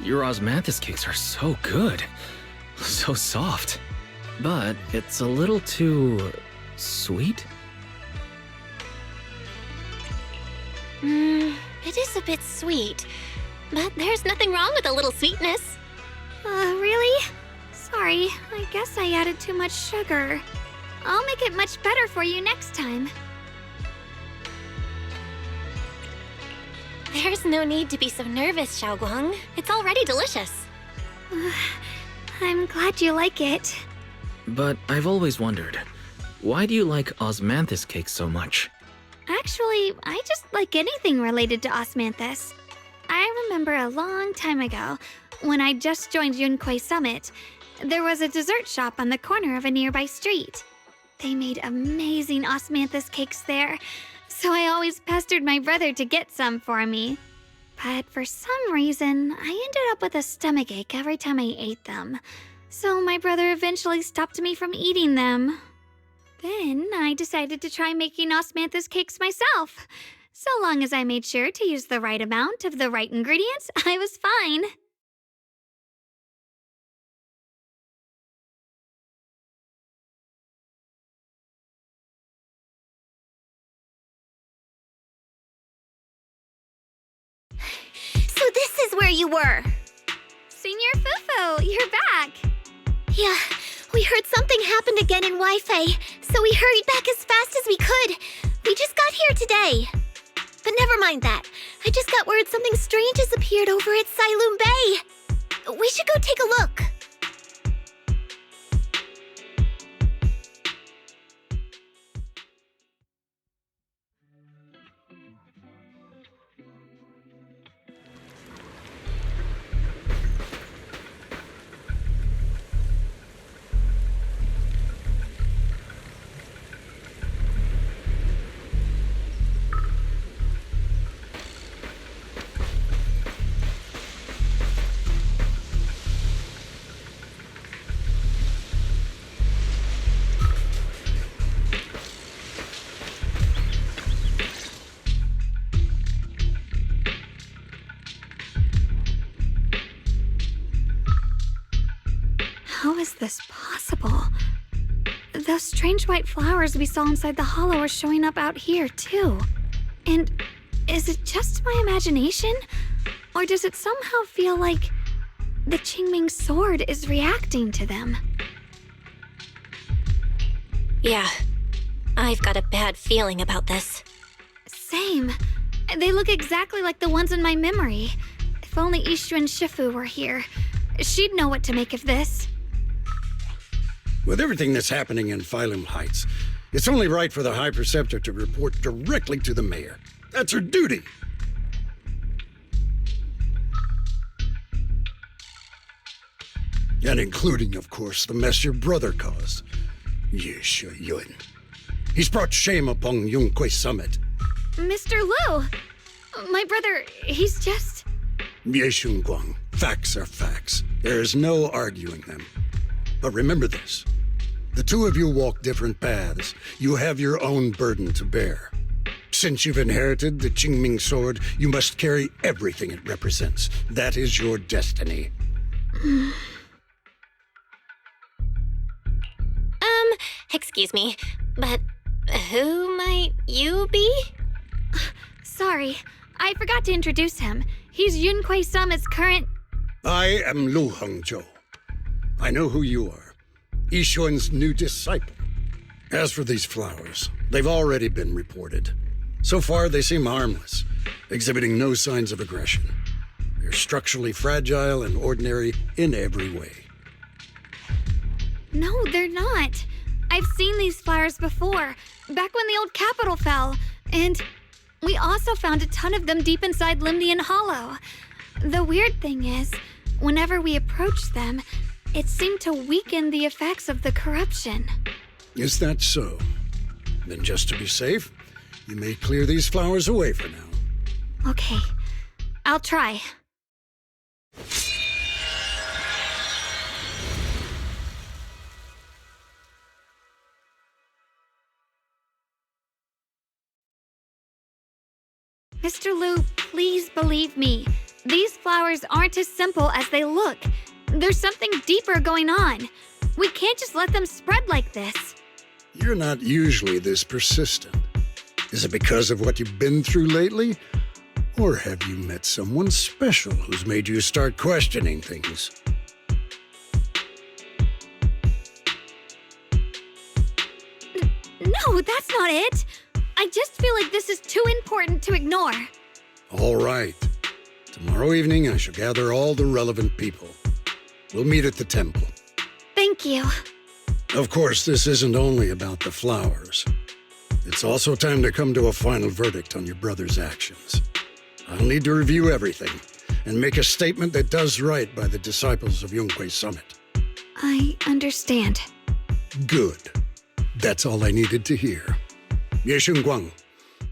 Your osmanthus cakes are so good. So soft. But it's a little too... sweet? It is a bit sweet. But there's nothing wrong with a little sweetness. Really? Sorry, I guess I added too much sugar. I'll make it much better for you next time. There's no need to be so nervous, Xiaoguang. It's already delicious. I'm glad you like it. But I've always wondered, why do you like osmanthus cakes so much? Actually, I just like anything related to osmanthus. I remember a long time ago, when I just joined Yunquay Summit, there was a dessert shop on the corner of a nearby street. They made amazing osmanthus cakes there, so I always pestered my brother to get some for me. But for some reason, I ended up with a stomachache every time I ate them. So my brother eventually stopped me from eating them. Then I decided to try making osmanthus cakes myself. So long as I made sure to use the right amount of the right ingredients, I was fine. So this is where you were. Senior Fufu, you're back. Yeah, we heard something happened again in Wi-Fi, so we hurried back as fast as we could. We just got here today. But never mind that. I just got word something strange has appeared over at Silum Bay. We should go take a look. How is this possible? Those strange white flowers we saw inside the hollow are showing up out here, too. And is it just my imagination? Or does it somehow feel like the Qingming sword is reacting to them? Yeah, I've got a bad feeling about this. Same. They look exactly like the ones in my memory. If only Ishu and Shifu were here, she'd know what to make of this. With everything that's happening in Phylum Heights, it's only right for the High Preceptor to report directly to the mayor. That's her duty. And including, of course, the mess your brother caused. Yesha Yun. He's brought shame upon Yunquay Summit. Mr. Liu! My brother, he's just... Yeshun Guang, facts are facts. There's no arguing them. But remember this. The two of you walk different paths. You have your own burden to bear. Since you've inherited the Qingming sword, you must carry everything it represents. That is your destiny. Excuse me, but who might you be? Sorry, I forgot to introduce him. He's Yunquay Summit's current... I am Lu Hongzhou. I know who you are. Yixuan's new disciple. As for these flowers, they've already been reported. So far, they seem harmless, exhibiting no signs of aggression. They're structurally fragile and ordinary in every way. No, they're not. I've seen these flowers before, back when the old capital fell, and we also found a ton of them deep inside Limnian Hollow. The weird thing is, whenever we approached them, it seemed to weaken the effects of the corruption. Is that so? Then just to be safe, you may clear these flowers away for now. Okay, I'll try. Mr. Liu, please believe me. These flowers aren't as simple as they look. There's something deeper going on. We can't just let them spread like this. You're not usually this persistent. Is it because of what you've been through lately? Or have you met someone special who's made you start questioning things? No, that's not it. I just feel like this is too important to ignore. All right. Tomorrow evening, I shall gather all the relevant people. We'll meet at the temple. Thank you. Of course, this isn't only about the flowers. It's also time to come to a final verdict on your brother's actions. I'll need to review everything and make a statement that does right by the disciples of Yunquei Summit. I understand. Good. That's all I needed to hear. Ye Guang,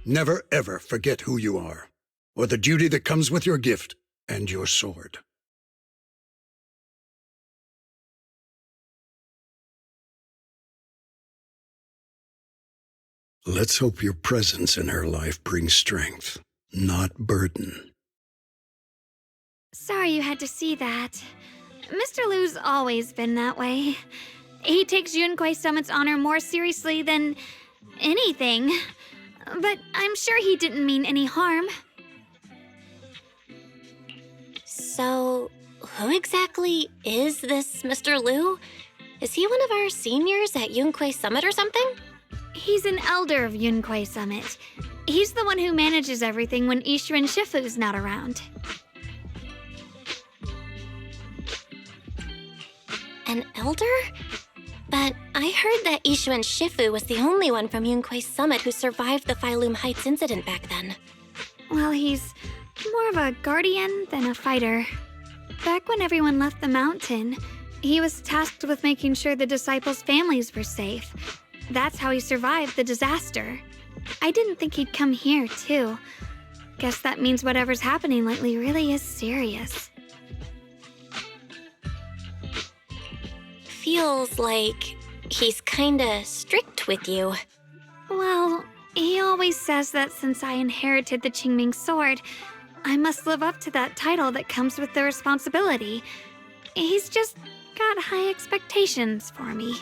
never ever forget who you are, or the duty that comes with your gift and your sword. Let's hope your presence in her life brings strength, not burden. Sorry you had to see that. Mr. Liu's always been that way. He takes Yunquei Summit's honor more seriously than anything. But I'm sure he didn't mean any harm. So, who exactly is this Mr. Liu? Is he one of our seniors at Yunquei Summit or something? He's an elder of Yunquei Summit. He's the one who manages everything when Ishu and Shifu's not around. An elder? But I heard that Ishu and Shifu was the only one from Yunquei Summit who survived the Phylum Heights incident back then. Well, he's more of a guardian than a fighter. Back when everyone left the mountain, he was tasked with making sure the disciples' families were safe. That's how he survived the disaster. I didn't think he'd come here, too. Guess that means whatever's happening lately really is serious. Feels like he's kinda strict with you. Well, he always says that since I inherited the Qingming sword, I must live up to that title that comes with the responsibility. He's just got high expectations for me.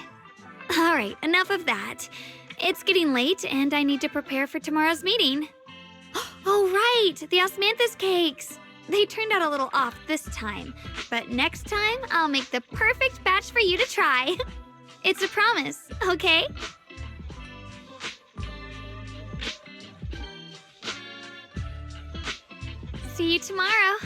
Alright, enough of that. It's getting late and I need to prepare for tomorrow's meeting. Oh right, the osmanthus cakes! They turned out a little off this time, but next time I'll make the perfect batch for you to try. It's a promise, okay? See you tomorrow.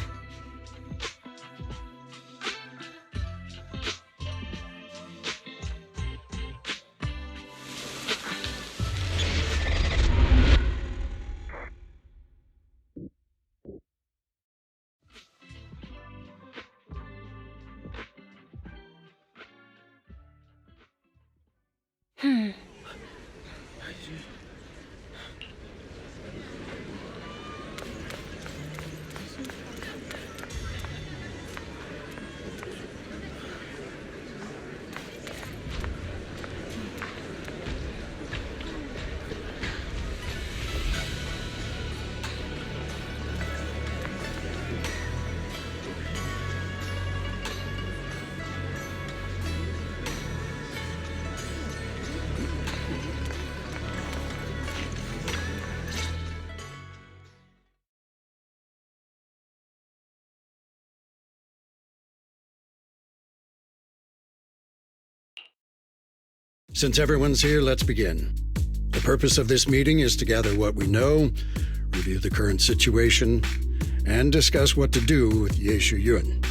Since everyone's here, let's begin. The purpose of this meeting is to gather what we know, review the current situation, and discuss what to do with Ye Yun.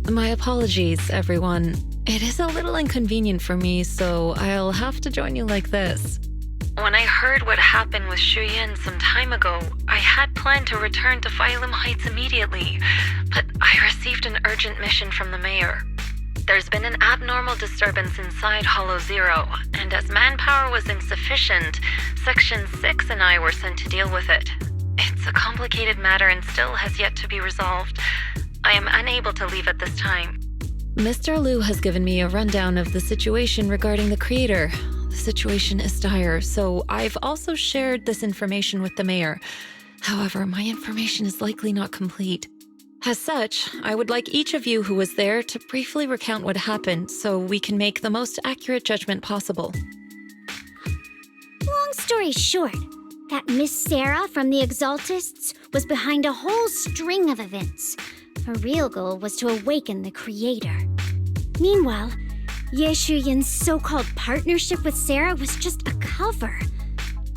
My apologies, everyone. It is a little inconvenient for me, so I'll have to join you like this. When I heard what happened with Shuyin some time ago, I had planned to return to Phylum Heights immediately, but I received an urgent mission from the mayor. There's been an abnormal disturbance inside Hollow Zero, and as manpower was insufficient, Section 6 and I were sent to deal with it. It's a complicated matter and still has yet to be resolved. I am unable to leave at this time. Mr. Liu has given me a rundown of the situation regarding the creator. The situation is dire, so I've also shared this information with the mayor. However, my information is likely not complete. As such, I would like each of you who was there to briefly recount what happened so we can make the most accurate judgment possible. Long story short, that Miss Sarah from the Exaltists was behind a whole string of events. Her real goal was to awaken the Creator. Meanwhile, Ye Shuyin's so-called partnership with Sarah was just a cover.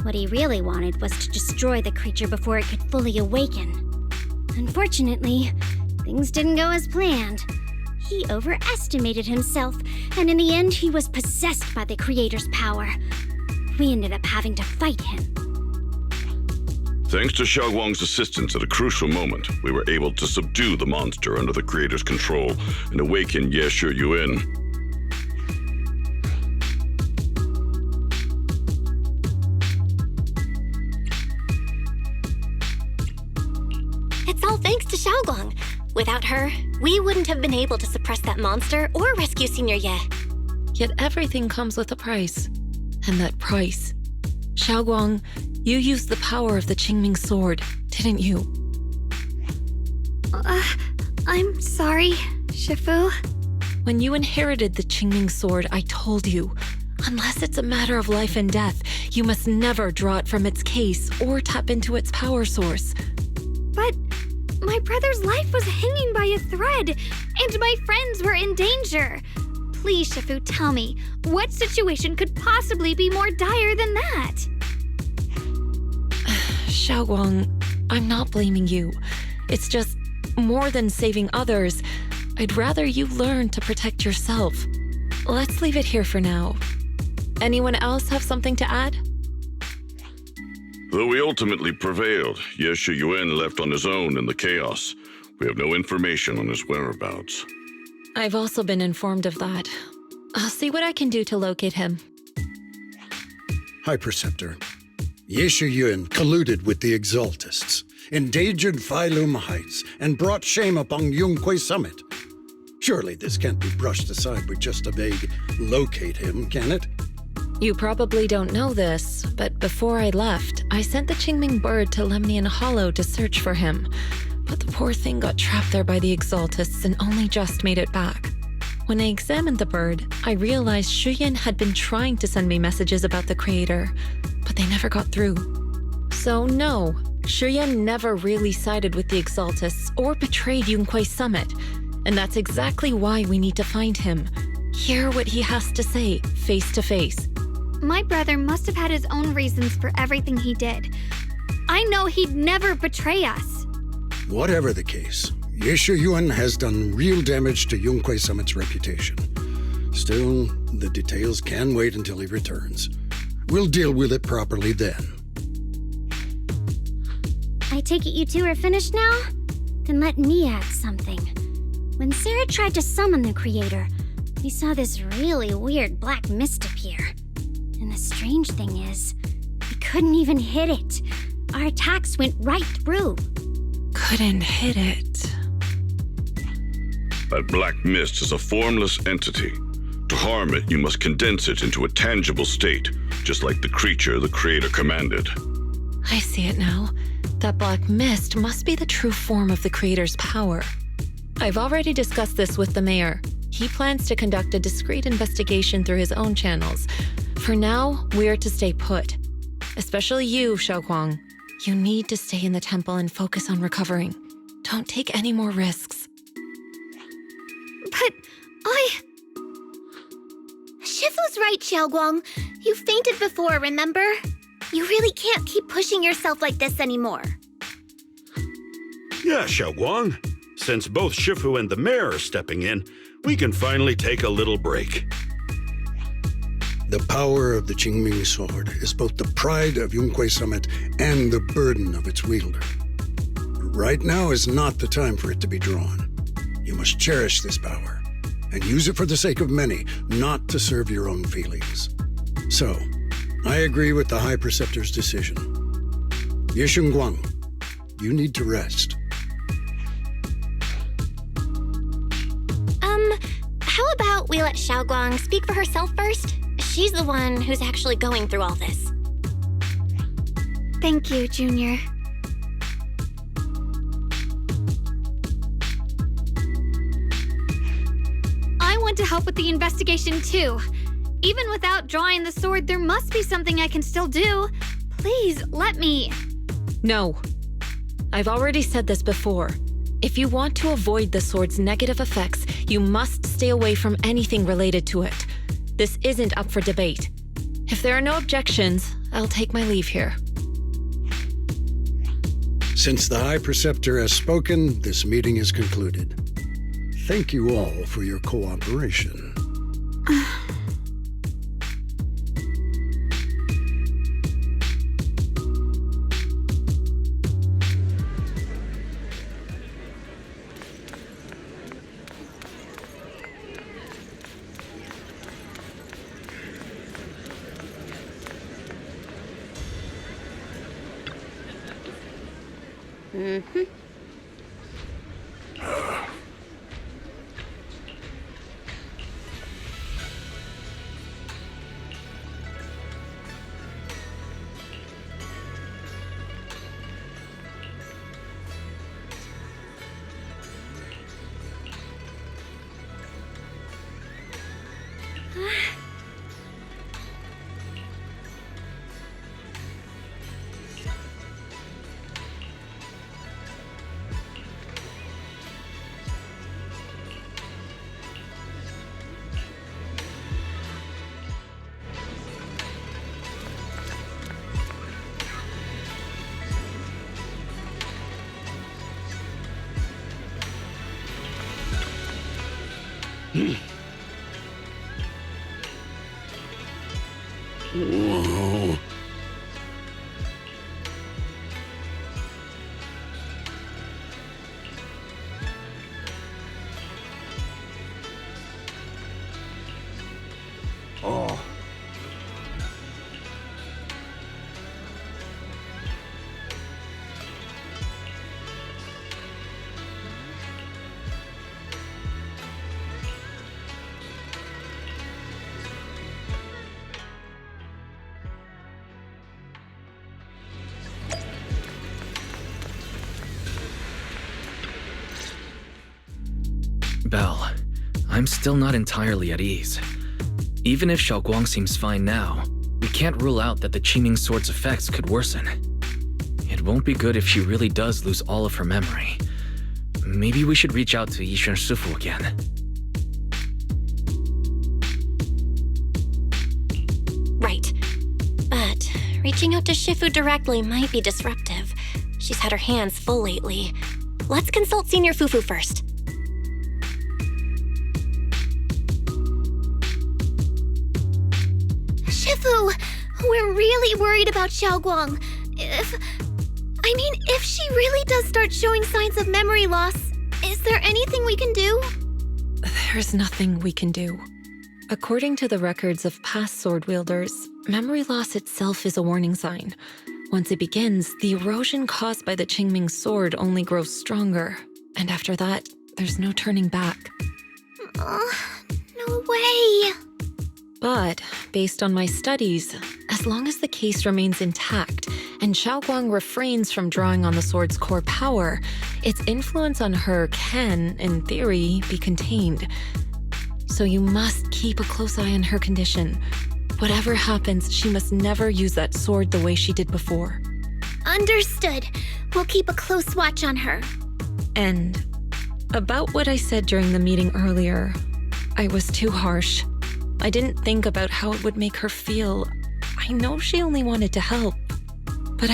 What he really wanted was to destroy the creature before it could fully awaken. Unfortunately, things didn't go as planned. He overestimated himself, and in the end, he was possessed by the Creator's power. We ended up having to fight him. Thanks to Xiaoguang's assistance at a crucial moment, we were able to subdue the monster under the Creator's control and awaken Ye Shuyuan. It's all thanks to Xiaoguang. Without her, we wouldn't have been able to suppress that monster or rescue Senior Ye. Yet everything comes with a price. And that price. Xiaoguang, you used the power of the Qingming sword, didn't you? I'm sorry, Shifu. When you inherited the Qingming sword, I told you, unless it's a matter of life and death, you must never draw it from its case or tap into its power source. But my brother's life was hanging by a thread, and my friends were in danger. Please, Shifu, tell me, what situation could possibly be more dire than that? Xiaoguang, I'm not blaming you. It's just, more than saving others, I'd rather you learn to protect yourself. Let's leave it here for now. Anyone else have something to add? Though we ultimately prevailed, Ye Shuyuan left on his own in the chaos. We have no information on his whereabouts. I've also been informed of that. I'll see what I can do to locate him. High Preceptor, Ye Shuyuan colluded with the Exaltists, endangered Phylum Heights, and brought shame upon Yunquay Summit. Surely this can't be brushed aside with just a vague locate him, can it? You probably don't know this, but before I left, I sent the Qingming bird to Lemnian Hollow to search for him. But the poor thing got trapped there by the Exaltists and only just made it back. When I examined the bird, I realized Shuyan had been trying to send me messages about the Creator, but they never got through. So no, Shuyan never really sided with the Exaltists or betrayed Yunquay Summit, and that's exactly why we need to find him. Hear what he has to say, face to face. My brother must have had his own reasons for everything he did. I know he'd never betray us. Whatever the case, Ye Shuyuan has done real damage to Yunquay Summit's reputation. Still, the details can wait until he returns. We'll deal with it properly then. I take it you two are finished now? Then let me add something. When Sarah tried to summon the Creator, we saw this really weird black mist appear. And the strange thing is, we couldn't even hit it. Our attacks went right through. Couldn't hit it. That black mist is a formless entity. To harm it, you must condense it into a tangible state, just like the creature the Creator commanded. I see it now. That black mist must be the true form of the Creator's power. I've already discussed this with the mayor. He plans to conduct a discreet investigation through his own channels. For now, we're to stay put. Especially you, Xiaoguang. You need to stay in the temple and focus on recovering. Don't take any more risks. But Shifu's right, Xiaoguang. You fainted before, remember? You really can't keep pushing yourself like this anymore. Yeah, Xiaoguang. Since both Shifu and the mayor are stepping in, we can finally take a little break. The power of the Qingming sword is both the pride of Yunquay Summit and the burden of its wielder. Right now is not the time for it to be drawn. You must cherish this power and use it for the sake of many, not to serve your own feelings. So, I agree with the High Preceptor's decision. Ye Shuyuan, you need to rest. How about we let Xiaoguang speak for herself first? She's the one who's actually going through all this. thank you, Junior. to help with the investigation too. Even without drawing the sword, there must be something I can still do. Please, let me. No. I've already said this before. If you want to avoid the sword's negative effects, you must stay away from anything related to it. This isn't up for debate. If there are no objections, I'll take my leave here. Since the High Preceptor has spoken, this meeting is concluded. Thank you all for your cooperation. Whoa. Oh. Belle, I'm still not entirely at ease. Even if Xiaoguang seems fine now, we can't rule out that the Qingming Sword's effects could worsen. It won't be good if she really does lose all of her memory. Maybe we should reach out to Yixuan Shifu again. Right. But reaching out to Shifu directly might be disruptive. She's had her hands full lately. Let's consult Senior Fufu first. Shifu, we're really worried about Xiaoguang. If she really does start showing signs of memory loss, is there anything we can do? There's nothing we can do. According to the records of past sword wielders, memory loss itself is a warning sign. Once it begins, the erosion caused by the Qingming Sword only grows stronger, and after that, there's no turning back. No way. But, based on my studies, as long as the case remains intact and Xiaoguang refrains from drawing on the sword's core power, its influence on her can, in theory, be contained. So you must keep a close eye on her condition. Whatever happens, she must never use that sword the way she did before. Understood. We'll keep a close watch on her. And about what I said during the meeting earlier, I was too harsh. I didn't think about how it would make her feel. I know she only wanted to help. But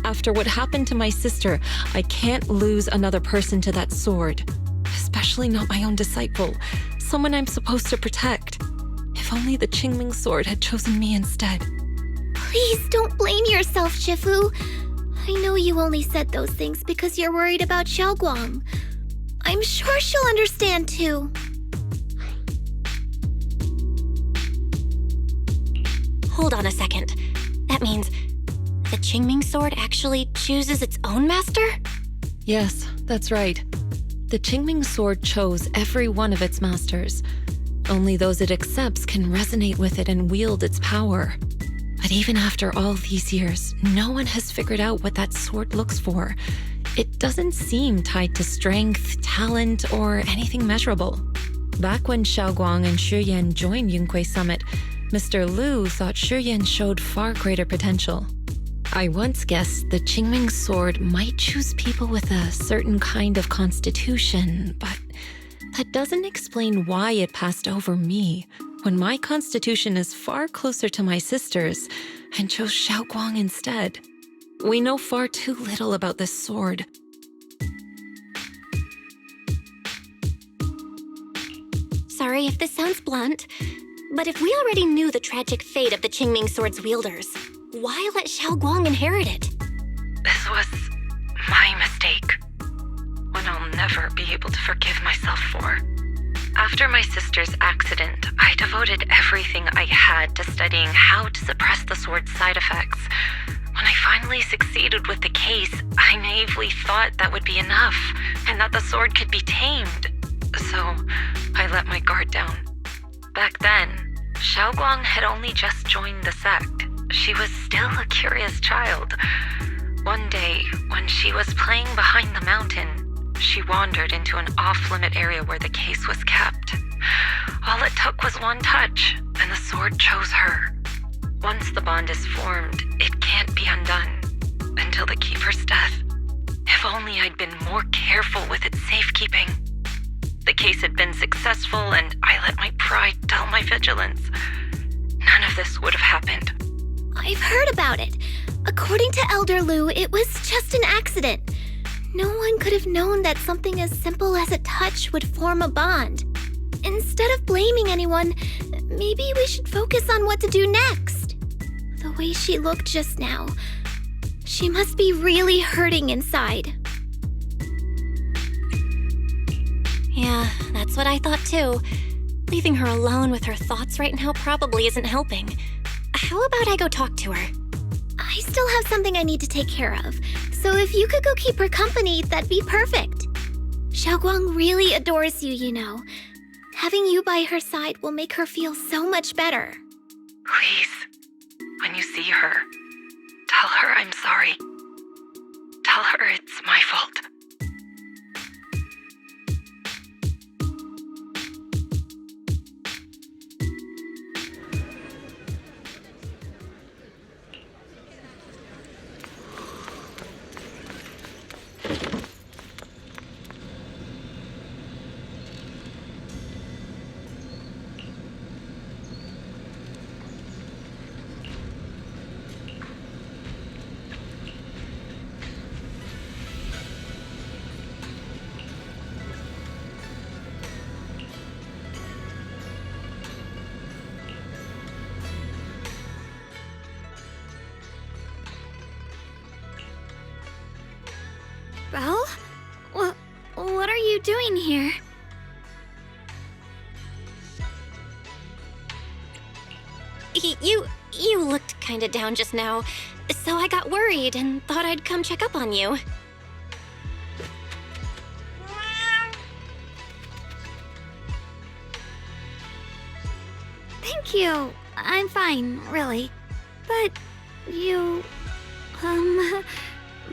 after what happened to my sister, I can't lose another person to that sword. Especially not my own disciple, someone I'm supposed to protect. If only the Qingming Sword had chosen me instead. Please don't blame yourself, Shifu. I know you only said those things because you're worried about Xiaoguang. I'm sure she'll understand too. Hold on a second. That means the Qingming Sword actually chooses its own master? Yes, that's right. The Qingming Sword chose every one of its masters. Only those it accepts can resonate with it and wield its power. But even after all these years, no one has figured out what that sword looks for. it doesn't seem tied to strength, talent, or anything measurable. Back when Xiaoguang and Shuyan joined Yunquei Summit, Mr. Liu thought Shuyan showed far greater potential. I once guessed the Qingming sword might choose people with a certain kind of constitution, but that doesn't explain why it passed over me when my constitution is far closer to my sister's and chose Xiaoguang instead. We know far too little about this sword. Sorry if this sounds blunt, but if we already knew the tragic fate of the Qingming sword's wielders, why let Xiaoguang inherit it? This was my mistake. One I'll never be able to forgive myself for. After my sister's accident, I devoted everything I had to studying how to suppress the sword's side effects. When I finally succeeded with the case, I naively thought that would be enough, and that the sword could be tamed. So, I let my guard down. Back then, Xiaoguang had only just joined the sect. She was still a curious child. One day, when she was playing behind the mountain, she wandered into an off-limit area where the case was kept. All it took was one touch, and the sword chose her. Once the bond is formed, it can't be undone until the keeper's death. If only I'd been more careful with its safekeeping. The case had been successful, and I let my pride dull my vigilance. None of this would have happened. I've heard about it. According to Elder Liu, it was just an accident. No one could have known that something as simple as a touch would form a bond. Instead of blaming anyone, maybe we should focus on what to do next. The way she looked just now, she must be really hurting inside. Yeah, that's what I thought too. Leaving her alone with her thoughts right now probably isn't helping. How about I go talk to her? I still have something I need to take care of, so if you could go keep her company, that'd be perfect. Xiaoguang really adores you, you know. Having you by her side will make her feel so much better. Please, when you see her, tell her I'm sorry. Tell her it's my fault. Belle? What are you doing here? You looked kinda down just now, so I got worried and thought I'd come check up on you. Thank you. I'm fine, really. But you...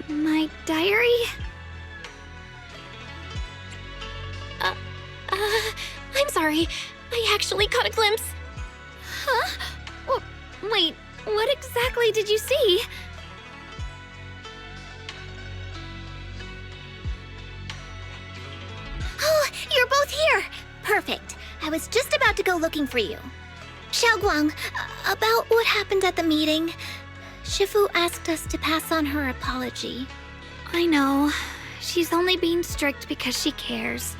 my diary? I'm sorry. I actually caught a glimpse. Huh? Wait, what exactly did you see? Oh, you're both here! Perfect. I was just about to go looking for you. Xiaoguang, about what happened at the meeting. Shifu asked us to pass on her apology. I know. She's only being strict because she cares.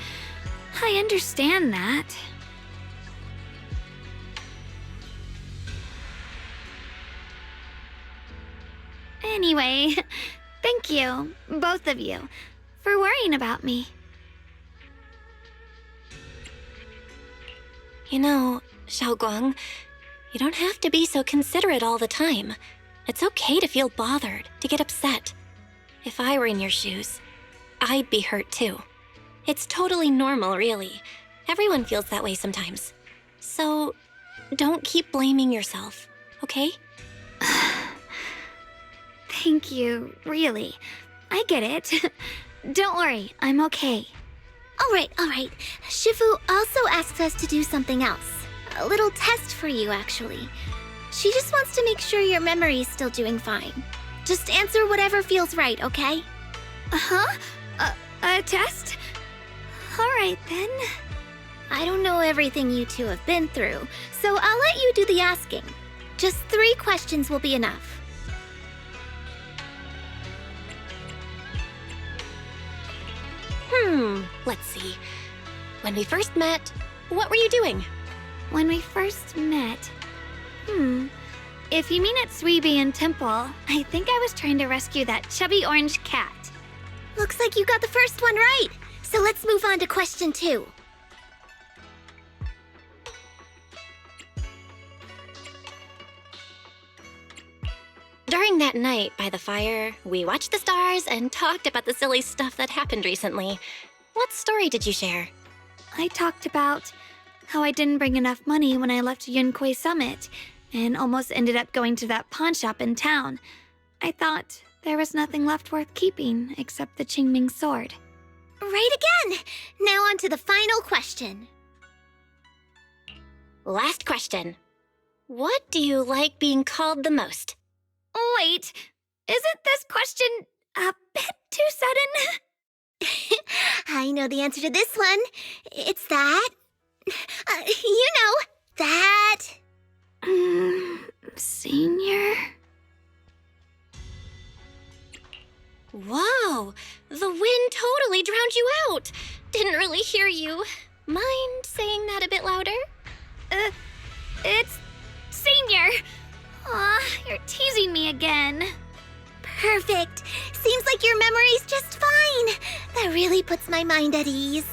I understand that. Anyway, thank you, both of you, for worrying about me. You know, Xiaoguang, you don't have to be so considerate all the time. It's okay to feel bothered, to get upset. If I were in your shoes, I'd be hurt too. It's totally normal, really. Everyone feels that way sometimes. So, don't keep blaming yourself, okay? Thank you, really. I get it. Don't worry, I'm okay. All right. Shifu also asks us to do something else. A little test for you, actually. She just wants to make sure your memory's still doing fine. Just answer whatever feels right, okay? Uh-huh? A test? All right, then. I don't know everything you two have been through, so I'll let you do the asking. Just 3 questions will be enough. Let's see. When we first met, what were you doing? When we first met... If you mean at Suibian Temple, I think I was trying to rescue that chubby orange cat. Looks like you got the first one right. So let's move on to question 2. During that night by the fire, we watched the stars and talked about the silly stuff that happened recently. What story did you share? I talked about how I didn't bring enough money when I left Yunquei Summit and almost ended up going to that pawn shop in town. I thought there was nothing left worth keeping except the Qingming sword. Right again! Now on to the final question. Last question. What do you like being called the most? Wait, isn't this question a bit too sudden? I know the answer to this one. It's that. That. Senior? Whoa! The wind totally drowned you out! Didn't really hear you. Mind saying that a bit louder? It's Senior! Aw, you're teasing me again. Perfect. Seems like your memory's just fine. That really puts my mind at ease.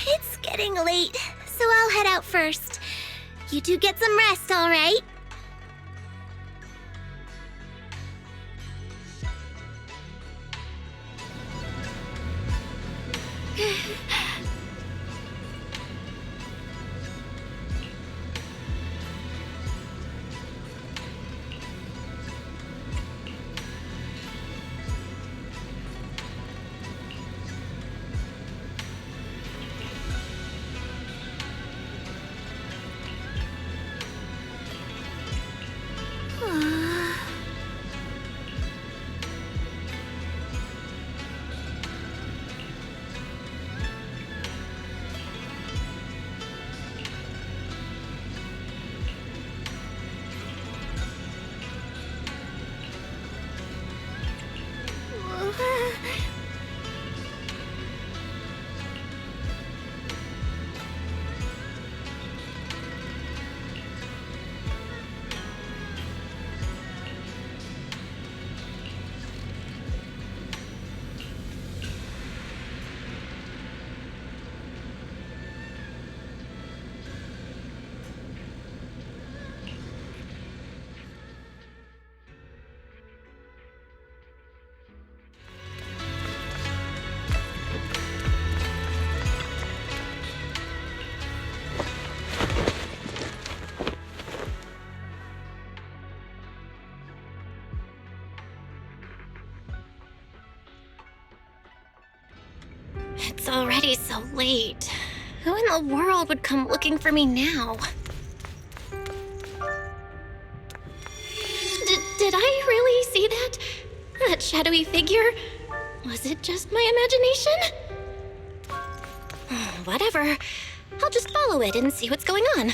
It's getting late, so I'll head out first. You two get some rest, all right? It's already so late. Who in the world would come looking for me now? Did I really see that? That shadowy figure? Was it just my imagination? Whatever. I'll just follow it and see what's going on.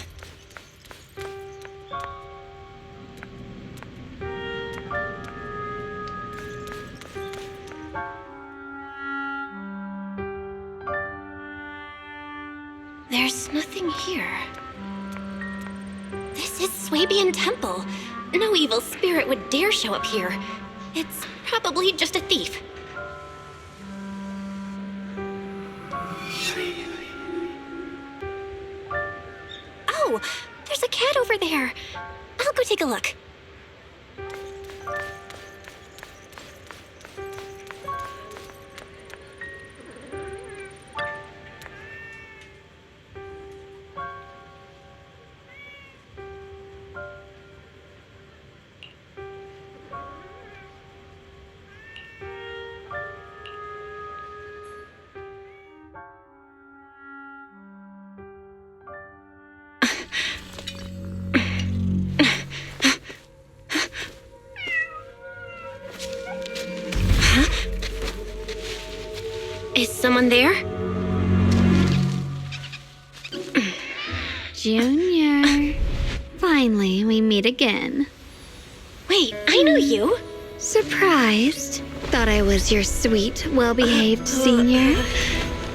There's nothing here. This is Swabian Temple. No evil spirit would dare show up here. It's probably just a thief. Oh, there's a cat over there. I'll go take a look. Someone there? Junior. Finally, we meet again. Wait, I know you. Surprised? Thought I was your sweet, well-behaved senior?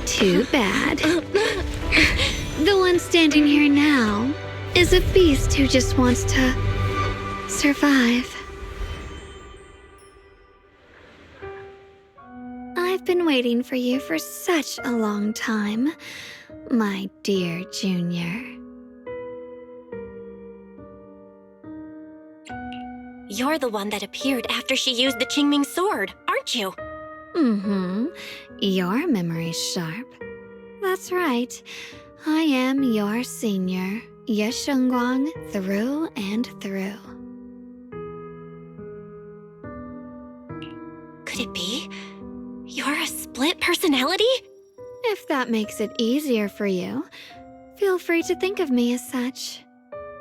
Too bad. The one standing here now is a beast who just wants to survive. I've been waiting for you for such a long time, my dear Junior. You're the one that appeared after she used the Qingming sword, aren't you? Mm-hmm. Your memory's sharp. That's right. I am your senior, Ye Shengguang, through and through. Could it be? You're a split personality? If that makes it easier for you, feel free to think of me as such.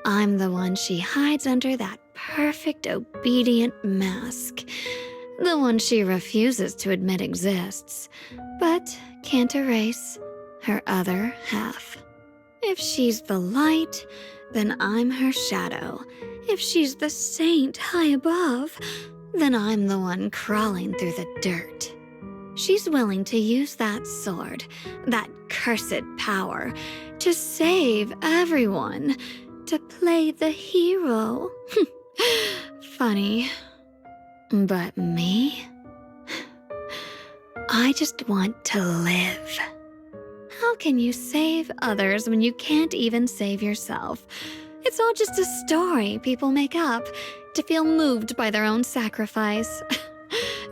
I'm the one she hides under that perfect obedient mask. The one she refuses to admit exists, but can't erase her other half. If she's the light, then I'm her shadow. If she's the saint high above, then I'm the one crawling through the dirt. She's willing to use that sword, that cursed power, to save everyone, to play the hero. Funny. But me? I just want to live. How can you save others when you can't even save yourself? It's all just a story people make up to feel moved by their own sacrifice.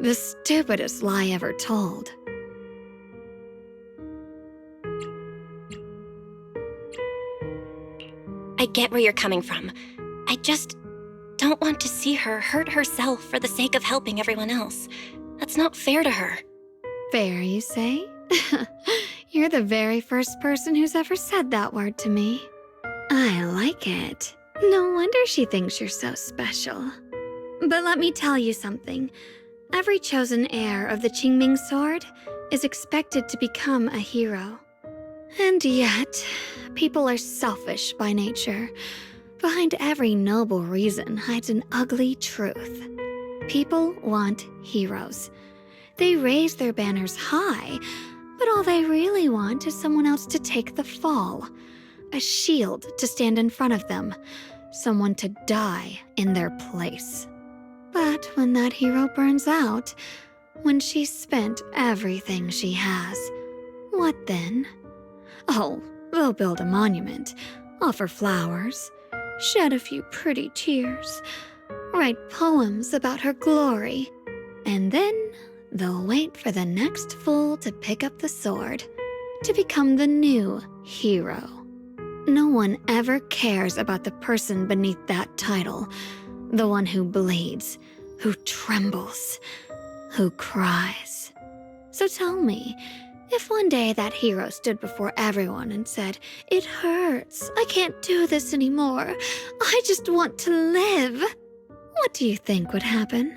The stupidest lie ever told. I get where you're coming from. I just don't want to see her hurt herself for the sake of helping everyone else. That's not fair to her. Fair, you say? You're the very first person who's ever said that word to me. I like it. No wonder she thinks you're so special. But let me tell you something. Every chosen heir of the Qingming sword is expected to become a hero. And yet, people are selfish by nature. Behind every noble reason hides an ugly truth. People want heroes. They raise their banners high, but all they really want is someone else to take the fall. A shield to stand in front of them. Someone to die in their place. But when that hero burns out, when she's spent everything she has, what then? Oh, they'll build a monument, offer flowers, shed a few pretty tears, write poems about her glory, and then they'll wait for the next fool to pick up the sword, to become the new hero. No one ever cares about the person beneath that title, the one who bleeds, who trembles, who cries. So tell me, if one day that hero stood before everyone and said, "It hurts, I can't do this anymore, I just want to live," what do you think would happen?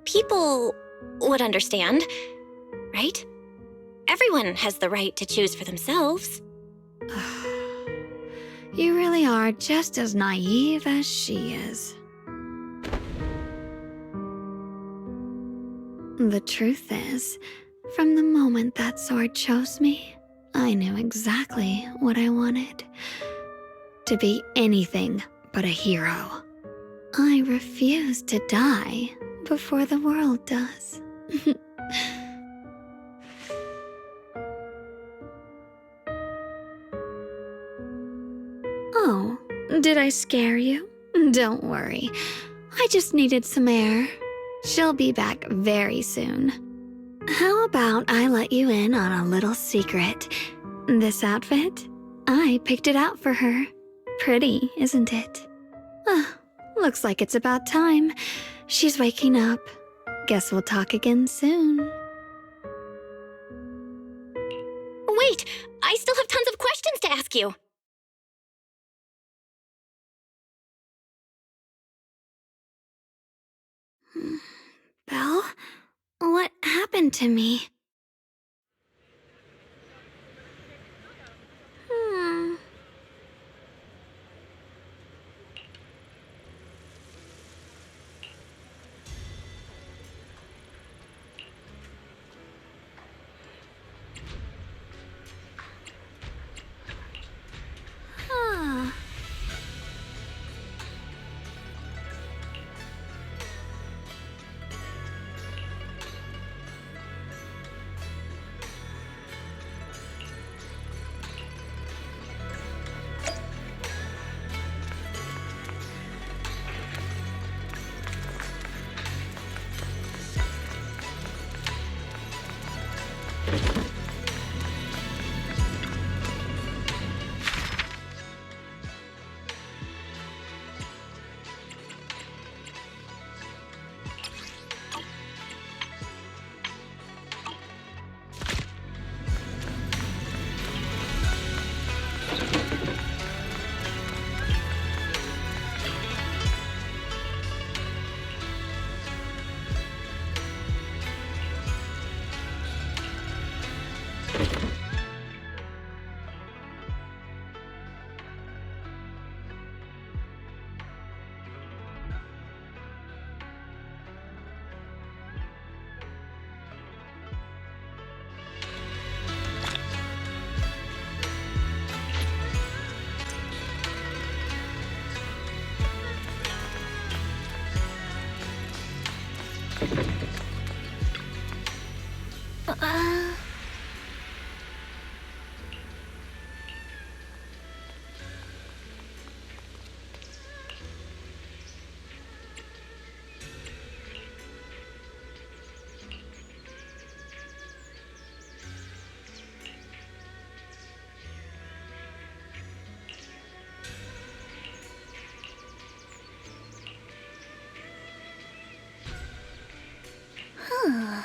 People would understand, right? Everyone has the right to choose for themselves. You really are just as naive as she is. The truth is, from the moment that sword chose me, I knew exactly what I wanted. To be anything but a hero. I refuse to die before the world does. Oh, did I scare you? Don't worry. I just needed some air. She'll be back very soon. How about I let you in on a little secret? This outfit? I picked it out for her. Pretty, isn't it? Looks like it's about time. She's waking up. Guess we'll talk again soon. Wait, I still have tons of questions to ask you. Belle? What happened to me? Hmm. Huh.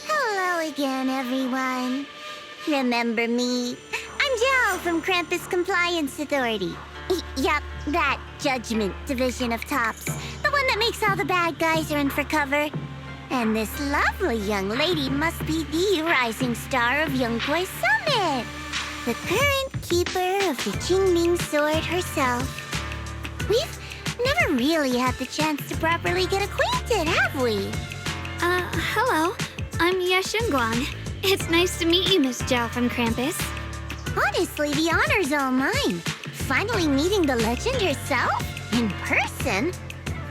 Hello again, everyone. Remember me? I'm Jill from Krampus Compliance Authority. Yep, that Judgment Division of Tops. The one that makes all the bad guys run for cover. And this lovely young lady must be the rising star of Yunkwei Summit. The current keeper of the Qingming Sword herself. We've never really had the chance to properly get acquainted, have we? Hello. I'm Yashunguang. It's nice to meet you, Miss Zhao from Krampus. Honestly, the honor's all mine. Finally meeting the legend herself? In person?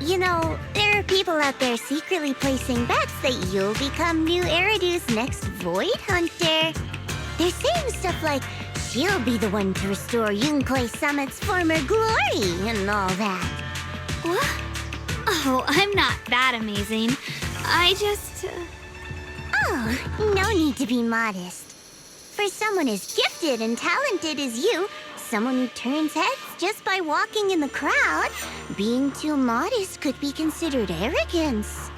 You know, there are people out there secretly placing bets that you'll become new Eridu's next Void Hunter. They're saying stuff like, she'll be the one to restore Yunkwei Summit's former glory and all that. What? Oh, I'm not that amazing. I just... Oh, no need to be modest. For someone as gifted and talented as you, someone who turns heads just by walking in the crowd, being too modest could be considered arrogance.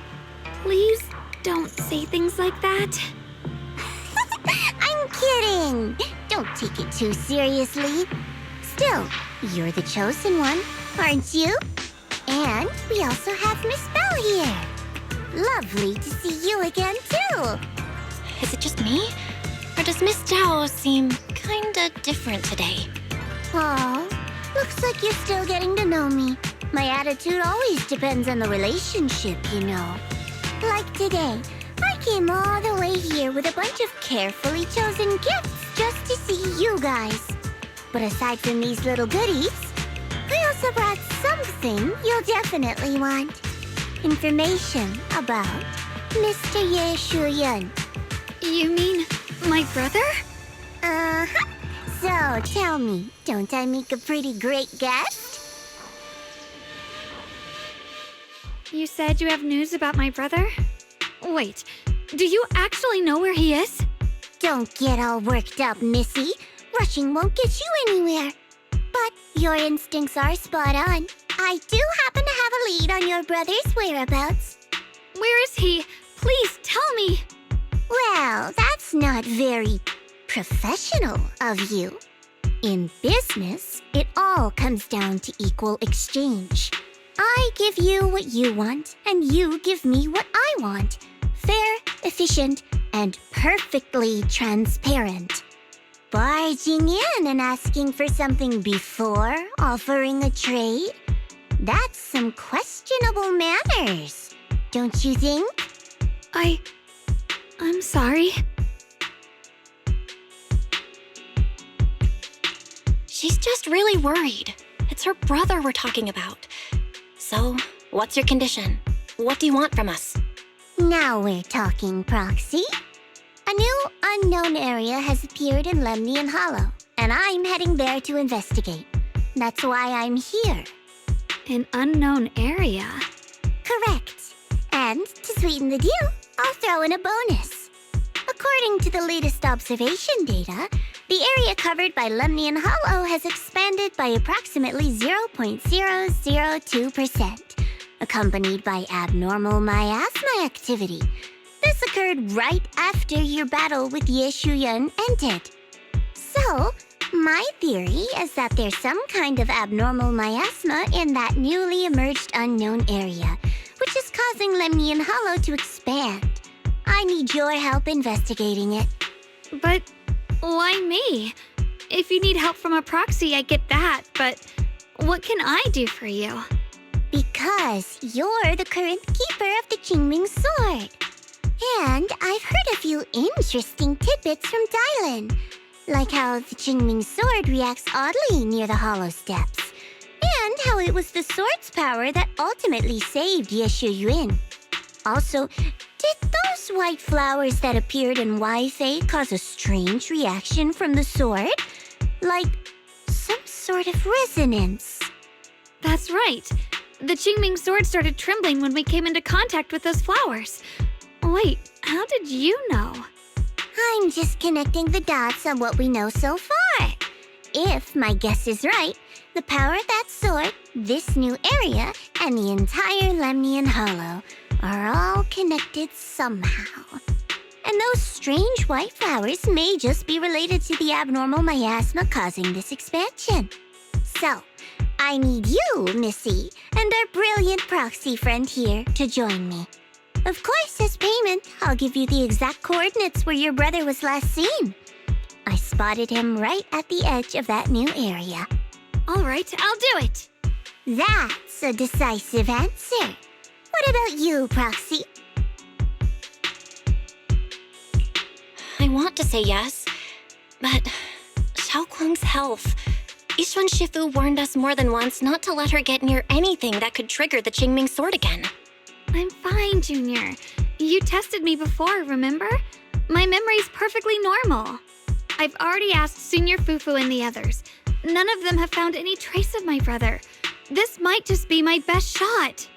Please don't say things like that. I'm kidding. Don't take it too seriously. Still, you're the chosen one, aren't you? And we also have Miss Belle here. Lovely to see you again, too. Is it just me? Or does Miss Zhao seem kinda different today? Aw, looks like you're still getting to know me. My attitude always depends on the relationship, you know. Like today, I came all the way here with a bunch of carefully chosen gifts just to see you guys. But aside from these little goodies, I also brought something you'll definitely want. Information about Mr. Ye Shuyan. You mean my brother? Uh-huh. So, tell me, don't I make a pretty great guest? You said you have news about my brother? Wait, do you actually know where he is? Don't get all worked up, Missy. Rushing won't get you anywhere. But your instincts are spot on. I do happen to have a lead on your brother's whereabouts. Where is he? Please tell me. Well, that's not very professional of you. In business, it all comes down to equal exchange. I give you what you want, and you give me what I want. Fair, efficient, and perfectly transparent. Barging in and asking for something before offering a trade? That's some questionable manners, don't you think? I'm sorry. She's just really worried. It's her brother we're talking about. So, what's your condition? What do you want from us? Now we're talking, Proxy. A new unknown area has appeared in Lemnian Hollow, and I'm heading there to investigate. That's why I'm here. An unknown area? Correct. And to sweeten the deal, I'll throw in a bonus. According to the latest observation data, the area covered by Lemnian Hollow has expanded by approximately 0.002%, accompanied by abnormal miasma activity. This occurred right after your battle with Ye Shuyun ended. So, my theory is that there's some kind of abnormal miasma in that newly emerged unknown area, which is causing Lemnian Hollow to expand. I need your help investigating it. But why me? If you need help from a proxy, I get that, but what can I do for you? Because you're the current keeper of the Qingming sword. And I've heard a few interesting tidbits from Dylan, like how the Qingming sword reacts oddly near the hollow steps, and how it was the sword's power that ultimately saved Ye Shuyun. Also, did those white flowers that appeared in Wi-Fi cause a strange reaction from the sword? Like some sort of resonance. That's right. The Qingming sword started trembling when we came into contact with those flowers. Wait, how did you know? I'm just connecting the dots on what we know so far. If my guess is right, the power of that sword, this new area, and the entire Lemnian Hollow are all connected somehow. And those strange white flowers may just be related to the abnormal miasma causing this expansion. So, I need you, Missy, and our brilliant proxy friend here to join me. Of course, as payment, I'll give you the exact coordinates where your brother was last seen. I spotted him right at the edge of that new area. All right, I'll do it. That's a decisive answer. What about you, Proxy? I want to say yes, but Xiaoguang's health. Yishuan Shifu warned us more than once not to let her get near anything that could trigger the Qingming sword again. I'm fine, Junior. You tested me before, remember? My memory's perfectly normal. I've already asked Senior Fufu and the others. None of them have found any trace of my brother. This might just be my best shot.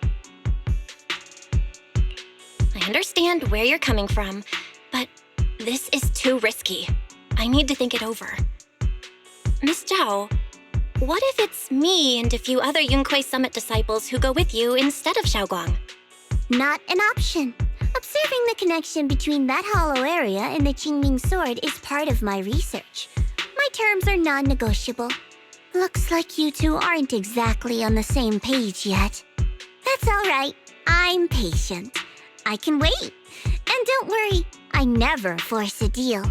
I understand where you're coming from, but this is too risky. I need to think it over. Miss Zhao, what if it's me and a few other Yunquei Summit disciples who go with you instead of Xiaoguang? Not an option. Observing the connection between that hollow area and the Qingming sword is part of my research. My terms are non-negotiable. Looks like you two aren't exactly on the same page yet. That's all right. I'm patient. I can wait. And don't worry, I never force a deal.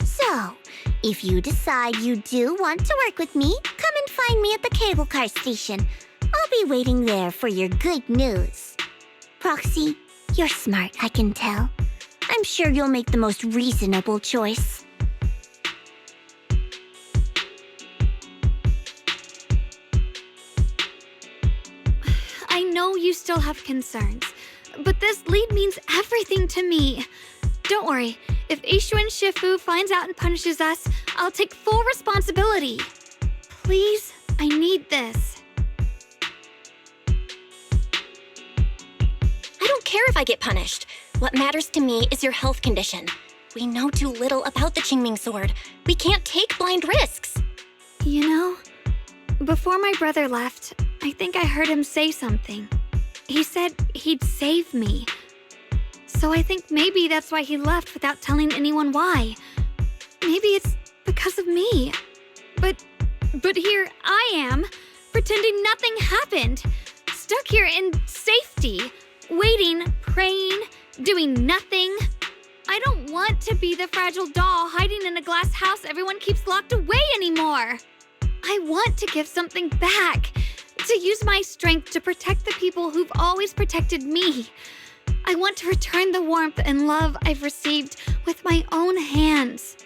So, if you decide you do want to work with me, come and find me at the cable car station. I'll be waiting there for your good news. Proxy, you're smart, I can tell. I'm sure you'll make the most reasonable choice. I know you still have concerns, but this lead means everything to me. Don't worry, if Yishuan Shifu finds out and punishes us, I'll take full responsibility. Please, I need this. I don't care if I get punished. What matters to me is your health condition. We know too little about the Qingming sword. We can't take blind risks. You know, before my brother left, I I think I heard him say something. He said he'd save me. So I think maybe that's why he left without telling anyone why. Maybe it's because of me. But here I am, pretending nothing happened. Stuck here in safety, waiting, praying, doing nothing. I don't want to be the fragile doll hiding in a glass house everyone keeps locked away anymore. I want to give something back, to use my strength to protect the people who've always protected me. I want to return the warmth and love I've received with my own hands.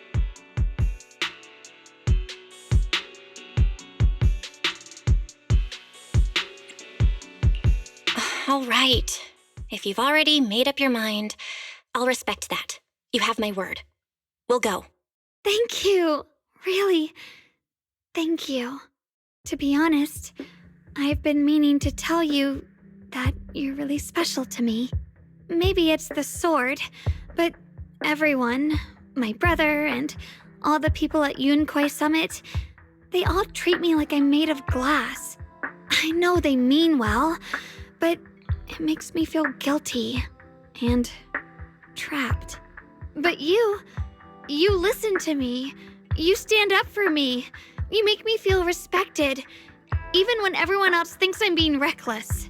All right. If you've already made up your mind, I'll respect that. You have my word. We'll go. Thank you. Really, thank you. To be honest, I've been meaning to tell you that you're really special to me. Maybe it's the sword, but everyone, my brother and all the people at Yunquay Summit, they all treat me like I'm made of glass. I know they mean well, but it makes me feel guilty and trapped. But you listen to me. You stand up for me. You make me feel respected, even when everyone else thinks I'm being reckless.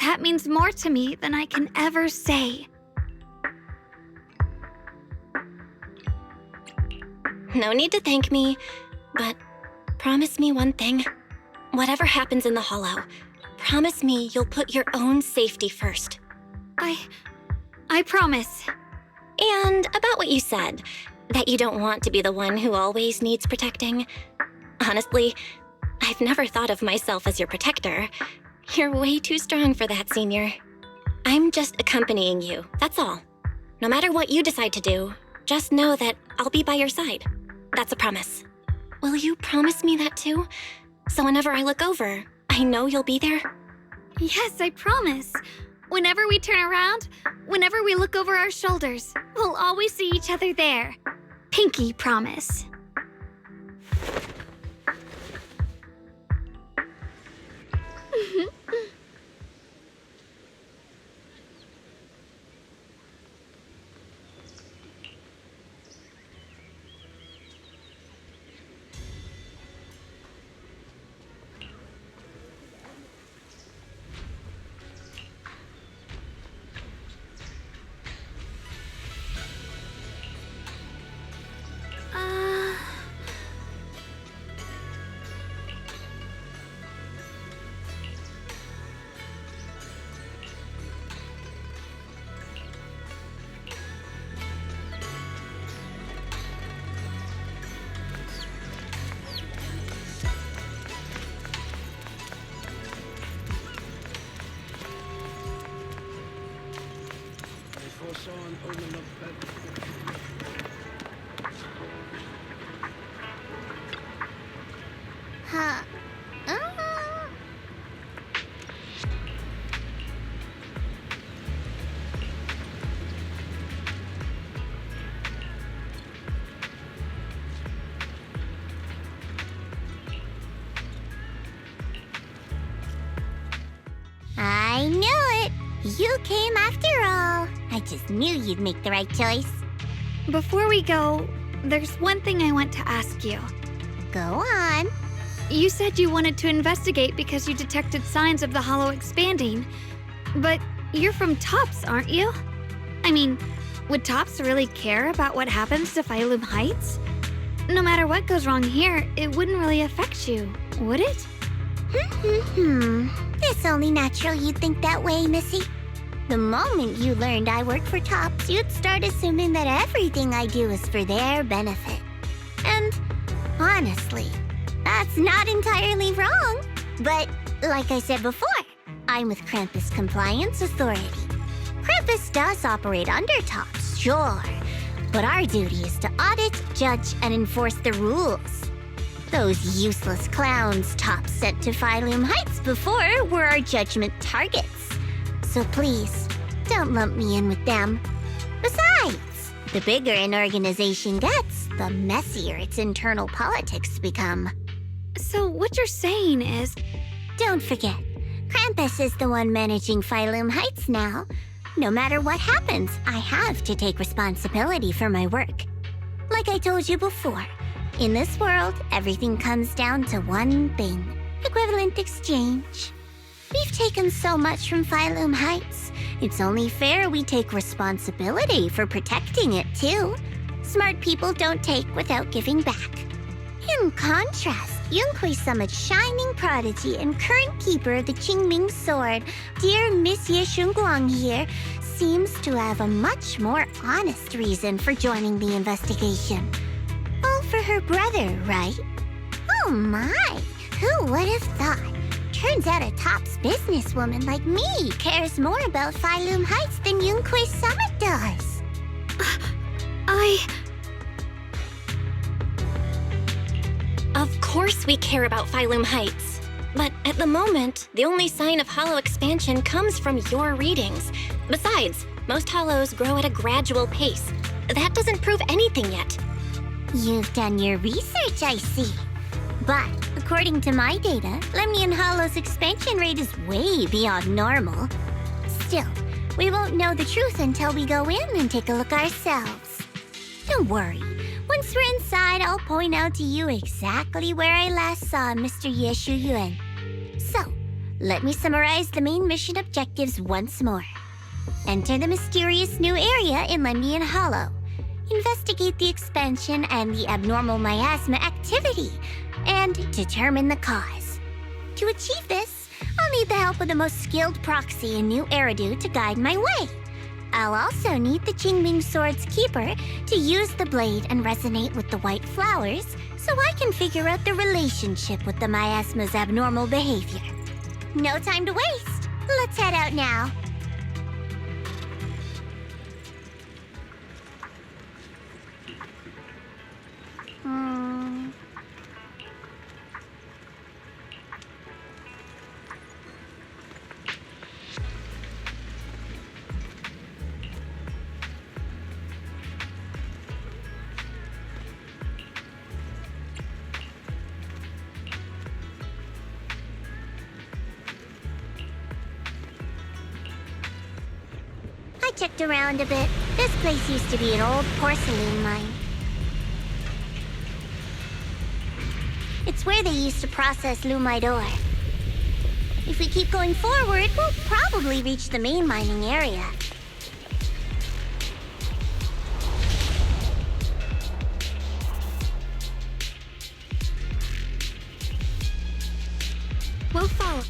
That means more to me than I can ever say. No need to thank me, but promise me one thing. Whatever happens in the Hollow, promise me you'll put your own safety first. I promise. And about what you said, that you don't want to be the one who always needs protecting. Honestly, I've never thought of myself as your protector. You're way too strong for that, Senior. I'm just accompanying you, that's all. No matter what you decide to do, just know that I'll be by your side. That's a promise. Will you promise me that too? So whenever I look over, I know you'll be there? Yes, I promise. Whenever we turn around, whenever we look over our shoulders, we'll always see each other there. Pinky promise. Huh. I knew it! You came after all. I just knew you'd make the right choice. Before we go, there's one thing I want to ask you. Go on. You said you wanted to investigate because you detected signs of the Hollow expanding. But you're from Tops, aren't you? I mean, would Tops really care about what happens to Phylum Heights? No matter what goes wrong here, it wouldn't really affect you, would it? It's only natural you'd think that way, Missy. The moment you learned I work for Tops, you'd start assuming that everything I do is for their benefit. And honestly, that's not entirely wrong. But like I said before, I'm with Krampus Compliance Authority. Krampus does operate under Tops, sure. But our duty is to audit, judge, and enforce the rules. Those useless clowns Tops sent to Phylum Heights before were our judgment targets. So please, don't lump me in with them. Besides, the bigger an organization gets, the messier its internal politics become. So what you're saying is, Don't forget, Krampus is the one managing Phylum Heights now. No matter what happens, I have to take responsibility for my work. Like I told you before, in this world, everything comes down to one thing: equivalent exchange. We've taken so much from Phylum Heights. It's only fair we take responsibility for protecting it, too. Smart people don't take without giving back. In contrast, Yunhui Summit's shining prodigy and current keeper of the Qingming Sword, dear Miss Ye Shunguang here, seems to have a much more honest reason for joining the investigation. All for her brother, right? Oh my, who would have thought? Turns out a tops businesswoman like me cares more about Phylum Heights than Yunhui Summit does. Of course we care about Phylum Heights. But at the moment, the only sign of hollow expansion comes from your readings. Besides, most hollows grow at a gradual pace. That doesn't prove anything yet. You've done your research, I see. But according to my data, Lemnian Hollow's expansion rate is way beyond normal. Still, we won't know the truth until we go in and take a look ourselves. Don't worry. Once we're inside, I'll point out to you exactly where I last saw Mr. Ye Shuyuan. So, let me summarize the main mission objectives once more. Enter the mysterious new area in Lemnian Hollow. Investigate the expansion and the abnormal miasma activity, and determine the cause. To achieve this, I'll need the help of the most skilled proxy in New Eridu to guide my way. I'll also need the Qingming Sword's keeper to use the blade and resonate with the white flowers so I can figure out the relationship with the miasma's abnormal behavior. No time to waste. Let's head out now. I checked around a bit. This place used to be an old porcelain mine. It's where they used to process lumite ore. If we keep going forward, we'll probably reach the main mining area. We'll follow.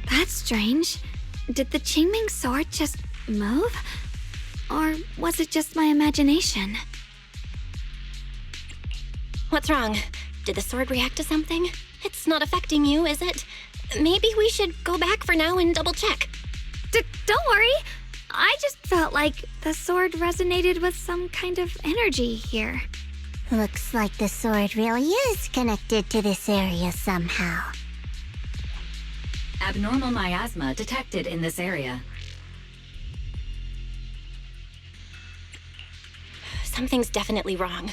That's strange. Did the Qingming Sword just move? Or was it just my imagination? What's wrong? Did the sword react to something? It's not affecting you, is it? Maybe we should go back for now and double check. Don't worry. I just felt like the sword resonated with some kind of energy here. Looks like the sword really is connected to this area somehow. Abnormal miasma detected in this area. Something's definitely wrong.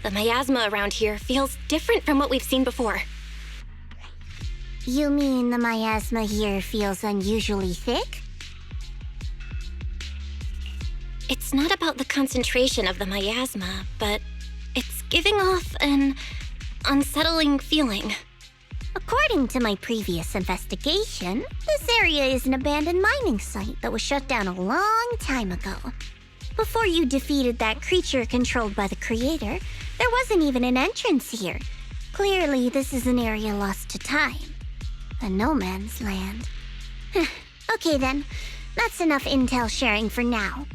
The miasma around here feels different from what we've seen before. You mean the miasma here feels unusually thick? It's not about the concentration of the miasma, but it's giving off an unsettling feeling. According to my previous investigation, this area is an abandoned mining site that was shut down a long time ago. Before you defeated that creature controlled by the Creator, there wasn't even an entrance here. Clearly, this is an area lost to time. A no man's land. Okay then, that's enough intel sharing for now.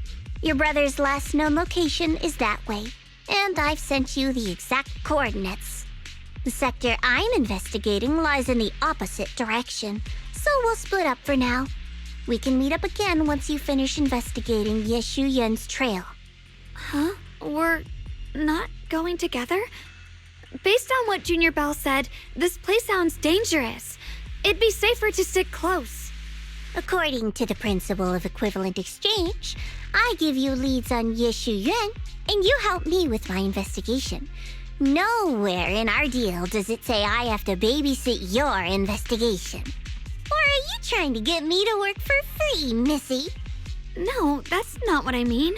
Your brother's last known location is that way, and I've sent you the exact coordinates. The sector I'm investigating lies in the opposite direction, so we'll split up for now. We can meet up again once you finish investigating Ye Shuyuan's trail. Huh? We're not going together? Based on what Junior Bell said, this place sounds dangerous. It'd be safer to stick close. According to the principle of equivalent exchange, I give you leads on Yeshu Yuan, and you help me with my investigation. Nowhere in our deal does it say I have to babysit your investigation. Or are you trying to get me to work for free, Missy? No, that's not what I mean.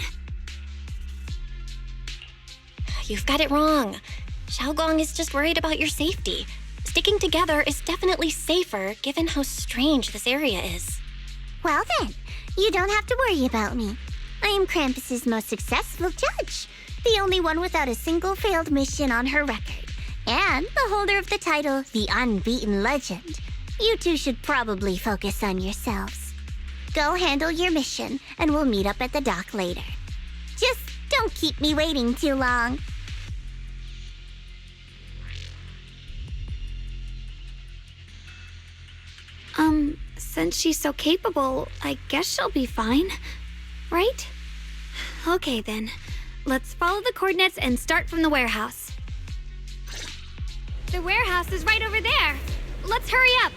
You've got it wrong. Xiaoguang is just worried about your safety. Sticking together is definitely safer given how strange this area is. Well then, you don't have to worry about me. I am Krampus's most successful judge, the only one without a single failed mission on her record, and the holder of the title, the Unbeaten Legend. You two should probably focus on yourselves. Go handle your mission, and we'll meet up at the dock later. Just don't keep me waiting too long. Since she's so capable, I guess she'll be fine, right? Okay then, let's follow the coordinates and start from the warehouse. The warehouse is right over there. Let's hurry up.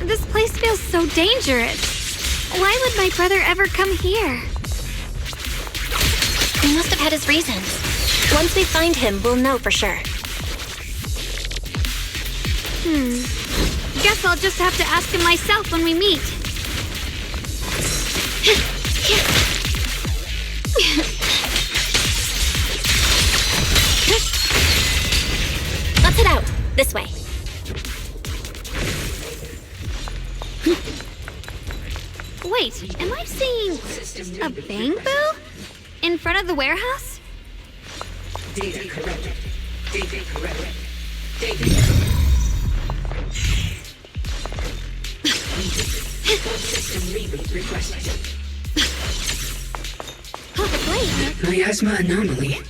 This place feels so dangerous. Why would my brother ever come here? He must have had his reasons. Once we find him, we'll know for sure. Guess I'll just have to ask him myself when we meet. Let's head out. This way. Wait, am I seeing a bamboo in front of the warehouse? Data corrected. Data corrected. Data. Full system reboot requested. The blade. Miasma anomaly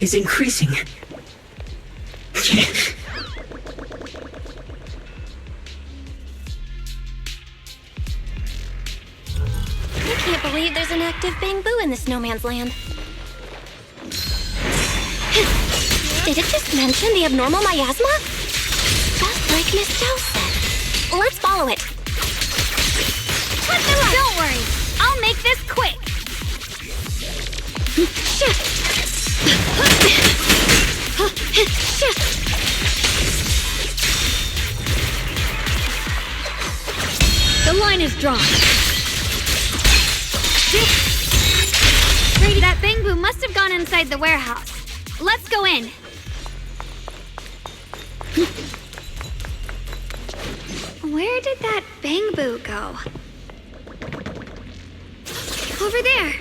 is increasing. I can't believe there's an active bamboo in the snowman's land. Did it just mention the abnormal miasma? Just like Miss Zhao said. Let's follow it. Don't worry, I'll make this quick. The line is drawn. That bamboo must have gone inside the warehouse. Let's go in. Where did that bamboo go? Over there.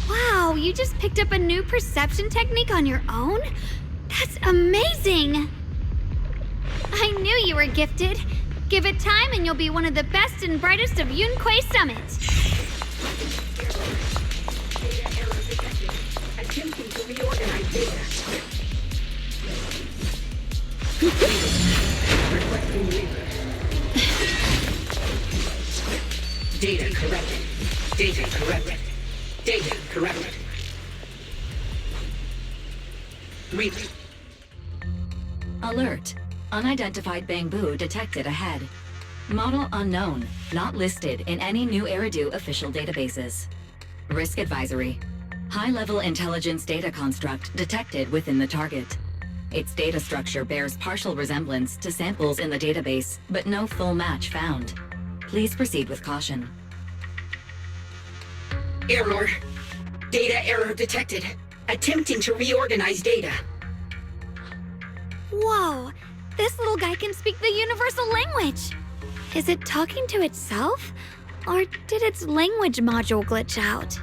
Wow, you just picked up a new perception technique on your own? That's amazing! I knew you were gifted. Give it time and you'll be one of the best and brightest of Yunquay Summit. corrupted. Data corrupted. Data corrupted. Read. Alert. Unidentified Bangbu detected ahead. Model unknown, not listed in any new Eridu official databases. Risk advisory. High-level intelligence data construct detected within the target. Its data structure bears partial resemblance to samples in the database, but no full match found. Please proceed with caution. Error. Data error detected. Attempting to reorganize data. Whoa! This little guy can speak the universal language! Is it talking to itself? Or did its language module glitch out?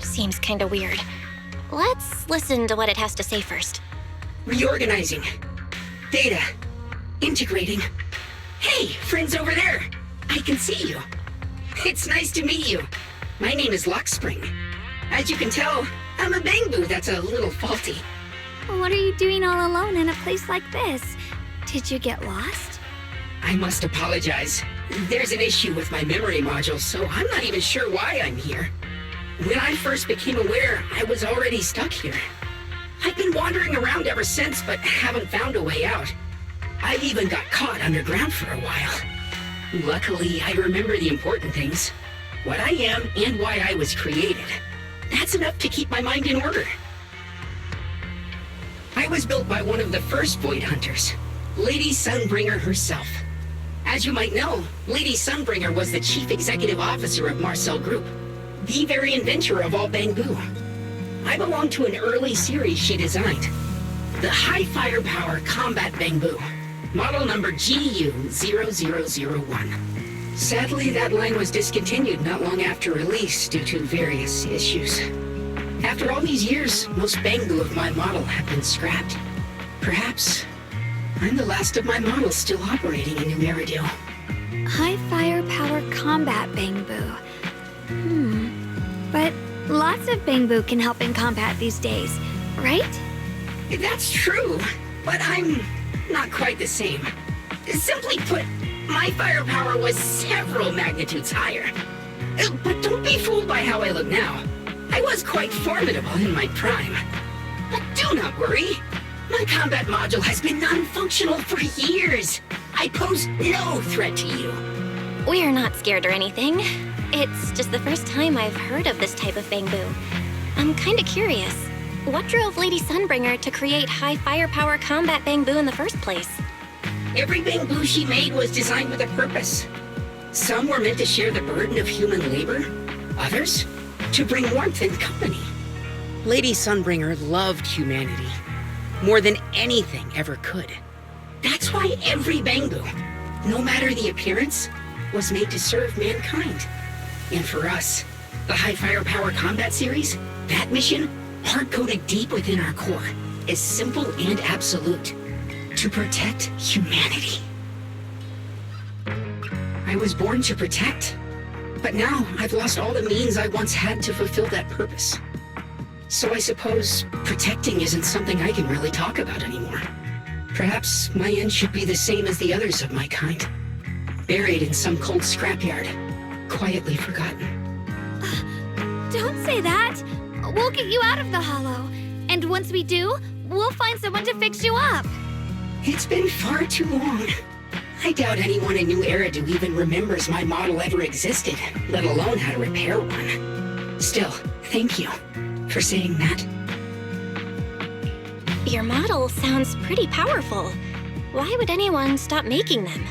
Seems kinda weird. Let's listen to what it has to say first. Reorganizing. Data. Integrating. Hey, friends over there! I can see you. It's nice to meet you. My name is Lockspring. As you can tell, I'm a Bangbu that's a little faulty. What are you doing all alone in a place like this? Did you get lost? I must apologize. There's an issue with my memory module, so I'm not even sure why I'm here. When I first became aware, I was already stuck here. I've been wandering around ever since, but haven't found a way out. I've even got caught underground for a while. Luckily, I remember the important things. What I am and why I was created. That's enough to keep my mind in order. I was built by one of the first Void Hunters, Lady Sunbringer herself. As you might know, Lady Sunbringer was the chief executive officer of Marcel Group, the very inventor of all Bangbu. I belong to an early series she designed, the High Firepower Combat Bangbu, model number GU0001. Sadly, that line was discontinued not long after release due to various issues. After all these years, most Bangbu of my model have been scrapped. Perhaps I'm the last of my models still operating in New Eridu. High firepower combat Bangbu. But lots of Bangbu can help in combat these days, right? That's true, but I'm not quite the same. Simply put, my firepower was several magnitudes higher. But don't be fooled by how I look now. I was quite formidable in my prime. But do not worry. My combat module has been non-functional for years. I pose no threat to you. We're not scared or anything. It's just the first time I've heard of this type of Bangbu. I'm kinda curious. What drove Lady Sunbringer to create high firepower combat Bangbu in the first place? Every Bangbu she made was designed with a purpose. Some were meant to share the burden of human labor. Others, to bring warmth and company. Lady Sunbringer loved humanity more than anything ever could. That's why every Bangbu, no matter the appearance, was made to serve mankind. And for us, the High Firepower Combat Series, that mission, hard-coded deep within our core, is simple and absolute. To protect humanity. I was born to protect, but now I've lost all the means I once had to fulfill that purpose. So I suppose protecting isn't something I can really talk about anymore. Perhaps my end should be the same as the others of my kind. Buried in some cold scrapyard, quietly forgotten. Don't say that! We'll get you out of the hollow. And once we do, we'll find someone to fix you up. It's been far too long. I doubt anyone in New Eridu even remembers my model ever existed, let alone how to repair one. Still, thank you for saying that. Your model sounds pretty powerful. Why would anyone stop making them?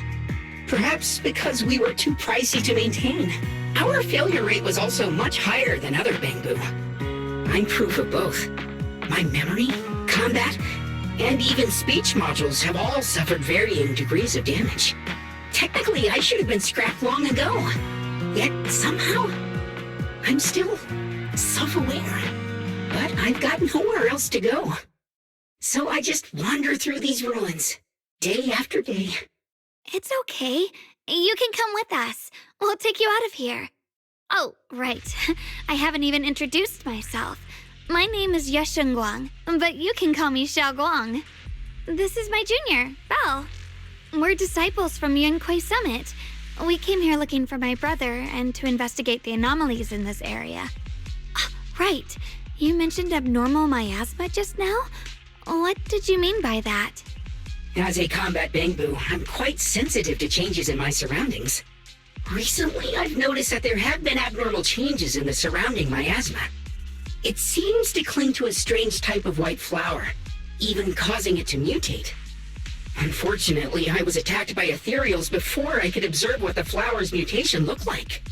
Perhaps because we were too pricey to maintain. Our failure rate was also much higher than other Bangbu. I'm proof of both. My memory, combat, and even speech modules have all suffered varying degrees of damage. Technically, I should have been scrapped long ago. Yet, somehow, I'm still self-aware. But I've got nowhere else to go. So I just wander through these ruins, day after day. It's okay. You can come with us. We'll take you out of here. Oh, right. I haven't even introduced myself. My name is Yeshengguang, but you can call me Xiaoguang. This is my junior, Belle. We're disciples from Yunquei Summit. We came here looking for my brother and to investigate the anomalies in this area. Right. You mentioned abnormal miasma just now? What did you mean by that? As a combat Bangbu, I'm quite sensitive to changes in my surroundings. Recently, I've noticed that there have been abnormal changes in the surrounding miasma. It seems to cling to a strange type of white flower, even causing it to mutate. Unfortunately, I was attacked by ethereals before I could observe what the flower's mutation looked like.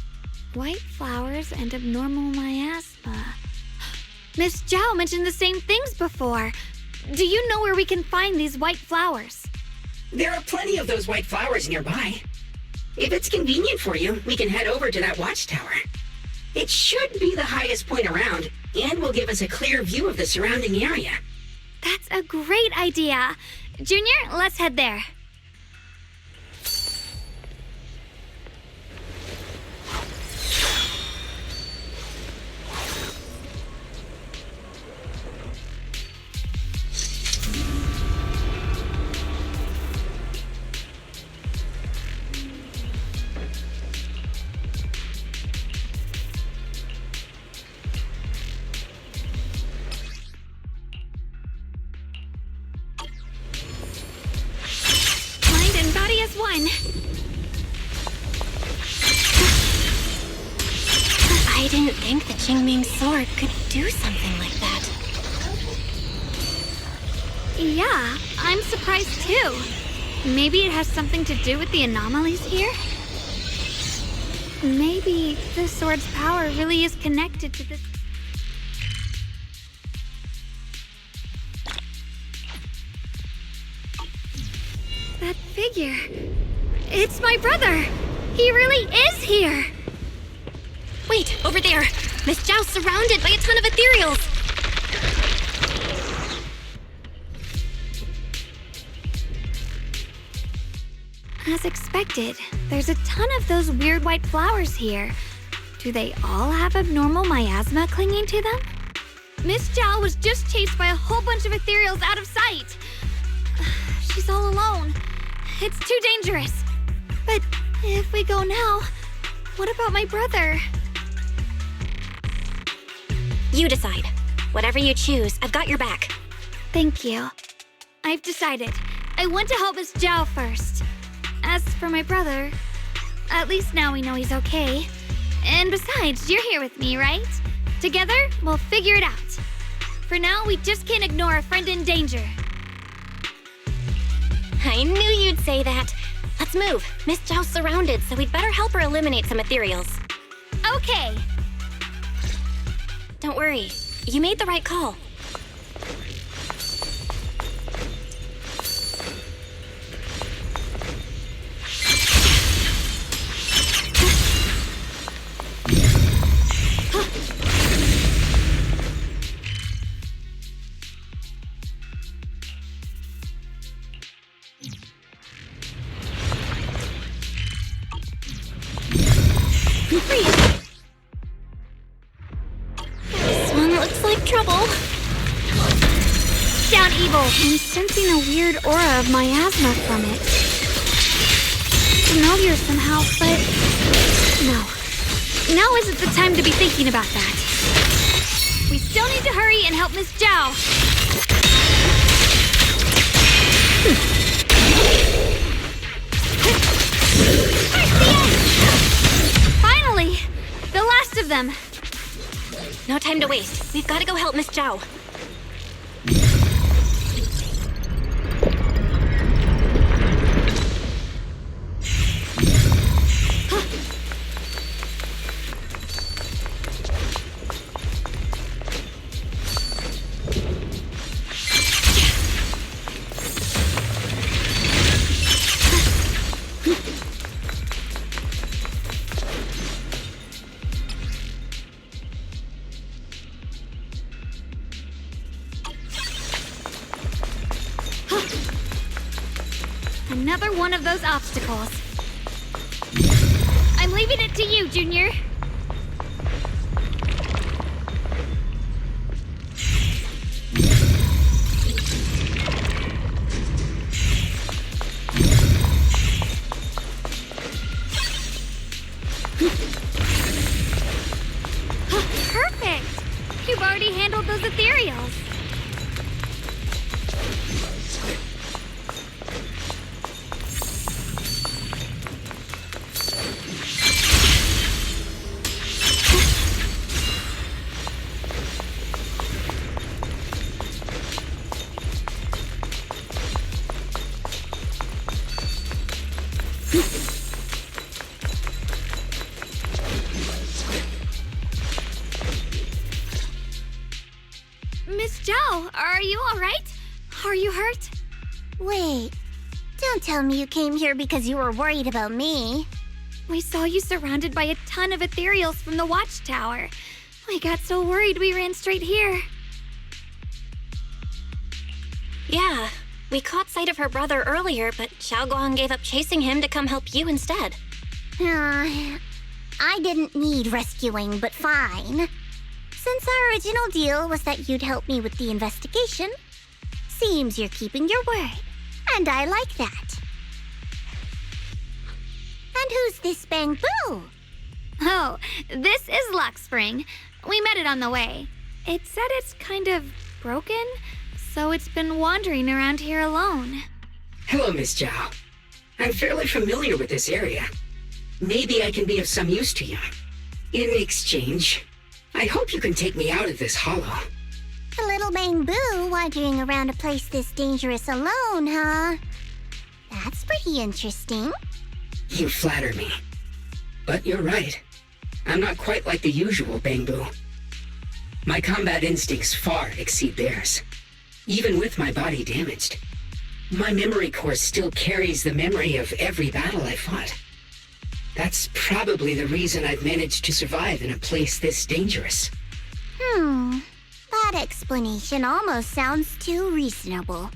White flowers and abnormal miasma. Miss Zhao mentioned the same things before. Do you know where we can find these white flowers? There are plenty of those white flowers nearby. If it's convenient for you, we can head over to that watchtower. It should be the highest point around, and will give us a clear view of the surrounding area. That's a great idea. Junior, let's head there. One. I didn't think the Qingming sword could do something like that. Yeah, I'm surprised too. Maybe it has something to do with the anomalies here? Maybe the sword's power really is connected to this. That figure. It's my brother. He really is here. Wait, over there. Miss Zhao's surrounded by a ton of ethereals. As expected, there's a ton of those weird white flowers here. Do they all have abnormal miasma clinging to them? Miss Zhao was just chased by a whole bunch of ethereals out of sight. She's all alone. It's too dangerous. But if we go now, what about my brother? You decide. Whatever you choose, I've got your back. Thank you. I've decided. I want to help Miss Zhao first. As for my brother, at least now we know he's okay. And besides, you're here with me, right? Together, we'll figure it out. For now, we just can't ignore a friend in danger. I knew you'd say that. Let's move. Miss Zhao's surrounded, so we'd better help her eliminate some ethereals. Okay. Don't worry. You made the right call. This one looks like trouble. Down, evil! I'm sensing a weird aura of miasma from it. Familiar somehow, but no. Now isn't the time to be thinking about that. We still need to hurry and help Miss Zhao. Finally! The last of them! No time to waste. We've got to go help Miss Zhao. Another one of those obstacles. I'm leaving it to you, Junior. those ethereals. Miss Zhao, are you alright? Are you hurt? Wait, don't tell me you came here because you were worried about me. We saw you surrounded by a ton of ethereals from the watchtower. We got so worried we ran straight here. Yeah, we caught sight of her brother earlier, but Xiaoguang gave up chasing him to come help you instead. I didn't need rescuing, but fine. Since our original deal was that you'd help me with the investigation, seems you're keeping your word, and I like that. And who's this Bamboo? Oh, this is Luckspring. We met it on the way. It said it's kind of broken, so it's been wandering around here alone. Hello, Miss Zhao. I'm fairly familiar with this area. Maybe I can be of some use to you. In exchange, I hope you can take me out of this hollow. A little Bamboo wandering around a place this dangerous alone, huh? That's pretty interesting. You flatter me. But you're right. I'm not quite like the usual Bamboo. My combat instincts far exceed theirs. Even with my body damaged, my memory core still carries the memory of every battle I fought. That's probably the reason I've managed to survive in a place this dangerous. That explanation almost sounds too reasonable.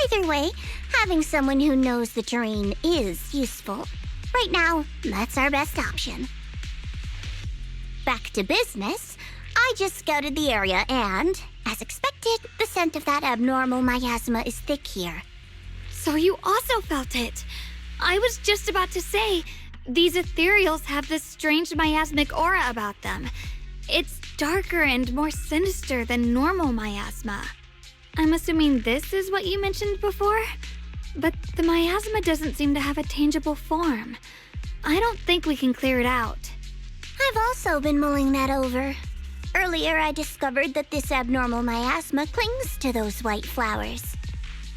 Either way, having someone who knows the terrain is useful. Right now, that's our best option. Back to business, I just scouted the area and, as expected, the scent of that abnormal miasma is thick here. So you also felt it. I was just about to say, these ethereals have this strange miasmic aura about them. It's darker and more sinister than normal miasma. I'm assuming this is what you mentioned before? But the miasma doesn't seem to have a tangible form. I don't think we can clear it out. I've also been mulling that over. Earlier, I discovered that this abnormal miasma clings to those white flowers.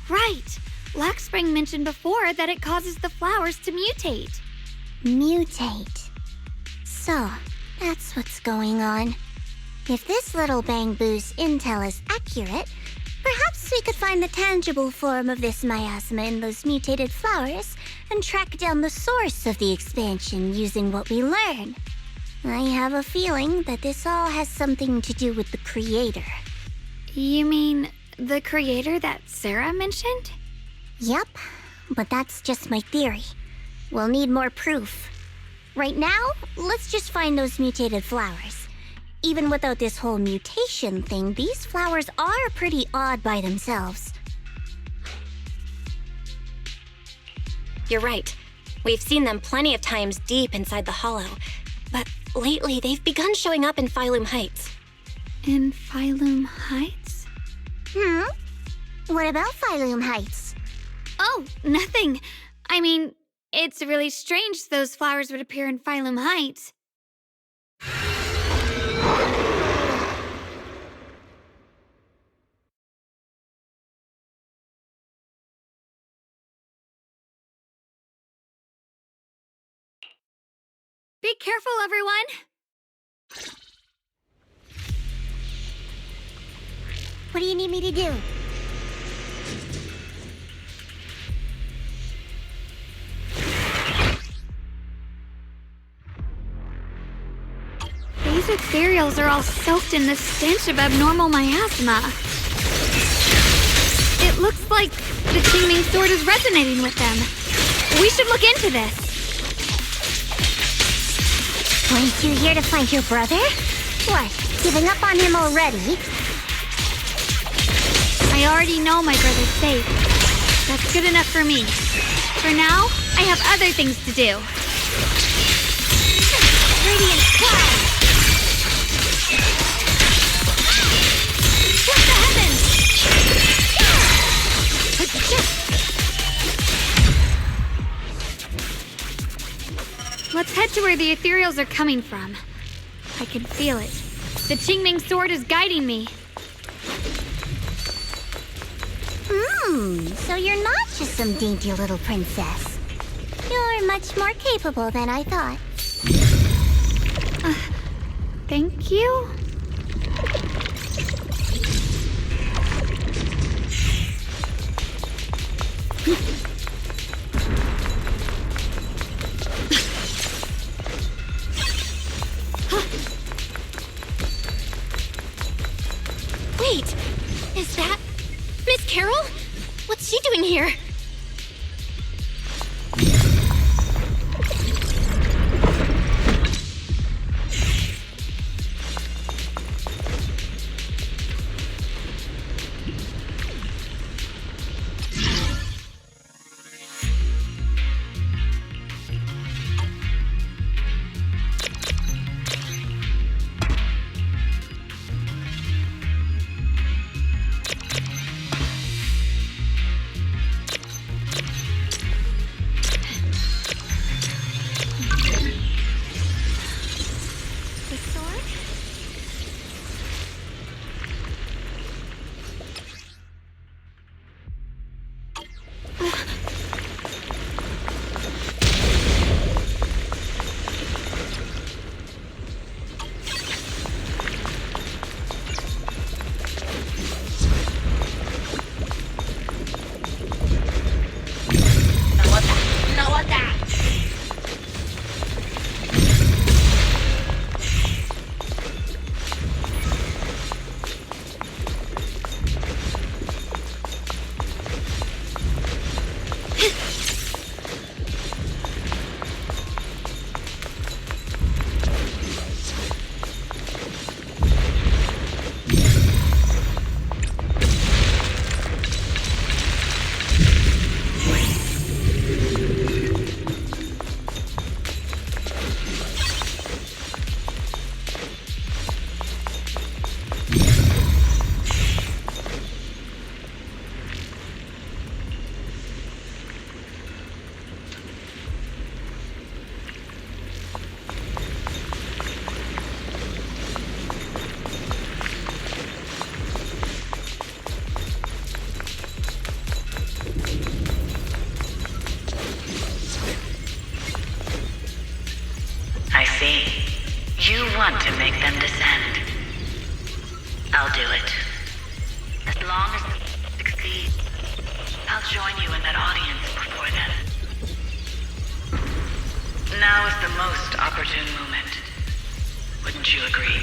Right. Luckspring mentioned before that it causes the flowers to mutate. Mutate. So, that's what's going on. If this little Bamboo's intel is accurate, perhaps we could find the tangible form of this miasma in those mutated flowers and track down the source of the expansion using what we learn. I have a feeling that this all has something to do with the creator. You mean the creator that Sarah mentioned? Yep, but that's just my theory. We'll need more proof. Right now, let's just find those mutated flowers. Even without this whole mutation thing, these flowers are pretty odd by themselves. You're right. We've seen them plenty of times deep inside the hollow. But lately, they've begun showing up in Phylum Heights. In Phylum Heights? What about Phylum Heights? Oh, nothing. I mean, it's really strange those flowers would appear in Phylum Heights. Be careful, everyone! What do you need me to do? These ethereals are all soaked in the stench of abnormal miasma. It looks like the Teeming Sword is resonating with them. We should look into this. Weren't you here to find your brother? What, giving up on him already? I already know my brother's safe. That's good enough for me. For now, I have other things to do. Radiant Cloud! Let's head to where the ethereals are coming from. I can feel it. The Qingming sword is guiding me. So you're not just some dainty little princess. You're much more capable than I thought. Thank you? Wait, is that Miss Carol? What's she doing here? The sword? I see. You want to make them descend. I'll do it. As long as they succeed, I'll join you in that audience before then. Now is the most opportune moment. Wouldn't you agree?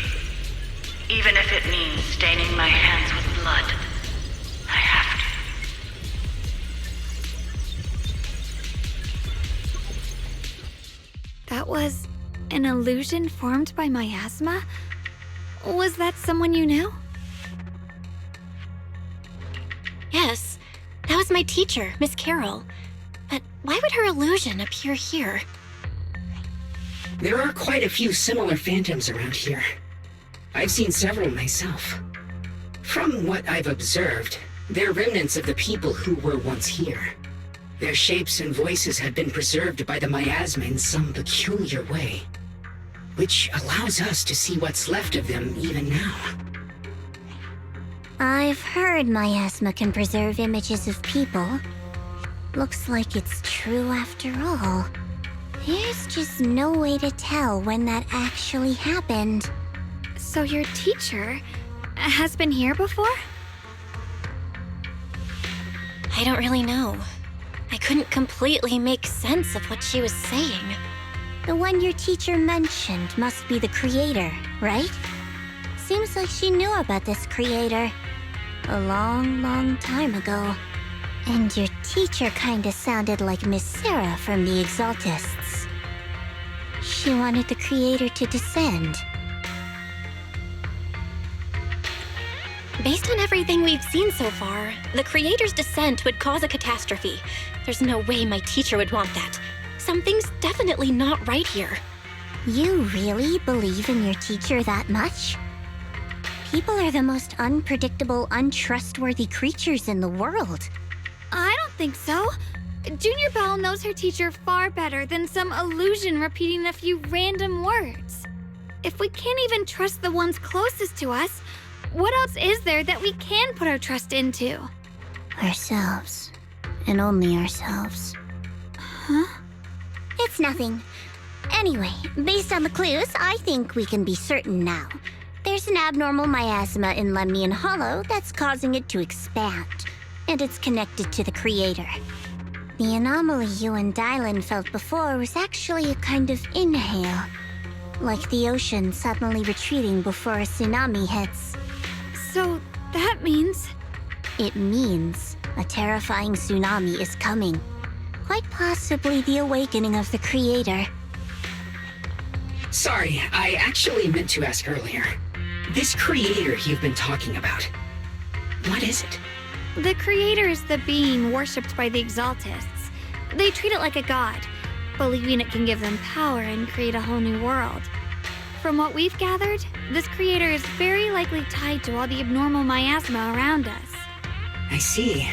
Even if it means staining my hands with blood, I have to. That was an illusion formed by miasma? Was that someone you knew? Yes, that was my teacher, Miss Carol. But why would her illusion appear here? There are quite a few similar phantoms around here. I've seen several myself. From what I've observed, they're remnants of the people who were once here. Their shapes and voices have been preserved by the miasma in some peculiar way, which allows us to see what's left of them even now. I've heard miasma can preserve images of people. Looks like it's true after all. There's just no way to tell when that actually happened. So your teacher has been here before? I don't really know. I couldn't completely make sense of what she was saying. The one your teacher mentioned must be the creator, right? Seems like she knew about this creator a long, long time ago. And your teacher kinda sounded like Miss Sarah from the Exaltists. She wanted the creator to descend. Based on everything we've seen so far, the creator's descent would cause a catastrophe. There's no way my teacher would want that. Something's definitely not right here. You really believe in your teacher that much? People are the most unpredictable, untrustworthy creatures in the world. I don't think so. Junior Belle knows her teacher far better than some illusion repeating a few random words. If we can't even trust the ones closest to us, what else is there that we can put our trust into? Ourselves. And only ourselves. Huh? It's nothing. Anyway, based on the clues, I think we can be certain now. There's an abnormal miasma in Lemnian Hollow that's causing it to expand, and it's connected to the creator. The anomaly you and Dylan felt before was actually a kind of inhale, like the ocean suddenly retreating before a tsunami hits. So that means... It means a terrifying tsunami is coming. Quite possibly the awakening of the creator. Sorry, I actually meant to ask earlier. This creator you've been talking about, what is it? The creator is the being worshipped by the Exaltists. They treat it like a god, believing it can give them power and create a whole new world. From what we've gathered, this creator is very likely tied to all the abnormal miasma around us. I see.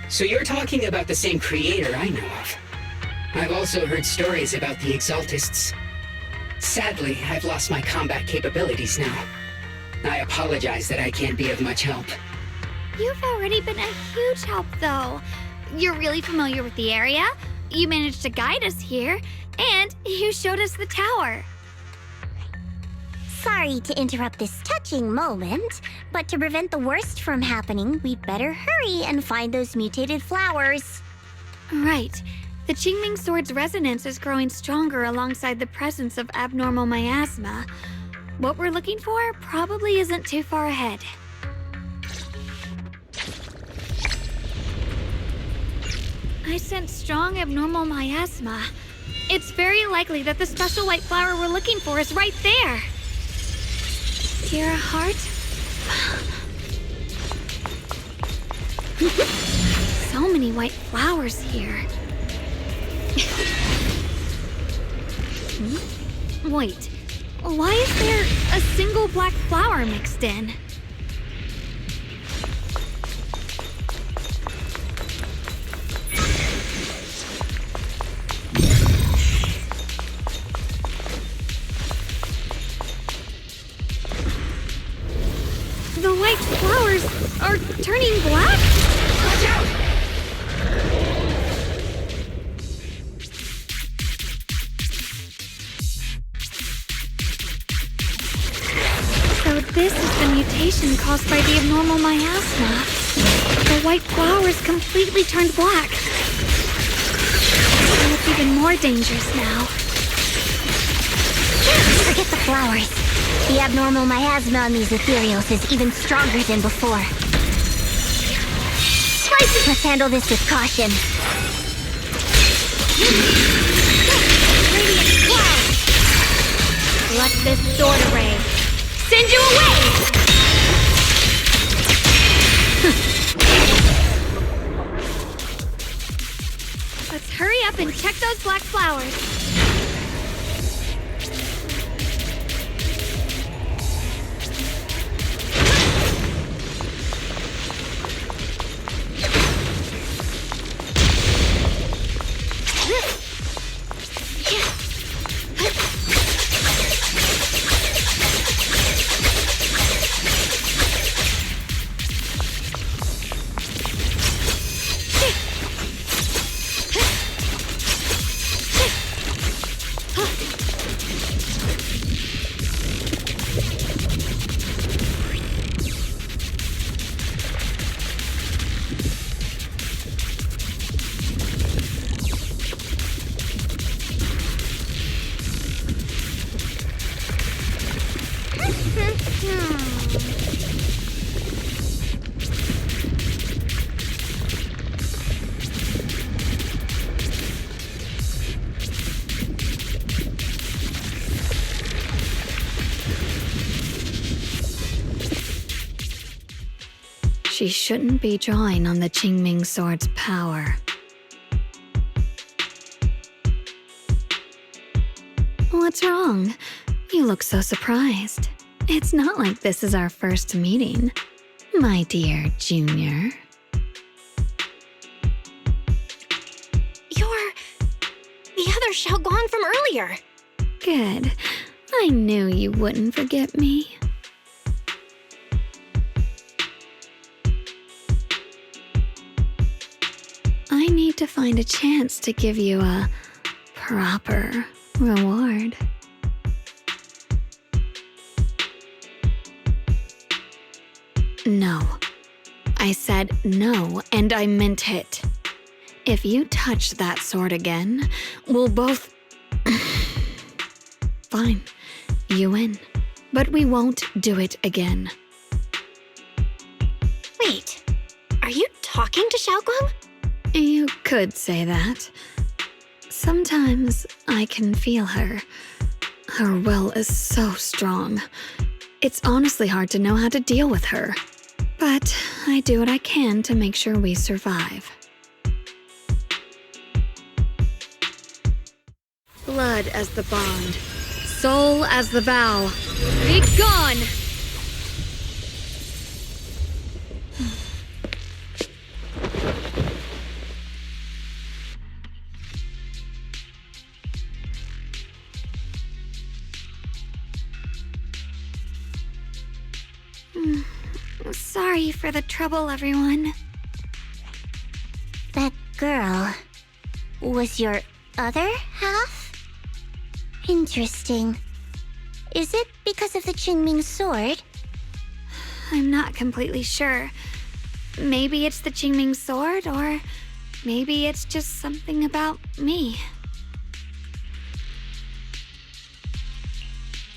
So you're talking about the same creator I know of. I've also heard stories about the Exaltists. Sadly, I've lost my combat capabilities now. I apologize that I can't be of much help. You've already been a huge help, though. You're really familiar with the area, you managed to guide us here, and you showed us the tower. Sorry to interrupt this touching moment, but to prevent the worst from happening, we'd better hurry and find those mutated flowers. Right. The Qingming Sword's resonance is growing stronger alongside the presence of abnormal miasma. What we're looking for probably isn't too far ahead. I sense strong abnormal miasma. It's very likely that the special white flower we're looking for is right there. Dear heart? So many white flowers here. Wait, why is there a single black flower mixed in? The white flowers are turning black? Watch out! So this is the mutation caused by the abnormal miasma. The white flowers completely turned black. They look even more dangerous now. Forget the flowers. The abnormal miasma on these ethereals is even stronger than before. Let's handle this with caution. Let this sword array send you away! Let's hurry up and check those black flowers. She shouldn't be drawing on the Qingming Sword's power. What's wrong? You look so surprised. It's not like this is our first meeting, my dear Junior. Xiaoguang from earlier. Good. I knew you wouldn't forget me. I need to find a chance to give you a proper reward. No. I said no, and I meant it. If you touch that sword again, we'll both... Fine. You win. But we won't do it again. Wait, are you talking to Xiaoguang? You could say that. Sometimes I can feel her. Her will is so strong. It's honestly hard to know how to deal with her. But I do what I can to make sure we survive. Blood as the bond. Soul as the vow. Be gone! Sorry for the trouble, everyone. That girl was your other half? Interesting. Is it because of the Qingming sword? I'm not completely sure. Maybe it's the Qingming sword, or maybe it's just something about me.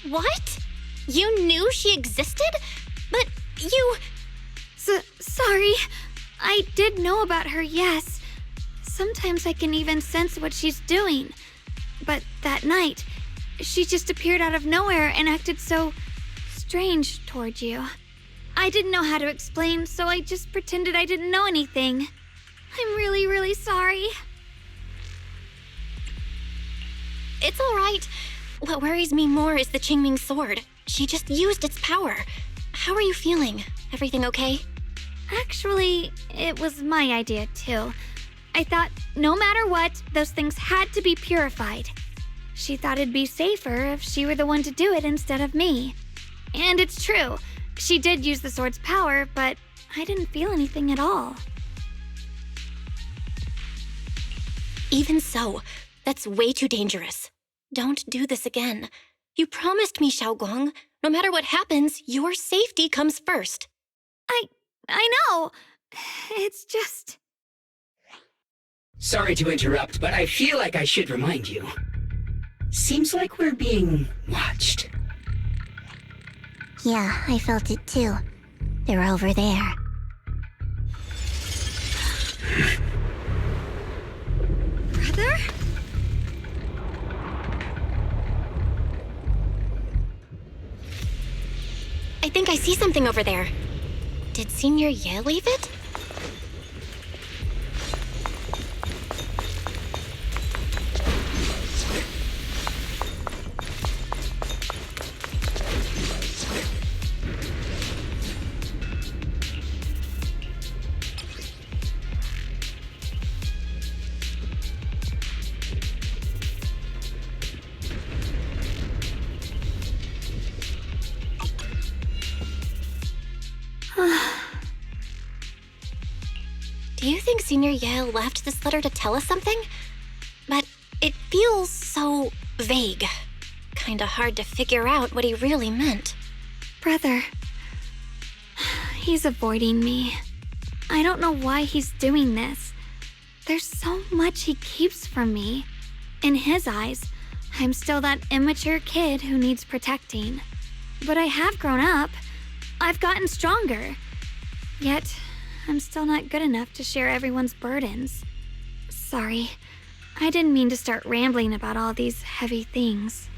What? You knew she existed? But you... Sorry. I did know about her, yes. Sometimes I can even sense what she's doing. But that night, she just appeared out of nowhere and acted so strange toward you. I didn't know how to explain, so I just pretended I didn't know anything. I'm really, really sorry. It's all right. What worries me more is the Qingming sword. She just used its power. How are you feeling? Everything okay? Actually, it was my idea, too. I thought no matter what, those things had to be purified. She thought it'd be safer if she were the one to do it instead of me. And it's true. She did use the sword's power, but I didn't feel anything at all. Even so, that's way too dangerous. Don't do this again. You promised me, Xiaoguang. No matter what happens, your safety comes first. I know. It's just... Sorry to interrupt, but I feel like I should remind you. Seems like we're being watched. Yeah, I felt it too. They're over there. Brother? I think I see something over there. Did Senior Ye leave it? Do you think Senior Ye left this letter to tell us something? But it feels so vague. Kinda hard to figure out what he really meant. Brother. He's avoiding me. I don't know why he's doing this. There's so much he keeps from me. In his eyes, I'm still that immature kid who needs protecting. But I have grown up. I've gotten stronger. Yet, I'm still not good enough to share everyone's burdens. Sorry. I didn't mean to start rambling about all these heavy things.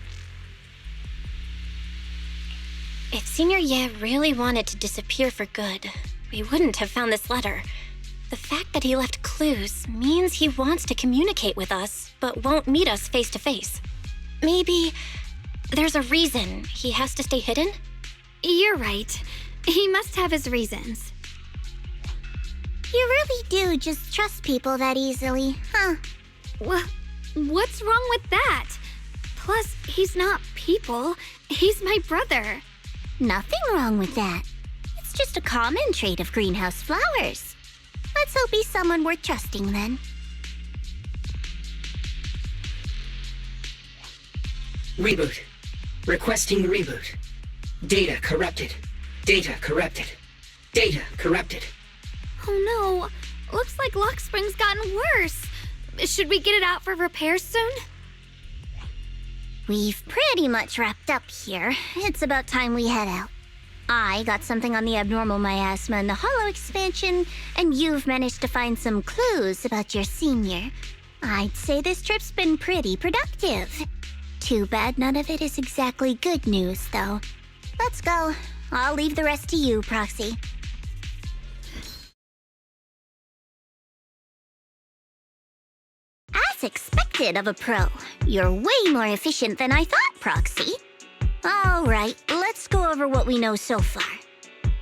If Senior Ye really wanted to disappear for good, we wouldn't have found this letter. The fact that he left clues means he wants to communicate with us, but won't meet us face to face. Maybe there's a reason he has to stay hidden? You're right. He must have his reasons. You really do just trust people that easily, huh? What's wrong with that? Plus, he's not people. He's my brother. Nothing wrong with that. It's just a common trait of greenhouse flowers. Let's hope he's someone worth trusting then. Reboot. Requesting reboot. Data corrupted. Data corrupted. Data corrupted. Oh no. Looks like Lockspring's gotten worse. Should we get it out for repairs soon? We've pretty much wrapped up here. It's about time we head out. I got something on the abnormal miasma and the hollow expansion, and you've managed to find some clues about your senior. I'd say this trip's been pretty productive. Too bad none of it is exactly good news, though. Let's go. I'll leave the rest to you, Proxy. As expected of a pro, you're way more efficient than I thought, Proxy. All right, let's go over what we know so far.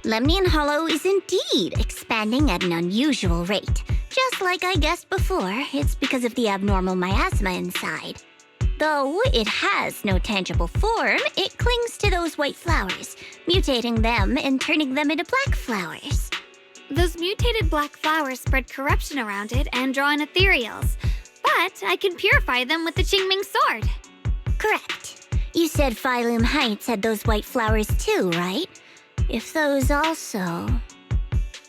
Lemnian Hollow is indeed expanding at an unusual rate. Just like I guessed before, it's because of the abnormal miasma inside. Though it has no tangible form, it clings to those white flowers, mutating them and turning them into black flowers. Those mutated black flowers spread corruption around it and draw in ethereals. But I can purify them with the Qingming sword. Correct. You said Phylum Heights had those white flowers too, right? If those also...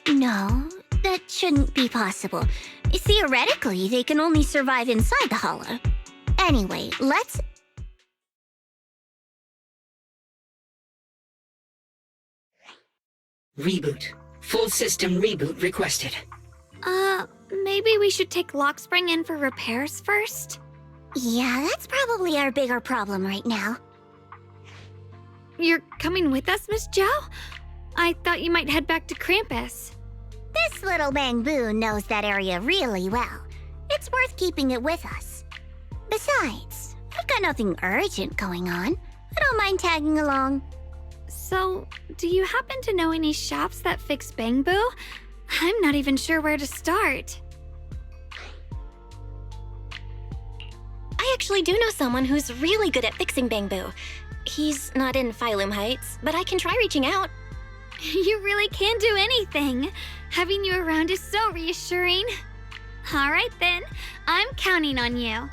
No, that shouldn't be possible. Theoretically, they can only survive inside the hollow. Anyway, let's... Reboot. Full system reboot requested. Maybe we should take Lockspring in for repairs first? Yeah, that's probably our bigger problem right now. You're coming with us, Miss Zhao? I thought you might head back to Krampus. This little Bangbu knows that area really well. It's worth keeping it with us. Besides, I've got nothing urgent going on. I don't mind tagging along. So, do you happen to know any shops that fix Bangbu? I'm not even sure where to start. I actually do know someone who's really good at fixing Bangbu. He's not in Phylum Heights, but I can try reaching out. You really can do anything. Having you around is so reassuring. All right then, I'm counting on you.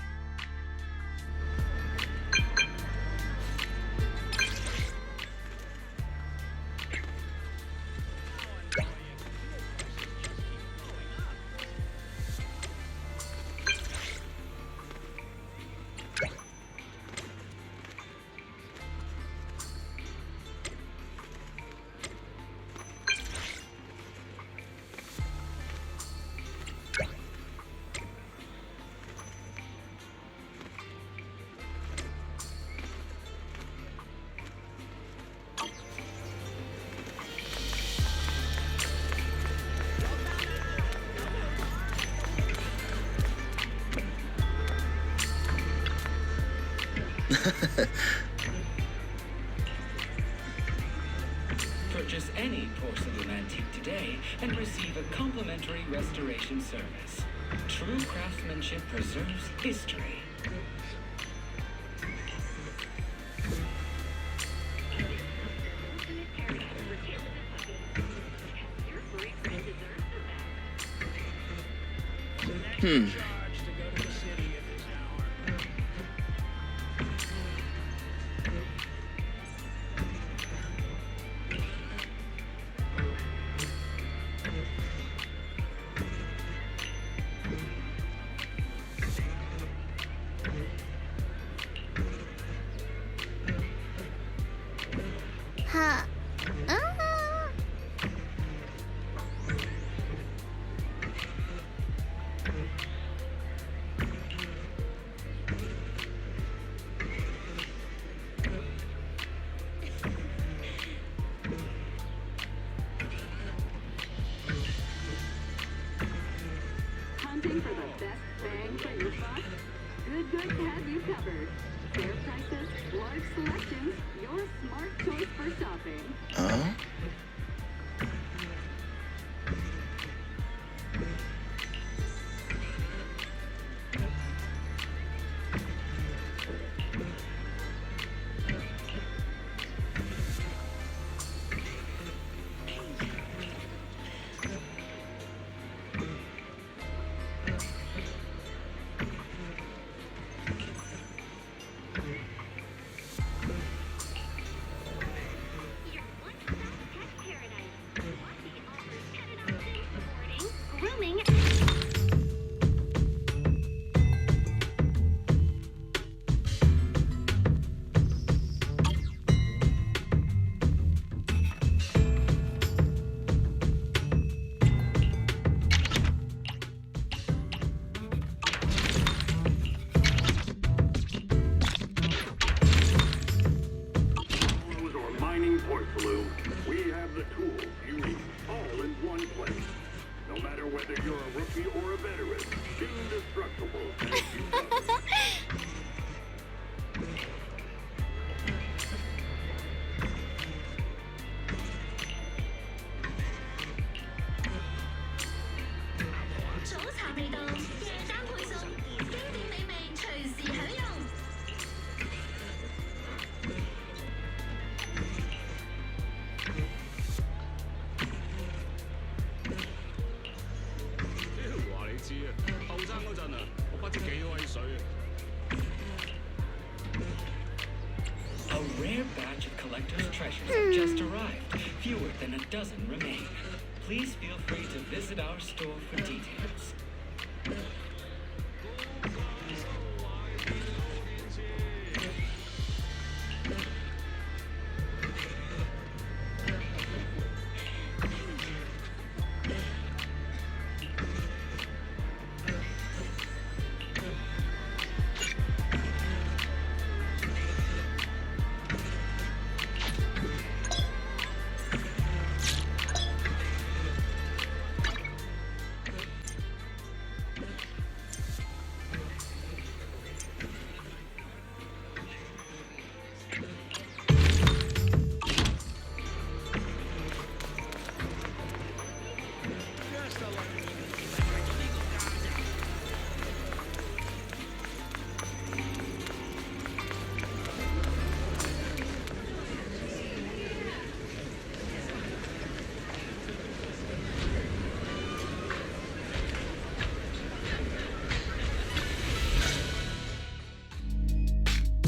Purchase any porcelain antique today and receive a complimentary restoration service. True craftsmanship preserves history. Hunting for the best bang for your buck? Good Goods has you covered. Fair prices, large selections, your smart choice for shopping. A rare batch of collector's treasures have just arrived. Fewer than a dozen remain. Please feel free to visit our store for details.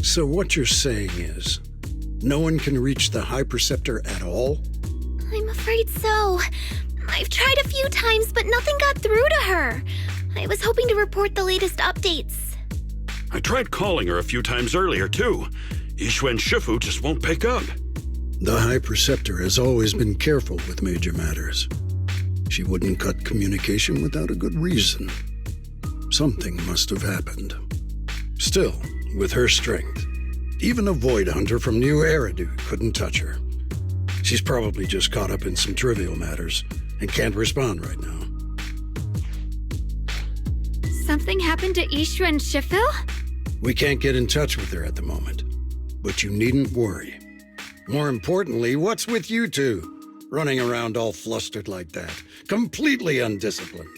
So what you're saying is, no one can reach the High Preceptor at all? I'm afraid so. I've tried a few times, but nothing got through to her. I was hoping to report the latest updates. I tried calling her a few times earlier, too. Yishun Shifu just won't pick up. The High Preceptor has always been careful with major matters. She wouldn't cut communication without a good reason. Something must have happened. Still, with her strength, even a Void Hunter from New Eridu couldn't touch her. She's probably just caught up in some trivial matters and can't respond right now. Something happened to Ishu and Shifu? We can't get in touch with her at the moment, but you needn't worry. More importantly, what's with you two? Running around all flustered like that, completely undisciplined.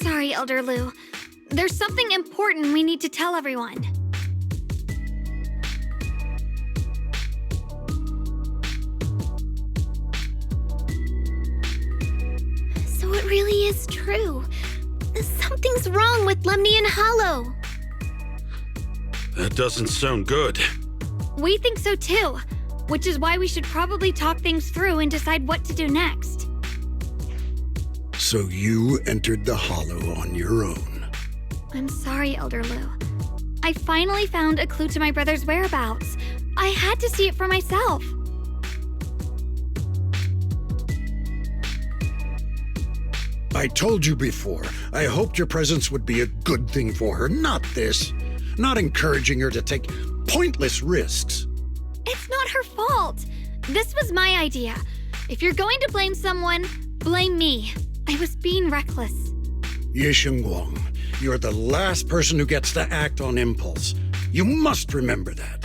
Sorry, Elder Lu. There's something important we need to tell everyone. So it really is true. Something's wrong with Lemnian Hollow. That doesn't sound good. We think so too, which is why we should probably talk things through and decide what to do next. So you entered the Hollow on your own. I'm sorry, Elder Lu. I finally found a clue to my brother's whereabouts. I had to see it for myself. I told you before, I hoped your presence would be a good thing for her, not this. Not encouraging her to take pointless risks. It's not her fault. This was my idea. If you're going to blame someone, blame me. I was being reckless. Yishun Guang, you're the last person who gets to act on impulse. You must remember that.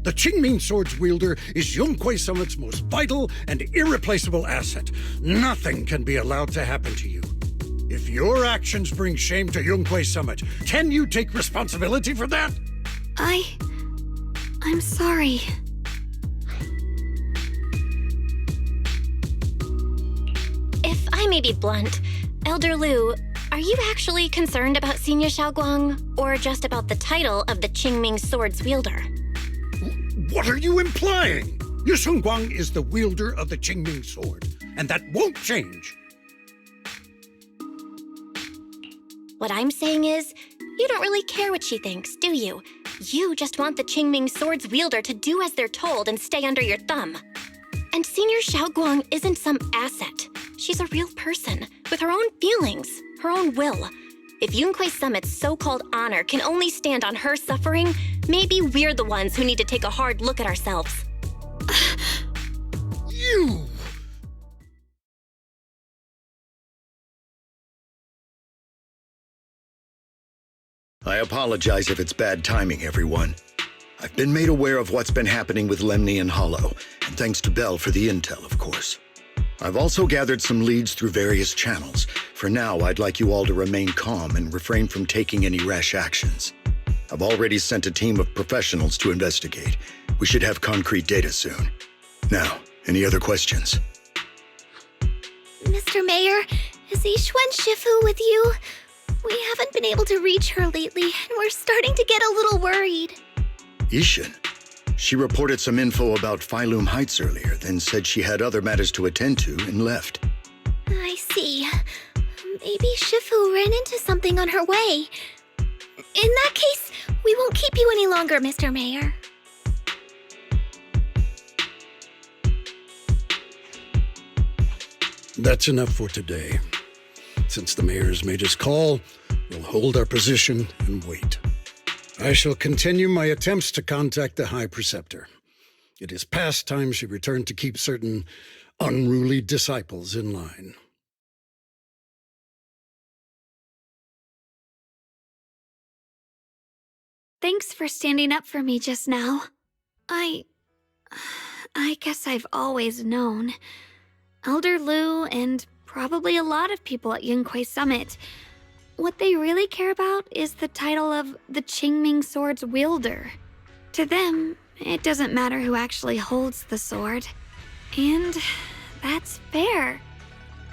The Qingming Sword's wielder is Yunquei Summit's most vital and irreplaceable asset. Nothing can be allowed to happen to you. If your actions bring shame to Yunquei Summit, can you take responsibility for that? I'm sorry. If I may be blunt, Elder Lu, are you actually concerned about Senior Xiaoguang, or just about the title of the Qingming Sword's wielder? What are you implying? Yishun Guang is the wielder of the Qingming Sword, and that won't change. What I'm saying is, you don't really care what she thinks, do you? You just want the Qingming Sword's wielder to do as they're told and stay under your thumb. And Senior Xiaoguang isn't some asset. She's a real person, with her own feelings, her own will. If Yunquei Summit's so-called honor can only stand on her suffering, maybe we're the ones who need to take a hard look at ourselves. You! I apologize if it's bad timing, everyone. I've been made aware of what's been happening with Lemnian Hollow, and thanks to Bell for the intel, of course. I've also gathered some leads through various channels. For now, I'd like you all to remain calm and refrain from taking any rash actions. I've already sent a team of professionals to investigate. We should have concrete data soon. Now, any other questions? Mr. Mayor, is Ishwen Shifu with you? We haven't been able to reach her lately, and we're starting to get a little worried. Ishin? She reported some info about Phylum Heights earlier, then said she had other matters to attend to and left. I see. Maybe Shifu ran into something on her way. In that case, we won't keep you any longer, Mr. Mayor. That's enough for today. Since the mayor's made his call, we'll hold our position and wait. I shall continue my attempts to contact the High Preceptor. It is past time she returned to keep certain unruly disciples in line. Thanks for standing up for me just now. I guess I've always known. Elder Lu and probably a lot of people at Yunquay Summit, what they really care about is the title of the Qingming Sword's wielder. To them, it doesn't matter who actually holds the sword. And that's fair.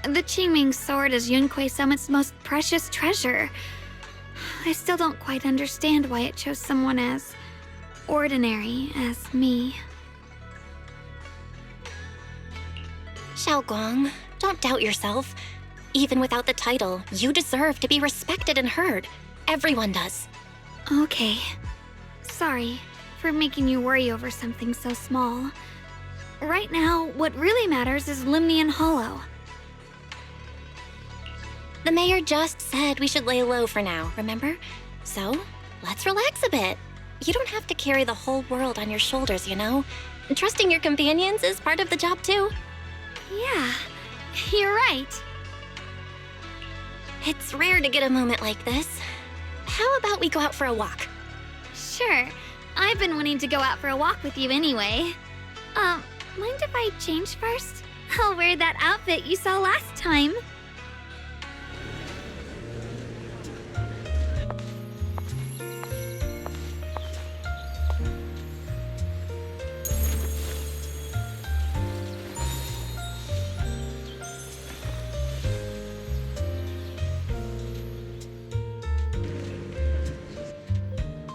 The Qingming Sword is Yunquay Summit's most precious treasure. I still don't quite understand why it chose someone as ordinary as me. Xiaoguang, don't doubt yourself. Even without the title, you deserve to be respected and heard. Everyone does. Okay. Sorry for making you worry over something so small. Right now, what really matters is Limnian Hollow. The mayor just said we should lay low for now, remember? So, let's relax a bit. You don't have to carry the whole world on your shoulders, you know? Trusting your companions is part of the job too. Yeah, you're right. It's rare to get a moment like this. How about we go out for a walk? Sure. I've been wanting to go out for a walk with you anyway. Mind if I change first? I'll wear that outfit you saw last time.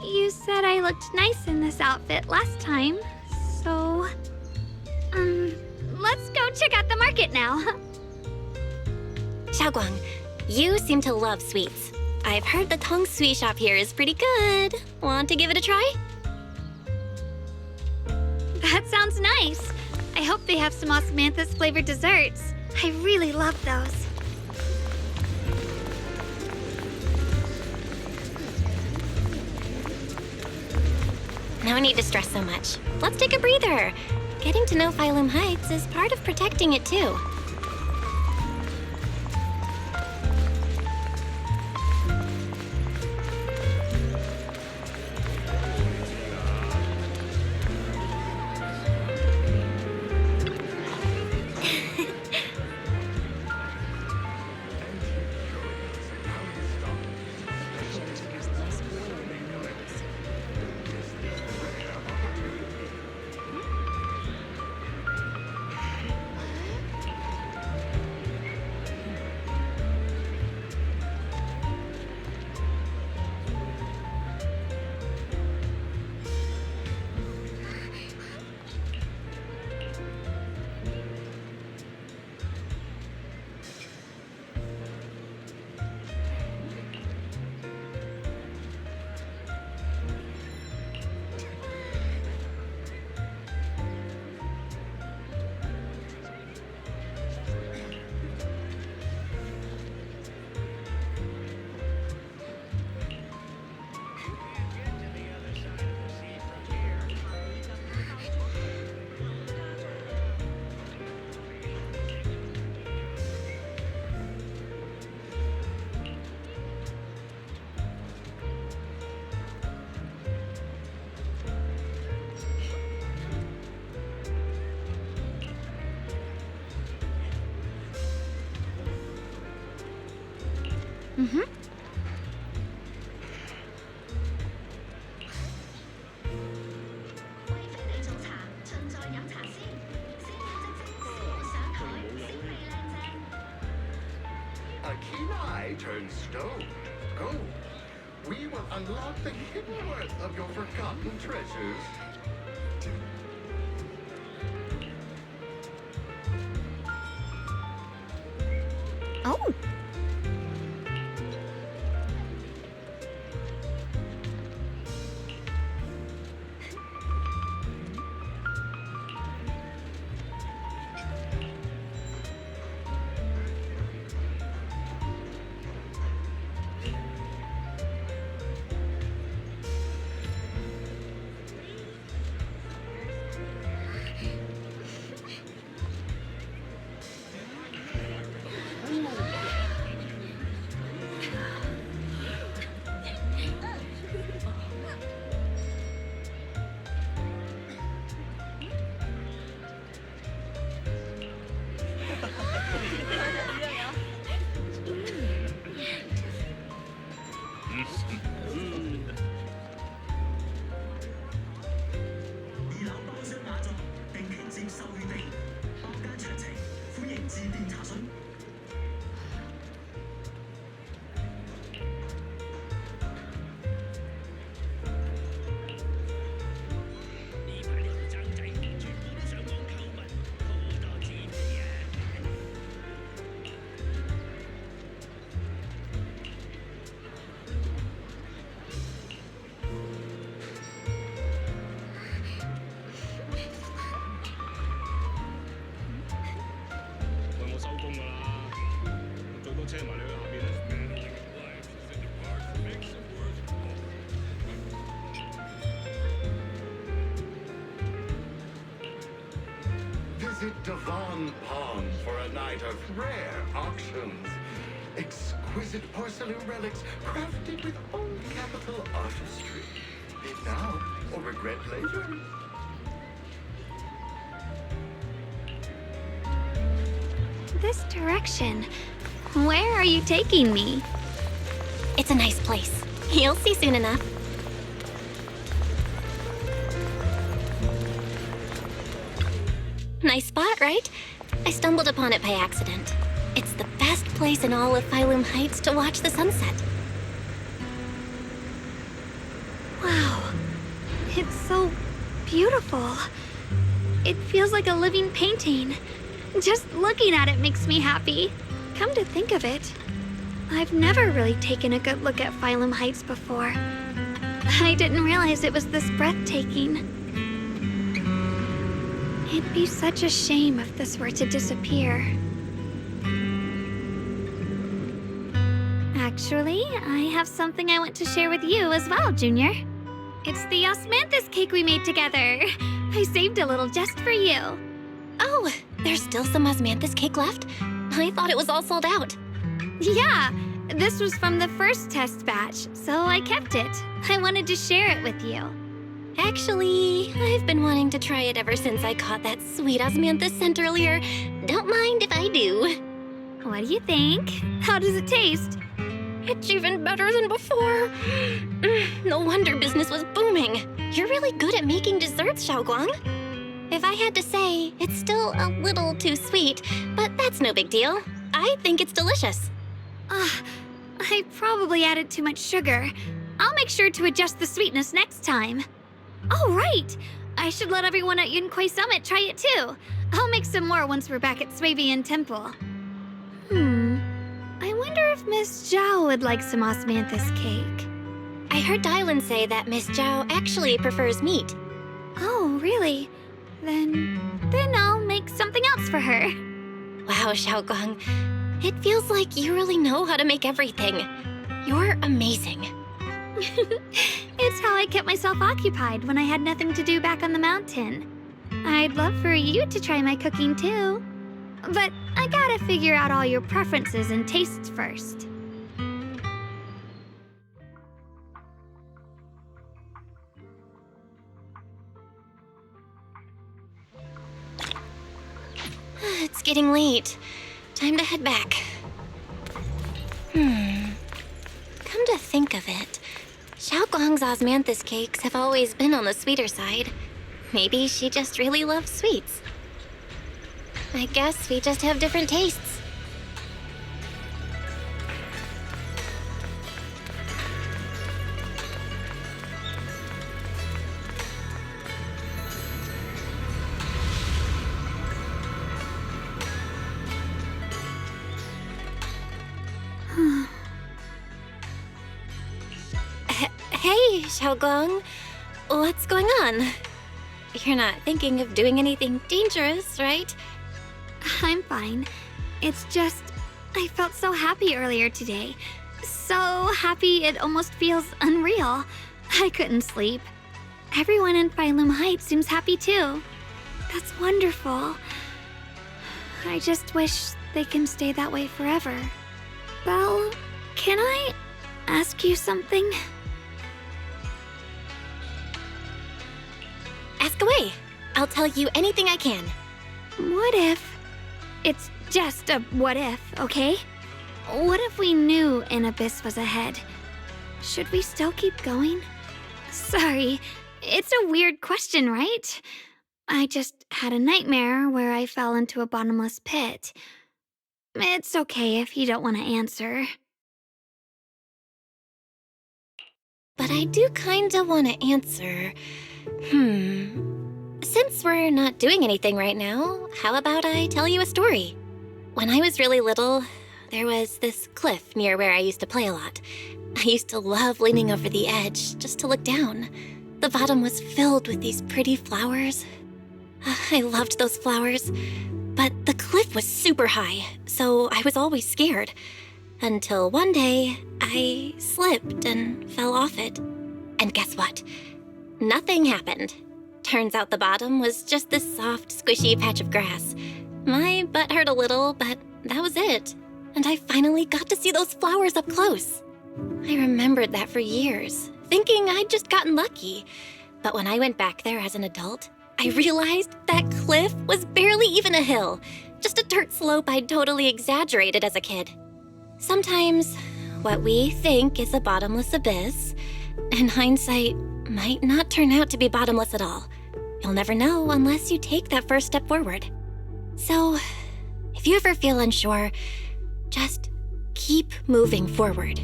You said I looked nice in this outfit last time, so... let's go check out the market now. Xiaoguang, you seem to love sweets. I've heard the Tong Sui shop here is pretty good. Want to give it a try? That sounds nice. I hope they have some osmanthus flavored desserts. I really love those. No need to stress so much. Let's take a breather. Getting to know Phylum Heights is part of protecting it too. Mm-hmm. keen eye turns stone. Go. We will unlock the hidden worth of your forgotten treasures. Oh. Visit Devon Pond for a night of rare auctions. Exquisite porcelain relics crafted with all capital artistry. Bid now or regret later. This direction. Where are you taking me? It's a nice place. You'll see soon enough. Nice spot, right? I stumbled upon it by accident. It's the best place in all of Phylum Heights to watch the sunset. Wow. It's so beautiful. It feels like a living painting. Just looking at it makes me happy. Come to think of it, I've never really taken a good look at Phylum Heights before. I didn't realize it was this breathtaking. It'd be such a shame if this were to disappear. Actually, I have something I want to share with you as well, Junior. It's the osmanthus cake we made together. I saved a little just for you. Oh, there's still some osmanthus cake left? I thought it was all sold out. Yeah, this was from the first test batch, so I kept it. I wanted to share it with you. Actually, I've been wanting to try it ever since I caught that sweet osmanthus scent earlier. Don't mind if I do. What do you think? How does it taste? It's even better than before. No wonder business was booming. You're really good at making desserts, Xiaoguang. If I had to say, it's still a little too sweet, but that's no big deal. I think it's delicious. I probably added too much sugar. I'll make sure to adjust the sweetness next time. Oh, right! I should let everyone at Yunquay Summit try it too. I'll make some more once we're back at Swabian Temple. I wonder if Miss Zhao would like some osmanthus cake. I heard Dylan say that Miss Zhao actually prefers meat. Oh, really? Then I'll make something else for her. Wow, Xiaoguang. It feels like you really know how to make everything. You're amazing. It's how I kept myself occupied when I had nothing to do back on the mountain. I'd love for you to try my cooking too. But I gotta figure out all your preferences and tastes first. It's getting late. Time to head back. Come to think of it, Xiaoguang's osmanthus cakes have always been on the sweeter side. Maybe she just really loves sweets. I guess we just have different tastes. Hey, Xiaoguang. What's going on? You're not thinking of doing anything dangerous, right? I'm fine. It's just, I felt so happy earlier today. So happy it almost feels unreal. I couldn't sleep. Everyone in Phylum Heights seems happy too. That's wonderful. I just wish they can stay that way forever. Belle, can I ask you something? Ask away. I'll tell you anything I can. What if... It's just a what if, okay? What if we knew an abyss was ahead? Should we still keep going? Sorry, it's a weird question, right? I just had a nightmare where I fell into a bottomless pit. It's okay if you don't want to answer. But I do kinda want to answer. Since we're not doing anything right now, how about I tell you a story? When I was really little, there was this cliff near where I used to play a lot. I used to love leaning over the edge just to look down. The bottom was filled with these pretty flowers. I loved those flowers. But the cliff was super high, so I was always scared. Until one day, I slipped and fell off it. And guess what? Nothing happened. Turns out the bottom was just this soft, squishy patch of grass. My butt hurt a little, but that was it. And I finally got to see those flowers up close. I remembered that for years, thinking I'd just gotten lucky. But when I went back there as an adult, I realized that cliff was barely even a hill, just a dirt slope I'd totally exaggerated as a kid. Sometimes, what we think is a bottomless abyss, in hindsight, might not turn out to be bottomless at all. You'll never know unless you take that first step forward. So, if you ever feel unsure, just keep moving forward.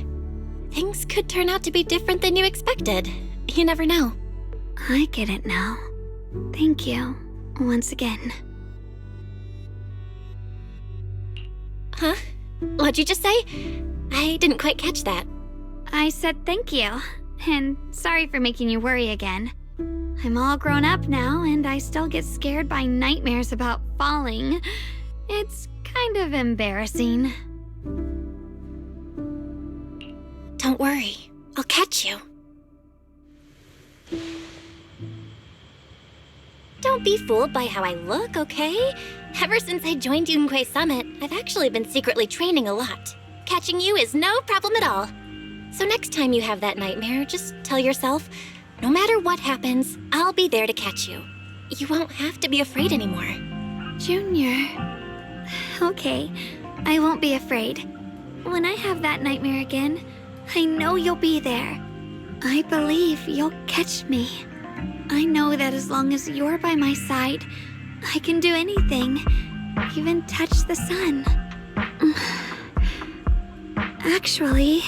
Things could turn out to be different than you expected. You never know. I get it now. Thank you, once again. Huh? What'd you just say? I didn't quite catch that. I said thank you, and sorry for making you worry again. I'm all grown up now, and I still get scared by nightmares about falling. It's kind of embarrassing. Don't worry, I'll catch you. Don't be fooled by how I look, okay? Ever since I joined Yunquei Summit, I've actually been secretly training a lot. Catching you is no problem at all. So next time you have that nightmare, just tell yourself, no matter what happens, I'll be there to catch you. You won't have to be afraid anymore. Junior. Okay, I won't be afraid. When I have that nightmare again, I know you'll be there. I believe you'll catch me. I know that as long as you're by my side, I can do anything, even touch the sun. Actually,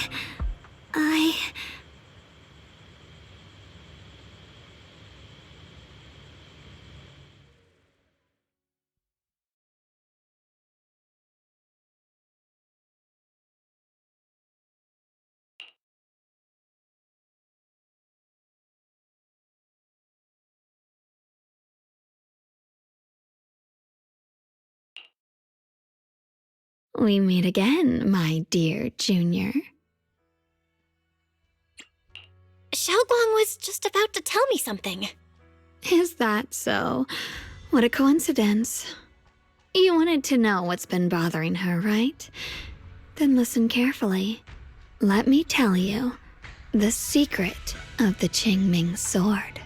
we meet again, my dear Junior. Xiaoguang was just about to tell me something. Is that so? What a coincidence. You wanted to know what's been bothering her, right? Then listen carefully. Let me tell you the secret of the Qingming sword.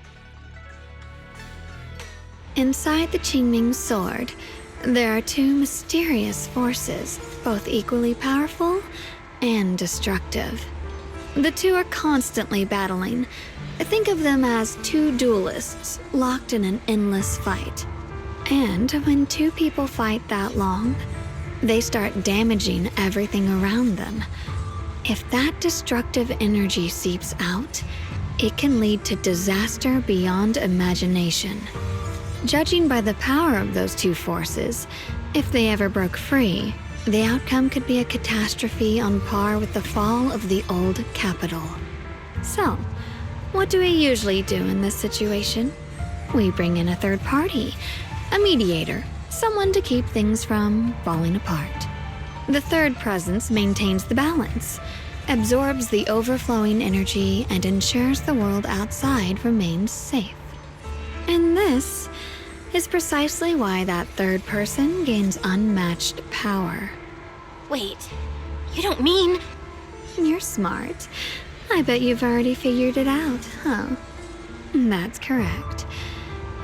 Inside the Qingming sword, there are two mysterious forces, both equally powerful and destructive. The two are constantly battling. Think of them as two duelists locked in an endless fight. And when two people fight that long, they start damaging everything around them. If that destructive energy seeps out, it can lead to disaster beyond imagination. Judging by the power of those two forces, if they ever broke free, the outcome could be a catastrophe on par with the fall of the old capital. So, What do we usually do in this situation? We bring in a third party, a mediator, someone to keep things from falling apart. The third presence maintains the balance, absorbs the overflowing energy, and ensures the world outside remains safe. And this is precisely why that third person gains unmatched power. Wait, you don't mean... You're smart. I bet you've already figured it out, huh? That's correct.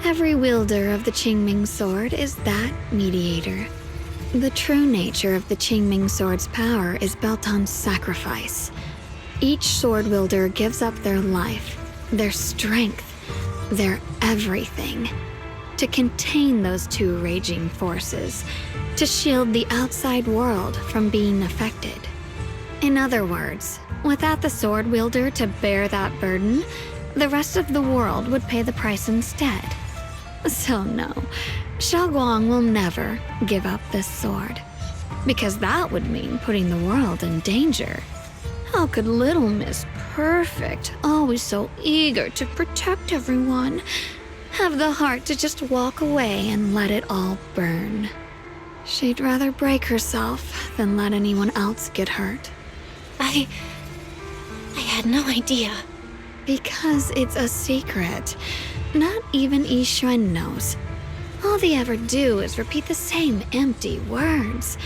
Every wielder of the Qingming sword is that mediator. The true nature of the Qingming sword's power is built on sacrifice. Each sword wielder gives up their life, their strength, their everything, to contain those two raging forces, to shield the outside world from being affected. In other words, without the sword wielder to bear that burden, the rest of the world would pay the price instead. So no, Xiaoguang will never give up this sword, because that would mean putting the world in danger. How could little Miss Perfect, always so eager to protect everyone, have the heart to just walk away and let it all burn? She'd rather break herself than let anyone else get hurt. I had no idea. Because it's a secret. Not even Yixuan knows. All they ever do is repeat the same empty words.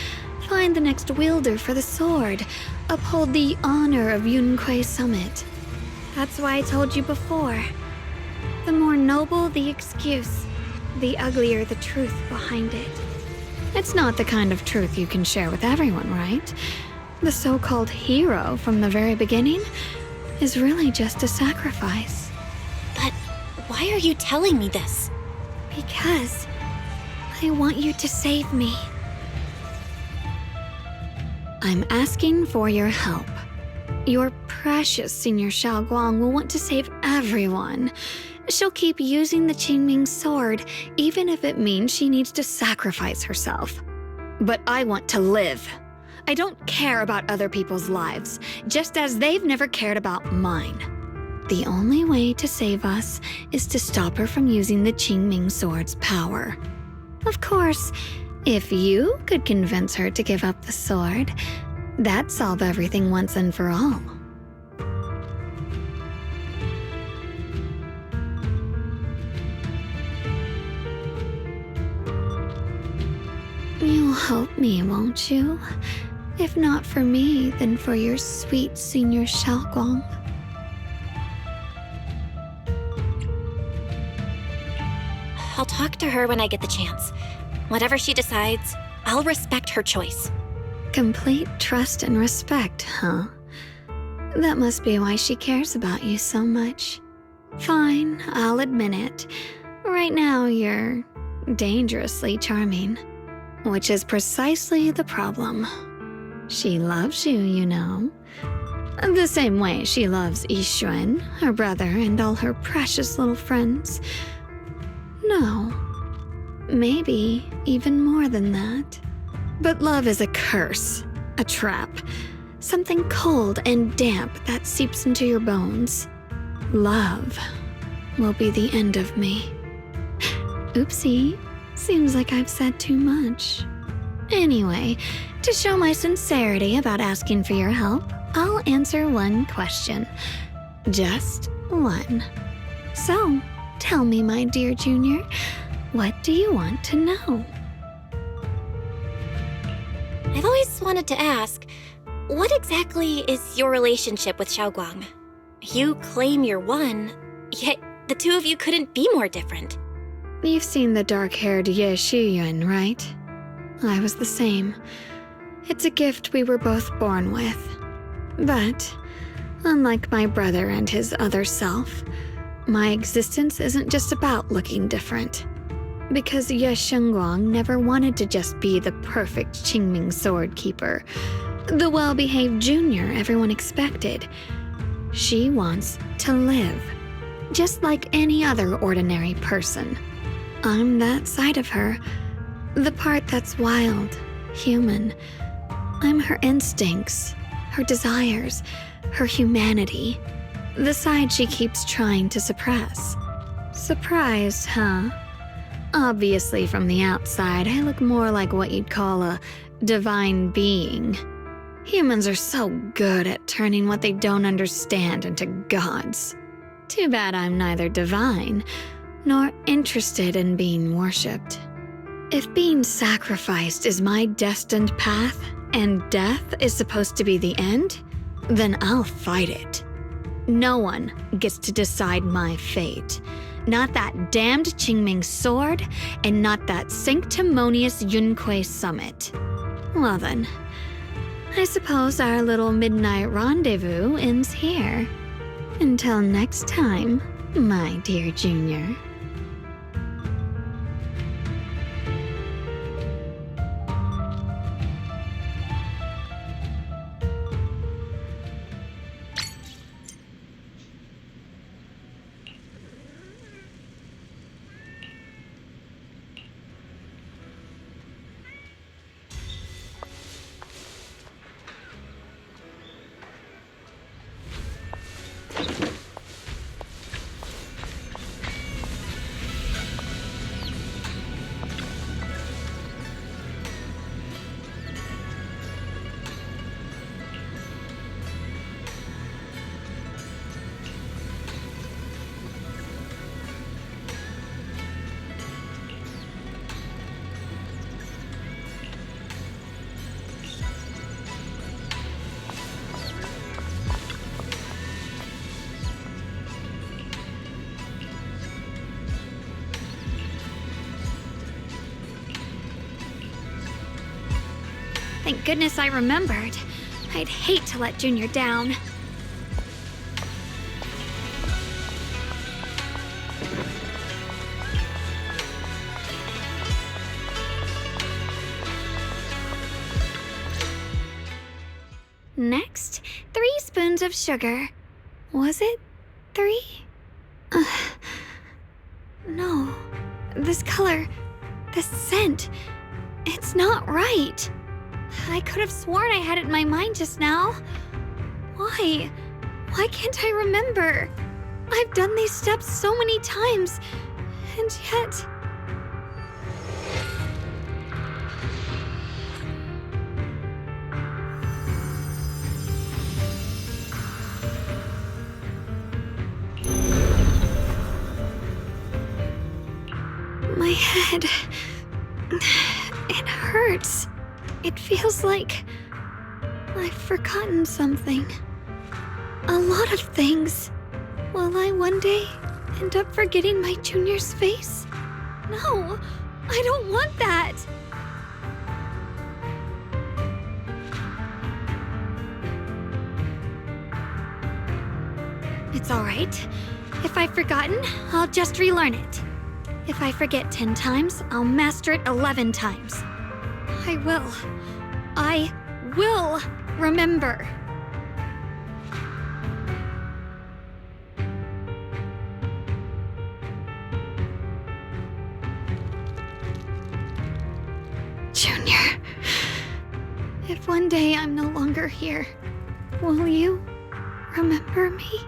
Find the next wielder for the sword. Uphold the honor of Yunquei Summit. That's why I told you before. The more noble the excuse, the uglier the truth behind it. It's not the kind of truth you can share with everyone, right? The so-called hero from the very beginning is really just a sacrifice. But why are you telling me this? Because I want you to save me. I'm asking for your help. Your precious Senior Xiaoguang will want to save everyone. She'll keep using the Qingming sword, even if it means she needs to sacrifice herself. But I want to live. I don't care about other people's lives, just as they've never cared about mine. The only way to save us is to stop her from using the Qingming sword's power. Of course, if you could convince her to give up the sword, that'd solve everything once and for all. You'll help me, won't you? If not for me, then for your sweet Senior Xiaoguang. I'll talk to her when I get the chance. Whatever she decides, I'll respect her choice. Complete trust and respect, huh? That must be why she cares about you so much. Fine, I'll admit it. Right now, you're dangerously charming. Which is precisely the problem. She loves you, you know. The same way she loves Yixuan, her brother, and all her precious little friends. No, maybe even more than that. But love is a curse, a trap, something cold and damp that seeps into your bones. Love will be the end of me. Oopsie, seems like I've said too much. Anyway, to show my sincerity about asking for your help, I'll answer one question. Just one. So, tell me, my dear Junior, what do you want to know? I've always wanted to ask, what exactly is your relationship with Xiaoguang? You claim you're one, yet the two of you couldn't be more different. You've seen the dark-haired Ye Shiyuan, right? I was the same. It's a gift we were both born with. But, unlike my brother and his other self, my existence isn't just about looking different. Because Ye Shengguang never wanted to just be the perfect Qingming sword keeper, the well-behaved junior everyone expected. She wants to live, just like any other ordinary person. I'm that side of her, the part that's wild, human. I'm her instincts, her desires, her humanity. The side she keeps trying to suppress. Surprised, huh? Obviously, from the outside, I look more like what you'd call a divine being. Humans are so good at turning what they don't understand into gods. Too bad I'm neither divine nor interested in being worshipped. If being sacrificed is my destined path and death is supposed to be the end, then I'll fight it. No one gets to decide my fate. Not that damned Qingming sword, and not that sanctimonious Yunquei summit. Well then, I suppose our little midnight rendezvous ends here. Until next time, my dear Junior. Thank goodness I remembered. I'd hate to let Junior down. Next, 3 spoons of sugar. Was it 3? No. This color, this scent, it's not right. I could have sworn I had it in my mind just now. Why? Why can't I remember? I've done these steps so many times, and yet... My head... it hurts. It feels like I've forgotten something. A lot of things. Will I one day end up forgetting my Junior's face? No, I don't want that. It's all right. If I've forgotten, I'll just relearn it. If I forget 10 times, I'll master it 11 times. I will remember. Junior, if one day I'm no longer here, will you remember me?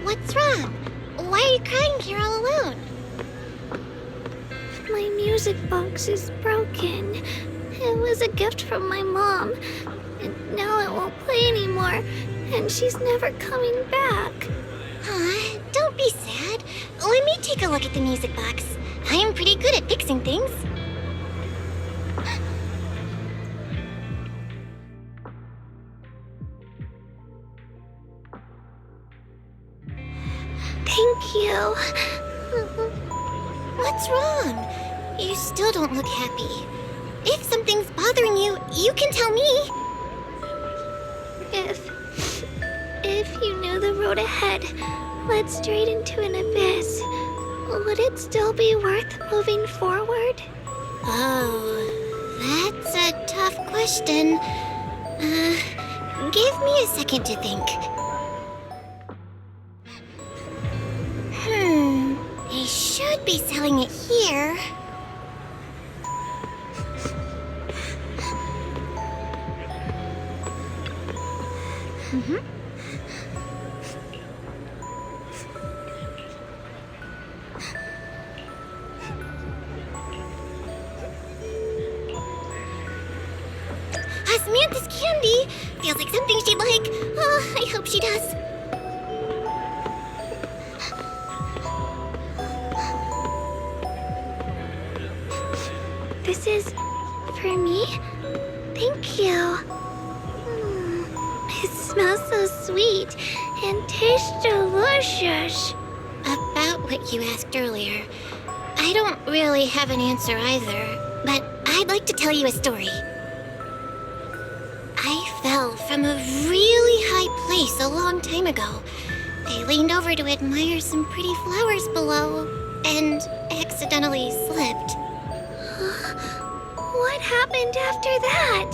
What's wrong? Why are you crying here all alone? My music box is broken. It was a gift from my mom. And now it won't play anymore. And she's never coming back. Don't be sad. Let me take a look at the music box. I am pretty good at fixing things. Thank you. What's wrong? You still don't look happy. If something's bothering you, you can tell me. If you knew the road ahead led straight into an abyss, would it still be worth moving forward? Oh, that's a tough question. Give me a second to think. They should be selling it here. Osmanthus candy! Feels like something she'd like. Oh, I hope she does. This is for me? Thank you. It smells so sweet and tastes delicious. About what you asked earlier, I don't really have an answer either, but I'd like to tell you a story. I fell from a really high place a long time ago. I leaned over to admire some pretty flowers below, and accidentally slipped. What happened after that?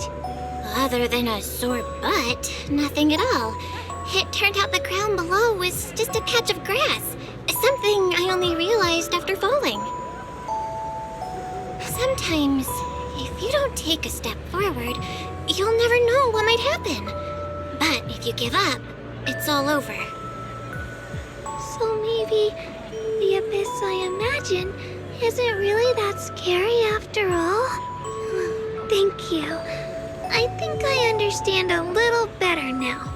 Other than a sore butt, nothing at all. It turned out the ground below was just a patch of grass, something I only realized after falling. Sometimes, if you don't take a step forward, you'll never know what might happen. But if you give up, it's all over. So maybe the abyss I imagine isn't really that scary after all? Thank you. I think I understand a little better now.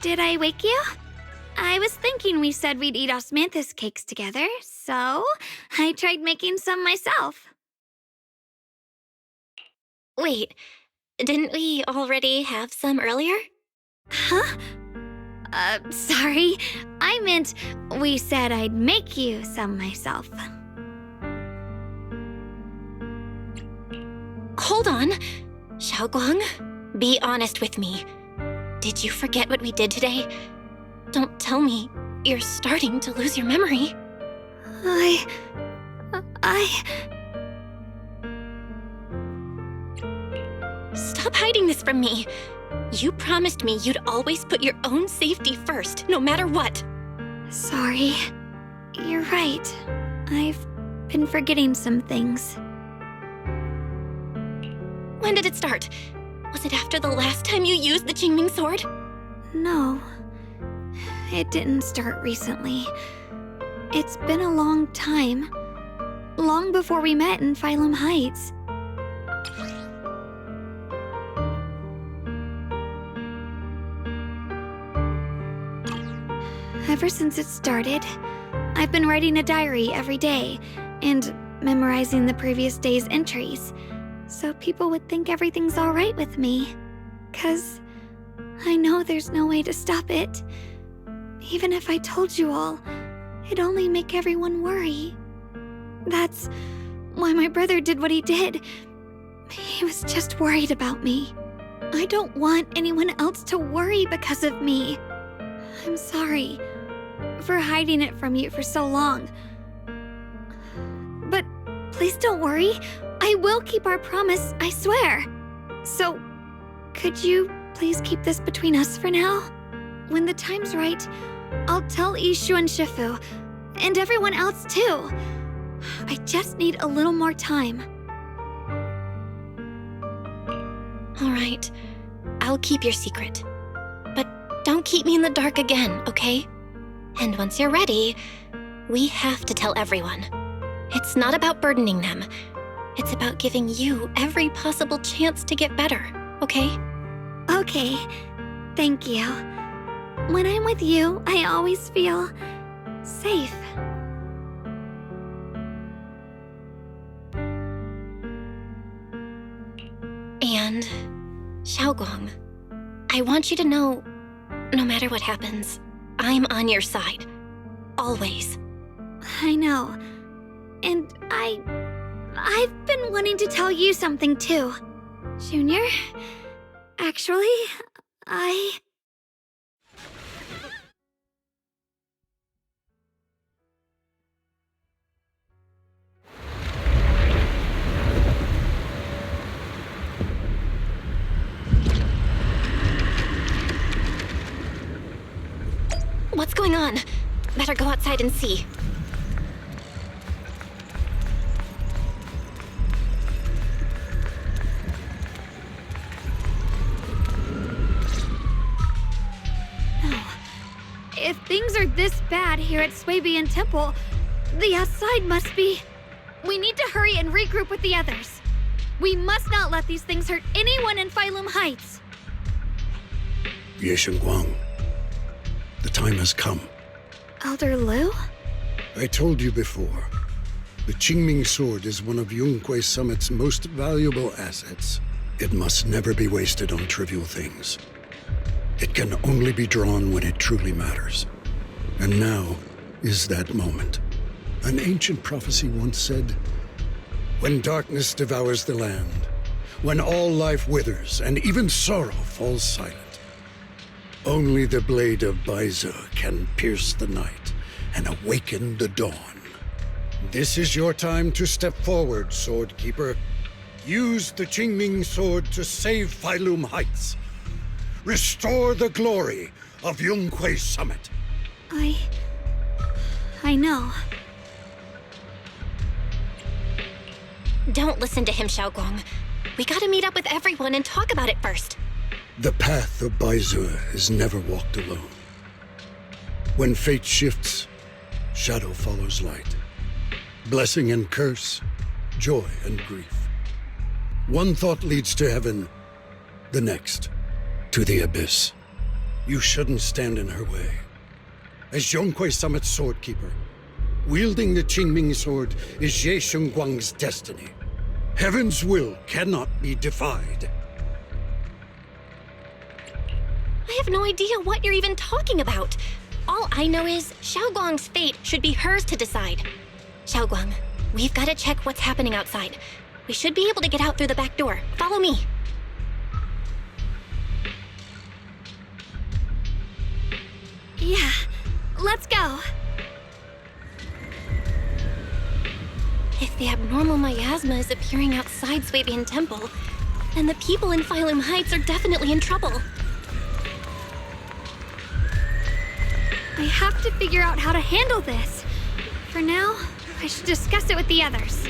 Did I wake you? I was thinking we said we'd eat osmanthus cakes together, so I tried making some myself. Wait, didn't we already have some earlier? Huh? Sorry. I meant we said I'd make you some myself. Hold on. Xiaoguang, be honest with me. Did you forget what we did today? Don't tell me you're starting to lose your memory. Stop hiding this from me. You promised me you'd always put your own safety first, no matter what. Sorry. You're right. I've been forgetting some things. When did it start? Was it after the last time you used the Qingming sword? No. It didn't start recently. It's been a long time. Long before we met in Phylum Heights. Ever since it started, I've been writing a diary every day and memorizing the previous day's entries, so people would think everything's all right with me. 'Cause I know there's no way to stop it. Even if I told you all, it'd only make everyone worry. That's why my brother did what he did. He was just worried about me. I don't want anyone else to worry because of me. I'm sorry for hiding it from you for so long. But please don't worry. I will keep our promise, I swear. So, could you please keep this between us for now? When the time's right, I'll tell Ishu and Shifu, and everyone else too. I just need a little more time. All right, I'll keep your secret. But don't keep me in the dark again, okay? And once you're ready, we have to tell everyone. It's not about burdening them. It's about giving you every possible chance to get better, okay? Okay, thank you. When I'm with you, I always feel safe. And, Xiaoguang, I want you to know, no matter what happens, I'm on your side. Always. I know. And I've been wanting to tell you something too. Junior, actually, What's going on? Better go outside and see. If things are this bad here at Swabian Temple, the outside must be... We need to hurry and regroup with the others. We must not let these things hurt anyone in Phylum Heights. Ye Guang, the time has come. Elder Liu? I told you before, the Qingming sword is one of Yunquei Summit's most valuable assets. It must never be wasted on trivial things. It can only be drawn when it truly matters. And now is that moment. An ancient prophecy once said, when darkness devours the land, when all life withers and even sorrow falls silent, only the blade of Baize can pierce the night and awaken the dawn. This is your time to step forward, Sword Keeper. Use the Qingming sword to save Phylum Heights. Restore the glory of Yunquei Summit. I know. Don't listen to him, Xiaoguang. We gotta meet up with everyone and talk about it first. The path of Baize is never walked alone. When fate shifts, shadow follows light. Blessing and curse, joy and grief. One thought leads to heaven, the next to the abyss. You shouldn't stand in her way. As Yunquei Summit's sword keeper, wielding the Qingming sword is Ye Guang's destiny. Heaven's will cannot be defied. I have no idea what you're even talking about. All I know is Xiaoguang's fate should be hers to decide. Xiaoguang, we've got to check what's happening outside. We should be able to get out through the back door. Follow me. Yeah, let's go. If the abnormal miasma is appearing outside Swabian Temple, then the people in Phylum Heights are definitely in trouble. I have to figure out how to handle this. For now, I should discuss it with the others.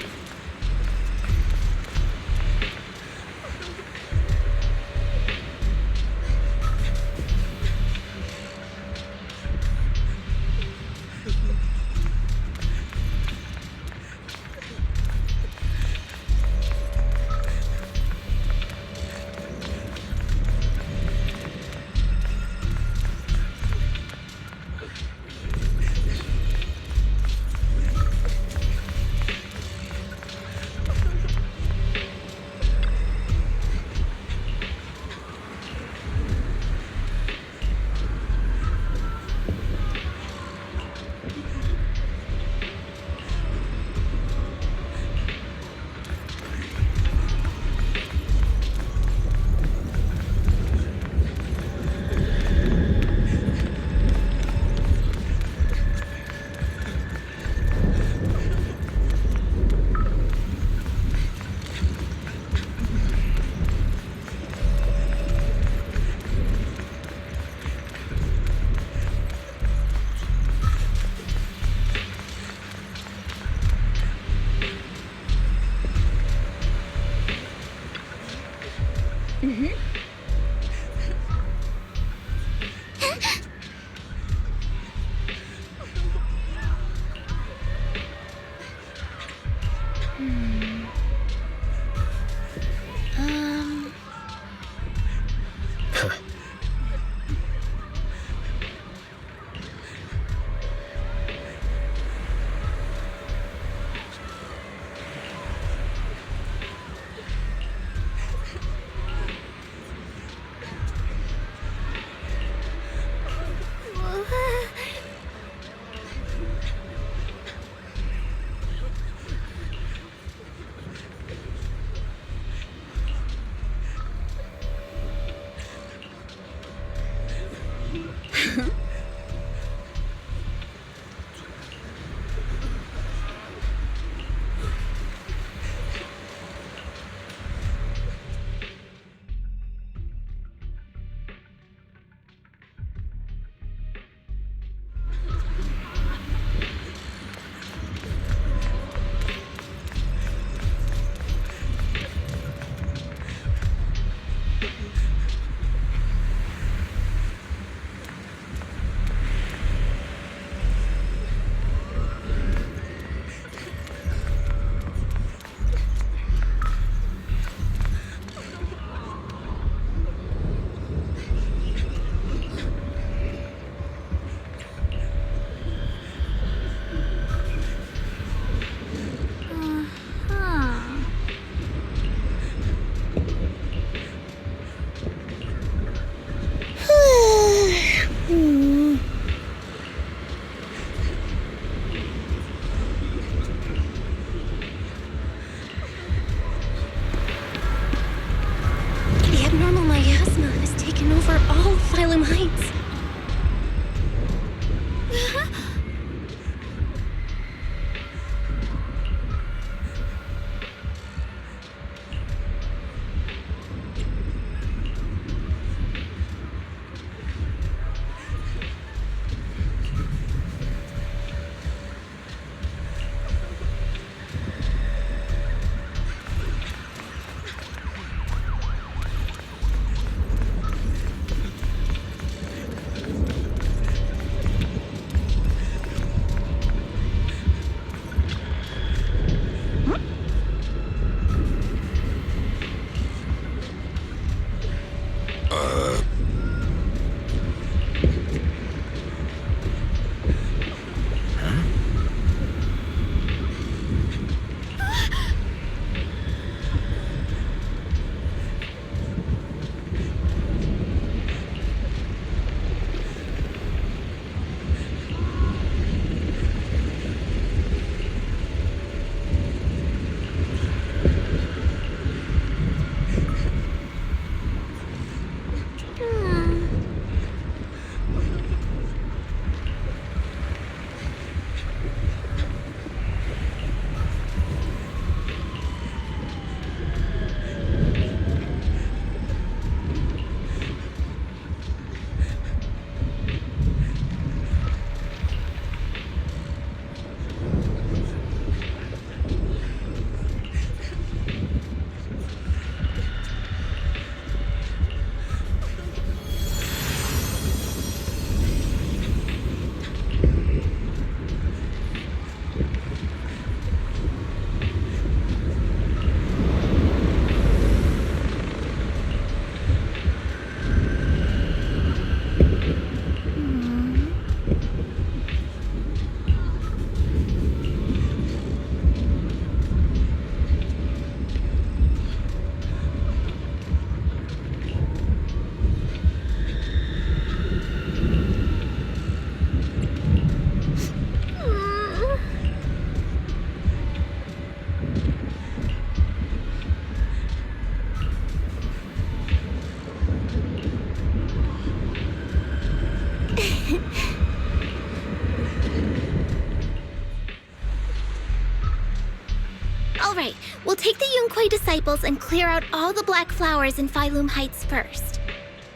Alright, we'll take the Yunquei disciples and clear out all the black flowers in Phylum Heights first.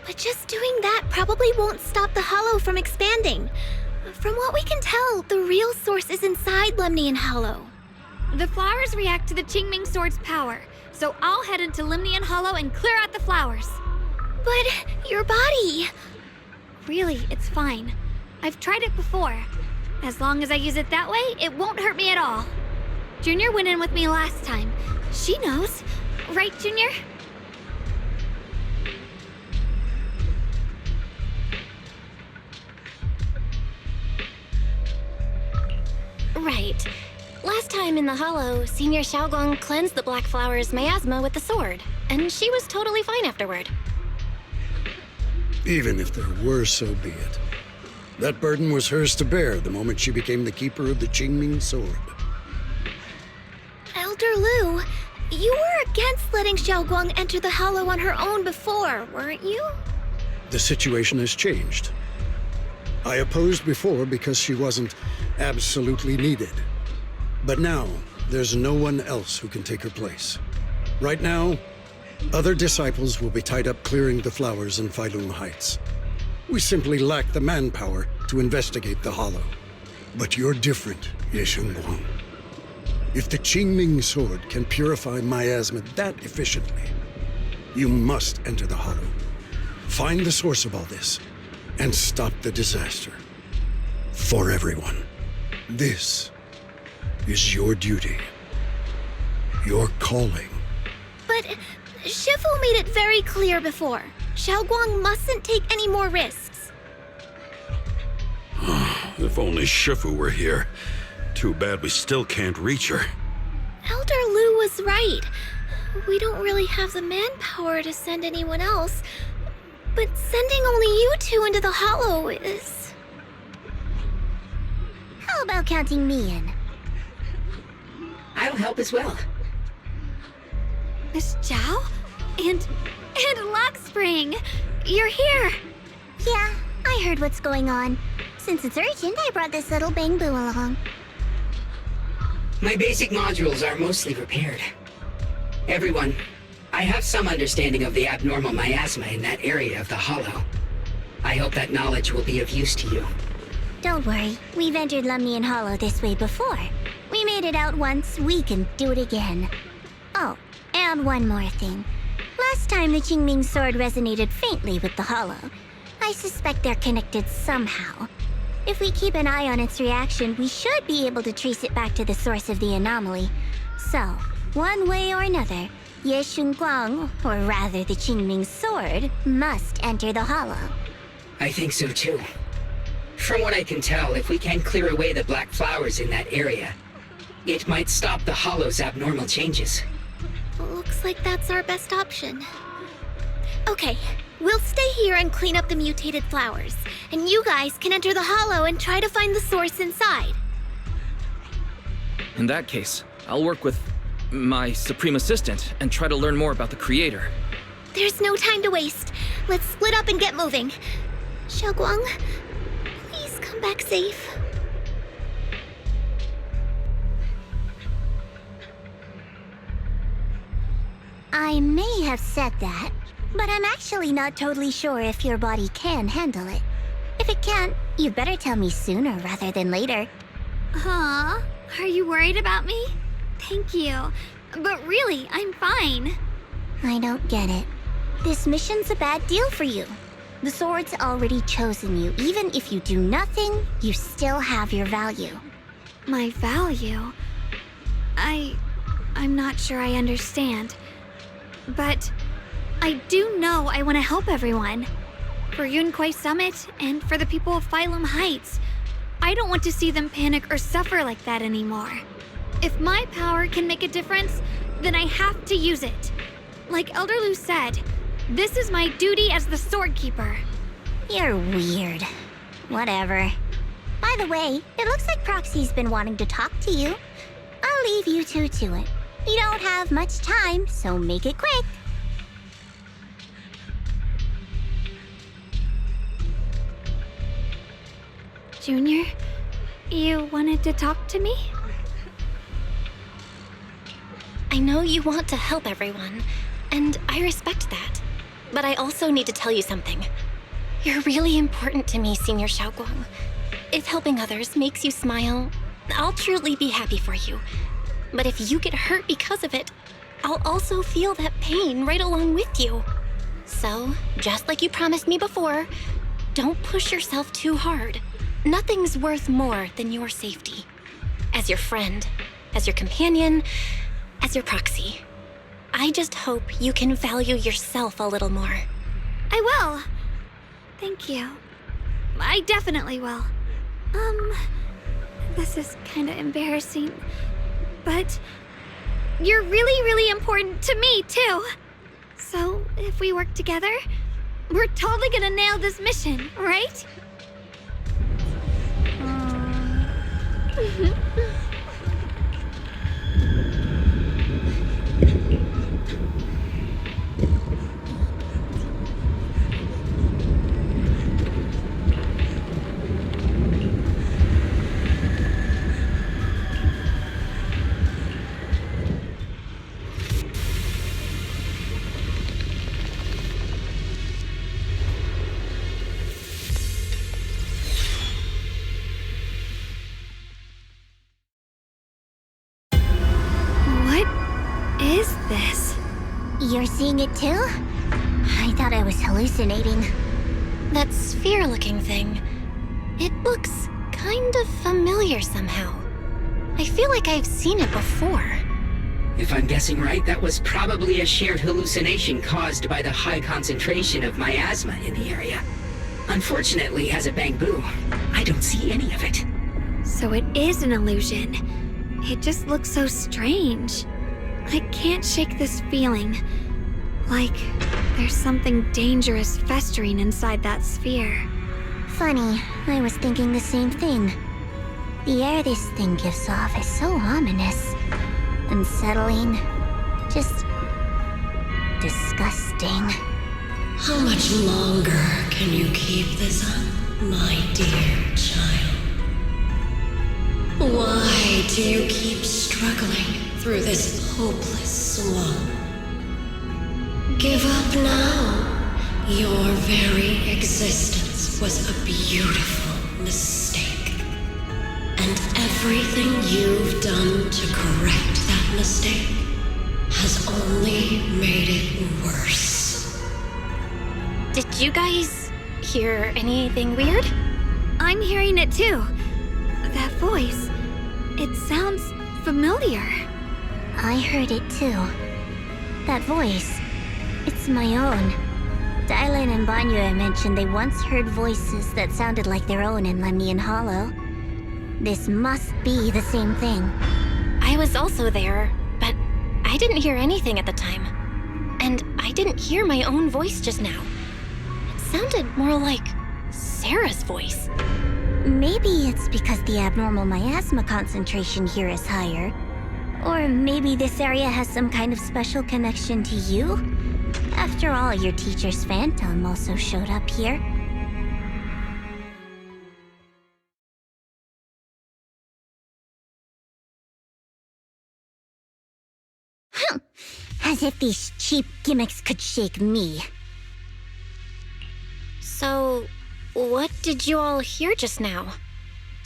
But just doing that probably won't stop the Hollow from expanding. From what we can tell, the real source is inside Lemnian Hollow. The flowers react to the Qingming Sword's power, so I'll head into Lemnian Hollow and clear out the flowers. But your body... Really, it's fine. I've tried it before. As long as I use it that way, it won't hurt me at all. Junior went in with me last time. She knows. Right, Junior? Right. Last time in the Hollow, Senior Xiaoguang cleansed the Black Flower's miasma with the sword, and she was totally fine afterward. Even if there were, so be it. That burden was hers to bear the moment she became the keeper of the Qingming Sword. Elder Lu, you were against letting Xiaoguang enter the Hollow on her own before, weren't you? The situation has changed. I opposed before because she wasn't absolutely needed. But now, there's no one else who can take her place. Right now, other disciples will be tied up clearing the flowers in Phylum Heights. We simply lack the manpower to investigate the Hollow. But you're different, Ye Shunguang. If the Qingming Sword can purify miasma that efficiently, you must enter the Hollow. Find the source of all this, and stop the disaster. For everyone. This is your duty. Your calling. But Shifu made it very clear before. Xiaoguang mustn't take any more risks. If only Shifu were here. Too bad we still can't reach her. Elder Lu was right. We don't really have the manpower to send anyone else. But sending only you two into the Hollow is... How about counting me in? I'll help as well. Miss Zhao? And Luxspring! You're here! Yeah, I heard what's going on. Since it's urgent, I brought this little Bangbu along. My basic modules are mostly repaired. Everyone, I have some understanding of the abnormal miasma in that area of the Hollow. I hope that knowledge will be of use to you. Don't worry, we've entered Lemnian Hollow this way before. We made it out once, we can do it again. Oh, and one more thing. Last time the Qingming Sword resonated faintly with the Hollow. I suspect they're connected somehow. If we keep an eye on its reaction, we should be able to trace it back to the source of the anomaly. So, one way or another, Ye Shunguang, or rather the Qingming Sword, must enter the Hollow. I think so too. From what I can tell, if we can clear away the black flowers in that area, it might stop the Hollow's abnormal changes. Looks like that's our best option. Okay, we'll stay here and clean up the mutated flowers, and you guys can enter the Hollow and try to find the source inside. In that case, I'll work with my Supreme Assistant and try to learn more about the Creator. There's no time to waste. Let's split up and get moving. Xiaoguang, please come back safe. I may have said that, but I'm actually not totally sure if your body can handle it. If it can't, you'd better tell me sooner rather than later. Huh? Are you worried about me? Thank you. But really, I'm fine. I don't get it. This mission's a bad deal for you. The sword's already chosen you. Even if you do nothing, you still have your value. My value? I'm not sure I understand. But I do know I want to help everyone. For Yunquei Summit and for the people of Phylum Heights. I don't want to see them panic or suffer like that anymore. If my power can make a difference, then I have to use it. Like Elder Lu said, this is my duty as the Sword Keeper. You're weird. Whatever. By the way, it looks like Proxy's been wanting to talk to you. I'll leave you two to it. You don't have much time, so make it quick. Junior, you wanted to talk to me? I know you want to help everyone, and I respect that. But I also need to tell you something. You're really important to me, Senior Xiaoguang. If helping others makes you smile, I'll truly be happy for you. But if you get hurt because of it, I'll also feel that pain right along with you. So, just like you promised me before, don't push yourself too hard. Nothing's worth more than your safety. As your friend, as your companion, as your proxy. I just hope you can value yourself a little more. I will. Thank you. I definitely will. This is kind of embarrassing, but you're really, really important to me, too. So, if we work together, we're totally gonna nail this mission, right? Is this? You're seeing it too? I thought I was hallucinating. That sphere-looking thing. It looks kind of familiar somehow. I feel like I've seen it before. If I'm guessing right, that was probably a shared hallucination caused by the high concentration of miasma in the area. Unfortunately, as a Bangbu, I don't see any of it. So it is an illusion. It just looks so strange. I can't shake this feeling. Like there's something dangerous festering inside that sphere. Funny, I was thinking the same thing. The air this thing gives off is so ominous. Unsettling. Just disgusting. How much longer can you keep this up, my dear child? Why do you keep struggling through this hopeless swamp? Give up now. Your very existence was a beautiful mistake. And everything you've done to correct that mistake has only made it worse. Did you guys hear anything weird? I'm hearing it too. That voice. It sounds familiar. I heard it too. That voice. It's my own. Dylan and Banyue mentioned they once heard voices that sounded like their own in Lemnian Hollow. This must be the same thing. I was also there, but I didn't hear anything at the time. And I didn't hear my own voice just now. It sounded more like Sarah's voice. Maybe it's because the abnormal miasma concentration here is higher. Or maybe this area has some kind of special connection to you? After all, your teacher's phantom also showed up here. As if these cheap gimmicks could shake me. So, what did you all hear just now?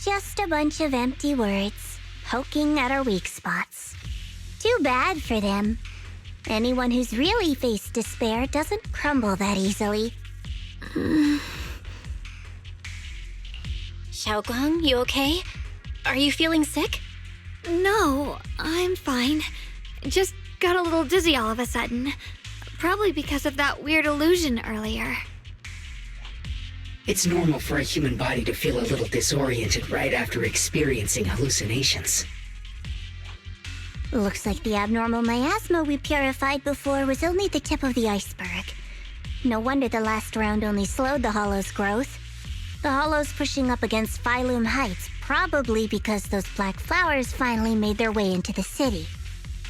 Just a bunch of empty words, poking at our weak spots. Too bad for them. Anyone who's really faced despair doesn't crumble that easily. Xiaoguang, you okay? Are you feeling sick? No, I'm fine. Just got a little dizzy all of a sudden. Probably because of that weird illusion earlier. It's normal for a human body to feel a little disoriented right after experiencing hallucinations. Looks like the abnormal miasma we purified before was only the tip of the iceberg. No wonder the last round only slowed the Hollow's growth. The Hollow's pushing up against Phylum Heights, probably because those black flowers finally made their way into the city.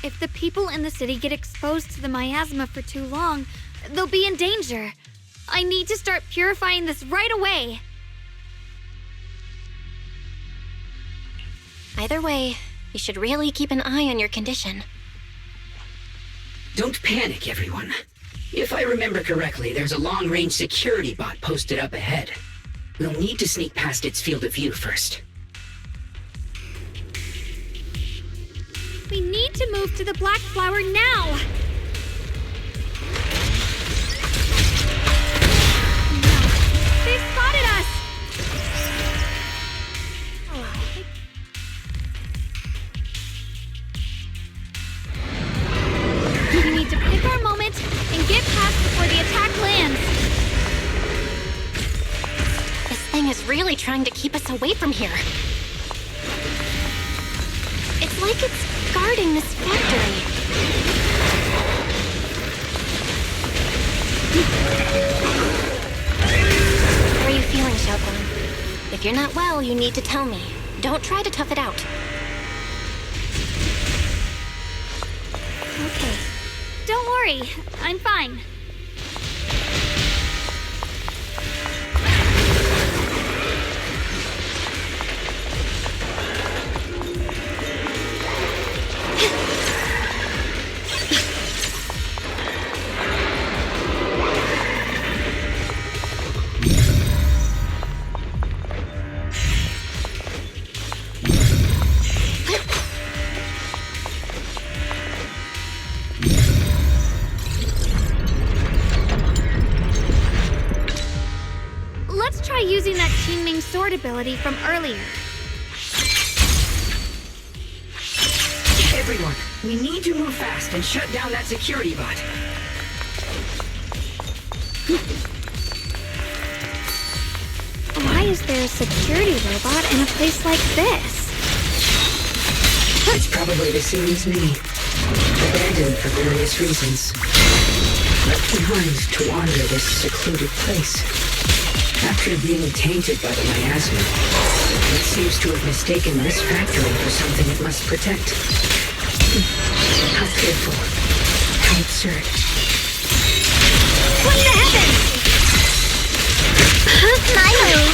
If the people in the city get exposed to the miasma for too long, they'll be in danger. I need to start purifying this right away. Either way, you should really keep an eye on your condition. Don't panic, everyone. If I remember correctly, there's a long-range security bot posted up ahead. We'll need to sneak past its field of view first. We need to move to the Black Flower now! No, they've spotted us! We need to pick our moment and get past before the attack lands. This thing is really trying to keep us away from here. It's like it's guarding this factory. How are you feeling, Xiaoguang? If you're not well, you need to tell me. Don't try to tough it out. Okay. Don't worry, I'm fine. Let's try using that Qingming sword ability from earlier. Everyone, we need to move fast and shut down that security bot. Why is there a security robot in a place like this? It's probably the same as me. Abandoned for various reasons. Left behind to wander this secluded place. After being tainted by the miasma, it seems to have mistaken this factory for something it must protect. How pitiful. How absurd. What the heavens? My move.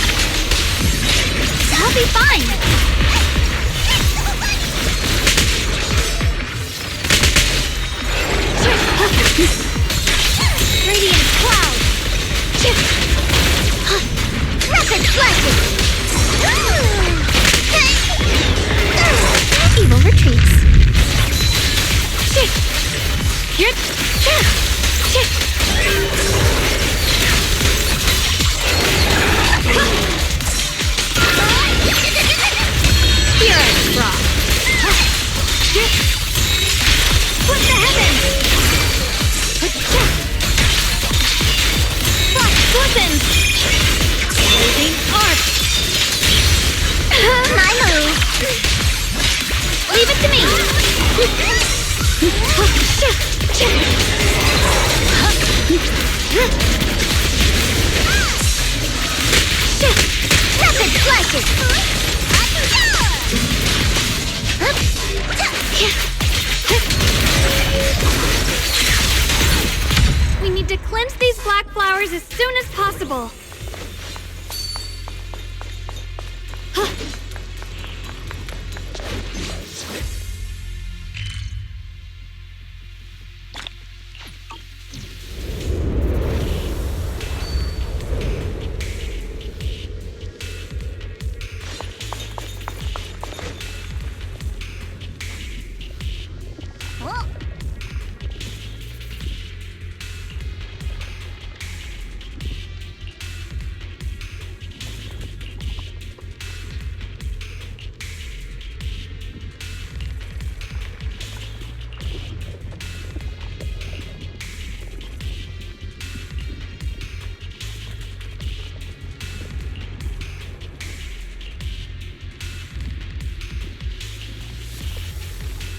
I'll be fine. Radiant cloud. Rapid flashes. Evil retreats. Furious frost. What the heavens? Frost glistens. Blazing arc. My move. Leave it to me. Rapid flashes. We need to cleanse these black flowers as soon as possible.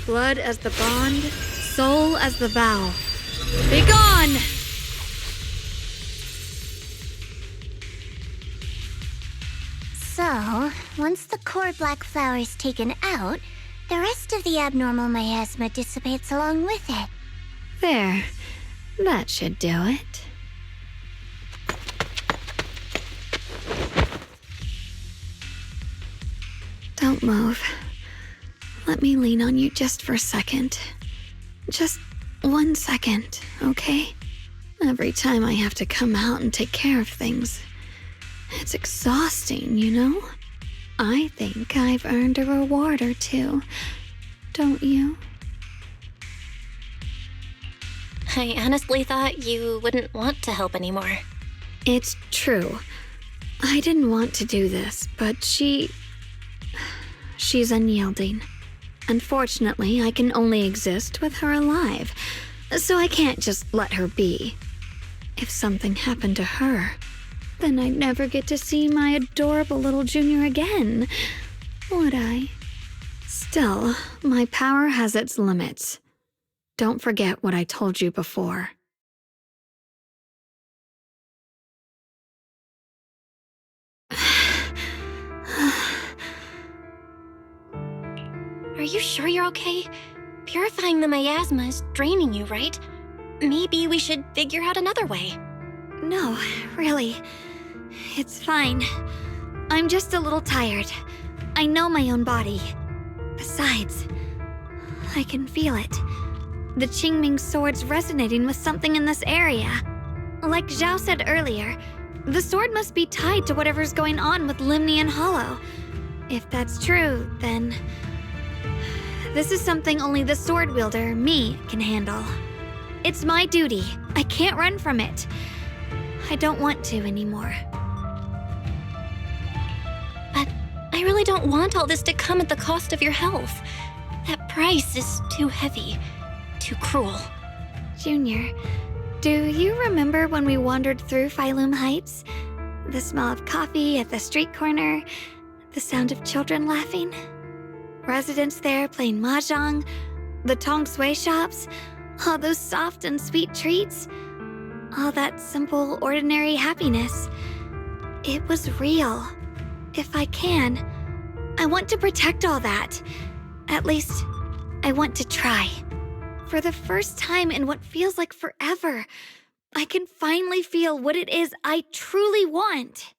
Blood as the bond, soul as the vow. Begone! So, once the core black flower is taken out, the rest of the abnormal miasma dissipates along with it. There. That should do it. Don't move. Let me lean on you just for a second. Just 1 second, okay? Every time I have to come out and take care of things, it's exhausting, you know? I think I've earned a reward or two, don't you? I honestly thought you wouldn't want to help anymore. It's true. I didn't want to do this, but she's unyielding. Unfortunately, I can only exist with her alive, so I can't just let her be. If something happened to her, then I'd never get to see my adorable little junior again, would I? Still, my power has its limits. Don't forget what I told you before. Are you sure you're okay? Purifying the miasma is draining you, right? Maybe we should figure out another way. No, really. It's fine. I'm just a little tired. I know my own body. Besides, I can feel it. The Qingming sword's resonating with something in this area. Like Zhao said earlier, the sword must be tied to whatever's going on with Limnian Hollow. If that's true, then this is something only the sword wielder, me, can handle. It's my duty. I can't run from it. I don't want to anymore. But I really don't want all this to come at the cost of your health. That price is too heavy, too cruel. Junior, do you remember when we wandered through Phylum Heights? The smell of coffee at the street corner, the sound of children laughing? Residents there playing mahjong, the tong sui shops, all those soft and sweet treats, all that simple, ordinary happiness. It was real. If I can, I want to protect all that. At least, I want to try. For the first time in what feels like forever, I can finally feel what it is I truly want.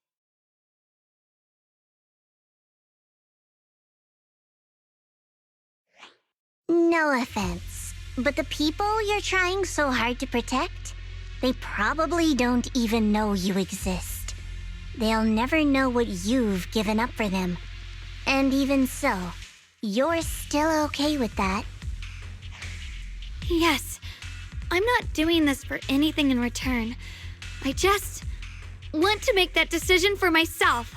No offense, but the people you're trying so hard to protect, they probably don't even know you exist. They'll never know what you've given up for them. And even so, you're still okay with that. Yes, I'm not doing this for anything in return. I just want to make that decision for myself.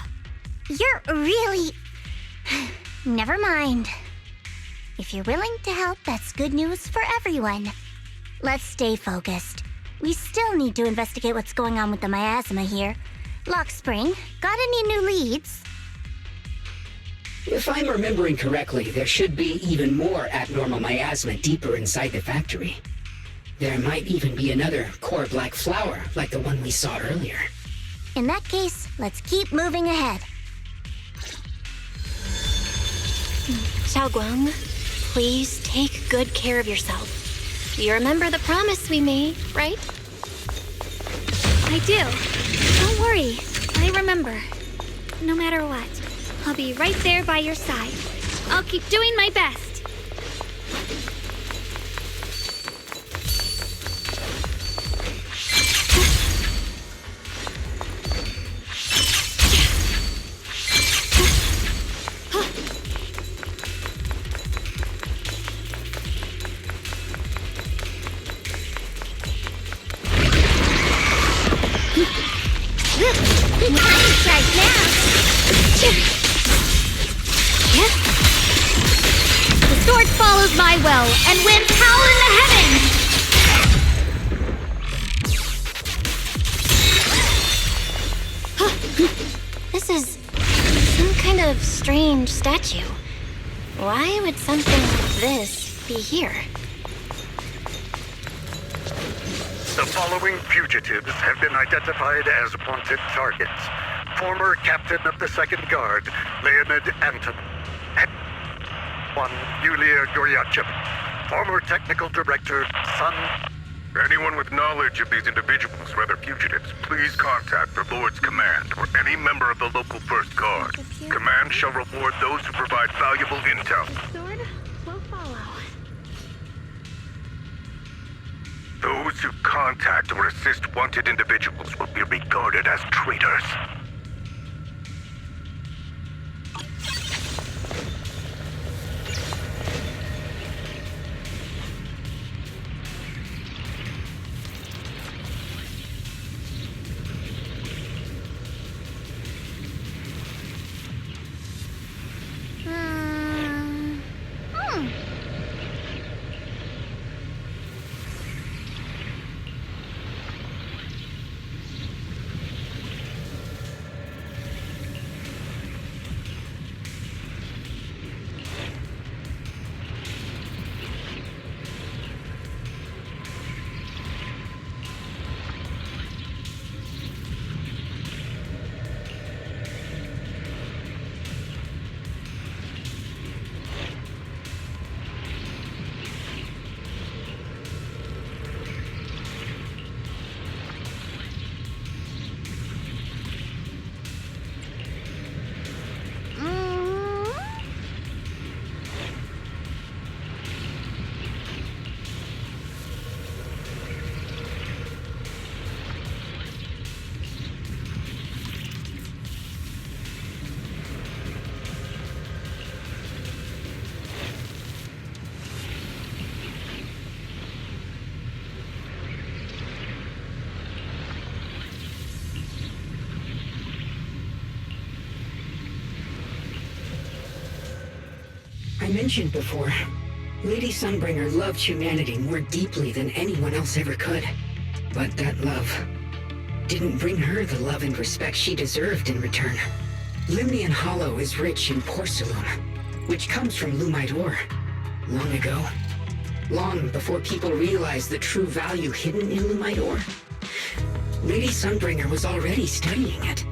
You're really... Never mind. If you're willing to help, that's good news for everyone. Let's stay focused. We still need to investigate what's going on with the miasma here. Lockspring, got any new leads? If I'm remembering correctly, there should be even more abnormal miasma deeper inside the factory. There might even be another core black flower, like the one we saw earlier. In that case, let's keep moving ahead. Xiaoguang, please take good care of yourself. You remember the promise we made, right? I do. Don't worry. I remember. No matter what, I'll be right there by your side. I'll keep doing my best. The sword follows my will, and winds howl in the heavens! This is some kind of strange statue. Why would something like this be here? The following fugitives have been identified as wanted targets. Former Captain of the Second Guard, Leonid Anton. One, Yulia Goryachev. Former Technical Director, Sun. Anyone with knowledge of these individuals, whether fugitives, please contact the Lord's Command or any member of the local First Guard. Command shall reward those who provide valuable intel. Sword will follow. Those who contact or assist wanted individuals will be regarded as traitors. I mentioned before, Lady Sunbringer loved humanity more deeply than anyone else ever could. But that love didn't bring her the love and respect she deserved in return. Limnian Hollow is rich in porcelain, which comes from Lumite ore. Long ago, long before people realized the true value hidden in Lumite ore, Lady Sunbringer was already studying it.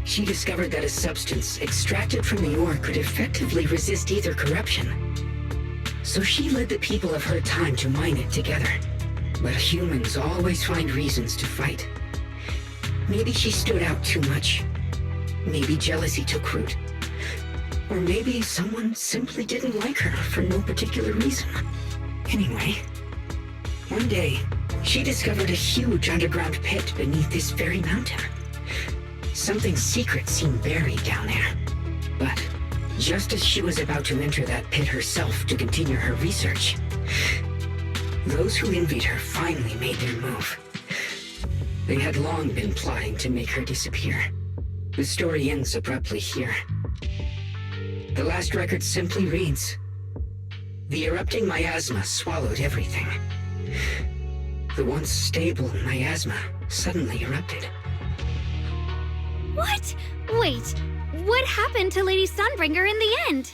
She discovered that a substance extracted from the ore could effectively resist ether corruption. So she led the people of her time to mine it together. But humans always find reasons to fight. Maybe she stood out too much. Maybe jealousy took root. Or maybe someone simply didn't like her for no particular reason. Anyway, one day, she discovered a huge underground pit beneath this very mountain. Something secret seemed buried down there. But just as she was about to enter that pit herself to continue her research, those who envied her finally made their move. They had long been plotting to make her disappear. The story ends abruptly here. The last record simply reads, "The erupting miasma swallowed everything. The once stable miasma suddenly erupted." What? Wait, what happened to Lady Sunbringer in the end?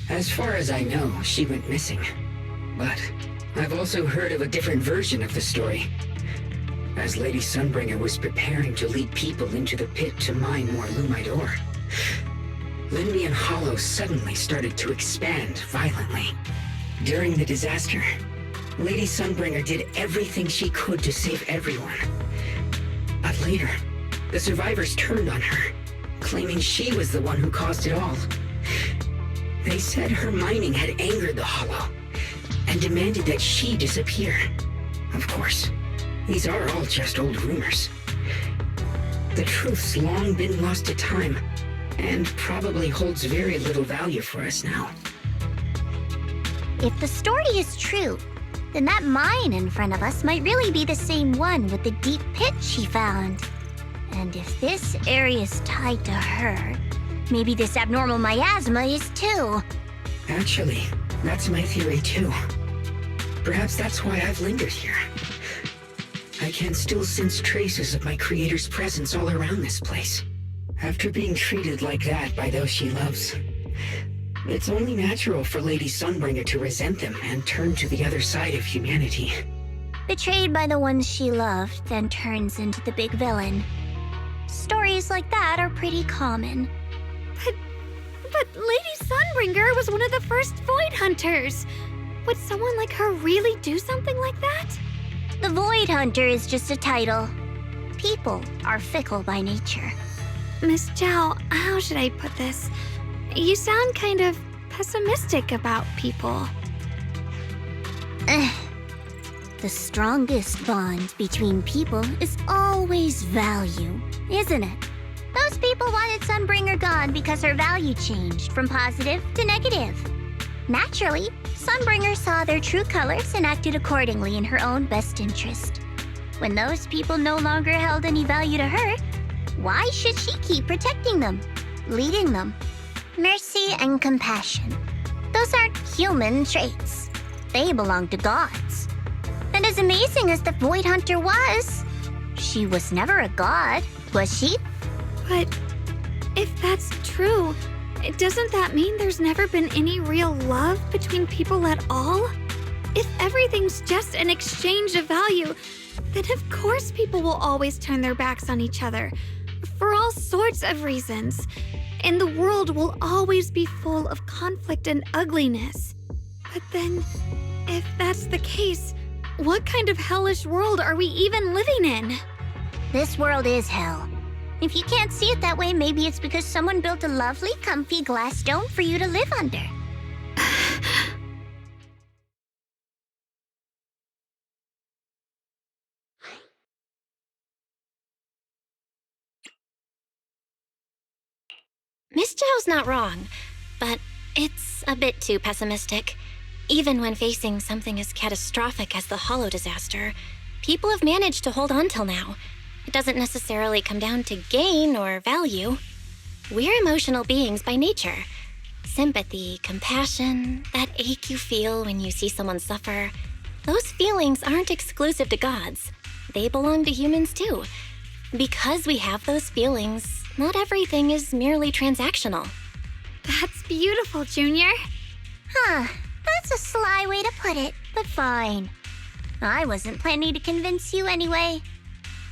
As far as I know, she went missing. But I've also heard of a different version of the story. As Lady Sunbringer was preparing to lead people into the pit to mine more Lumite ore, Limnian Hollow suddenly started to expand violently. During the disaster, Lady Sunbringer did everything she could to save everyone. But later, the survivors turned on her, claiming she was the one who caused it all. They said her mining had angered the Hollow, and demanded that she disappear. Of course, these are all just old rumors. The truth's long been lost to time, and probably holds very little value for us now. If the story is true, then that mine in front of us might really be the same one with the deep pit she found. And if this area is tied to her, maybe this abnormal miasma is too. Actually, that's my theory too. Perhaps that's why I've lingered here. I can still sense traces of my creator's presence all around this place. After being treated like that by those she loves, it's only natural for Lady Sunbringer to resent them and turn to the other side of humanity. Betrayed by the ones she loved, then turns into the big villain. Stories like that are pretty common. But Lady Sunbringer was one of the first Void Hunters. Would someone like her really do something like that? The Void Hunter is just a title. People are fickle by nature. Miss Zhao, how should I put this? You sound kind of pessimistic about people. The strongest bond between people is always value, isn't it? Those people wanted Sunbringer gone because her value changed from positive to negative. Naturally, Sunbringer saw their true colors and acted accordingly in her own best interest. When those people no longer held any value to her, why should she keep protecting them, leading them? Mercy and compassion. Those aren't human traits. They belong to gods. And as amazing as the Void Hunter was, she was never a god, was she? But if that's true, doesn't that mean there's never been any real love between people at all? If everything's just an exchange of value, then of course people will always turn their backs on each other, for all sorts of reasons. And the world will always be full of conflict and ugliness. But then, if that's the case, what kind of hellish world are we even living in? This world is hell. If you can't see it that way, maybe it's because someone built a lovely, comfy glass dome for you to live under. Miss Zhao's not wrong, but it's a bit too pessimistic. Even when facing something as catastrophic as the Hollow disaster, people have managed to hold on till now. It doesn't necessarily come down to gain or value. We're emotional beings by nature. Sympathy, compassion, that ache you feel when you see someone suffer, those feelings aren't exclusive to gods. They belong to humans too. Because we have those feelings, not everything is merely transactional. That's beautiful, Junior. Huh, that's a sly way to put it, but fine. I wasn't planning to convince you anyway.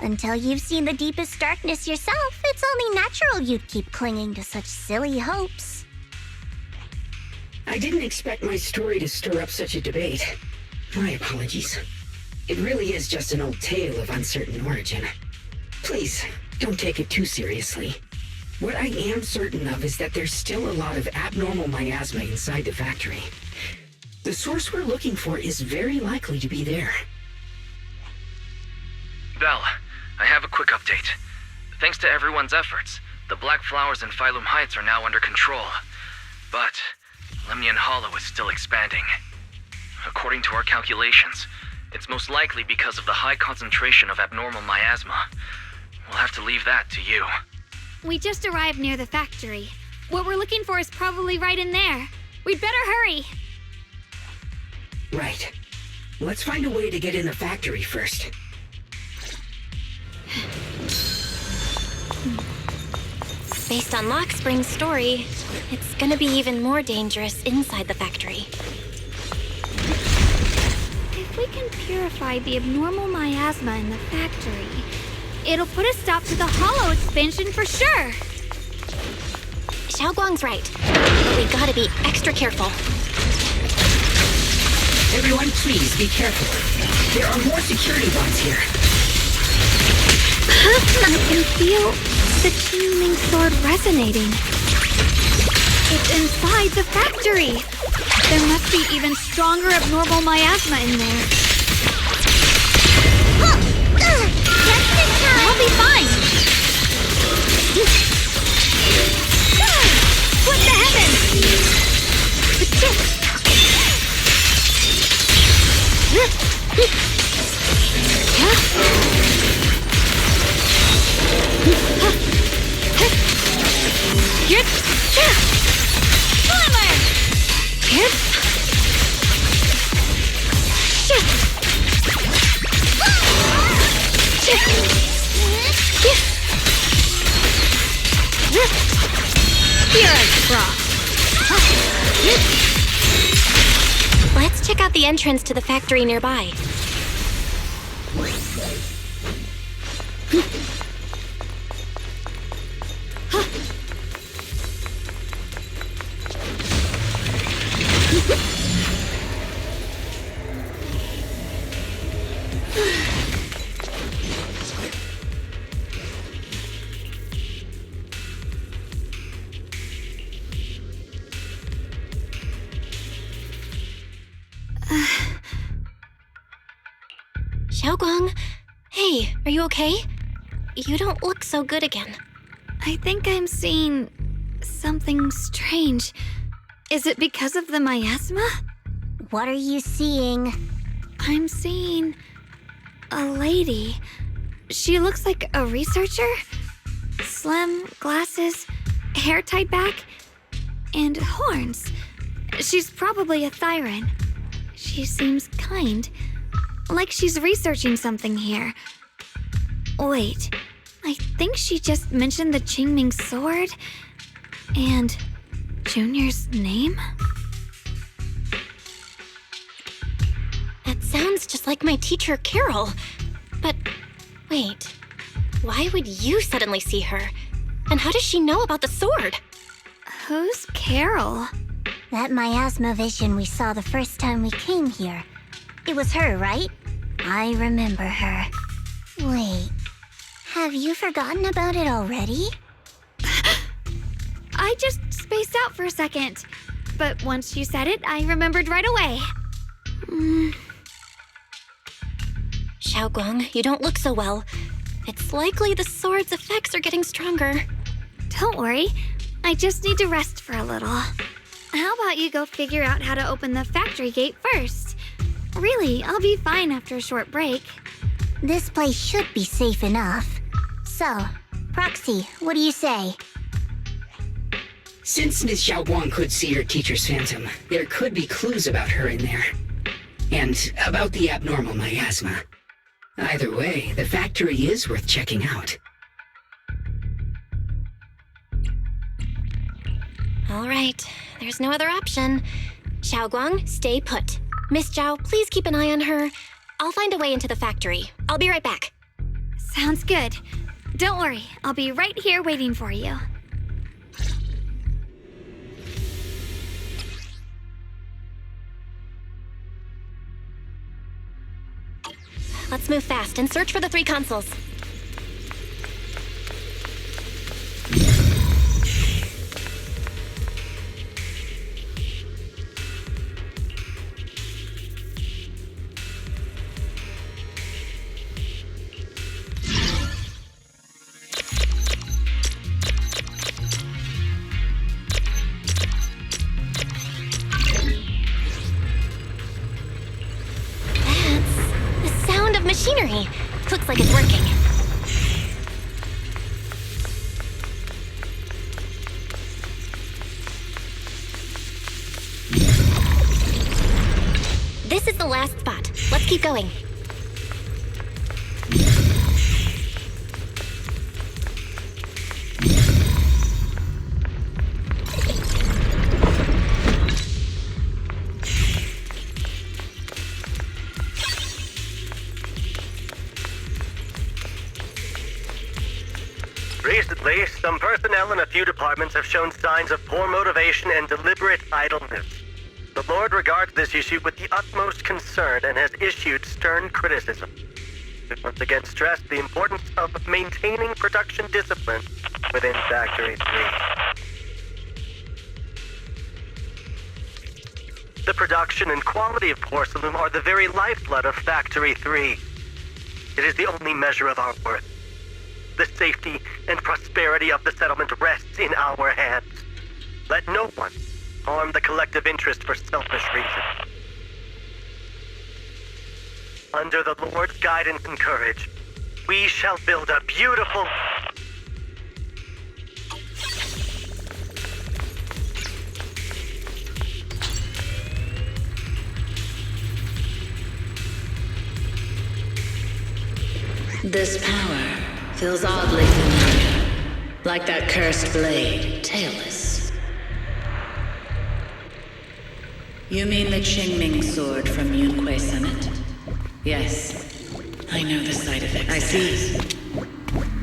Until you've seen the deepest darkness yourself, it's only natural you'd keep clinging to such silly hopes. I didn't expect my story to stir up such a debate. My apologies. It really is just an old tale of uncertain origin. Please, don't take it too seriously. What I am certain of is that there's still a lot of abnormal miasma inside the factory. The source we're looking for is very likely to be there. Belle, I have a quick update. Thanks to everyone's efforts, the Black Flowers in Phylum Heights are now under control. But Lemnian Hollow is still expanding. According to our calculations, it's most likely because of the high concentration of abnormal miasma. We'll have to leave that to you. We just arrived near the factory. What we're looking for is probably right in there. We'd better hurry. Right. Let's find a way to get in the factory first. Based on Lockspring's story, it's gonna be even more dangerous inside the factory. If we can purify the abnormal miasma in the factory, it'll put a stop to the Hollow expansion for sure. Xiaoguang's right, but we gotta be extra careful. Everyone, please be careful. There are more security bots here. I can feel the Qingming sword resonating. It's inside the factory. There must be even stronger abnormal miasma in there. I'll be fine. What the heavens? Let's check out the entrance to the factory nearby. Xiaoguang? Hey, are you okay? You don't look so good again. I think I'm seeing something strange. Is it because of the miasma? What are you seeing? I'm seeing a lady. She looks like a researcher. Slim, glasses, hair tied back, and horns. She's probably a Thyran. She seems kind, like she's researching something here. Wait, I think she just mentioned the Qingming sword and Junior's name? That sounds just like my teacher, Carol. But wait, why would you suddenly see her? And how does she know about the sword? Who's Carol? That miasma vision we saw the first time we came here. It was her, right? I remember her. Wait, have you forgotten about it already? I just spaced out for a second. But once you said it, I remembered right away. Xiaoguang, you don't look so well. It's likely the sword's effects are getting stronger. Don't worry. I just need to rest for a little. How about you go figure out how to open the factory gate first? Really, I'll be fine after a short break. This place should be safe enough. So, Proxy, what do you say? Since Ms. Xiaoguang could see her teacher's phantom, there could be clues about her in there. And about the abnormal miasma. Either way, the factory is worth checking out. All right, there's no other option. Xiaoguang, stay put. Miss Zhao, please keep an eye on her. I'll find a way into the factory. I'll be right back. Sounds good. Don't worry, I'll be right here waiting for you. Let's move fast and search for the 3 consoles. Machinery. Looks like it's working. This is the last spot. Let's keep going. Recently, some personnel in a few departments have shown signs of poor motivation and deliberate idleness. The Lord regards this issue with the utmost concern and has issued stern criticism. We once again stress the importance of maintaining production discipline within Factory 3. The production and quality of porcelain are the very lifeblood of Factory 3. It is the only measure of our worth. The safety and prosperity of the settlement rests in our hands. Let no one harm the collective interest for selfish reasons. Under the Lord's guidance and courage, we shall build a beautiful... This power feels oddly familiar, like that cursed blade, tailless. You mean the Qingming sword from Yunquei Summit? Yes, I know the side effects. I see.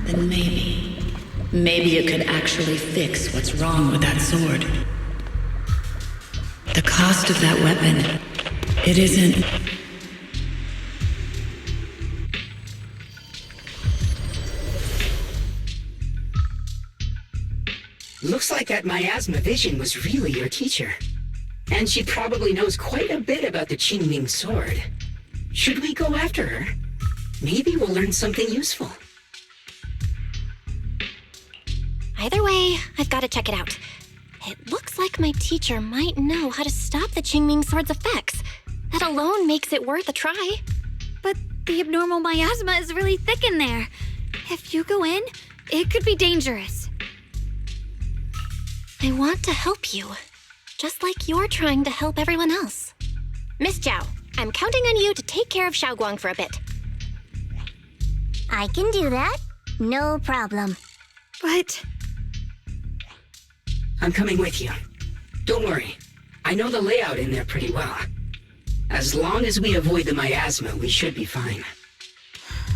Then maybe you could actually fix what's wrong with that sword. The cost of that weapon, it isn't... Looks like that miasma vision was really your teacher. And she probably knows quite a bit about the Qingming sword. Should we go after her? Maybe we'll learn something useful. Either way, I've got to check it out. It looks like my teacher might know how to stop the Qingming Sword's effects. That alone makes it worth a try. But the abnormal miasma is really thick in there. If you go in, it could be dangerous. I want to help you, just like you're trying to help everyone else. Miss Zhao, I'm counting on you to take care of Xiaoguang for a bit. I can do that. No problem. But... I'm coming with you. Don't worry. I know the layout in there pretty well. As long as we avoid the miasma, we should be fine.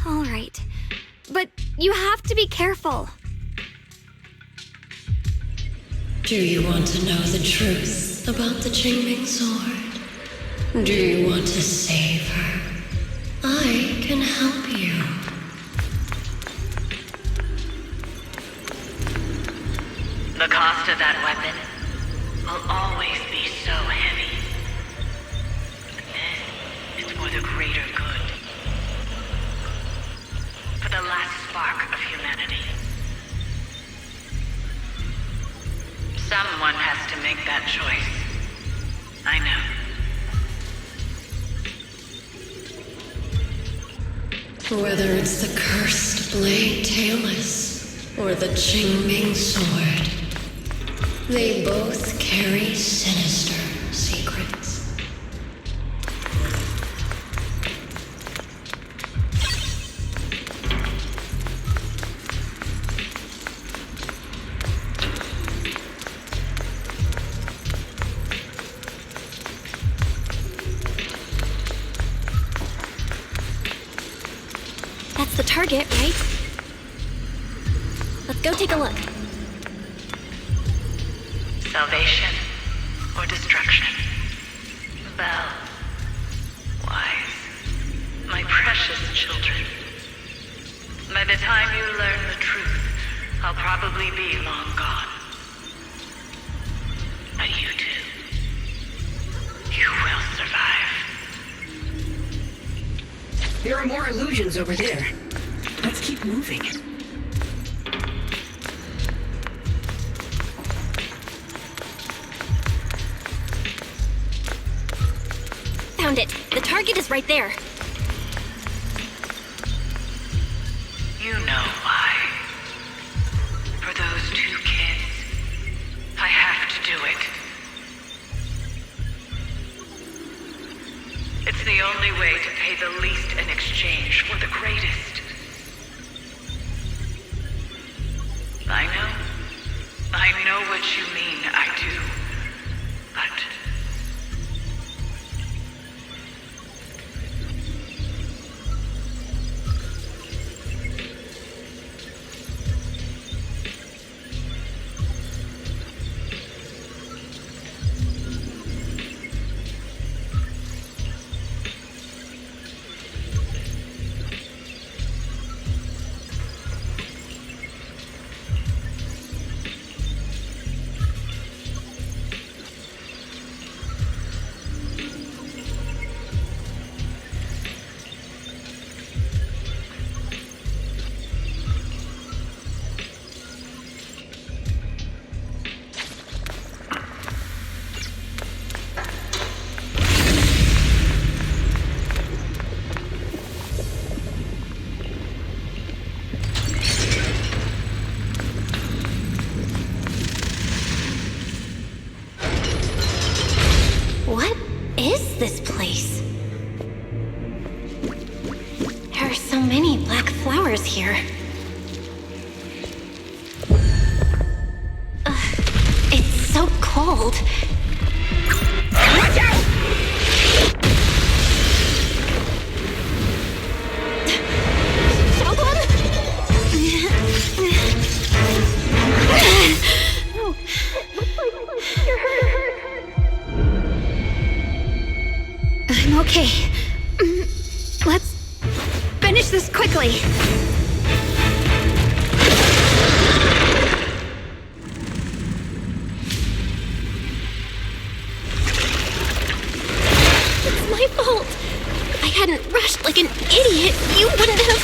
All right. But you have to be careful. Do you want to know the truth about the Qingming Sword? Do you want to save her? I can help you. The cost of that weapon will always be so heavy. But this is for the greater good. For the last spark of humanity. Someone has to make that choice. I know. Whether it's the cursed blade Tailless or the Qingming Sword, they both carry sinister secrets. That's the target, right? Let's go take a look. Salvation or destruction? Belle, Wise, my precious children. By the time you learn the truth, I'll probably be long gone. But you two, you will survive. There are more illusions over there. Let's keep moving. Found it. The target is right there. You know why. For those two kids, I have to do it. It's the only way to pay the least in exchange for the greatest. I know what you mean, I do. But... What is this place? There are so many black flowers here. It's so cold. Watch out! I'm okay. Let's finish this quickly. It's my fault. I had hadn't rushed like an idiot, you wouldn't have...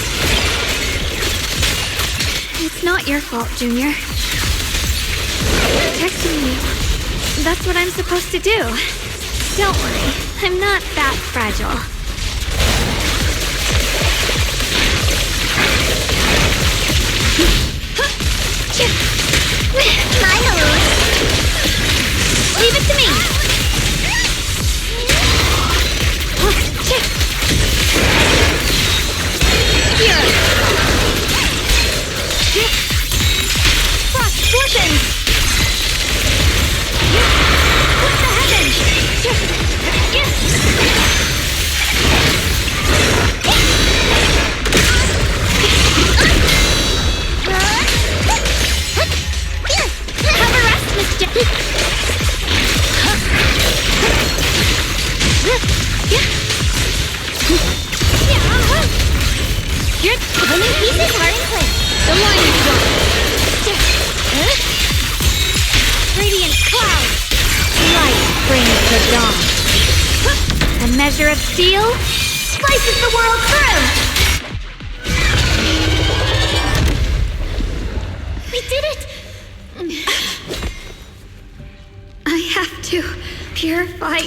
It's not your fault, Junior. Protecting you. That's what I'm supposed to do. Don't worry, I'm not that fragile. My moves. Leave it to me. Here. Frost fortune. What the heavens? Have a rest, Mr. Your winning pieces are in place. The line is drawn. Radiant cloud. Light brings the dawn. A measure of steel slices the world through. We did it! I have to purify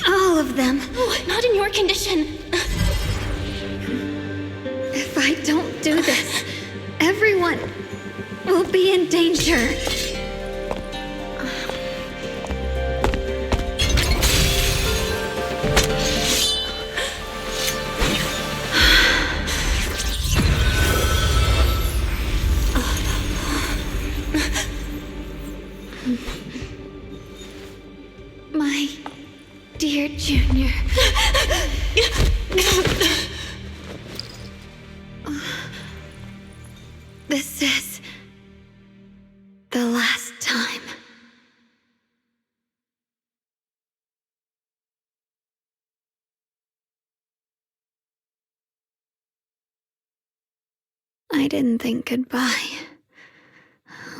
all of them. Oh, not in your condition. If I don't do this, everyone will be in danger. My dear Junior. This is the last time. I didn't think goodbye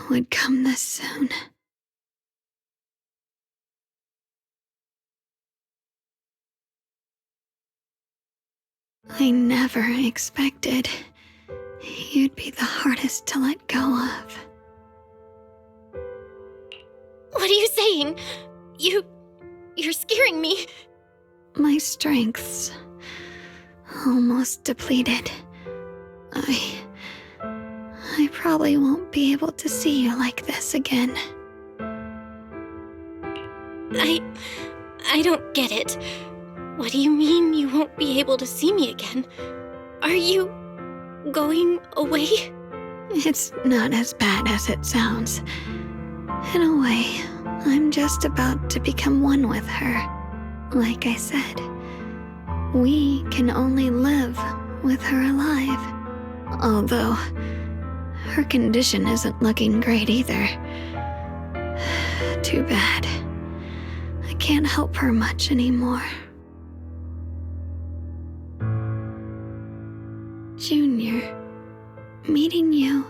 would come this soon. I never expected you'd be the hardest to let go of. What are you saying? You're scaring me. My strength's almost depleted. I probably won't be able to see you like this again. I don't get it. What do you mean you won't be able to see me again? Are you going away? It's not as bad as it sounds. In a way, I'm just about to become one with her. Like I said, we can only live with her alive. Although, her condition isn't looking great either. Too bad. I can't help her much anymore. Junior, meeting you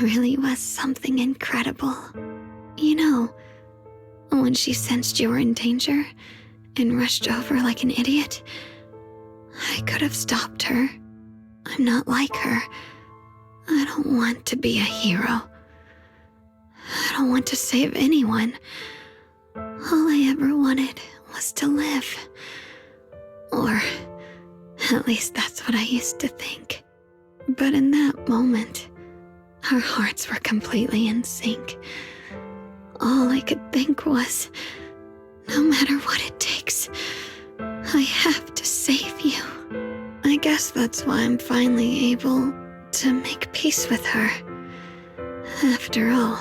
really was something incredible. You know, when she sensed you were in danger and rushed over like an idiot, I could have stopped her. I'm not like her. I don't want to be a hero. I don't want to save anyone. All I ever wanted was to live. Or at least that's what I used to think. But in that moment, our hearts were completely in sync. All I could think was, no matter what it takes, I have to save you. I guess that's why I'm finally able to make peace with her. After all,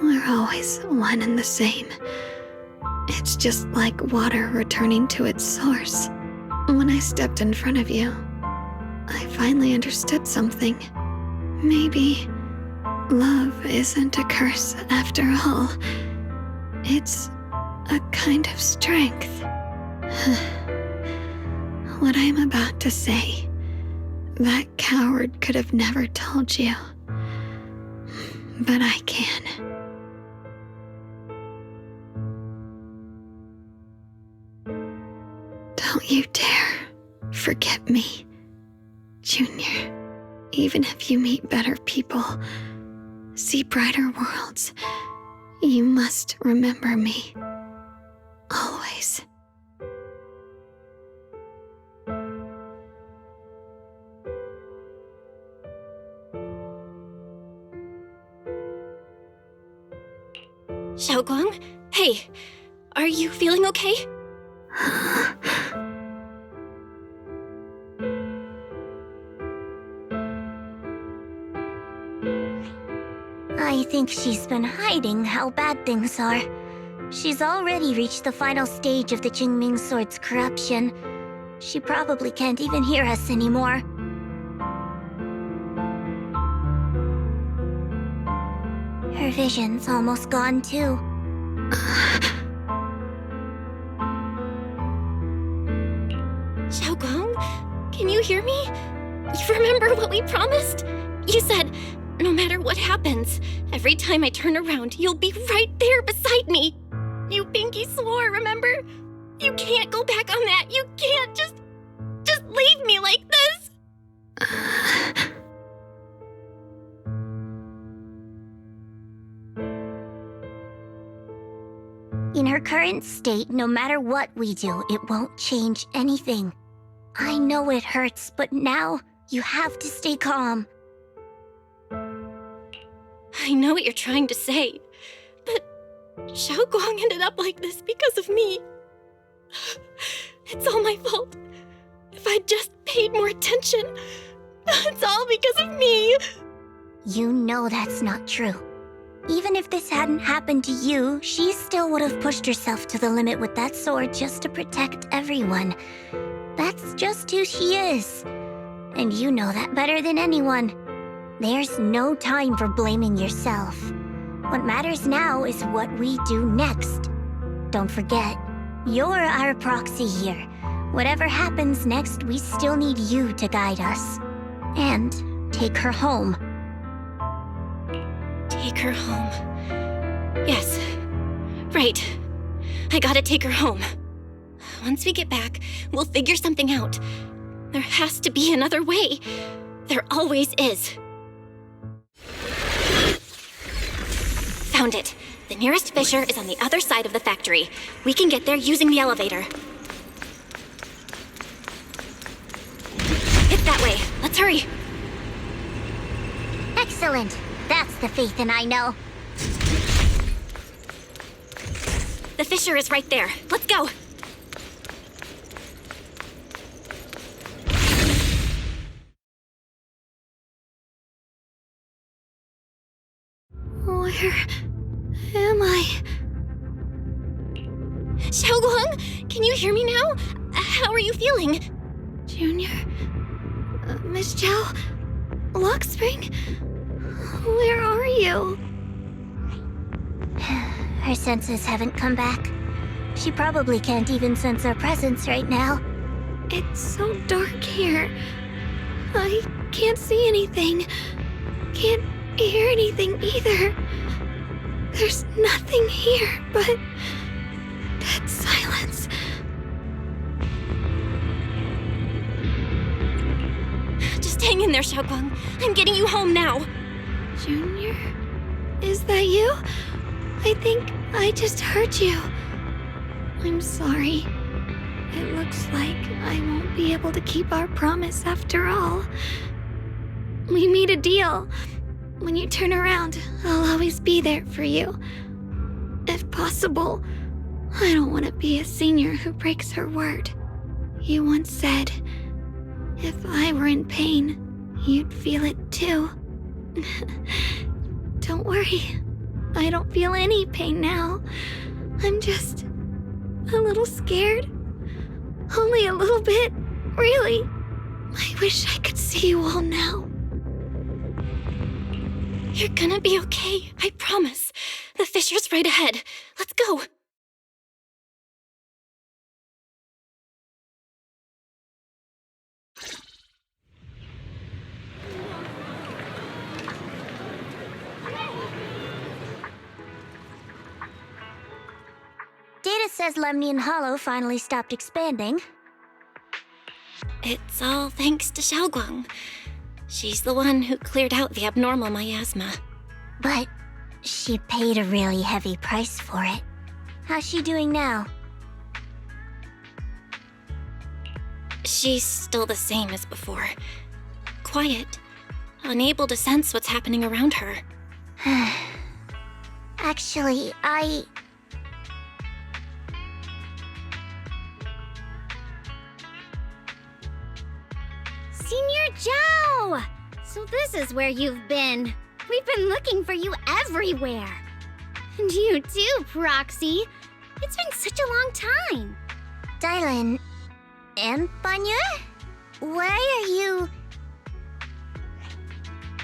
we're always one and the same. It's just like water returning to its source. When I stepped in front of you, I finally understood something. Maybe love isn't a curse after all. It's a kind of strength. What I'm about to say, that coward could have never told you. But I can. Don't you dare forget me, Junior. Even if you meet better people, see brighter worlds, you must remember me. Always. Xiaoguang? Hey, are you feeling okay? I think she's been hiding how bad things are. She's already reached the final stage of the Jingming Sword's corruption. She probably can't even hear us anymore. Her vision's almost gone too. Xiaoguang, can you hear me? You remember what we promised? You said, no matter what happens, every time I turn around, you'll be right there beside me. You pinky swore, remember? You can't go back on that. You can't just leave me like this. In her current state, no matter what we do, it won't change anything. I know it hurts, but now you have to stay calm. I know what you're trying to say, but Xiaoguang ended up like this because of me. It's all my fault. If I'd just paid more attention, it's all because of me. You know that's not true. Even if this hadn't happened to you, she still would have pushed herself to the limit with that sword just to protect everyone. That's just who she is. And you know that better than anyone. There's no time for blaming yourself. What matters now is what we do next. Don't forget, you're our proxy here. Whatever happens next, we still need you to guide us. And take her home. Take her home. Yes. Right. I gotta take her home. Once we get back, we'll figure something out. There has to be another way. There always is. Found it. The nearest fissure is on the other side of the factory. We can get there using the elevator. It's that way. Let's hurry. Excellent. That's the Phaethon I know. The fissure is right there. Let's go. Where am I? Xiaoguang, can you hear me now? How are you feeling? Junior? Miss Zhao? Lockspring? Where are you? Her senses haven't come back. She probably can't even sense our presence right now. It's so dark here. I can't see anything. Can't hear anything either. There's nothing here but dead silence. Just hang in there, Xiaoguang. I'm getting you home now. Junior? Is that you? I think I just heard you. I'm sorry. It looks like I won't be able to keep our promise after all. We made a deal. When you turn around, I'll always be there for you. If possible, I don't want to be a senior who breaks her word. You once said, if I were in pain, you'd feel it too. Don't worry. I don't feel any pain now. I'm just a little scared. Only a little bit, really. I wish I could see you all now. You're gonna be okay, I promise. The fissure's right ahead. Let's go. Data says Lemnian Hollow finally stopped expanding. It's all thanks to Xiaoguang. She's the one who cleared out the abnormal miasma. But she paid a really heavy price for it. How's she doing now? She's still the same as before. Quiet, unable to sense what's happening around her. Actually, Senior Zhao! So this is where you've been. We've been looking for you everywhere. And you too, Proxy. It's been such a long time. Dylan and Banya? Why are you...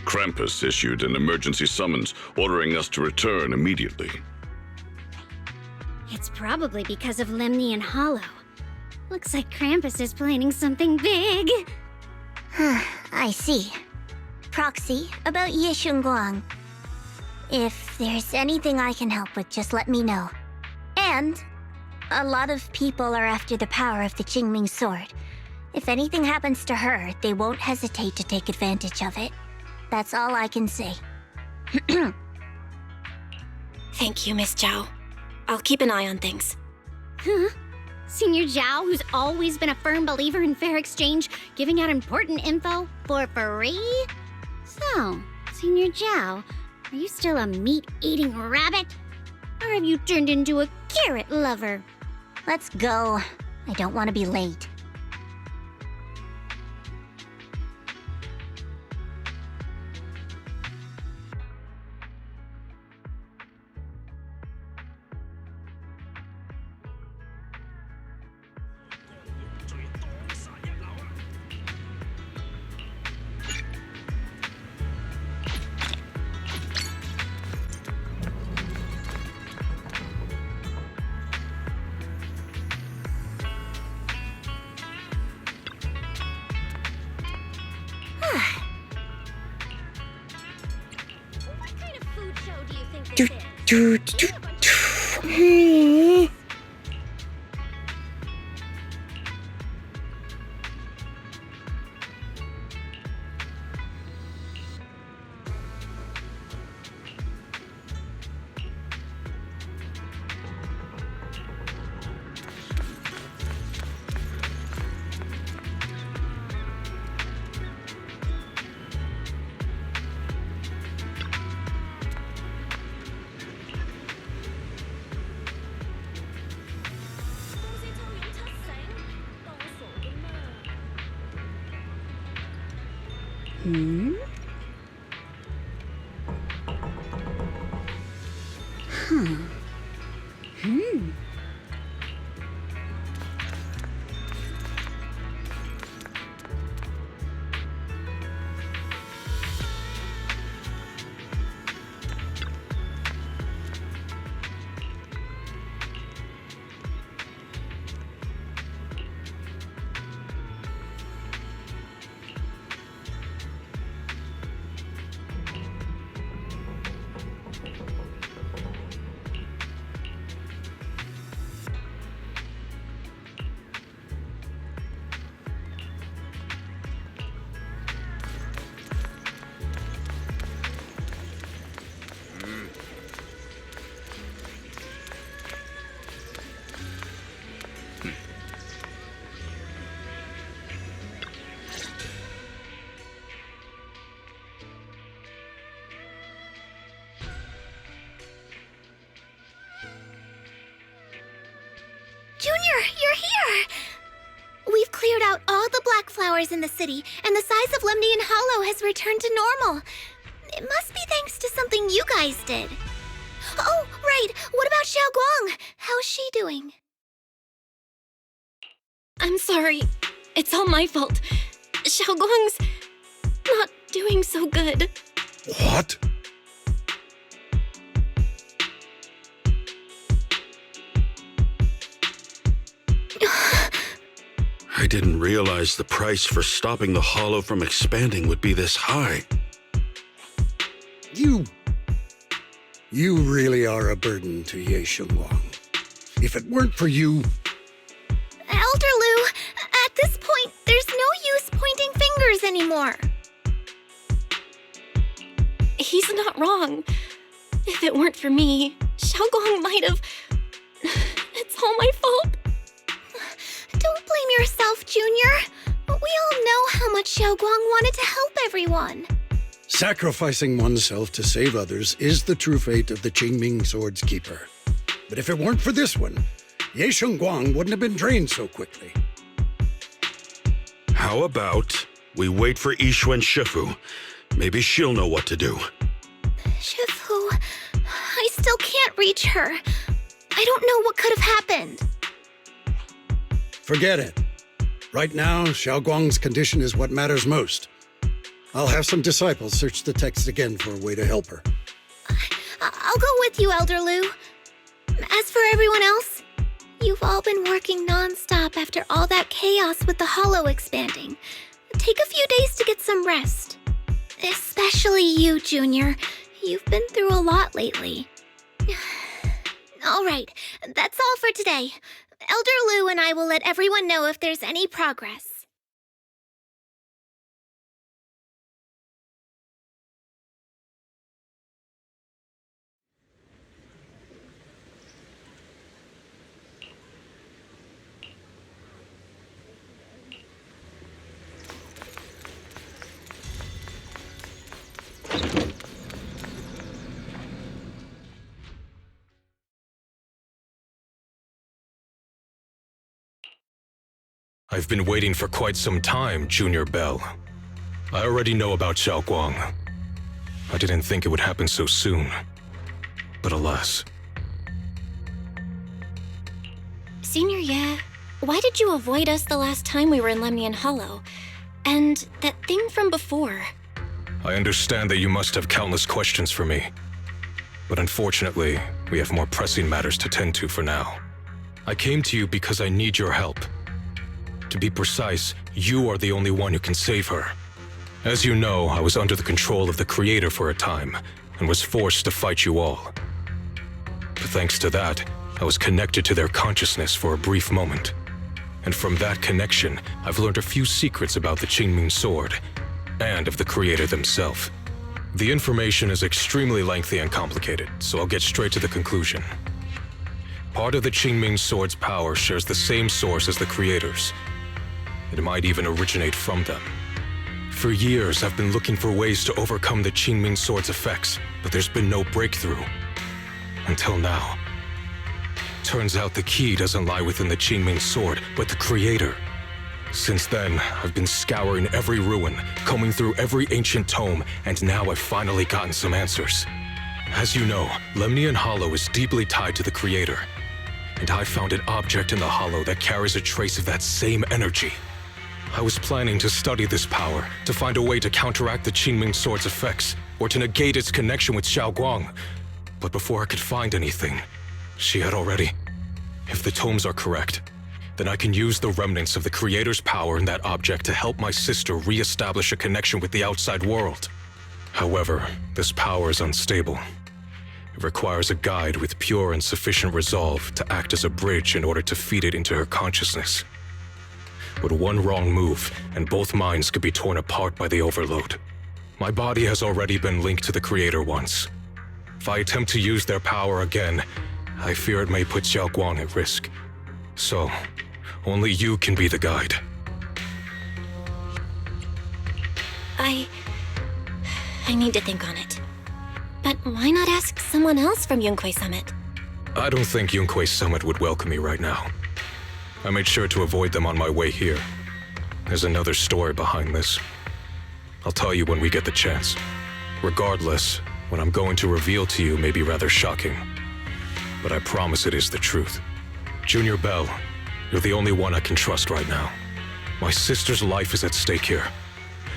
Krampus issued an emergency summons ordering us to return immediately. It's probably because of Lemny and Hollow. Looks like Krampus is planning something big. I see. Proxy, about Ye Shunguang. If there's anything I can help with, just let me know. And a lot of people are after the power of the Qingming sword. If anything happens to her, they won't hesitate to take advantage of it. That's all I can say. Thank you, Miss Zhao. I'll keep an eye on things. Huh? Senior Zhao, who's always been a firm believer in fair exchange, giving out important info for free? So, Senior Zhao, are you still a meat-eating rabbit? Or have you turned into a carrot lover? Let's go. I don't want to be late. Junior, you're here! We've cleared out all the black flowers in the city, and the size of Lemny and Hollow has returned to normal. It must be thanks to something you guys did. Oh, right! What about Xiaoguang? How's she doing? I'm sorry. It's all my fault. Xiaoguang's not doing so good. What? I didn't realize the price for stopping the Hollow from expanding would be this high. You really are a burden to Ye Shunguang. If it weren't for you... Elder Lu, at this point, there's with anymore. He's not wrong. If it weren't for me, Xiaoguang might have... It's all my fault. Don't blame yourself, Junior. We all know how much Xiaoguang wanted to help everyone. Sacrificing oneself to save others is the true fate of the Qingming Sword's keeper. But if it weren't for this one, Ye Shengguang wouldn't have been drained so quickly. How about we wait for Yishuan Shifu? Maybe she'll know what to do. Shifu, I still can't reach her. I don't know what could have happened. Forget it. Right now, Xiaoguang's condition is what matters most. I'll have some disciples search the text again for a way to help her. I'll go with you, Elder Lu. As for everyone else, you've all been working non-stop after all that chaos with the hollow expanding. Take a few days to get some rest. Especially you, Junior. You've been through a lot lately. All right, that's all for today. Elder Lu and I will let everyone know if there's any progress. I've been waiting for quite some time, Junior Bell. I already know about Xiaoguang. I didn't think it would happen so soon. But alas. Senior Ye, why did you avoid us the last time we were in Lemnian Hollow? And that thing from before? I understand that you must have countless questions for me. But unfortunately, we have more pressing matters to tend to for now. I came to you because I need your help. To be precise, you are the only one who can save her. As you know, I was under the control of the Creator for a time, and was forced to fight you all. But thanks to that, I was connected to their consciousness for a brief moment. And from that connection, I've learned a few secrets about the Qingming Sword, and of the Creator themselves. The information is extremely lengthy and complicated, so I'll get straight to the conclusion. Part of the Qingming Sword's power shares the same source as the Creator's. It might even originate from them. For years, I've been looking for ways to overcome the Qingming Sword's effects, but there's been no breakthrough. Until now. Turns out the key doesn't lie within the Qingming Sword, but the Creator. Since then, I've been scouring every ruin, combing through every ancient tome, and now I've finally gotten some answers. As you know, Lemnian Hollow is deeply tied to the Creator. And I found an object in the Hollow that carries a trace of that same energy. I was planning to study this power, to find a way to counteract the Qingming Sword's effects, or to negate its connection with Xiaoguang. But before I could find anything, she had already... If the tomes are correct, then I can use the remnants of the Creator's power in that object to help my sister re-establish a connection with the outside world. However, this power is unstable. It requires a guide with pure and sufficient resolve to act as a bridge in order to feed it into her consciousness. But one wrong move, and both minds could be torn apart by the overload. My body has already been linked to the Creator once. If I attempt to use their power again, I fear it may put Xiaoguang at risk. So, only you can be the guide. I need to think on it. But why not ask someone else from Yunquei Summit? I don't think Yunquei Summit would welcome me right now. I made sure to avoid them on my way here. There's another story behind this. I'll tell you when we get the chance. Regardless, what I'm going to reveal to you may be rather shocking. But I promise it is the truth. Junior Bell, you're the only one I can trust right now. My sister's life is at stake here.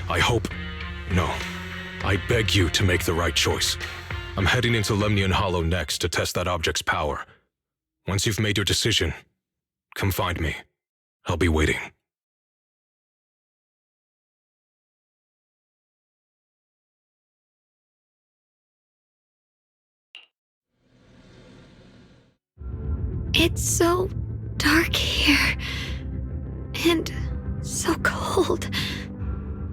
I hope... No. I beg you to make the right choice. I'm heading into Lemnian Hollow next to test that object's power. Once you've made your decision, come find me. I'll be waiting. It's so dark here. And so cold.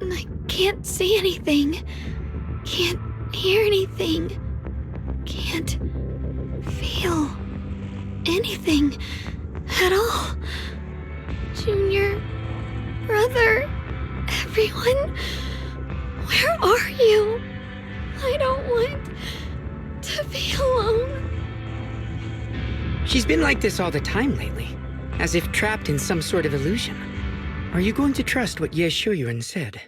I can't see anything. Can't hear anything. Can't feel anything at all. Junior, brother, everyone, where are you? I don't want to be alone. She's been like this all the time lately, as if trapped in some sort of illusion. Are you going to trust what Ye Shuyuan said?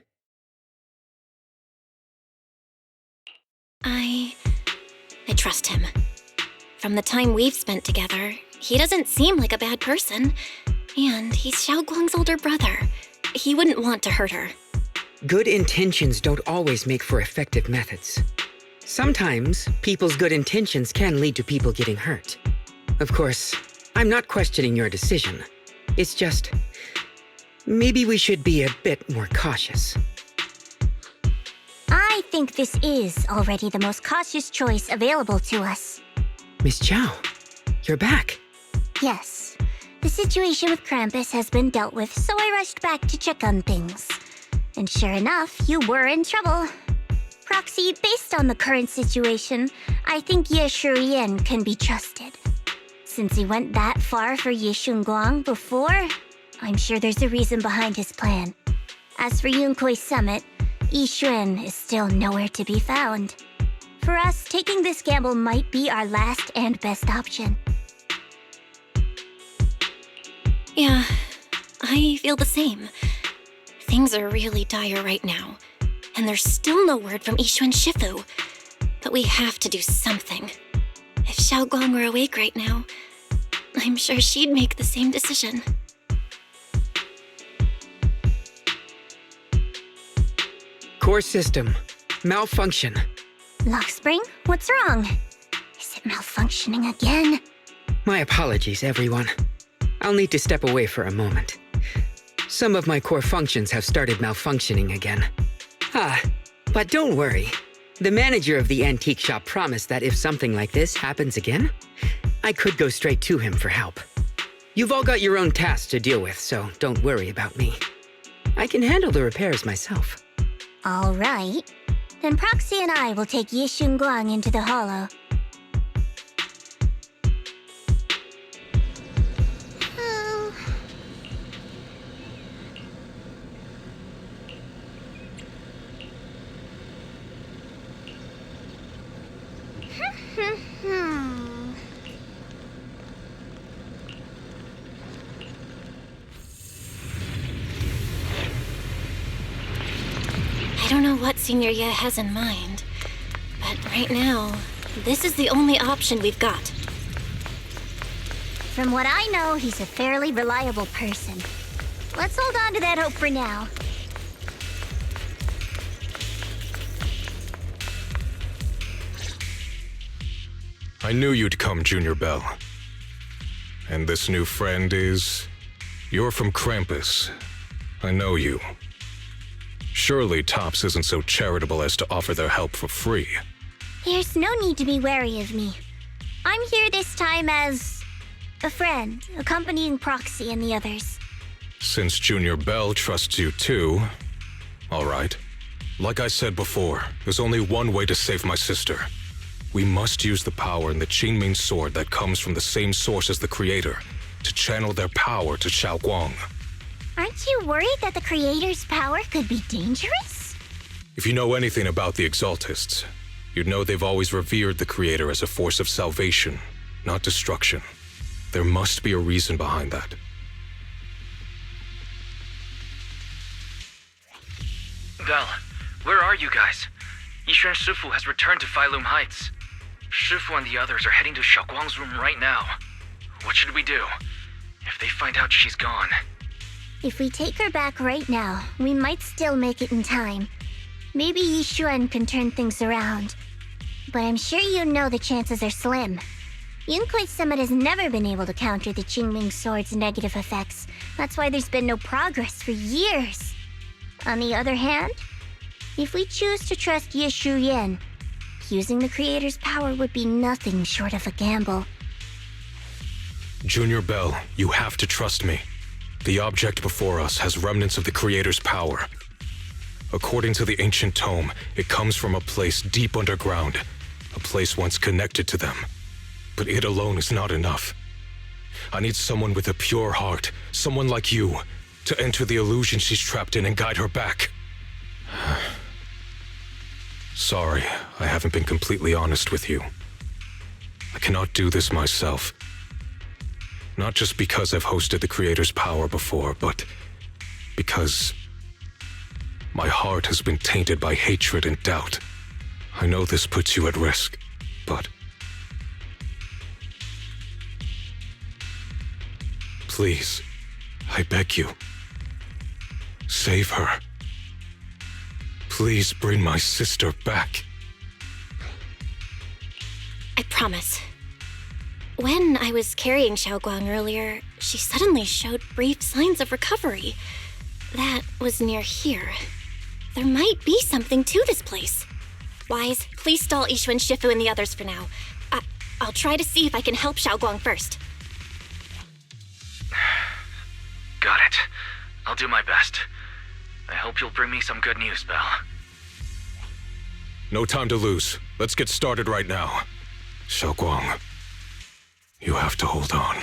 I trust him. From the time we've spent together, he doesn't seem like a bad person. And he's Xiaoguang's older brother. He wouldn't want to hurt her. Good intentions don't always make for effective methods. Sometimes, people's good intentions can lead to people getting hurt. Of course, I'm not questioning your decision. It's just, maybe we should be a bit more cautious. I think this is already the most cautious choice available to us. Miss Zhao, you're back. Yes. The situation with Krampus has been dealt with, so I rushed back to check on things. And sure enough, you were in trouble. Proxy, based on the current situation, I think Ye Shuyuan can be trusted. Since he went that far for Ye Shunguang before, I'm sure there's a reason behind his plan. As for Yunkui's summit, Yixuan is still nowhere to be found. For us, taking this gamble might be our last and best option. Yeah, I feel the same. Things are really dire right now, and there's still no word from Yixuan Shifu. But we have to do something. If Xiaoguang were awake right now, I'm sure she'd make the same decision. Core system. Malfunction. Lockspring, what's wrong? Is it malfunctioning again? My apologies, everyone. I'll need to step away for a moment. Some of my core functions have started malfunctioning again. But don't worry. The manager of the antique shop promised that if something like this happens again, I could go straight to him for help. You've all got your own tasks to deal with, so don't worry about me. I can handle the repairs myself. All right. Then Proxy and I will take Ye Shunguang into the hollow. I don't know what Senior Ye has in mind, but right now, this is the only option we've got. From what I know, he's a fairly reliable person. Let's hold on to that hope for now. I knew you'd come, Junior Bell. And this new friend is... You're from Krampus. I know you. Surely Tops isn't so charitable as to offer their help for free. There's no need to be wary of me. I'm here this time as a friend, accompanying Proxy and the others. Since Junior Bell trusts you too... All right. Like I said before, there's only one way to save my sister. We must use the power in the Qingming sword that comes from the same source as the Creator to channel their power to Xiaoguang. Aren't you worried that the Creator's power could be dangerous? If you know anything about the Exaltists, you'd know they've always revered the Creator as a force of salvation, not destruction. There must be a reason behind that. Bell, where are you guys? Yixuan Shifu has returned to Failum Heights. Shifu and the others are heading to Xiaoguang's room right now. What should we do? If they find out she's gone... If we take her back right now, we might still make it in time. Maybe Yixuan can turn things around. But I'm sure you know the chances are slim. Yunkui's summit has never been able to counter the Qingming sword's negative effects. That's why there's been no progress for years. On the other hand, if we choose to trust Ye Shuyuan, using the Creator's power would be nothing short of a gamble. Junior Bell, you have to trust me. The object before us has remnants of the Creator's power. According to the ancient tome, it comes from a place deep underground, a place once connected to them. But it alone is not enough. I need someone with a pure heart, someone like you, to enter the illusion she's trapped in and guide her back. Sorry, I haven't been completely honest with you. I cannot do this myself. Not just because I've hosted the Creator's power before, but because my heart has been tainted by hatred and doubt. I know this puts you at risk, but please, I beg you, save her. Please bring my sister back. I promise. When I was carrying Xiaoguang earlier, she suddenly showed brief signs of recovery. That was near here. There might be something to this place. Wise, please stall Yixuan, Shifu, and the others for now. I'll try to see if I can help Xiaoguang first. Got it. I'll do my best. I hope you'll bring me some good news, Belle. No time to lose. Let's get started right now. Xiaoguang, you have to hold on.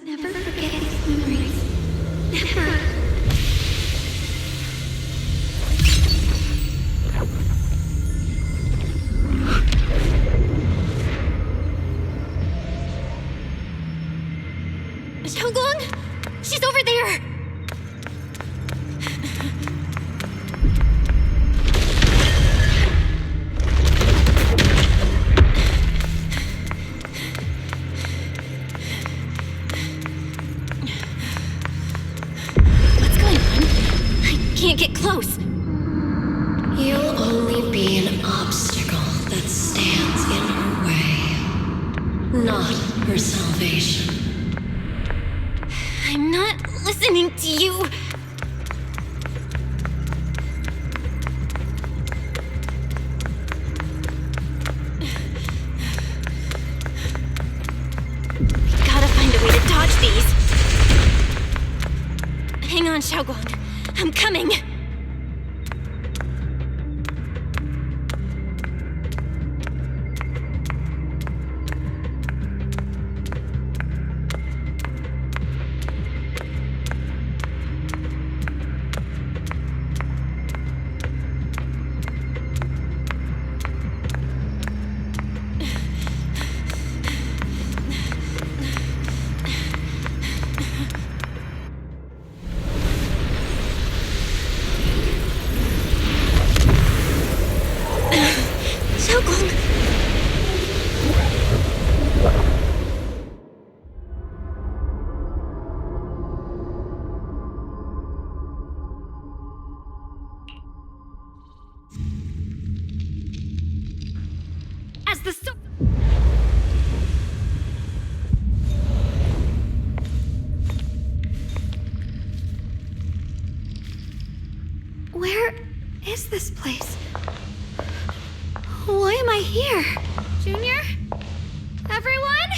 Never forget these memories. Never. Xiaoguang! She's over there! Can't get close. You'll only be an obstacle that stands in her way, not her salvation. I'm not listening to you. We gotta find a way to dodge these. Hang on, Xiaoguang. I'm coming! Where is this place? Why am I here? Junior? Everyone?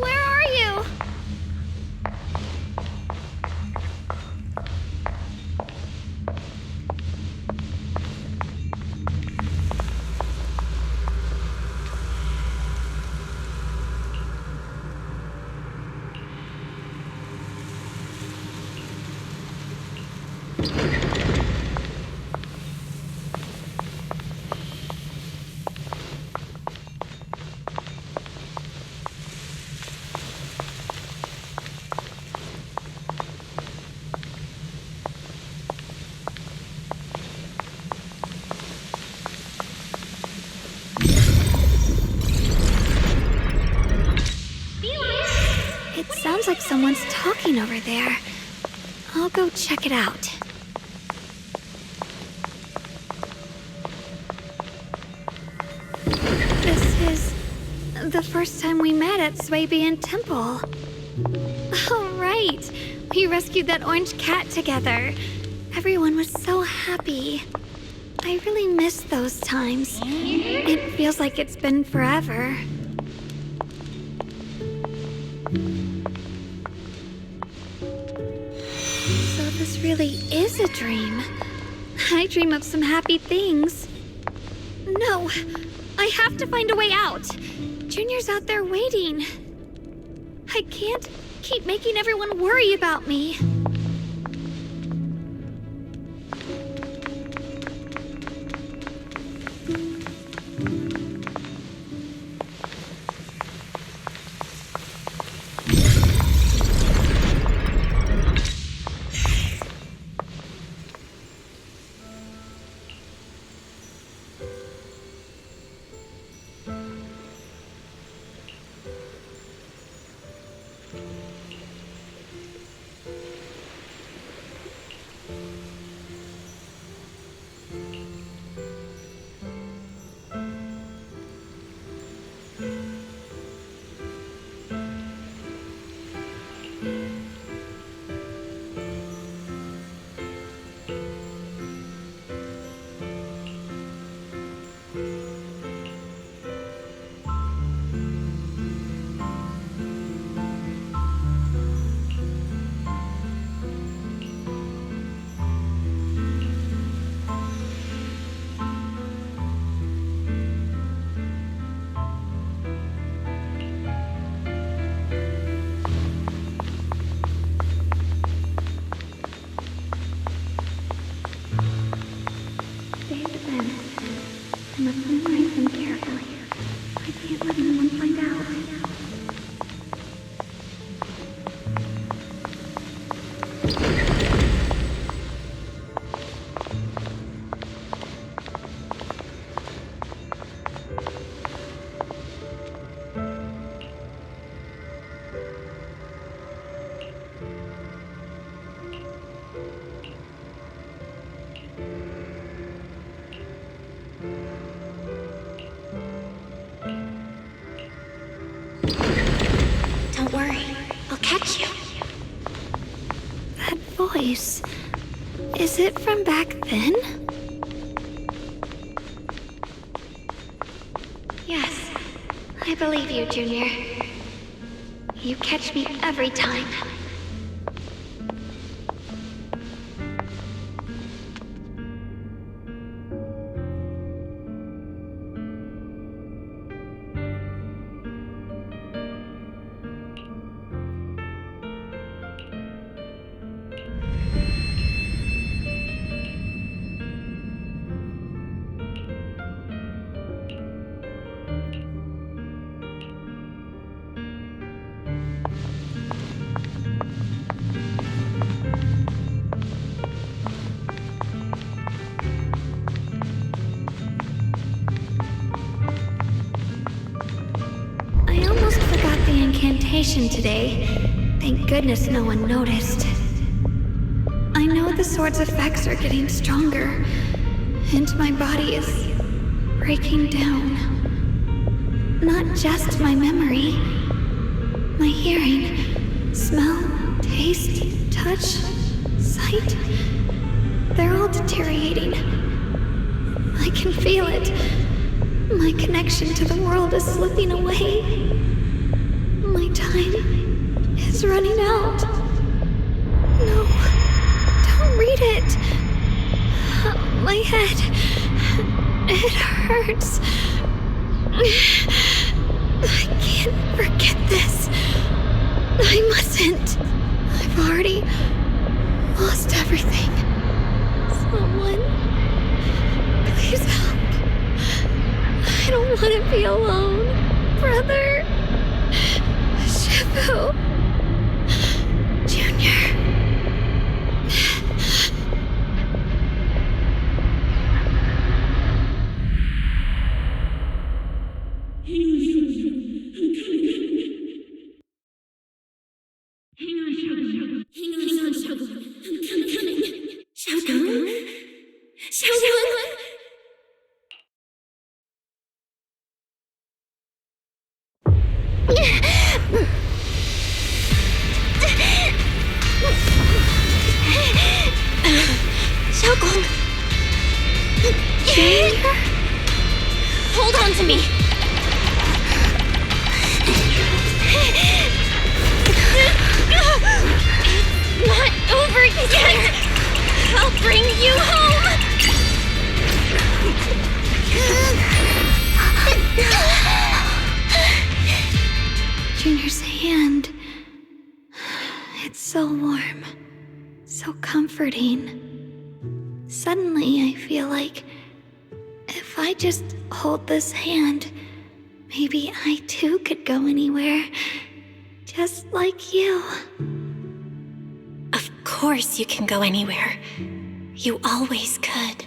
Where are you? someone's talking over there. I'll go check it out. This is the first time we met at Swabian Temple. Oh, right. We rescued that orange cat together. Everyone was so happy. I really miss those times. It feels like it's been forever. So this really is a dream. I dream of some happy things. No, I have to find a way out. Junior's out there waiting. I can't keep making everyone worry about me. Don't worry, I'll catch you. That voice. Is it from back then? Yes, I believe you, Junior. You catch me every time. Incantation today. Thank goodness no one noticed. I know the sword's effects are getting stronger, and my body is breaking down. Not just my memory, my hearing, smell, taste, touch, sight. They're all deteriorating. I can feel it. My connection to the world is slipping away. My time is running out. No, don't read it. My head, it hurts. I can't forget this. I mustn't. I've already lost everything. Someone, please help. I don't want to be alone, brother. Shifu. Junior. Hang on, Xiaoguang. I'm coming. Xiaoguang? Xiaoguang? Xiaoguang! Hold on to me! It's not over yet! I'll bring you home! Junior's hand. It's so warm. So comforting. Suddenly, I feel like if I just hold this hand, maybe I too could go anywhere. Just like you. Of course you can go anywhere. You always could.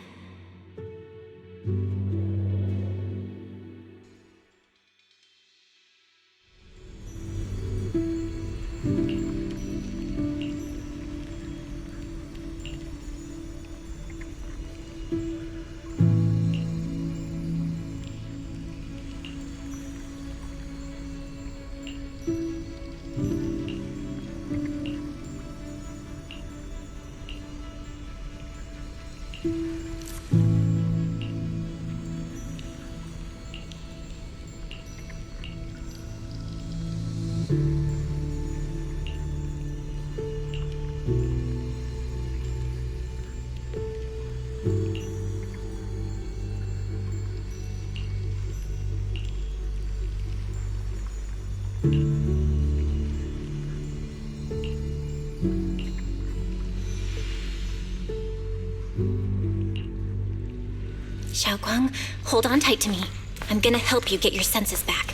Xiaoguang, hold on tight to me. I'm gonna help you get your senses back.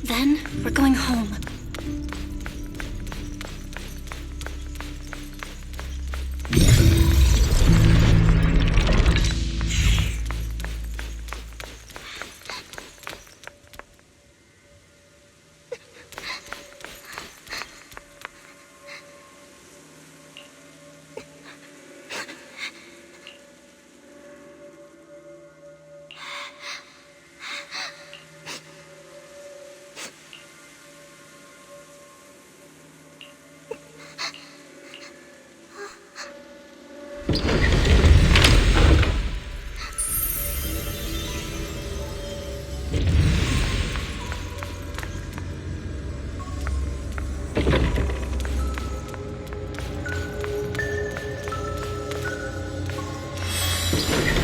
Then, we're going home.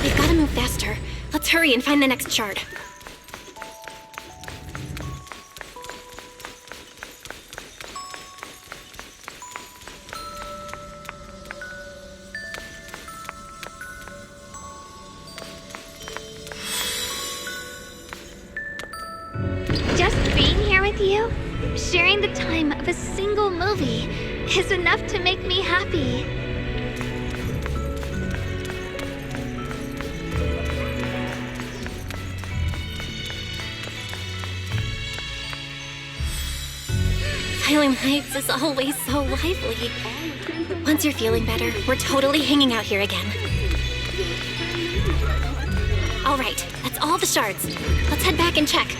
We've gotta move faster. Let's hurry and find the next shard. Just being here with you, sharing the time of a single movie, is enough to make me happy. Silent Heights is always so lively. Once you're feeling better, we're totally hanging out here again. All right, that's all the shards. Let's head back and check.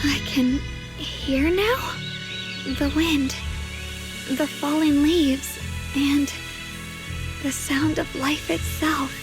I can hear now? The wind, the falling leaves, and the sound of life itself.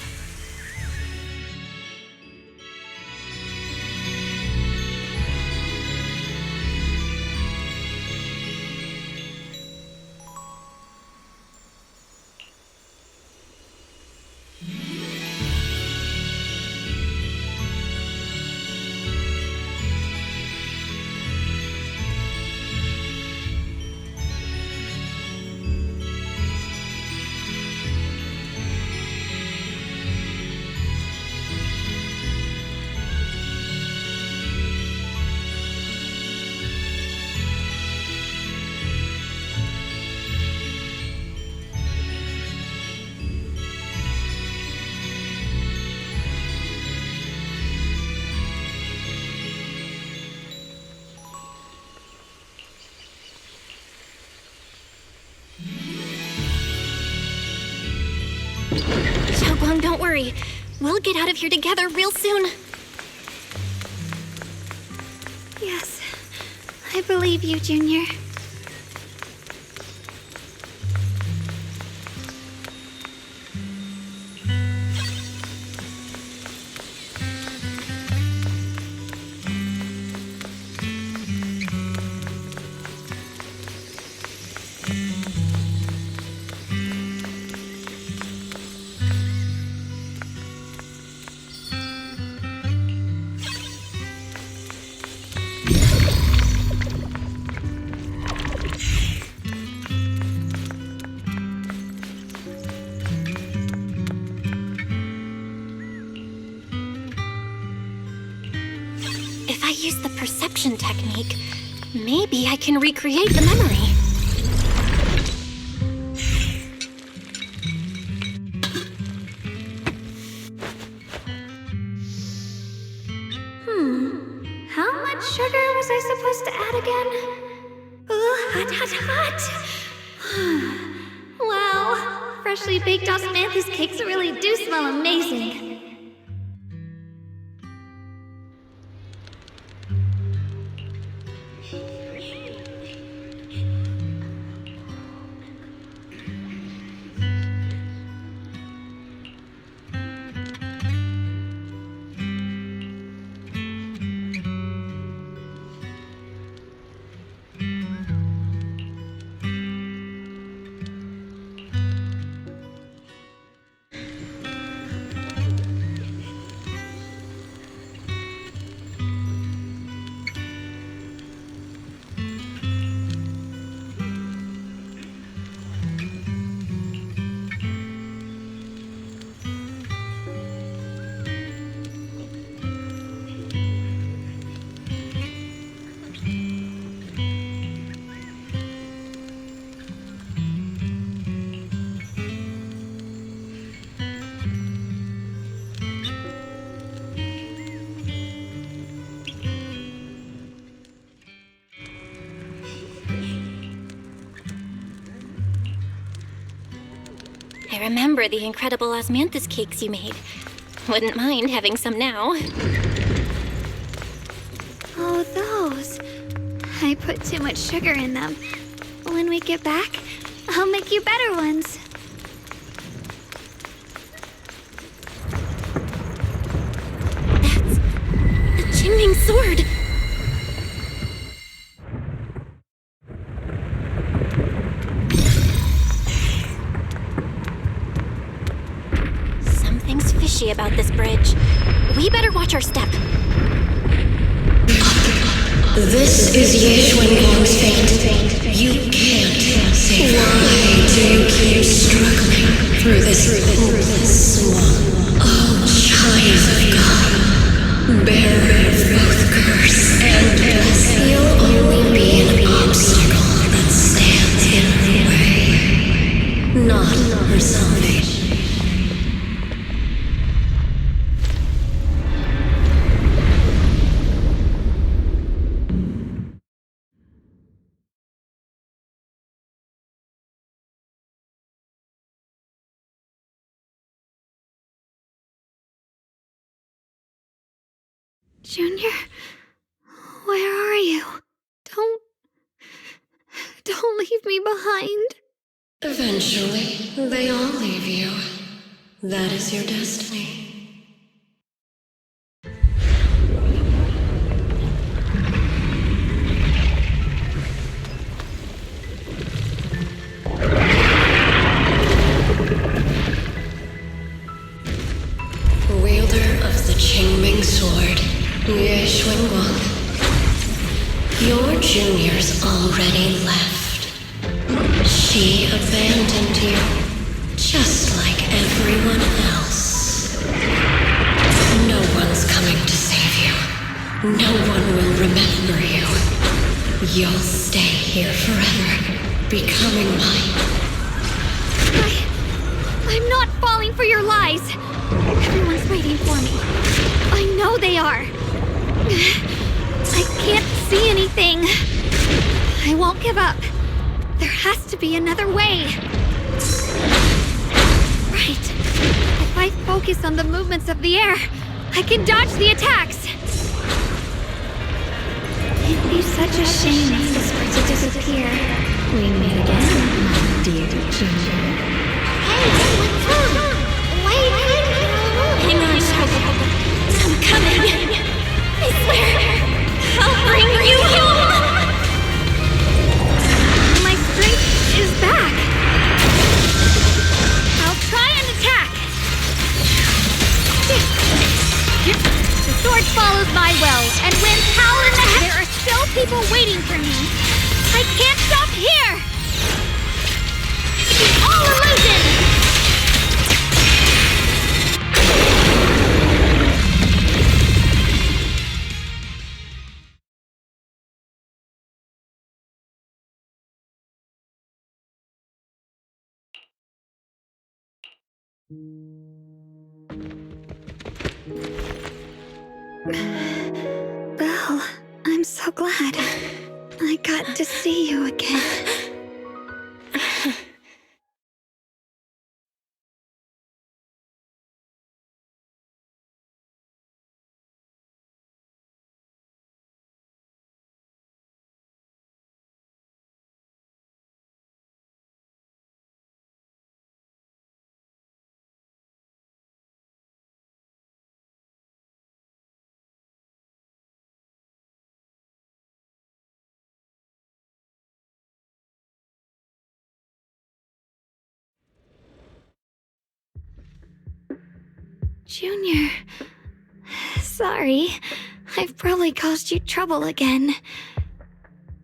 Guang, don't worry. We'll get out of here together real soon. Yes, I believe you, Junior. If I use the perception technique, maybe I can recreate the memory. How much sugar was I supposed to add again? Ooh, hot. Wow, freshly baked osmanthus cakes really do smell amazing. I remember the incredible osmanthus cakes you made. Wouldn't mind having some now. Oh, those. I put too much sugar in them. When we get back, I'll make you better ones. That's the Qingming sword. Something's fishy about this bridge. We better watch our step. This is Yeshuan's fate. You can't save her. Why do you keep struggling through this hopeless swamp? Oh, child of God, bearer of both curse and blessing, you'll only be an obstacle that stands in her way, not her salvation. Junior, where are you? Don't leave me behind. Eventually, they all leave you. That is your destiny. Wielder of the Qingming sword, Yeshuan. Your junior's already left. She abandoned you, just like everyone else. No one's coming to save you. No one will remember you. You'll stay here forever, becoming mine. I'm not falling for your lies. Everyone's waiting for me. I know they are. I can't see anything. I won't give up. There has to be another way. Right. If I focus on the movements of the air, I can dodge the attacks! It'd be such a shame if this were to disappear. We meet again, my dear Junior. Wait! Hang on, Xiaoguang. I'm coming. I swear, I'll bring you home! My strength is back! I'll try an attack! The sword follows my will and wins power in the head. There are still people waiting for me. I can't stop here! It's all illusion! Belle, I'm so glad. I got to see you again. Junior, sorry. I've probably caused you trouble again.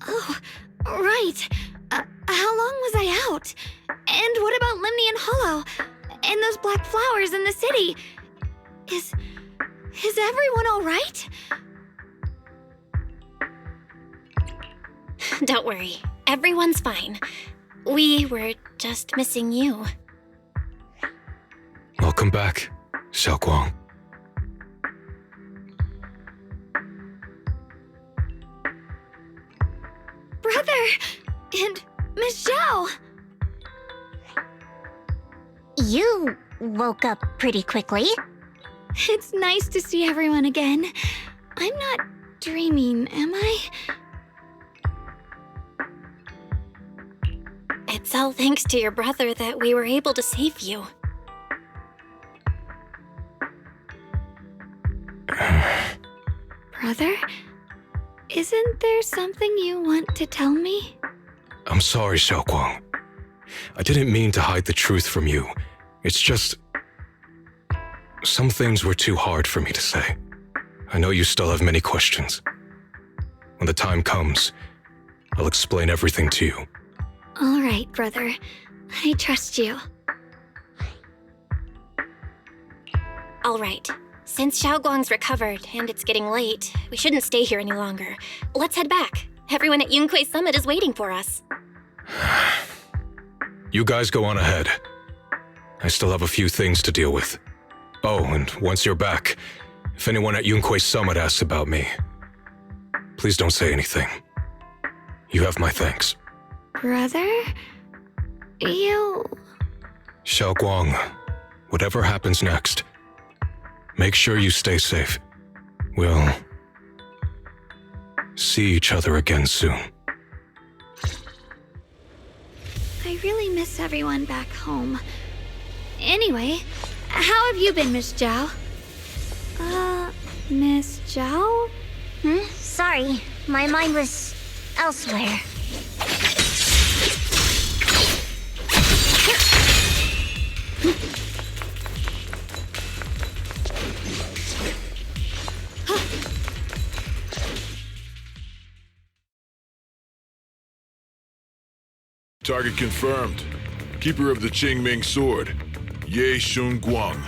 Oh, right. How long was I out? And what about Limnian Hollow? And those black flowers in the city? Is everyone all right? Don't worry. Everyone's fine. We were just missing you. Welcome back, Xiaoguang. Brother! And Miss Zhao! You woke up pretty quickly. It's nice to see everyone again. I'm not dreaming, am I? It's all thanks to your brother that we were able to save you. Brother? Isn't there something you want to tell me? I'm sorry, Xiaoguang. I didn't mean to hide the truth from you. It's just... some things were too hard for me to say. I know you still have many questions. When the time comes, I'll explain everything to you. All right, brother. I trust you. All right. Since Xiaoguang's recovered and it's getting late, we shouldn't stay here any longer. Let's head back. Everyone at Yunquei Summit is waiting for us. You guys go on ahead. I still have a few things to deal with. Oh, and once you're back, if anyone at Yunquei Summit asks about me, please don't say anything. You have my thanks. Brother? You... Xiaoguang, whatever happens next, make sure you stay safe. We'll see each other again soon. I really miss everyone back home. Anyway, how have you been, Miss Zhao? Miss Zhao? Sorry, my mind was elsewhere. Target confirmed. Keeper of the Qingming Sword, Ye Shunguang.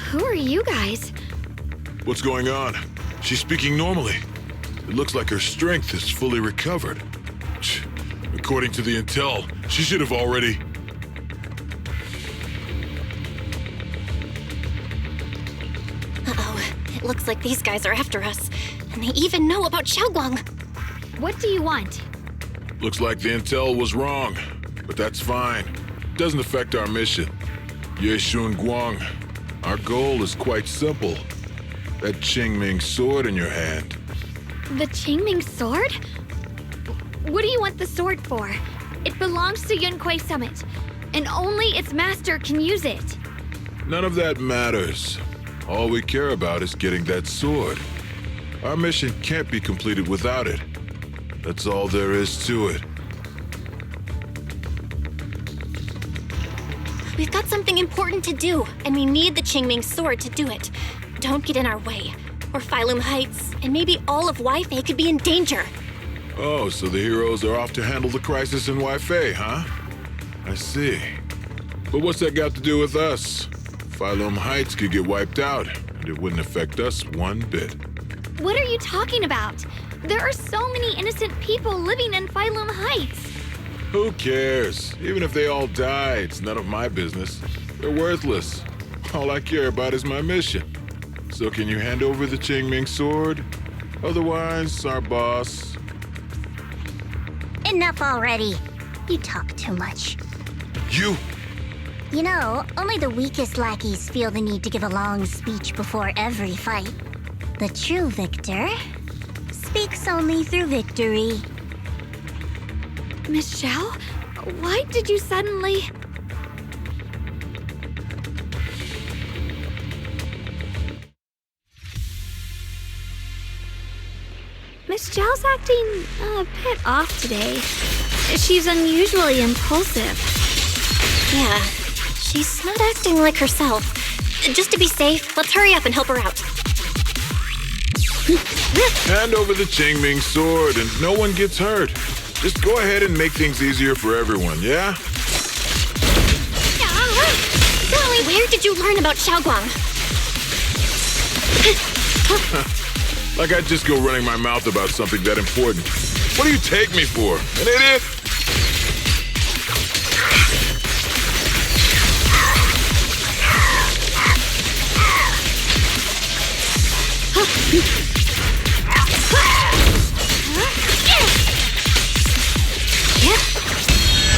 Who are you guys? What's going on? She's speaking normally. It looks like her strength is fully recovered. According to the intel, she should have already... Uh-oh. It looks like these guys are after us. And they even know about Xiaoguang. What do you want? Looks like the intel was wrong, but that's fine. Doesn't affect our mission. Ye Shunguang, Our goal is quite simple. That Qingming sword in your hand. The Qingming sword? What do you want the sword for? It belongs to Yunquei Summit, and only its master can use it. None of that matters. All we care about is getting that sword. Our mission can't be completed without it. That's all there is to it. We've got something important to do, and we need the Qingming sword to do it. Don't get in our way, or Phylum Heights, and maybe all of Wi-Fi could be in danger. Oh, so the heroes are off to handle the crisis in Wi-Fi, huh? I see. But what's that got to do with us? Phylum Heights could get wiped out, and it wouldn't affect us one bit. What are you talking about? There are so many innocent people living in Phylum Heights. Who cares? Even if they all die, it's none of my business. They're worthless. All I care about is my mission. So can you hand over the Qingming sword? Otherwise, our boss... Enough already. You talk too much. You! You know, only the weakest lackeys feel the need to give a long speech before every fight. The true victor speaks only through victory. Miss Xiao, why did you suddenly... Miss Xiao's acting a bit off today. She's unusually impulsive. Yeah, she's not acting like herself. Just to be safe, let's hurry up and help her out. Hand over the Qingming sword and no one gets hurt. Just go ahead and make things easier for everyone, yeah? Golly, where did you learn about Xiaoguang? Like I'd just go running my mouth about something that important. What do you take me for? An idiot?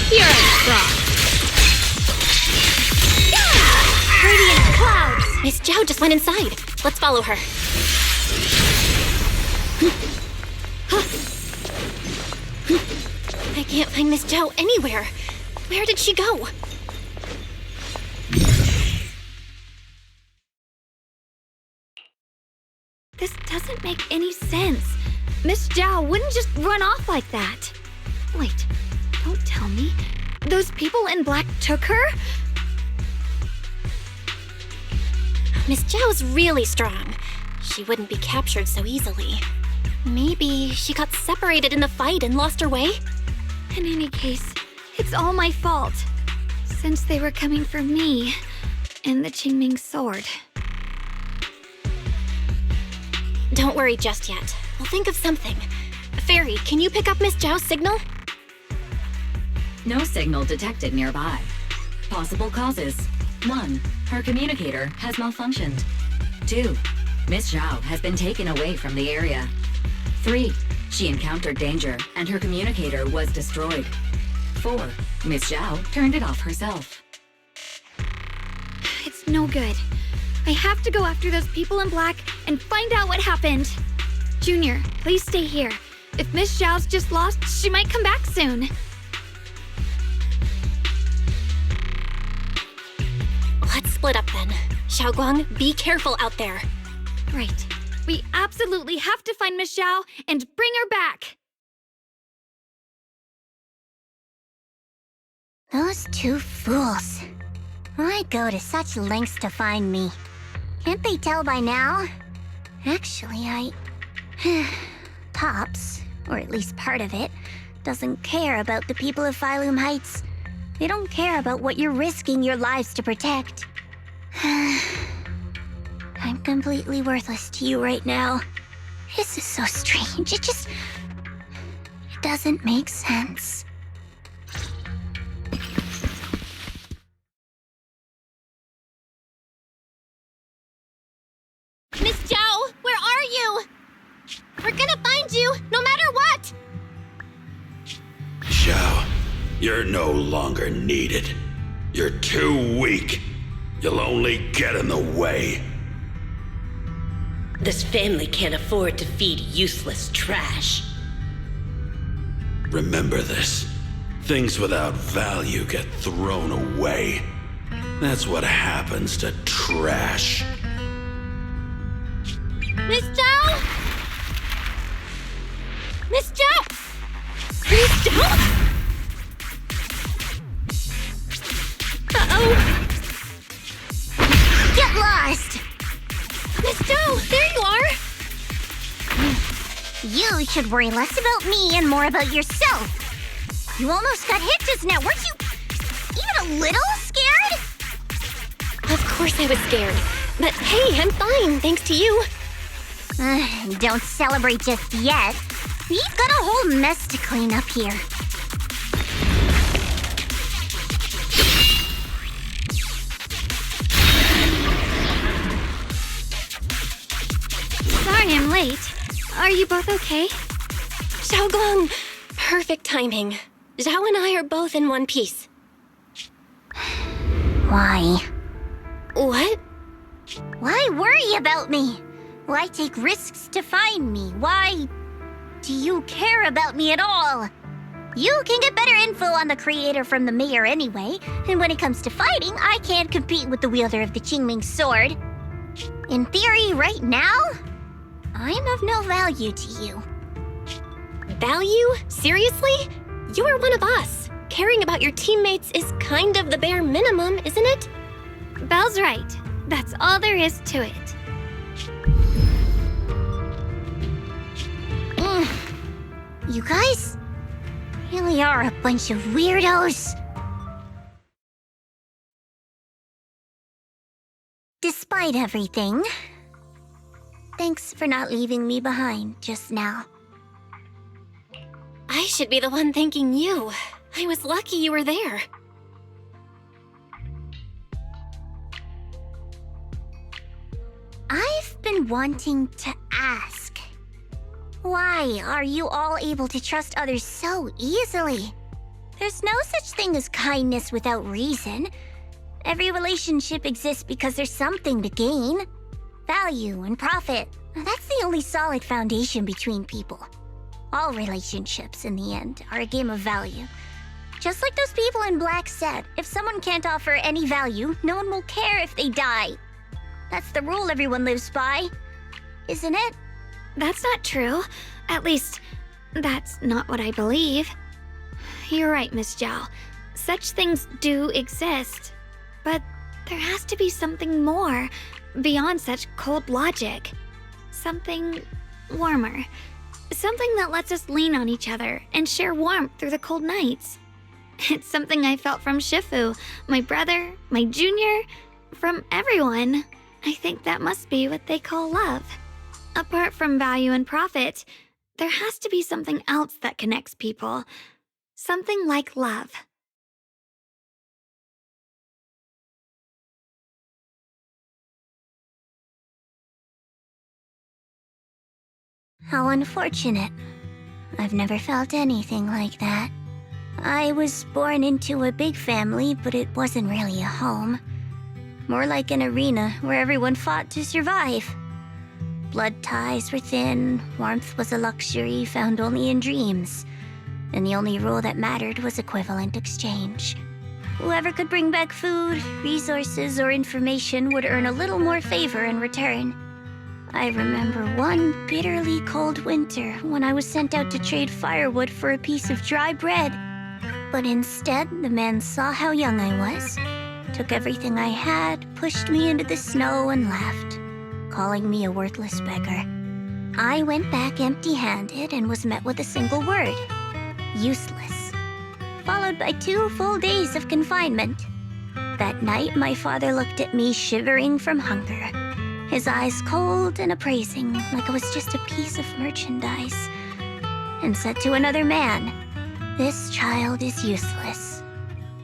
You're a frog. Radiant clouds! Miss Zhao just went inside. Let's follow her. I can't find Miss Zhao anywhere. Where did she go? This doesn't make any sense. Miss Zhao wouldn't just run off like that. Wait, don't tell me. Those people in black took her? Miss Zhao's really strong. She wouldn't be captured so easily. Maybe she got separated in the fight and lost her way? In any case, it's all my fault. Since they were coming for me and the Qingming sword. Don't worry just yet. We'll think of something. Fairy, can you pick up Miss Zhao's signal? No signal detected nearby. Possible causes. 1. Her communicator has malfunctioned. 2. Miss Zhao has been taken away from the area. 3. She encountered danger and her communicator was destroyed. 4. Miss Zhao turned it off herself. It's no good. I have to go after those people in black and find out what happened. Junior, please stay here. If Miss Zhao's just lost, she might come back soon. Let's split up then. Xiaoguang, be careful out there. Right. We absolutely have to find Miss Zhao and bring her back. Those two fools. Why go to such lengths to find me? Can't they tell by now? Actually, Pops, or at least part of it, doesn't care about the people of Phylum Heights. They don't care about what you're risking your lives to protect. I'm completely worthless to you right now. This is so strange. It doesn't make sense. Miss Zhao, where are you? We're gonna find you, no matter what! Zhao, you're no longer needed. You're too weak. You'll only get in the way. This family can't afford to feed useless trash. Remember this. Things without value get thrown away. That's what happens to trash. Miss Zhao? Miss Zhao? Miss Zhao? Uh-oh. Get lost! Miss Zhao, there you are! You should worry less about me and more about yourself. You almost got hit just now. Weren't you even a little scared? Of course I was scared. But hey, I'm fine, thanks to you. Don't celebrate just yet. We've got a whole mess to clean up here. Sorry I'm late. Are you both okay? Xiaoguang, perfect timing. Zhao and I are both in one piece. Why? What? Why worry about me? Why take risks to find me? Why do you care about me at all? You can get better info on the creator from the mayor anyway, and when it comes to fighting, I can't compete with the wielder of the Qingming sword. In theory, right now, I'm of no value to you. Value? Seriously? You are one of us. Caring about your teammates is kind of the bare minimum, isn't it? Belle's right. That's all there is to it. You guys really are a bunch of weirdos. Despite everything, thanks for not leaving me behind just now. I should be the one thanking you. I was lucky you were there. I've been wanting to ask, why are you all able to trust others so easily? There's no such thing as kindness without reason. Every relationship exists because there's something to gain. Value and profit. That's the only solid foundation between people. All relationships, in the end, are a game of value. Just like those people in Black said, if someone can't offer any value, no one will care if they die. That's the rule everyone lives by, isn't it? That's not true. At least, that's not what I believe. You're right, Miss Zhao. Such things do exist. But there has to be something more, beyond such cold logic. Something warmer. Something that lets us lean on each other and share warmth through the cold nights. It's something I felt from Shifu, my brother, my junior, from everyone. I think that must be what they call love. Apart from value and profit, there has to be something else that connects people. Something like love. How unfortunate. I've never felt anything like that. I was born into a big family, but it wasn't really a home. More like an arena where everyone fought to survive. Blood ties were thin, warmth was a luxury found only in dreams, and the only rule that mattered was equivalent exchange. Whoever could bring back food, resources, or information would earn a little more favor in return. I remember one bitterly cold winter when I was sent out to trade firewood for a piece of dry bread. But instead, the man saw how young I was, took everything I had, pushed me into the snow, and left, calling me a worthless beggar. I went back empty-handed and was met with a single word: useless, followed by 2 full days of confinement. That night, my father looked at me shivering from hunger, his eyes cold and appraising, like I was just a piece of merchandise, and said to another man, "This child is useless.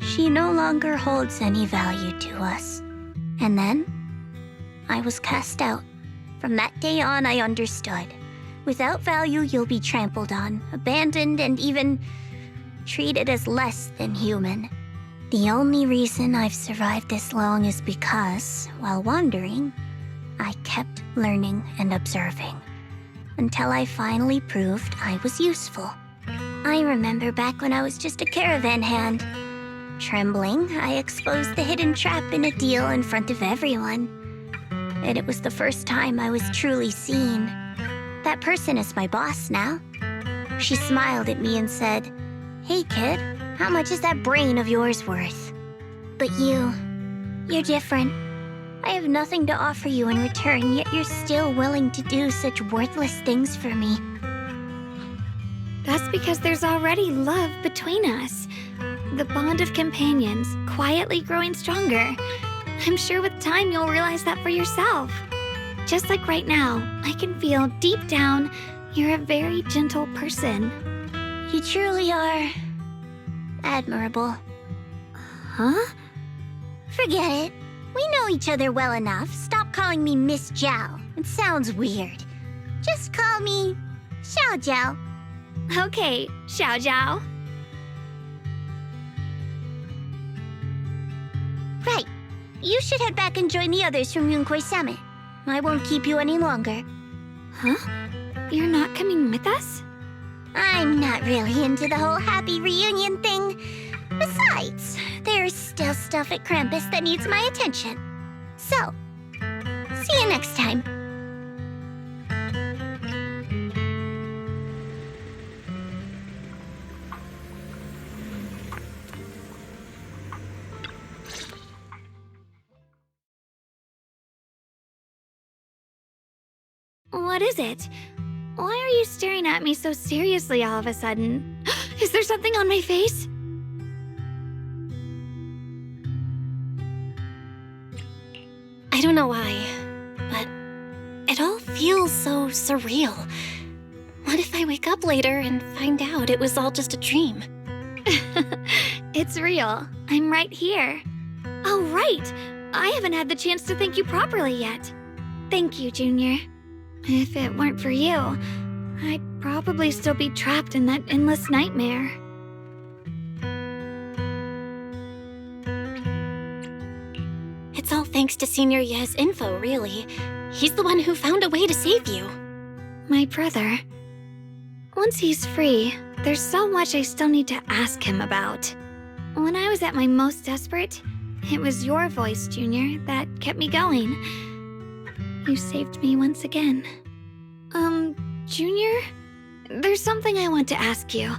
She no longer holds any value to us." And then, I was cast out. From that day on, I understood. Without value, you'll be trampled on, abandoned, and even treated as less than human. The only reason I've survived this long is because, while wandering, I kept learning and observing, until I finally proved I was useful. I remember back when I was just a caravan hand. Trembling, I exposed the hidden trap in a deal in front of everyone. And it was the first time I was truly seen. That person is my boss now. She smiled at me and said, "Hey kid, how much is that brain of yours worth?" But you're different. I have nothing to offer you in return, yet you're still willing to do such worthless things for me. That's because there's already love between us. The bond of companions, quietly growing stronger. I'm sure with time you'll realize that for yourself. Just like right now, I can feel deep down you're a very gentle person. You truly are admirable. Huh? Forget it. We know each other well enough. Stop calling me Miss Zhao. It sounds weird. Just call me Xiao Zhao. Okay, Xiao Zhao. Right. You should head back and join the others from Yunquay Summit. I won't keep you any longer. Huh? You're not coming with us? I'm not really into the whole happy reunion thing. Besides, there's still stuff at Krampus that needs my attention. So, see you next time. What is it? Why are you staring at me so seriously all of a sudden? Is there something on my face? I don't know why, but it all feels so surreal. What if I wake up later and find out it was all just a dream? It's real. I'm right here. Oh, right! I haven't had the chance to thank you properly yet. Thank you, Junior. If it weren't for you, I'd probably still be trapped in that endless nightmare. It's all thanks to Senior Ye's info, really. He's the one who found a way to save you. My brother. Once he's free, there's so much I still need to ask him about. When I was at my most desperate, it was your voice, Junior, that kept me going. You saved me once again. Junior? There's something I want to ask you.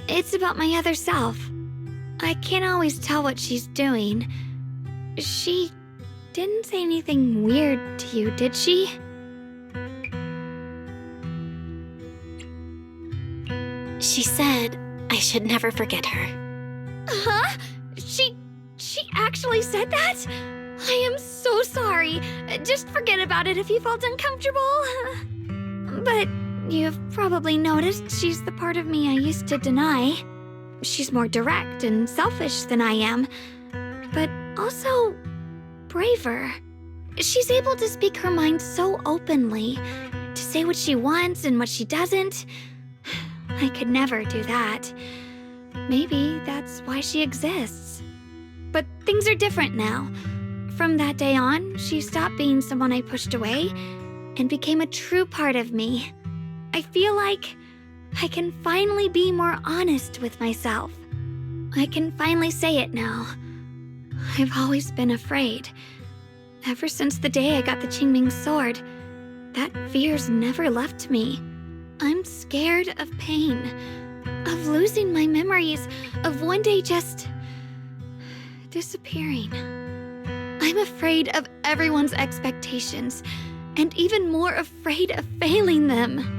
It's about my other self. I can't always tell what she's doing. She didn't say anything weird to you, did she? She said I should never forget her. Huh? She actually said that? I am so sorry. Just forget about it if you felt uncomfortable. But you've probably noticed she's the part of me I used to deny. She's more direct and selfish than I am, but also braver. She's able to speak her mind so openly, to say what she wants and what she doesn't. I could never do that. Maybe that's why she exists. But things are different now. From that day on, she stopped being someone I pushed away and became a true part of me. I feel like I can finally be more honest with myself. I can finally say it now. I've always been afraid. Ever since the day I got the Qingming sword, that fear's never left me. I'm scared of pain, of losing my memories, of one day just disappearing. I'm afraid of everyone's expectations, and even more afraid of failing them.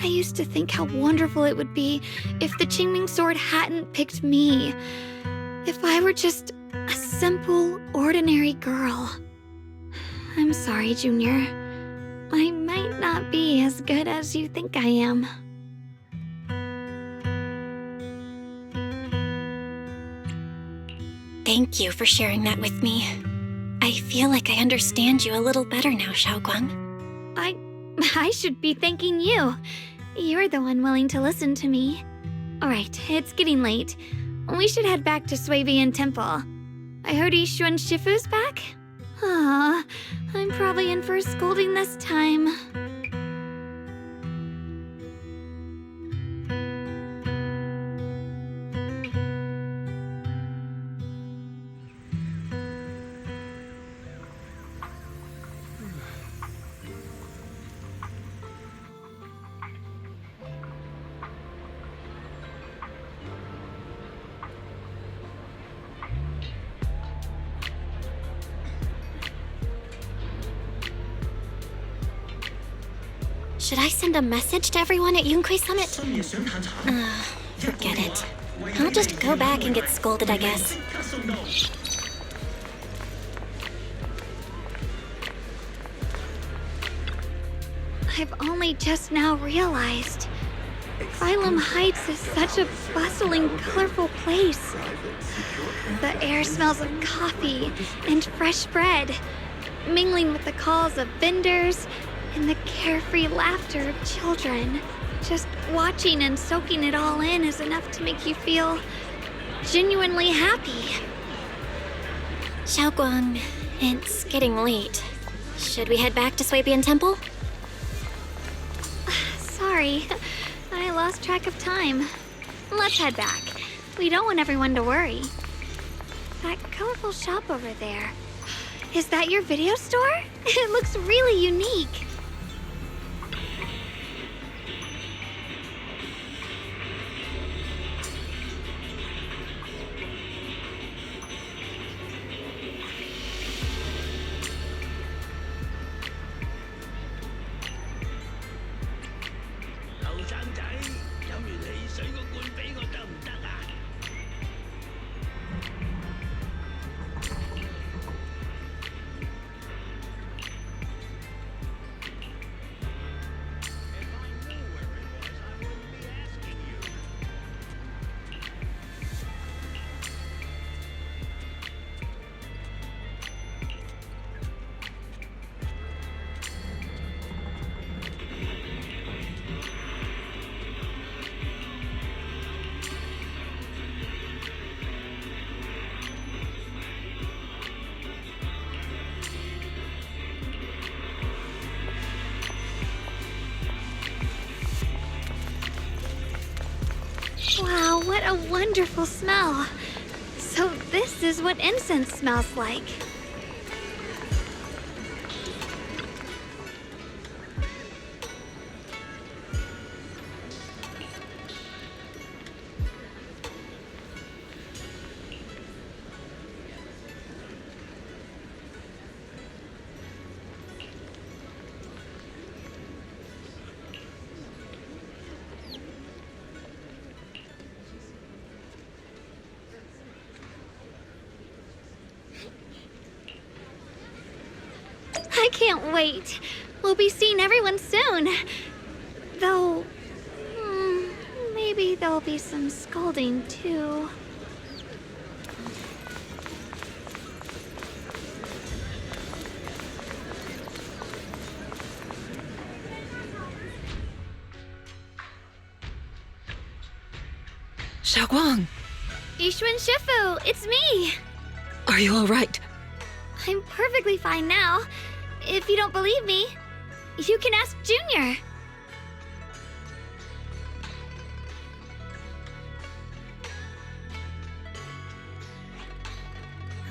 I used to think how wonderful it would be if the Qingming sword hadn't picked me. If I were just a simple, ordinary girl. I'm sorry, Junior. I might not be as good as you think I am. Thank you for sharing that with me. I feel like I understand you a little better now, Xiaoguang. I should be thanking you. You're the one willing to listen to me. Alright, it's getting late. We should head back to Swabian Temple. I heard Ishu and Shifu's back? Aw, I'm probably in for a scolding this time. Should I send a message to everyone at Yunquei Summit? Forget it. I'll just go back and get scolded, I guess. I've only just now realized. Phylum Heights is such a bustling, colorful place. The air smells of coffee and fresh bread, mingling with the calls of vendors and the carefree laughter of children. Just watching and soaking it all in is enough to make you feel genuinely happy. Xiaoguang, it's getting late. Should we head back to Swabian Temple? Sorry, I lost track of time. Let's head back. We don't want everyone to worry. That colorful shop over there. Is that your video store? It looks really unique. Wow, what a wonderful smell. So this is what incense smells like. I can't wait. We'll be seeing everyone soon. Though, maybe there'll be some scolding too. Xiaoguang! Ishu and Shifu, it's me! Are you alright? I'm perfectly fine now. If you don't believe me, you can ask Junior.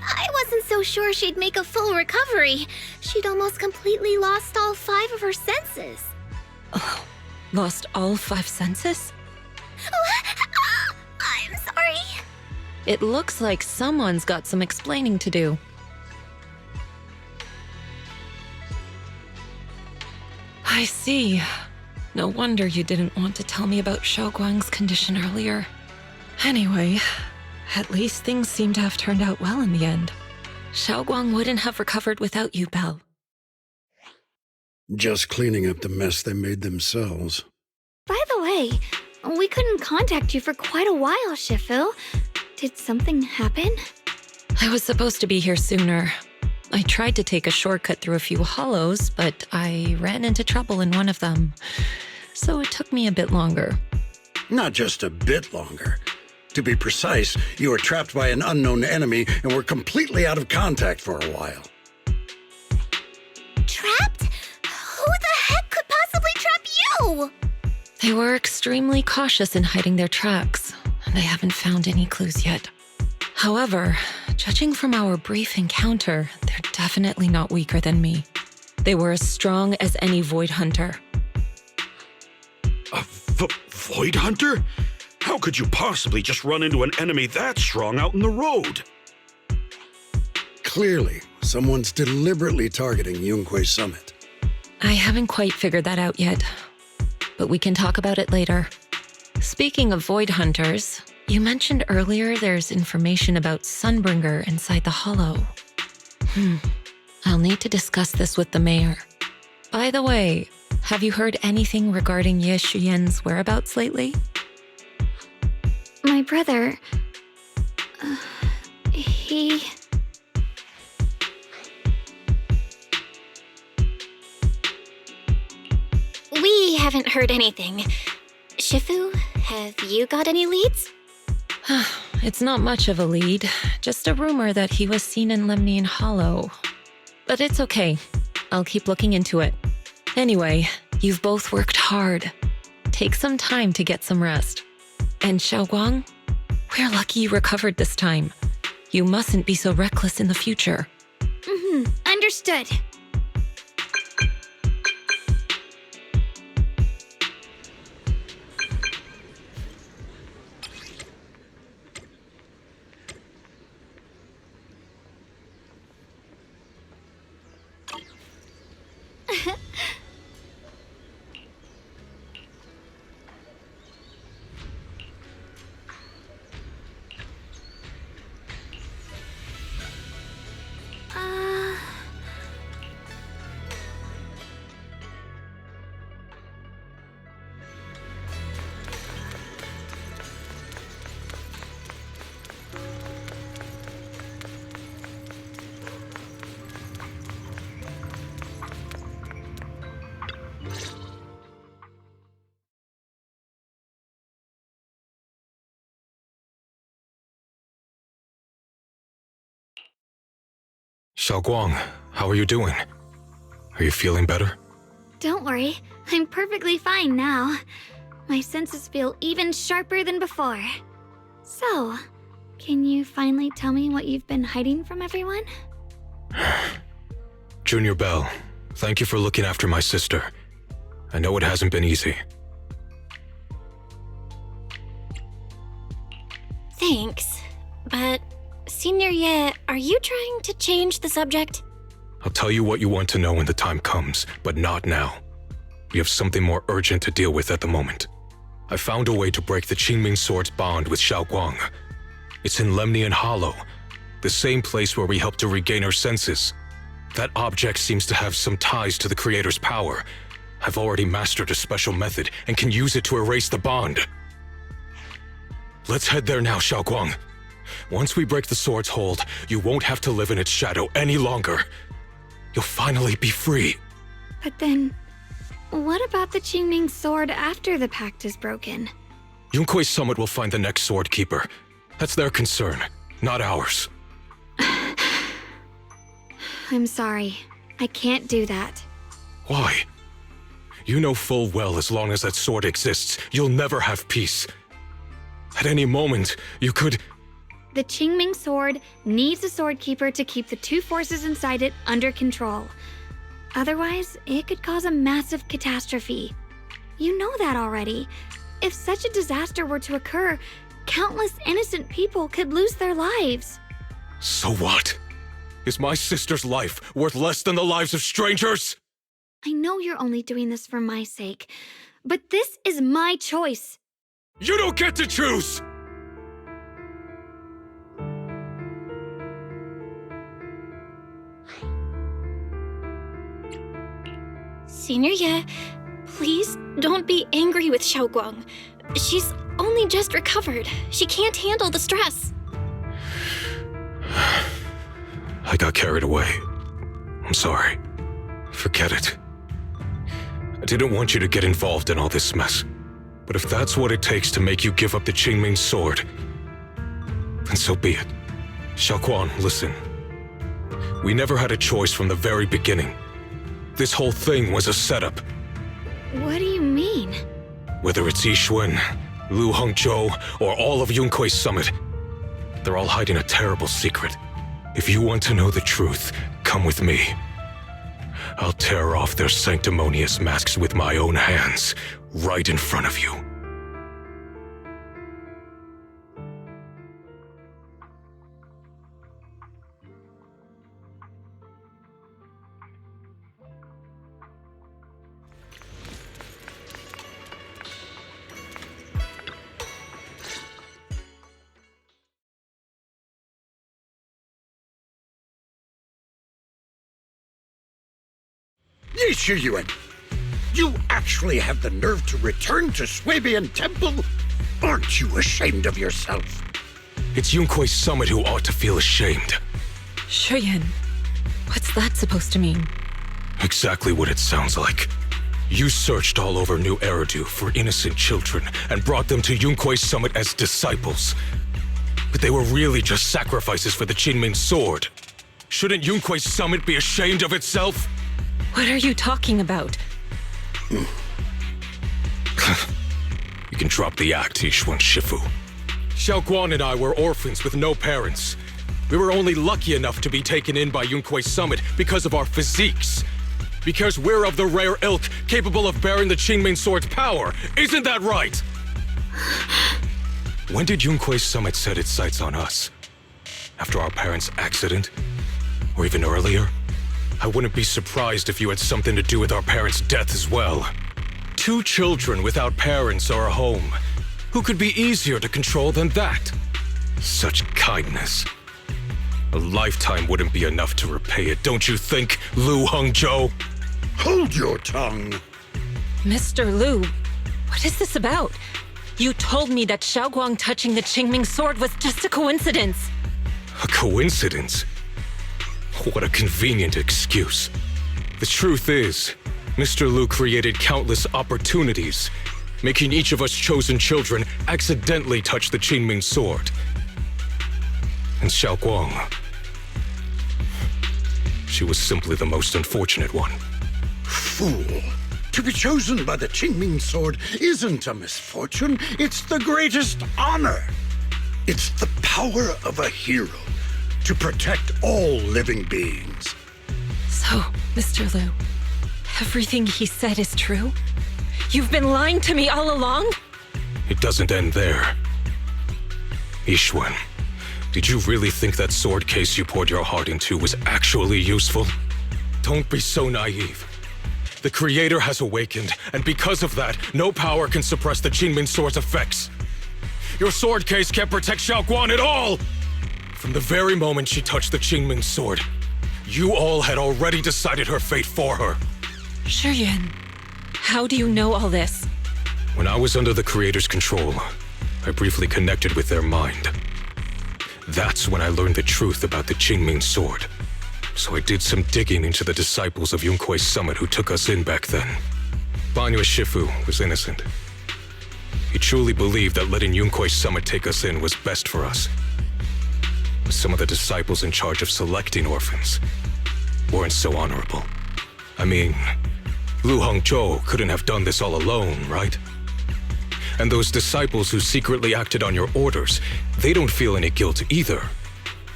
I wasn't so sure she'd make a full recovery. She'd almost completely lost all 5 of her senses. Oh, lost all 5 senses? I'm sorry. It looks like someone's got some explaining to do. I see. No wonder you didn't want to tell me about Xiaoguang's condition earlier. Anyway, at least things seem to have turned out well in the end. Xiaoguang wouldn't have recovered without you, Belle. Just cleaning up the mess they made themselves. By the way, we couldn't contact you for quite a while, Shifu. Did something happen? I was supposed to be here sooner. I tried to take a shortcut through a few hollows, but I ran into trouble in one of them. So it took me a bit longer. Not just a bit longer. To be precise, you were trapped by an unknown enemy and were completely out of contact for a while. Trapped? Who the heck could possibly trap you? They were extremely cautious in hiding their tracks, and they haven't found any clues yet. However, judging from our brief encounter, they're definitely not weaker than me. They were as strong as any Void Hunter. A Void Hunter? How could you possibly just run into an enemy that strong out in the road? Clearly, someone's deliberately targeting Yunquei Summit. I haven't quite figured that out yet, but we can talk about it later. Speaking of Void Hunters, you mentioned earlier there's information about Sunbringer inside the Hollow. I'll need to discuss this with the mayor. By the way, have you heard anything regarding Ye Shuyen's whereabouts lately? My brother... he... We haven't heard anything. Shifu, have you got any leads? It's not much of a lead, just a rumor that he was seen in Lemnian Hollow. But it's okay. I'll keep looking into it. Anyway, you've both worked hard. Take some time to get some rest. And Xiaoguang, we're lucky you recovered this time. You mustn't be so reckless in the future. Understood. Xiaoguang, how are you doing? Are you feeling better? Don't worry, I'm perfectly fine now. My senses feel even sharper than before. So, can you finally tell me what you've been hiding from everyone? Junior Bell, thank you for looking after my sister. I know it hasn't been easy. Thanks, but Senior Ye, are you trying to change the subject? I'll tell you what you want to know when the time comes, but not now. We have something more urgent to deal with at the moment. I found a way to break the Qingming Sword's bond with Xiaoguang. It's in Lemnian Hollow, the same place where we helped to regain our senses. That object seems to have some ties to the Creator's power. I've already mastered a special method and can use it to erase the bond. Let's head there now, Xiaoguang. Once we break the sword's hold, you won't have to live in its shadow any longer. You'll finally be free. But then, what about the Qingming Sword after the pact is broken? Yunquei Summit will find the next sword keeper. That's their concern, not ours. I'm sorry. I can't do that. Why? You know full well as long as that sword exists, you'll never have peace. At any moment, you could... The Qingming Sword needs a Swordkeeper to keep the two forces inside it under control. Otherwise, it could cause a massive catastrophe. You know that already. If such a disaster were to occur, countless innocent people could lose their lives. So what? Is my sister's life worth less than the lives of strangers? I know you're only doing this for my sake, but this is my choice. You don't get to choose! Senior Ye, please don't be angry with Xiaoguang. She's only just recovered. She can't handle the stress. I got carried away. I'm sorry. Forget it. I didn't want you to get involved in all this mess. But if that's what it takes to make you give up the Qingming Sword, And so be it. Xiaoguang, listen. We never had a choice from the very beginning. This whole thing was a setup. What do you mean? Whether it's Yixuan, Lu Hongzhou, or all of Yunkui's summit, they're all hiding a terrible secret. If you want to know the truth, come with me. I'll tear off their sanctimonious masks with my own hands, right in front of you. Yi Shiyuan, you actually have the nerve to return to Swabian Temple? Aren't you ashamed of yourself? It's Yunkui's summit who ought to feel ashamed. Shuyan, what's that supposed to mean? Exactly what it sounds like. You searched all over New Eridu for innocent children and brought them to Yunkui's summit as disciples. But they were really just sacrifices for the Qingming sword. Shouldn't Yunkui's summit be ashamed of itself? What are you talking about? You can drop the act, Yixuan Shifu. Xiaoguang and I were orphans with no parents. We were only lucky enough to be taken in by Yunkui's summit because of our physiques. Because we're of the rare ilk capable of bearing the Qingming sword's power. Isn't that right? When did Yunkui's summit set its sights on us? After our parents' accident? Or even earlier? I wouldn't be surprised if you had something to do with our parents' death as well. 2 children without parents or a home. Who could be easier to control than that? Such kindness. A lifetime wouldn't be enough to repay it, don't you think, Lu Hongzhou? Hold your tongue. Mr. Lu, what is this about? You told me that Xiaoguang touching the Qingming sword was just a coincidence. A coincidence? What a convenient excuse. The truth is, Mr. Lu created countless opportunities, making each of us chosen children accidentally touch the Qingming sword. And Xiaoguang, she was simply the most unfortunate one. Fool. To be chosen by the Qingming sword isn't a misfortune, it's the greatest honor. It's the power of a hero to protect all living beings. So, Mr. Lu, everything he said is true? You've been lying to me all along? It doesn't end there. Yixuan, did you really think that sword case you poured your heart into was actually useful? Don't be so naive. The Creator has awakened, and because of that, no power can suppress the Qingming sword's effects. Your sword case can't protect Xiaoguang at all! From the very moment she touched the Qingming sword, you all had already decided her fate for her. Shuyan, how do you know all this? When I was under the Creator's control, I briefly connected with their mind. That's when I learned the truth about the Qingming sword. So I did some digging into the disciples of Yunkui's summit who took us in back then. Banyue Shifu was innocent. He truly believed that letting Yunkui's summit take us in was best for us. But some of the disciples in charge of selecting orphans weren't so honorable. I mean, Lu Hongzhou couldn't have done this all alone, right? And those disciples who secretly acted on your orders, they don't feel any guilt either,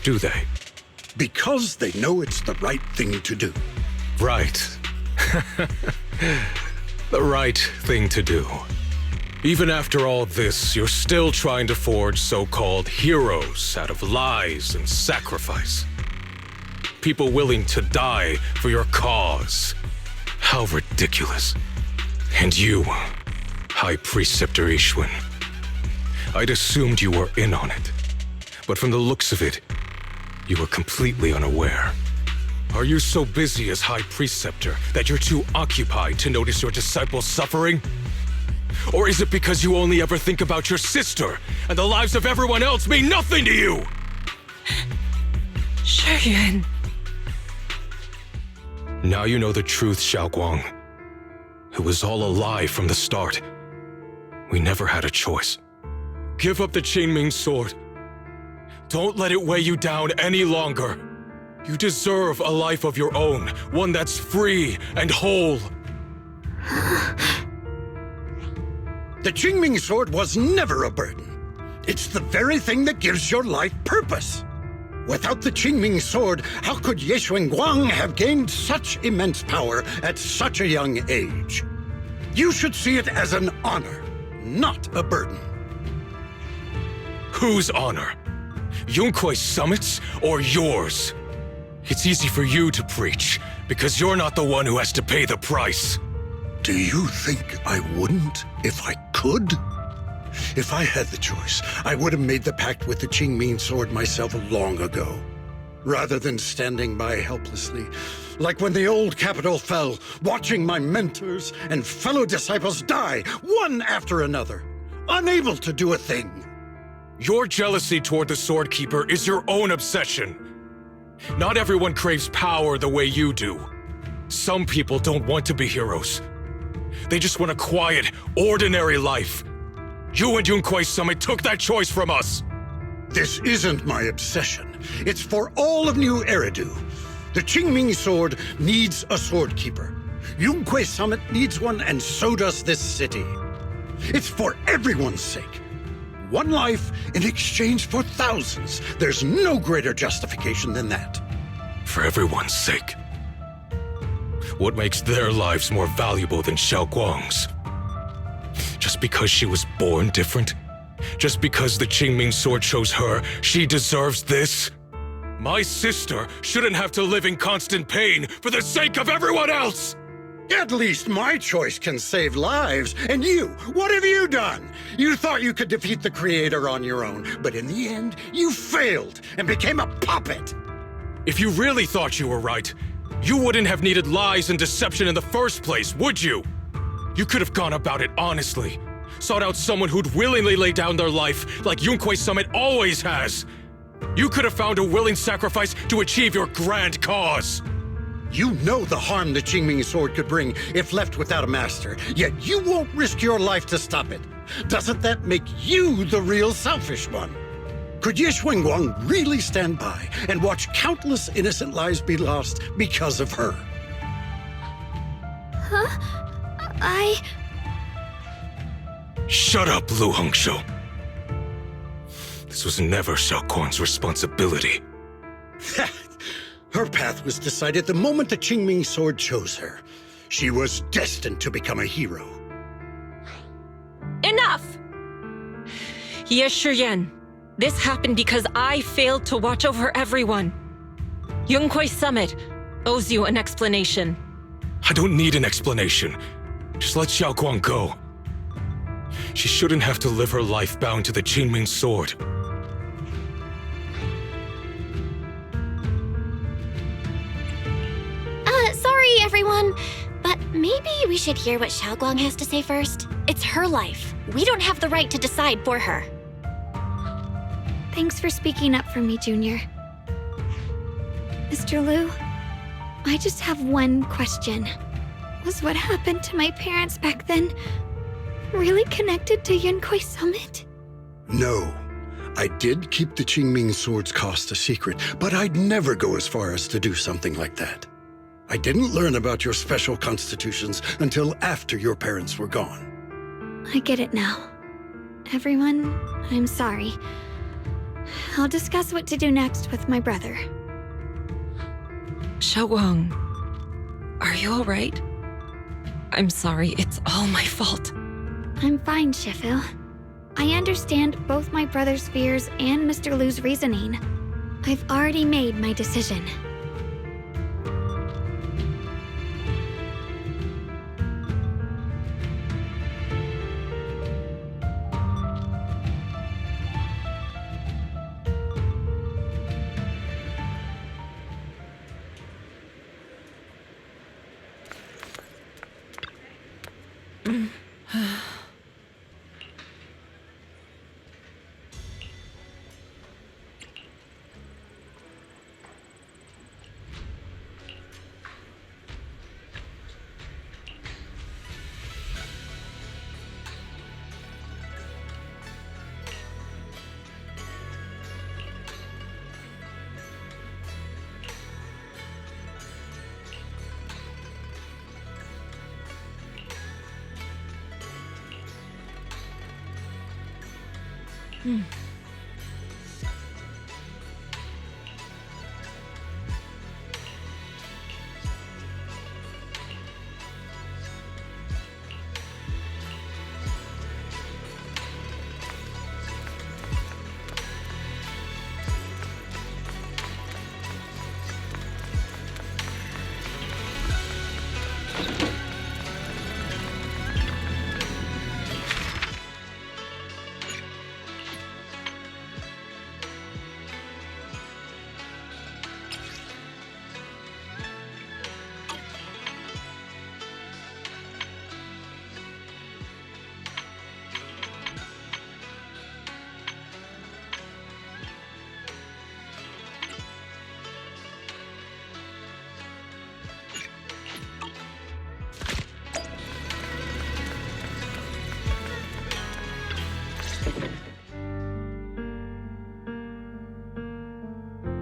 do they? Because they know it's the right thing to do. Right. The right thing to do. Even after all this, you're still trying to forge so-called heroes out of lies and sacrifice. People willing to die for your cause. How ridiculous. And you, High Preceptor Yixuan. I'd assumed you were in on it. But from the looks of it, you were completely unaware. Are you so busy as High Preceptor that you're too occupied to notice your disciples suffering? Or is it because you only ever think about your sister, and the lives of everyone else mean nothing to you? Shuyan. Now you know the truth, Xiaoguang. It was all a lie from the start. We never had a choice. Give up the Qingming sword. Don't let it weigh you down any longer. You deserve a life of your own, one that's free and whole. The Qingming sword was never a burden. It's the very thing that gives your life purpose. Without the Qingming sword, how could Ye Guang have gained such immense power at such a young age? You should see it as an honor, not a burden. Whose honor? Yunkui's summit's or yours? It's easy for you to preach, because you're not the one who has to pay the price. Do you think I wouldn't if I could? If I had the choice, I would have made the pact with the Qingming sword myself long ago, rather than standing by helplessly, like when the old capital fell, watching my mentors and fellow disciples die, one after another, unable to do a thing. Your jealousy toward the Sword Keeper is your own obsession. Not everyone craves power the way you do. Some people don't want to be heroes. They just want a quiet, ordinary life. You and Yunkui's summit took that choice from us. This isn't my obsession. It's for all of New Eridu. The Qingming sword needs a sword keeper. Yunkui's summit needs one, and so does this city. It's for everyone's sake. One life in exchange for thousands. There's no greater justification than that. For everyone's sake. What makes their lives more valuable than Xiao Guang's? Just because she was born different? Just because the Qingming sword chose her, she deserves this? My sister shouldn't have to live in constant pain for the sake of everyone else! At least my choice can save lives. And you, what have you done? You thought you could defeat the Creator on your own, but in the end, you failed and became a puppet. If you really thought you were right, you wouldn't have needed lies and deception in the first place, would you? You could have gone about it honestly, sought out someone who'd willingly lay down their life like Yunkui's summit always has. You could have found a willing sacrifice to achieve your grand cause. You know the harm the Qingming sword could bring if left without a master, yet you won't risk your life to stop it. Doesn't that make you the real selfish one? Could Ye Guang really stand by and watch countless innocent lives be lost because of her? Huh? Shut up, Lu Hongshou. This was never Xiao Guang's responsibility. Her path was decided the moment the Qingming sword chose her. She was destined to become a hero. Enough! Ye Shiyan, this happened because I failed to watch over everyone. Yunkui's summit owes you an explanation. I don't need an explanation. Just let Xiao Guang go. She shouldn't have to live her life bound to the Qingming sword. Sorry, everyone, but maybe we should hear what Xiao Guang has to say first. It's her life. We don't have the right to decide for her. Thanks for speaking up for me, Junior. Mr. Liu, I just have one question. Was what happened to my parents back then really connected to Yunkui's summit? No. I did keep the Qingming sword's cost a secret, but I'd never go as far as to do something like that. I didn't learn about your special constitutions until after your parents were gone. I get it now. Everyone, I'm sorry. I'll discuss what to do next with my brother. Xiao Guang, are you all right? I'm sorry, it's all my fault. I'm fine, Shifu. I understand both my brother's fears and Mr. Liu's reasoning. I've already made my decision.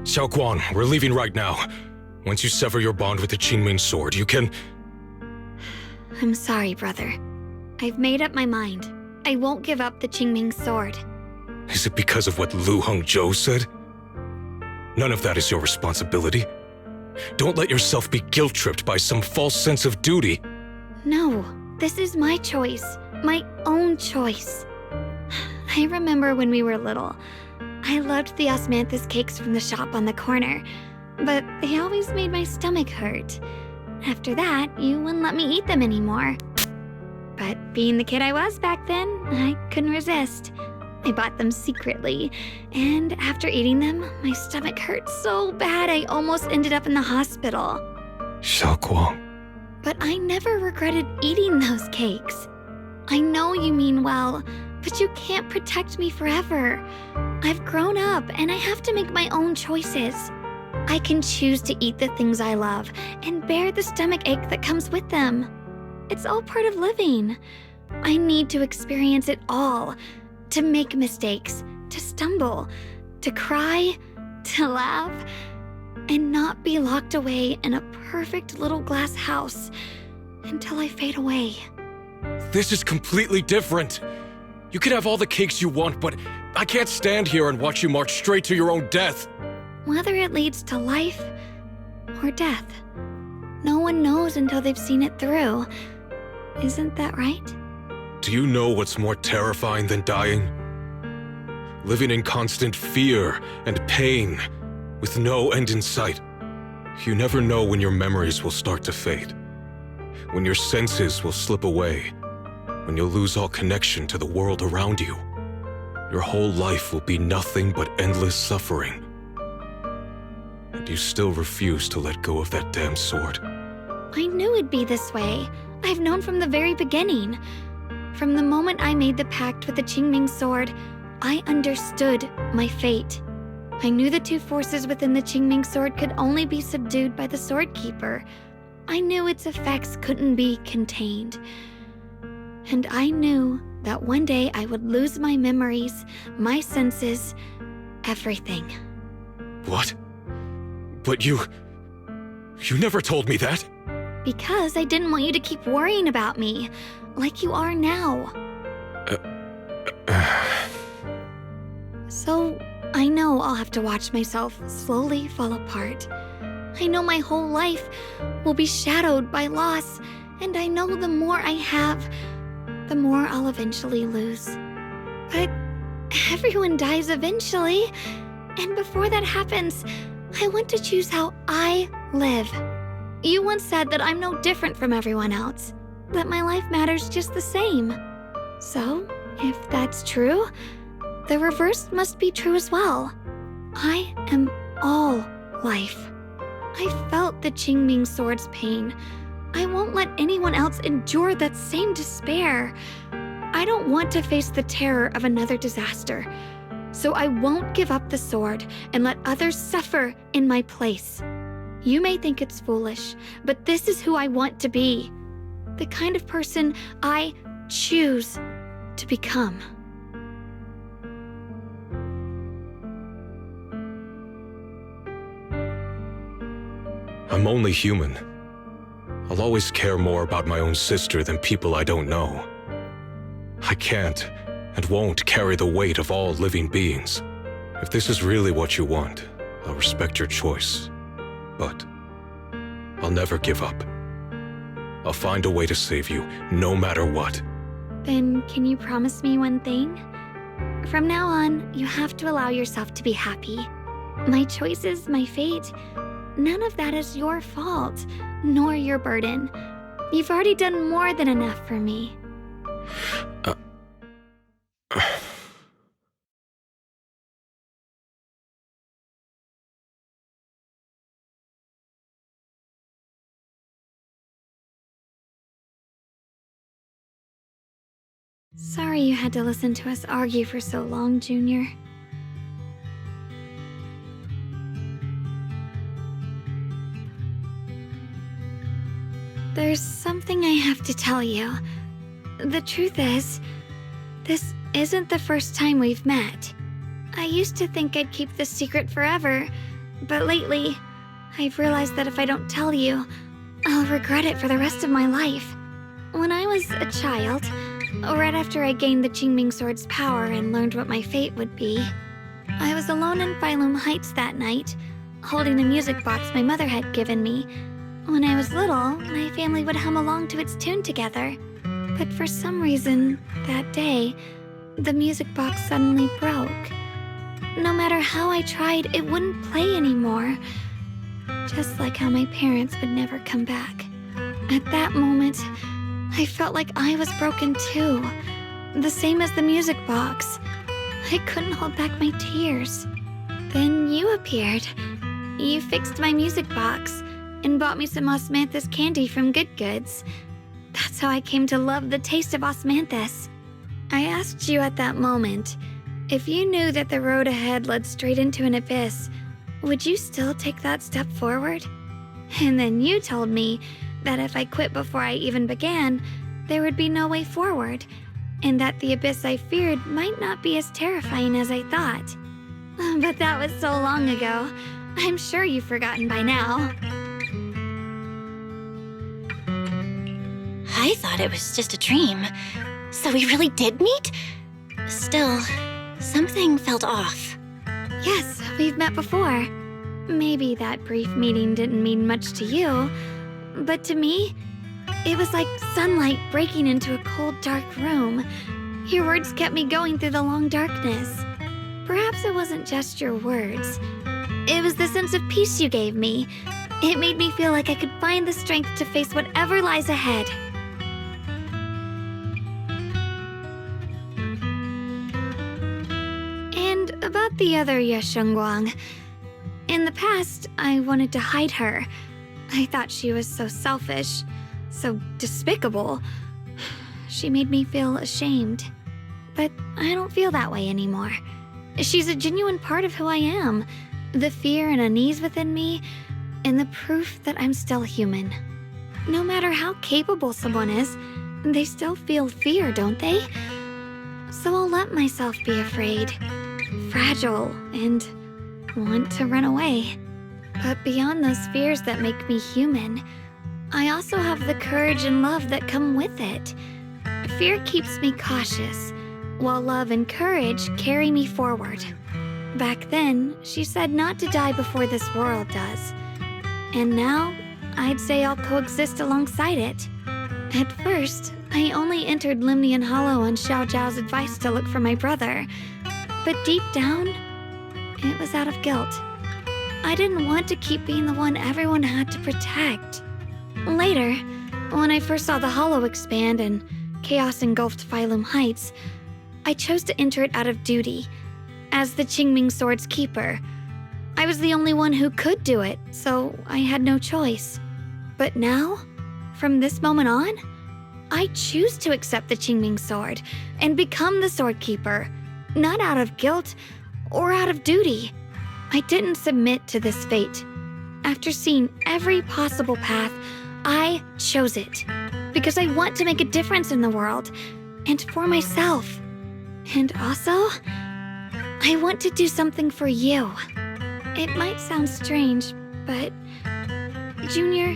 Xiaoguang, we're leaving right now. Once you sever your bond with the Qingming sword, you can... I'm sorry, brother. I've made up my mind. I won't give up the Qingming sword. Is it because of what Lu Hongzhou said? None of that is your responsibility. Don't let yourself be guilt-tripped by some false sense of duty. No, this is my choice. My own choice. I remember when we were little. I loved the osmanthus cakes from the shop on the corner, but they always made my stomach hurt. After that, you wouldn't let me eat them anymore. But being the kid I was back then, I couldn't resist. I bought them secretly, and after eating them, my stomach hurt so bad I almost ended up in the hospital. Xiaoguang. But I never regretted eating those cakes. I know you mean well, but you can't protect me forever. I've grown up, and I have to make my own choices. I can choose to eat the things I love and bear the stomach ache that comes with them. It's all part of living. I need to experience it all, to make mistakes, to stumble, to cry, to laugh, and not be locked away in a perfect little glass house until I fade away. This is completely different. You can have all the cakes you want, but I can't stand here and watch you march straight to your own death. Whether it leads to life or death, no one knows until they've seen it through. Isn't that right? Do you know what's more terrifying than dying? Living in constant fear and pain, with no end in sight. You never know when your memories will start to fade, when your senses will slip away, when you'll lose all connection to the world around you. Your whole life will be nothing but endless suffering. And you still refuse to let go of that damn sword. I knew it'd be this way. I've known from the very beginning. From the moment I made the pact with the Qingming sword, I understood my fate. I knew the two forces within the Qingming sword could only be subdued by the sword keeper. I knew its effects couldn't be contained. And I knew that one day I would lose my memories, my senses, everything. What? But you never told me that. Because I didn't want you to keep worrying about me, like you are now. So, I know I'll have to watch myself slowly fall apart. I know my whole life will be shadowed by loss, and I know the more I have, the more I'll eventually lose. But everyone dies eventually, and before that happens, I want to choose how I live. You once said that I'm no different from everyone else, that my life matters just the same. So, if that's true, the reverse must be true as well. I am all life. I felt the Qingming sword's pain. I won't let anyone else endure that same despair. I don't want to face the terror of another disaster. So I won't give up the sword and let others suffer in my place. You may think it's foolish, but this is who I want to be. The kind of person I choose to become. I'm only human. I'll always care more about my own sister than people I don't know. I can't, and won't carry the weight of all living beings. If this is really what you want, I'll respect your choice. But I'll never give up. I'll find a way to save you, no matter what. Then can you promise me one thing? From now on, you have to allow yourself to be happy. My choices, my fate, none of that is your fault, nor your burden. You've already done more than enough for me. Sorry you had to listen to us argue for so long, Junior. There's something I have to tell you. The truth is, this isn't the first time we've met. I used to think I'd keep this secret forever, but lately, I've realized that if I don't tell you, I'll regret it for the rest of my life. When I was a child, right after I gained the Qingming Sword's power and learned what my fate would be, I was alone in Phylum Heights that night, holding a music box my mother had given me. When I was little, my family would hum along to its tune together. But for some reason, that day, the music box suddenly broke. No matter how I tried, it wouldn't play anymore. Just like how my parents would never come back. At that moment, I felt like I was broken too. The same as the music box. I couldn't hold back my tears. Then you appeared. You fixed my music box and bought me some osmanthus candy from Good Goods. That's how I came to love the taste of osmanthus. I asked you at that moment, if you knew that the road ahead led straight into an abyss, would you still take that step forward? And then you told me that if I quit before I even began, there would be no way forward, and that the abyss I feared might not be as terrifying as I thought. But that was so long ago. I'm sure you've forgotten by now. I thought it was just a dream. So we really did meet? Still, something felt off. Yes, we've met before. Maybe that brief meeting didn't mean much to you, but to me, it was like sunlight breaking into a cold, dark room. Your words kept me going through the long darkness. Perhaps it wasn't just your words. It was the sense of peace you gave me. It made me feel like I could find the strength to face whatever lies ahead. And about the other Yeshengguang. In the past, I wanted to hide her. I thought she was so selfish, so despicable. She made me feel ashamed. But I don't feel that way anymore. She's a genuine part of who I am. The fear and unease within me, and the proof that I'm still human. No matter how capable someone is, they still feel fear, don't they? So I'll let myself be afraid, fragile, and want to run away. But beyond those fears that make me human, I also have the courage and love that come with it. Fear keeps me cautious, while love and courage carry me forward. Back then, she said not to die before this world does. And now, I'd say I'll coexist alongside it. At first, I only entered Limnian Hollow on Xiao Zhao's advice to look for my brother. But deep down, it was out of guilt. I didn't want to keep being the one everyone had to protect. Later, when I first saw the Hollow expand and chaos engulfed Phylum Heights, I chose to enter it out of duty. As the Qingming Sword's keeper, I was the only one who could do it, so I had no choice. But now, from this moment on, I choose to accept the Qingming Sword and become the Sword Keeper, not out of guilt or out of duty. I didn't submit to this fate. After seeing every possible path, I chose it because I want to make a difference in the world and for myself. And also, I want to do something for you. It might sound strange, but Junior,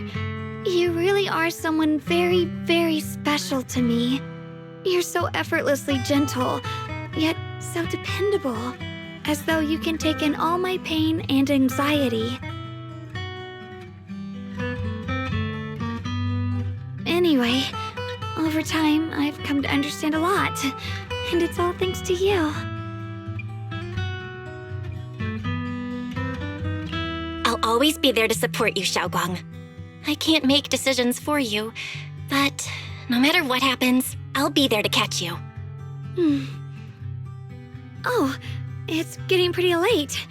you really are someone very, very special to me. You're so effortlessly gentle, yet so dependable, as though you can take in all my pain and anxiety. Anyway, over time, I've come to understand a lot, and it's all thanks to you. I'll always be there to support you, Xiaoguang. I can't make decisions for you, but no matter what happens, I'll be there to catch you. Oh, it's getting pretty late.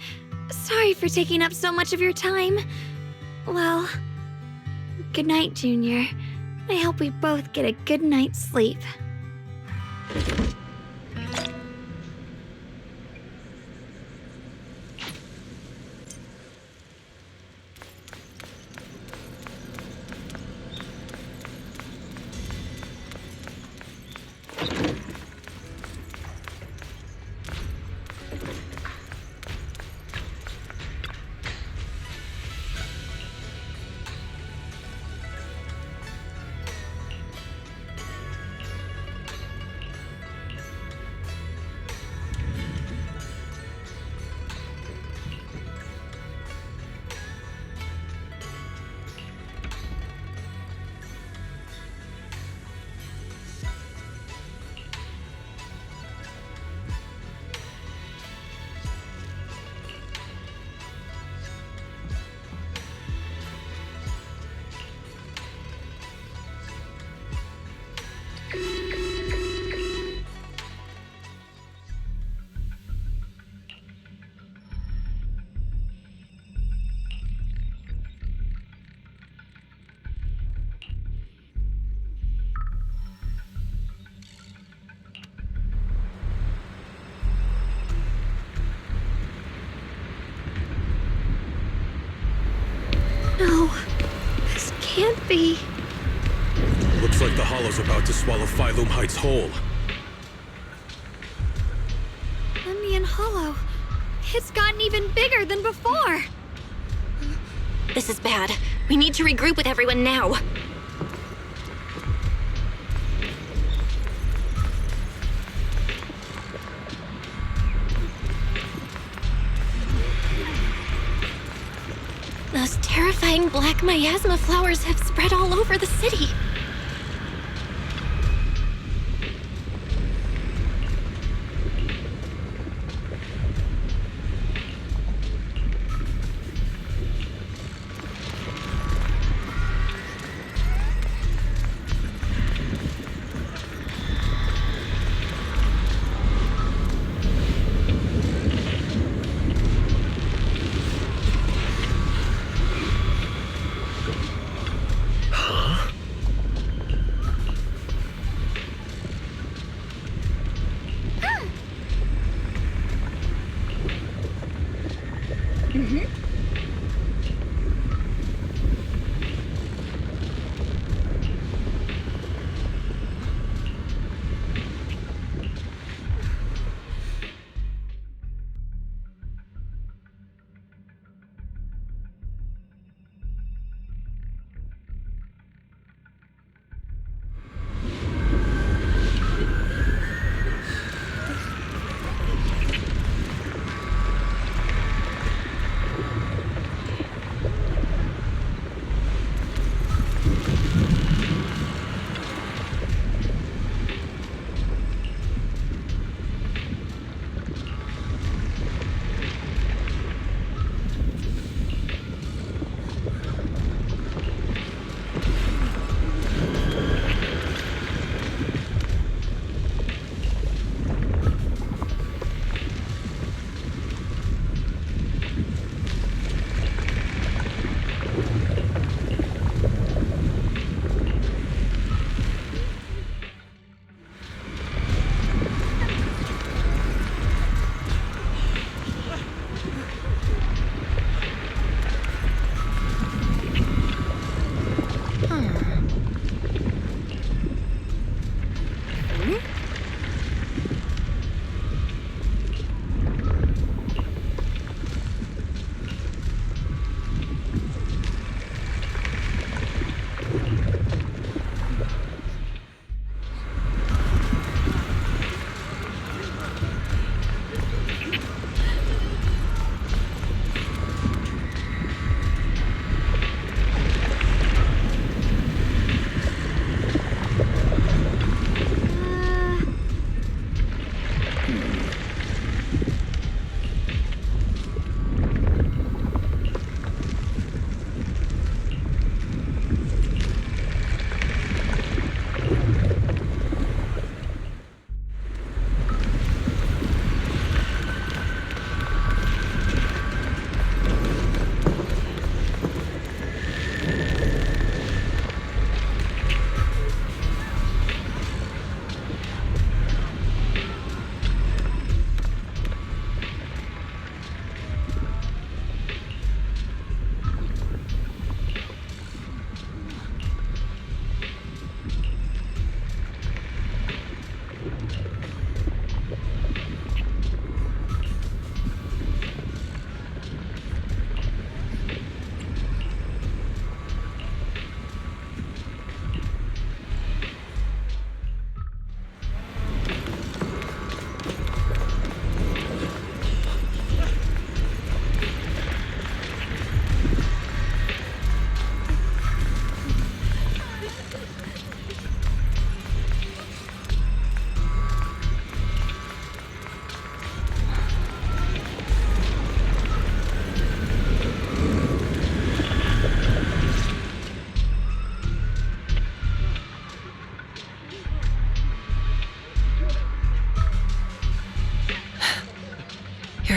Sorry for taking up so much of your time. Well, good night, Junior. I hope we both get a good night's sleep. No, this can't be. Looks like the Hollow's about to swallow Phylum Heights whole. Lemnian Hollow. It's gotten even bigger than before. This is bad. We need to regroup with everyone now. Those terrifying black miasma flowers have spread all over the city.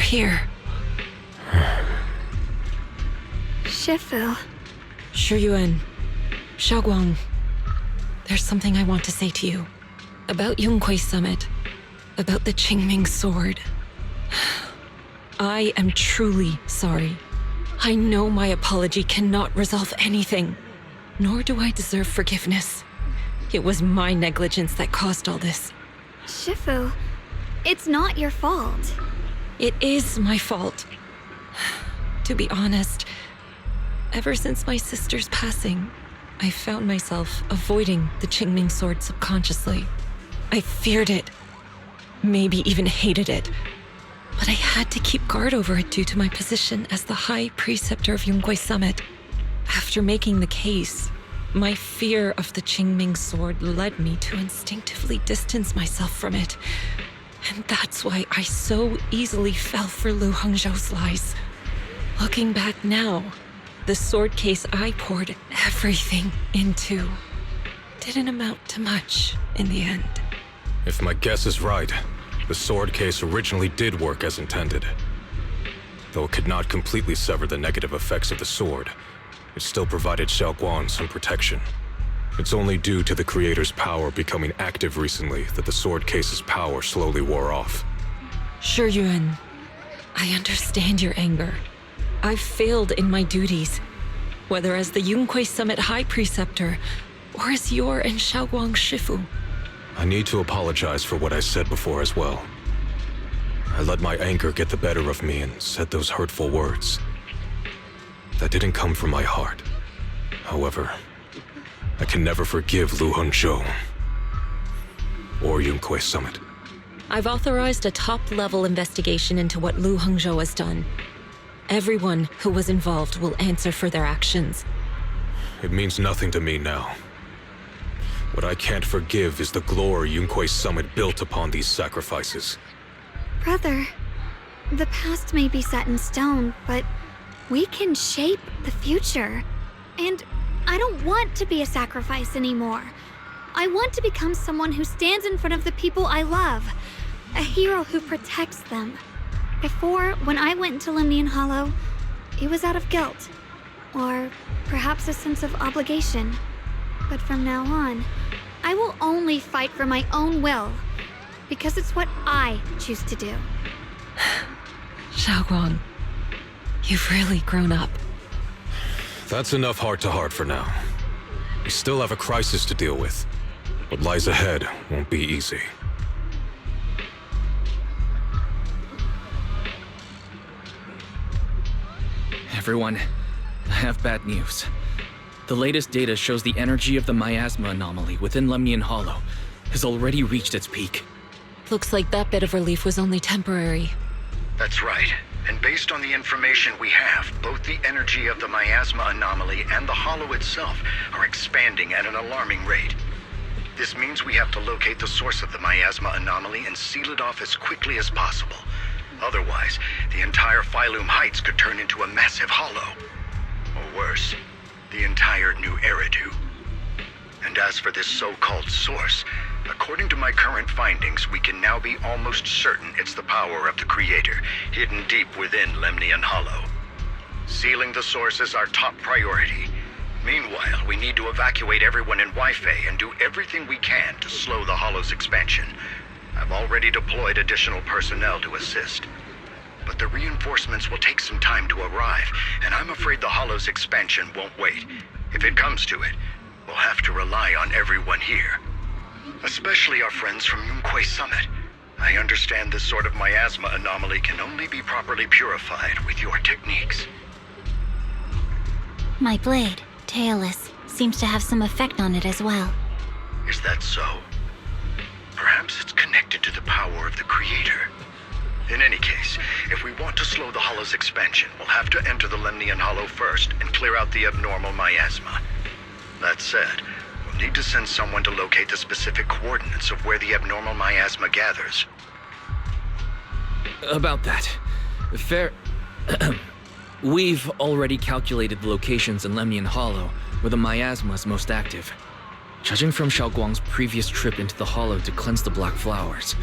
here. Shifu. Shuyuan, Xiaoguang, there's something I want to say to you. About Yunquay Summit. About the Qingming Sword. I am truly sorry. I know my apology cannot resolve anything, nor do I deserve forgiveness. It was my negligence that caused all this. Shifu, it's not your fault. It is my fault. To be honest, ever since my sister's passing, I found myself avoiding the Qingming Sword subconsciously. I feared it, maybe even hated it, but I had to keep guard over it due to my position as the High Preceptor of Yunquay Summit. After making the case, my fear of the Qingming Sword led me to instinctively distance myself from it, and that's why I so easily fell for Lu Hongzhou's lies. Looking back now, the sword case I poured everything into didn't amount to much in the end. If my guess is right, the sword case originally did work as intended. Though it could not completely sever the negative effects of the sword, it still provided Xiaoguang some protection. It's only due to the creator's power becoming active recently that the sword case's power slowly wore off. Shuyuan, I understand your anger. I've failed in my duties, whether as the Yunquay Summit High Preceptor or as your and Xiaoguang's Shifu. I need to apologize for what I said before as well. I let my anger get the better of me and said those hurtful words. That didn't come from my heart. However, I can never forgive Lu Hongzhou or Yunquay Summit. I've authorized a top-level investigation into what Lu Hongzhou has done. Everyone who was involved will answer for their actions. It means nothing to me now. What I can't forgive is the glory Yunquay Summit built upon these sacrifices. Brother, the past may be set in stone, but we can shape the future. And I don't want to be a sacrifice anymore. I want to become someone who stands in front of the people I love. A hero who protects them. Before, when I went into Lemnian Hollow, it was out of guilt. Or perhaps a sense of obligation. But from now on, I will only fight for my own will. Because it's what I choose to do. Xiaoguang, you've really grown up. That's enough heart-to-heart for now. We still have a crisis to deal with. What lies ahead won't be easy. Everyone, I have bad news. The latest data shows the energy of the miasma anomaly within Lemnian Hollow has already reached its peak. Looks like that bit of relief was only temporary. That's right. And based on the information we have, both the energy of the miasma anomaly and the hollow itself are expanding at an alarming rate. This means we have to locate the source of the miasma anomaly and seal it off as quickly as possible. Otherwise, the entire Phylum Heights could turn into a massive hollow. Or worse, the entire New Eridu. And as for this so-called source, according to my current findings, we can now be almost certain it's the power of the Creator, hidden deep within Lemnian Hollow. Sealing the source is our top priority. Meanwhile, we need to evacuate everyone in Wi-Fi and do everything we can to slow the Hollow's expansion. I've already deployed additional personnel to assist. But the reinforcements will take some time to arrive, and I'm afraid the Hollow's expansion won't wait. If it comes to it, we'll have to rely on everyone here. Especially our friends from Yunquay Summit. I understand this sort of miasma anomaly can only be properly purified with your techniques. My blade, Tailless, seems to have some effect on it as well. Is that so? Perhaps it's connected to the power of the Creator. In any case, if we want to slow the Hollow's expansion, we'll have to enter the Lemnian Hollow first and clear out the abnormal miasma. That said, we'll need to send someone to locate the specific coordinates of where the abnormal miasma gathers. About that, we've already calculated the locations in Lemnian Hollow where the miasma is most active. Judging from Xiaoguang's previous trip into the Hollow to cleanse the Black Flowers,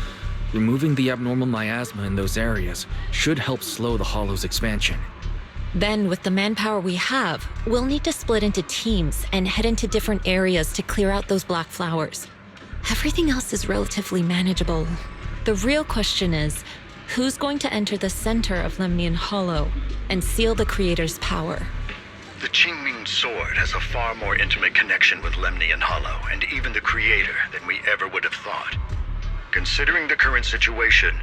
Removing the abnormal miasma in those areas should help slow the Hollow's expansion. Then, with the manpower we have, we'll need to split into teams and head into different areas to clear out those black flowers. Everything else is relatively manageable. The real question is, who's going to enter the center of Lemnian Hollow and seal the Creator's power? The Qingming Sword has a far more intimate connection with Lemnian Hollow and even the Creator than we ever would have thought. Considering the current situation,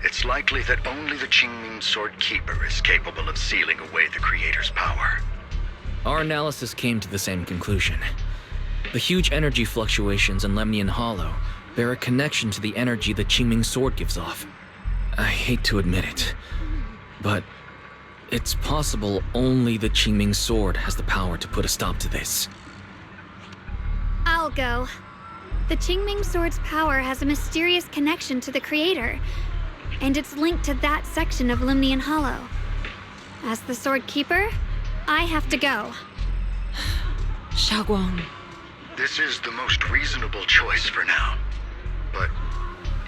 it's likely that only the Qingming Sword Keeper is capable of sealing away the Creator's power. Our analysis came to the same conclusion. The huge energy fluctuations in Lemnian Hollow bear a connection to the energy the Qingming Sword gives off. I hate to admit it, but it's possible only the Qingming Sword has the power to put a stop to this. I'll go. The Qingming Sword's power has a mysterious connection to the Creator, and it's linked to that section of Lemnian Hollow. As the Sword Keeper, I have to go. Xiaoguang. This is the most reasonable choice for now. But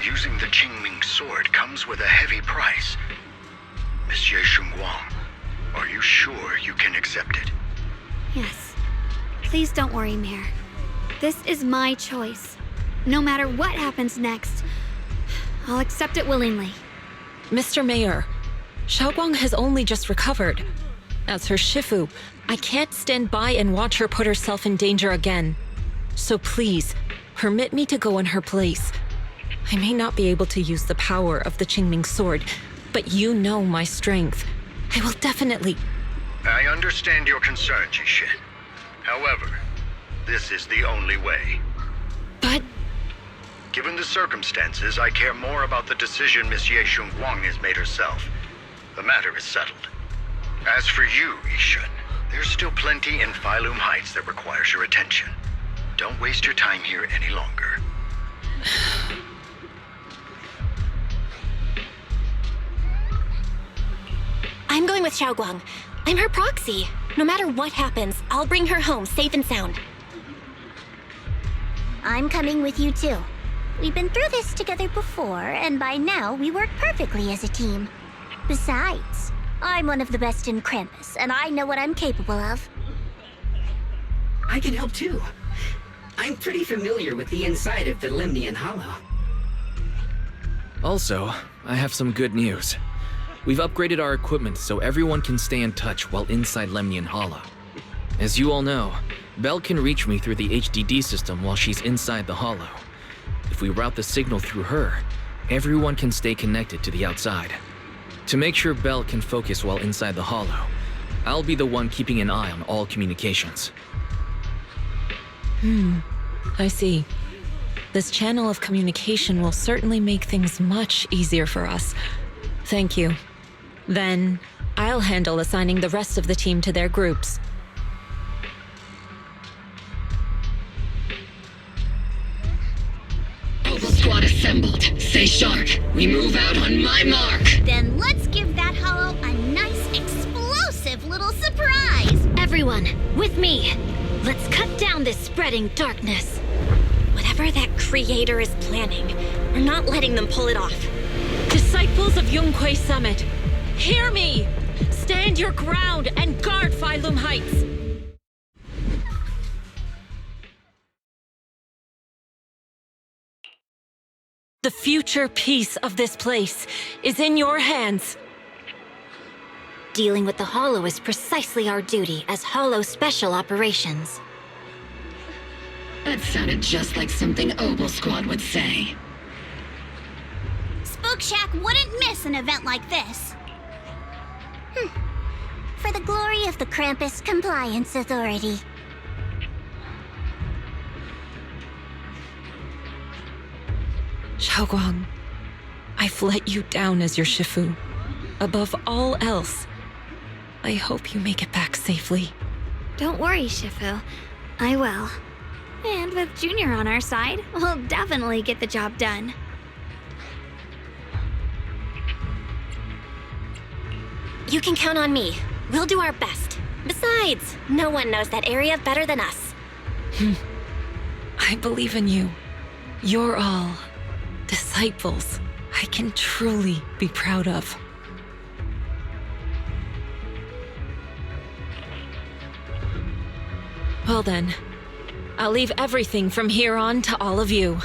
using the Qingming Sword comes with a heavy price. Monsieur Shunguang, are you sure you can accept it? Yes. Please don't worry, Mayor. This is my choice. No matter what happens next, I'll accept it willingly. Mr. Mayor, Xiaoguang has only just recovered. As her Shifu, I can't stand by and watch her put herself in danger again. So please, permit me to go in her place. I may not be able to use the power of the Qingming Sword, but you know my strength. I will definitely... I understand your concern, Jishin. However, this is the only way. But... Given the circumstances, I care more about the decision Miss Ye Shunguang has made herself. The matter is settled. As for you, Yishun, there's still plenty in Phylum Heights that requires your attention. Don't waste your time here any longer. I'm going with Xiaoguang. I'm her proxy. No matter what happens, I'll bring her home safe and sound. I'm coming with you too. We've been through this together before, and by now we work perfectly as a team. Besides, I'm one of the best in Krampus, and I know what I'm capable of. I can help too. I'm pretty familiar with the inside of the Lemnian Hollow. Also, I have some good news. We've upgraded our equipment so everyone can stay in touch while inside Lemnian Hollow. As you all know, Belle can reach me through the HDD system while she's inside the Hollow. If we route the signal through her, everyone can stay connected to the outside. To make sure Belle can focus while inside the Hollow, I'll be the one keeping an eye on all communications. I see. This channel of communication will certainly make things much easier for us. Thank you. Then, I'll handle assigning the rest of the team to their groups. Oval Squad assembled. Stay sharp. We move out on my mark. Then let's give that Hollow a nice, explosive little surprise! Everyone, with me. Let's cut down this spreading darkness. Whatever that Creator is planning, we're not letting them pull it off. Disciples of Yunquay Summit, hear me! Stand your ground and guard Phylum Heights! The future peace of this place is in your hands. Dealing with the Hollow is precisely our duty as Hollow Special Operations. That sounded just like something Oval Squad would say. Spook Shack wouldn't miss an event like this. For the glory of the Krampus Compliance Authority. Xiaoguang, I've let you down as your Shifu. Above all else, I hope you make it back safely. Don't worry, Shifu. I will. And with Junior on our side, we'll definitely get the job done. You can count on me. We'll do our best. Besides, no one knows that area better than us. I believe in you. You're all disciples I can truly be proud of. Well then, I'll leave everything from here on to all of you.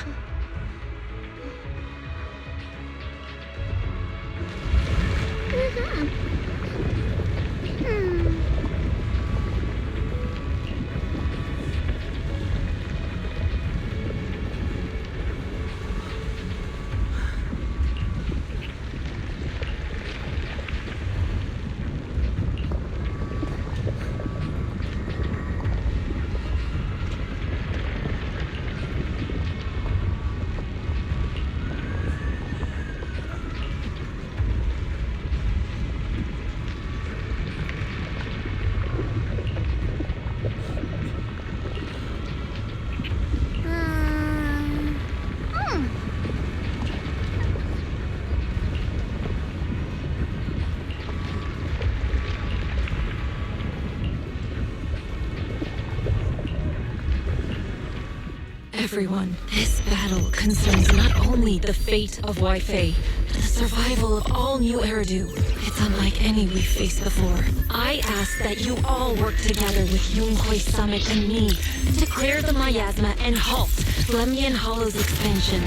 Everyone, this battle concerns not only the fate of Wi-Fi, but the survival of all New Eridu. It's unlike any we've faced before. I ask that you all work together with Yunhui Summit and me to clear the miasma and halt Lemnian Hollow's expansion.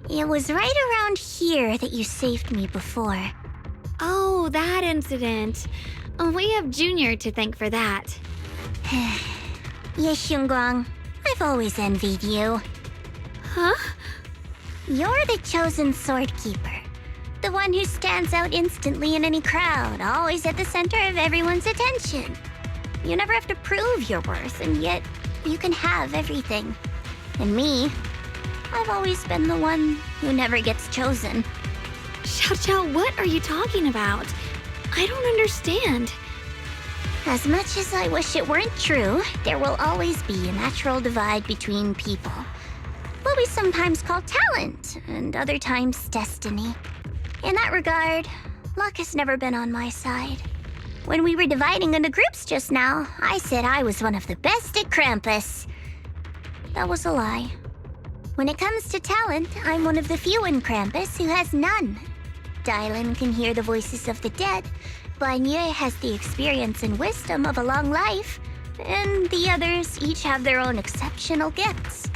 It was right around here that you saved me before. Oh, that incident. We have Junior to thank for that. Yes, Xunguang. I've always envied you. Huh? You're the chosen sword keeper. The one who stands out instantly in any crowd, always at the center of everyone's attention. You never have to prove your worth, and yet you can have everything. And me, I've always been the one who never gets chosen. Xiao, what are you talking about? I don't understand. As much as I wish it weren't true, there will always be a natural divide between people. What we sometimes call talent, and other times destiny. In that regard, luck has never been on my side. When we were dividing into groups just now, I said I was one of the best at Krampus. That was a lie. When it comes to talent, I'm one of the few in Krampus who has none. Dylan can hear the voices of the dead, Blanye has the experience and wisdom of a long life, and the others each have their own exceptional gifts.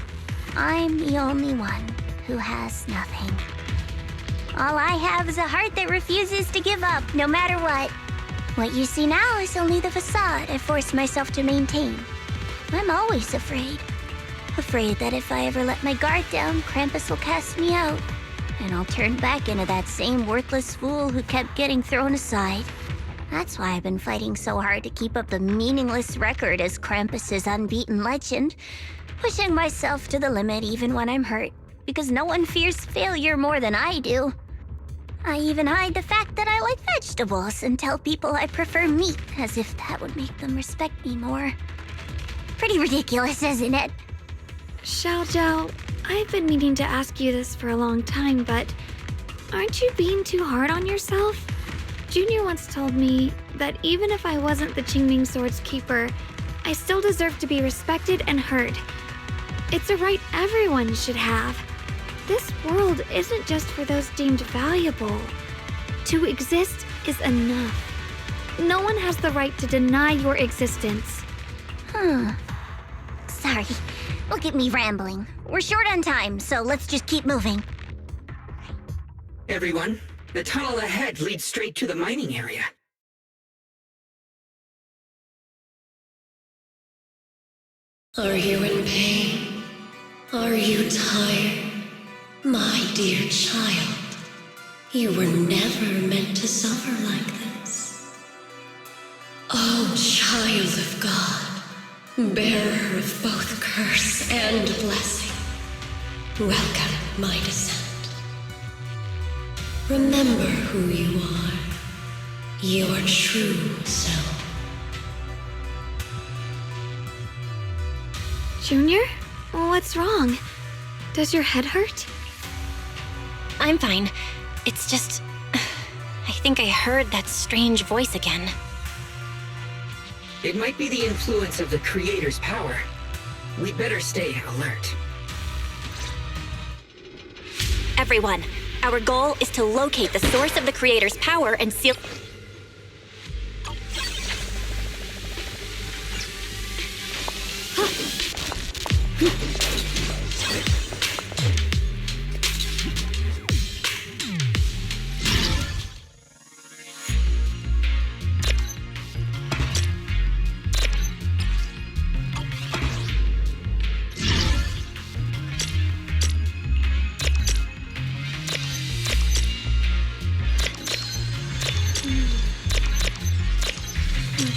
I'm the only one who has nothing. All I have is a heart that refuses to give up, no matter what. What you see now is only the facade I forced myself to maintain. I'm always afraid. Afraid that if I ever let my guard down, Krampus will cast me out, and I'll turn back into that same worthless fool who kept getting thrown aside. That's why I've been fighting so hard to keep up the meaningless record as Krampus's unbeaten legend, pushing myself to the limit even when I'm hurt, because no one fears failure more than I do. I even hide the fact that I like vegetables and tell people I prefer meat, as if that would make them respect me more. Pretty ridiculous, isn't it? Xiao, I've been meaning to ask you this for a long time, but aren't you being too hard on yourself? Junior once told me that even if I wasn't the Qingming Sword's keeper, I still deserve to be respected and heard. It's a right everyone should have. This world isn't just for those deemed valuable. To exist is enough. No one has the right to deny your existence. Sorry. Look at me rambling. We're short on time, so let's just keep moving. Everyone, the tunnel ahead leads straight to the mining area. Are you in pain? Are you tired? My dear child, you were never meant to suffer like this. Oh, child of God, bearer of both curse and blessing, welcome my descent. Remember who you are, your true self. Junior? What's wrong? Does your head hurt? I'm fine. It's just... I think I heard that strange voice again. It might be the influence of the Creator's power. We'd better stay alert. Everyone, our goal is to locate the source of the Creator's power and seal...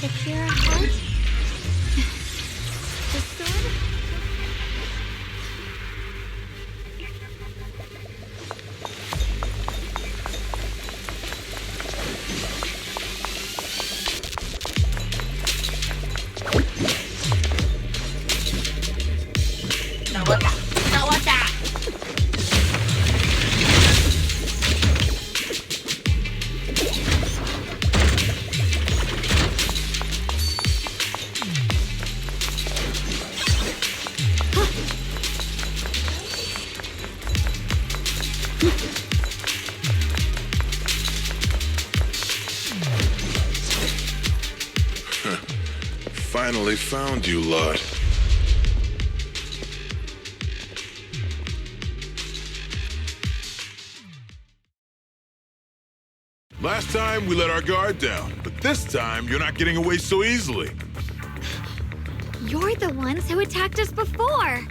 Secure heart. The sword. Finally found you lot. Last time we let our guard down, but this time you're not getting away so easily. You're the ones who attacked us before.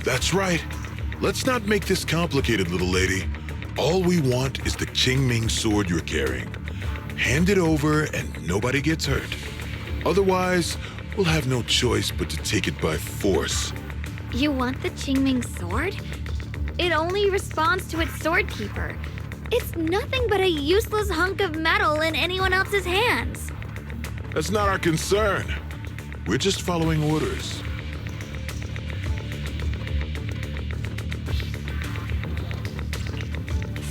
That's right. Let's not make this complicated, little lady. All we want is the Qingming sword you're carrying. Hand it over and nobody gets hurt. Otherwise, we'll have no choice but to take it by force. You want the Qingming sword? It only responds to its sword keeper. It's nothing but a useless hunk of metal in anyone else's hands. That's not our concern. We're just following orders.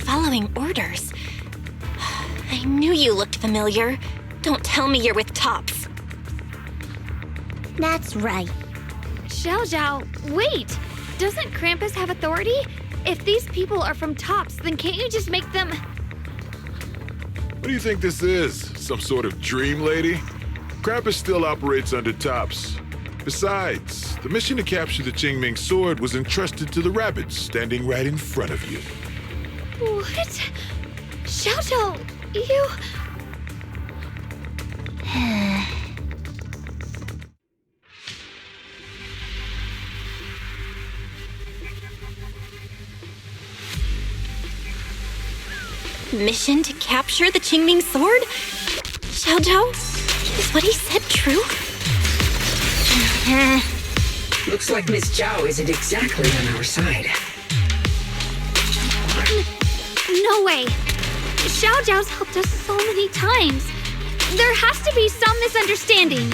Following orders? I knew you looked familiar. Don't tell me you're with Tops. That's right. Xiao, wait! Doesn't Krampus have authority? If these people are from Tops, then can't you just make them... What do you think this is? Some sort of dream lady? Krampus still operates under Tops. Besides, the mission to capture the Qingming sword was entrusted to the rabbits standing right in front of you. What? Xiao, you... Mission to capture the Qingming sword? Xiao Zhao? Is what he said true? Looks like Miss Zhao isn't exactly on our side. No way! Xiao Zhao's helped us so many times. There has to be some misunderstanding.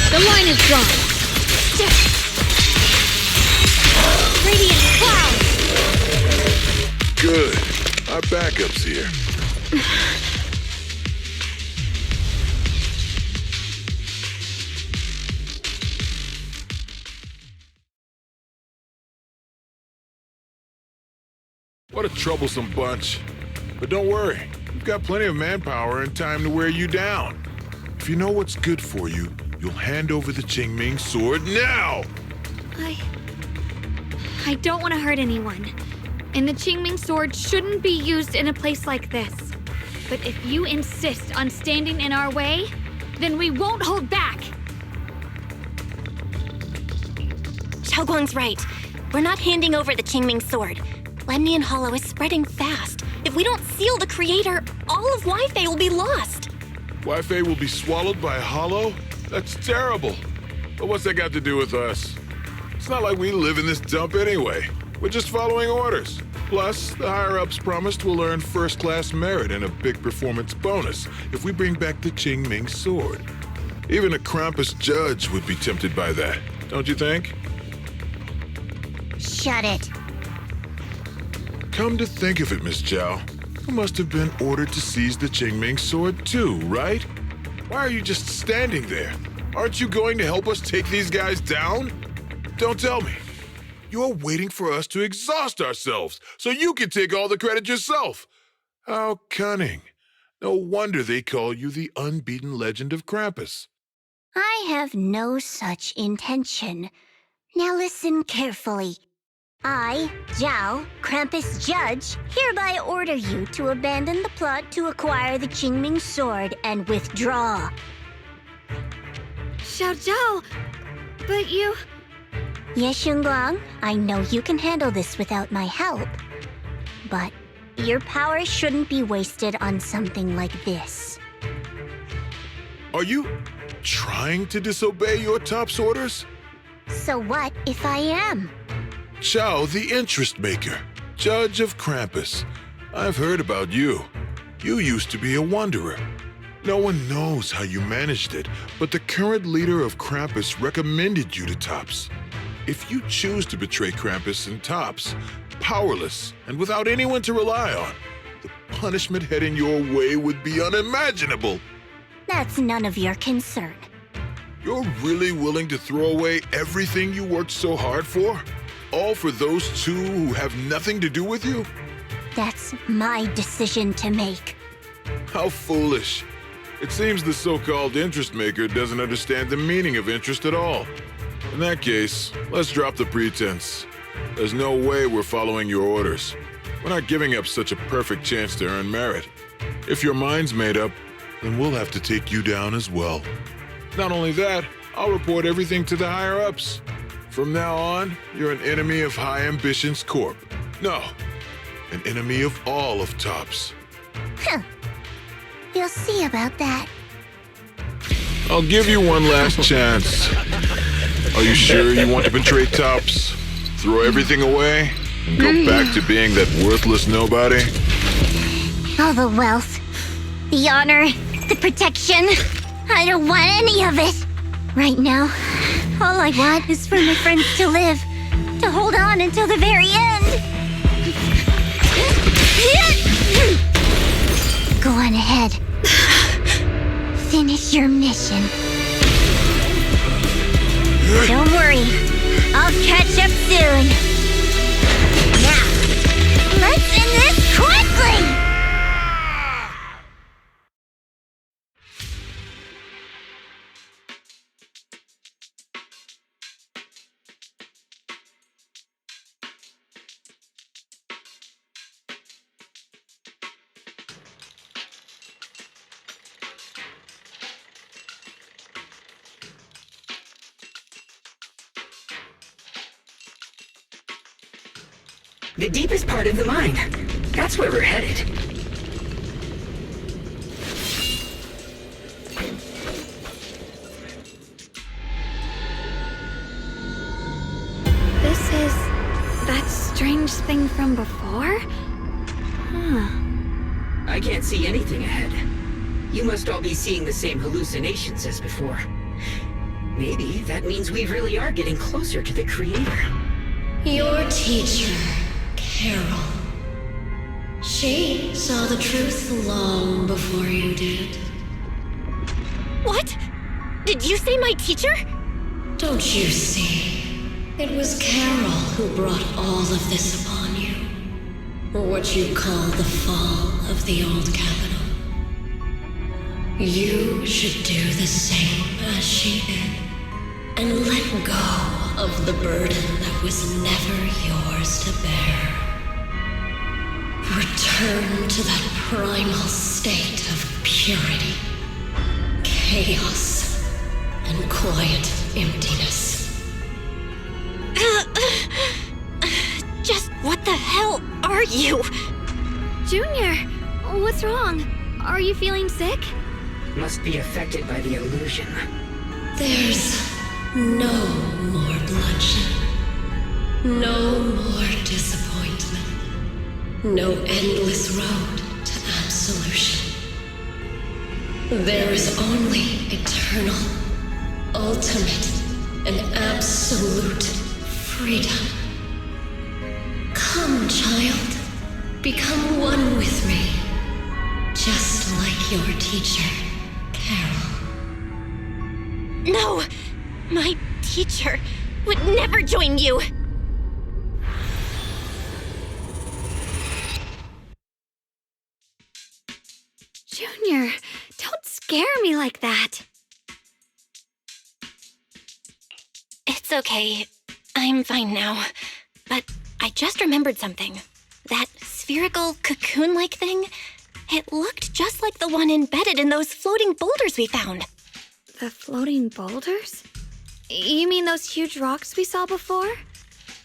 The line is drawn. Radiant cloud. Good. Our backup's here. What a troublesome bunch. But don't worry, we've got plenty of manpower and time to wear you down. If you know what's good for you, you'll hand over the Qingming sword now! I don't want to hurt anyone. and the Qingming sword shouldn't be used in a place like this. But if you insist on standing in our way, then we won't hold back. Xiaoguang's right. We're not handing over the Qingming sword. Lemnian Hollow is spreading fast. If we don't seal the creator, all of Wi-Fi will be lost. Wi-Fi will be swallowed by a hollow? That's terrible. But what's that got to do with us? It's not like we live in this dump anyway. We're just following orders. Plus, the higher-ups promised we'll earn first-class merit and a big performance bonus if we bring back the Qingming sword. Even a Krampus judge would be tempted by that, don't you think? Shut it. Come to think of it, Miss Zhao, you must have been ordered to seize the Qingming sword too, right? Why are you just standing there? Aren't you going to help us take these guys down? Don't tell me. You're waiting for us to exhaust ourselves so you can take all the credit yourself. How cunning. No wonder they call you the unbeaten legend of Krampus. I have no such intention. Now listen carefully. I, Zhao, Krampus Judge, hereby order you to abandon the plot to acquire the Qingming sword and withdraw. Xiao Zhao, but you... Yes, Xingguang, I know you can handle this without my help. But your power shouldn't be wasted on something like this. Are you trying to disobey your top's orders? So what if I am? Zhao, the interest maker, judge of Krampus. I've heard about you. You used to be a wanderer. No one knows how you managed it, but the current leader of Krampus recommended you to Tops. If you choose to betray Krampus and Tops, powerless and without anyone to rely on, the punishment heading your way would be unimaginable. That's none of your concern. You're really willing to throw away everything you worked so hard for? All for those two who have nothing to do with you? That's my decision to make. How foolish. It seems the so-called interest maker doesn't understand the meaning of interest at all. In that case, let's drop the pretense. There's no way we're following your orders. We're not giving up such a perfect chance to earn merit. If your mind's made up, then we'll have to take you down as well. Not only that, I'll report everything to the higher-ups. From now on, you're an enemy of High Ambitions Corp. No, an enemy of all of Tops. Huh. You'll see about that. I'll give you one last chance. Are you sure you want to betray Tops? Throw everything away? And go back to being that worthless nobody? All the wealth, the honor, the protection. I don't want any of it. Right now, all I want is for my friends to live, to hold on until the very end. Go on ahead. Finish your mission. Don't worry, I'll catch up soon. Now, let's end this quickly! The deepest part of the mine. That's where we're headed. This is that strange thing from before? Huh. I can't see anything ahead. You must all be seeing the same hallucinations as before. Maybe that means we really are getting closer to the creator. Your teacher, Carol. She saw the truth long before you did. What? Did you say my teacher? Don't you see? It was Carol who brought all of this upon you. Or what you call the fall of the old capital. You should do the same as she did. And let go of the burden that was never yours to bear. Return to that primal state of purity, chaos, and quiet emptiness. Just what the hell are you? Junior, what's wrong? Are you feeling sick? Must be affected by the illusion. There's no more bloodshed, no more disappointment, no endless road to absolution. There is only eternal, ultimate, and absolute freedom. Come, child, become one with me, just like your teacher, Carol. No! My teacher would never join you! Junior, don't scare me like that. It's okay. I'm fine now. But I just remembered something. That spherical cocoon-like thing, it looked just like the one embedded in those floating boulders we found. The floating boulders? You mean those huge rocks we saw before?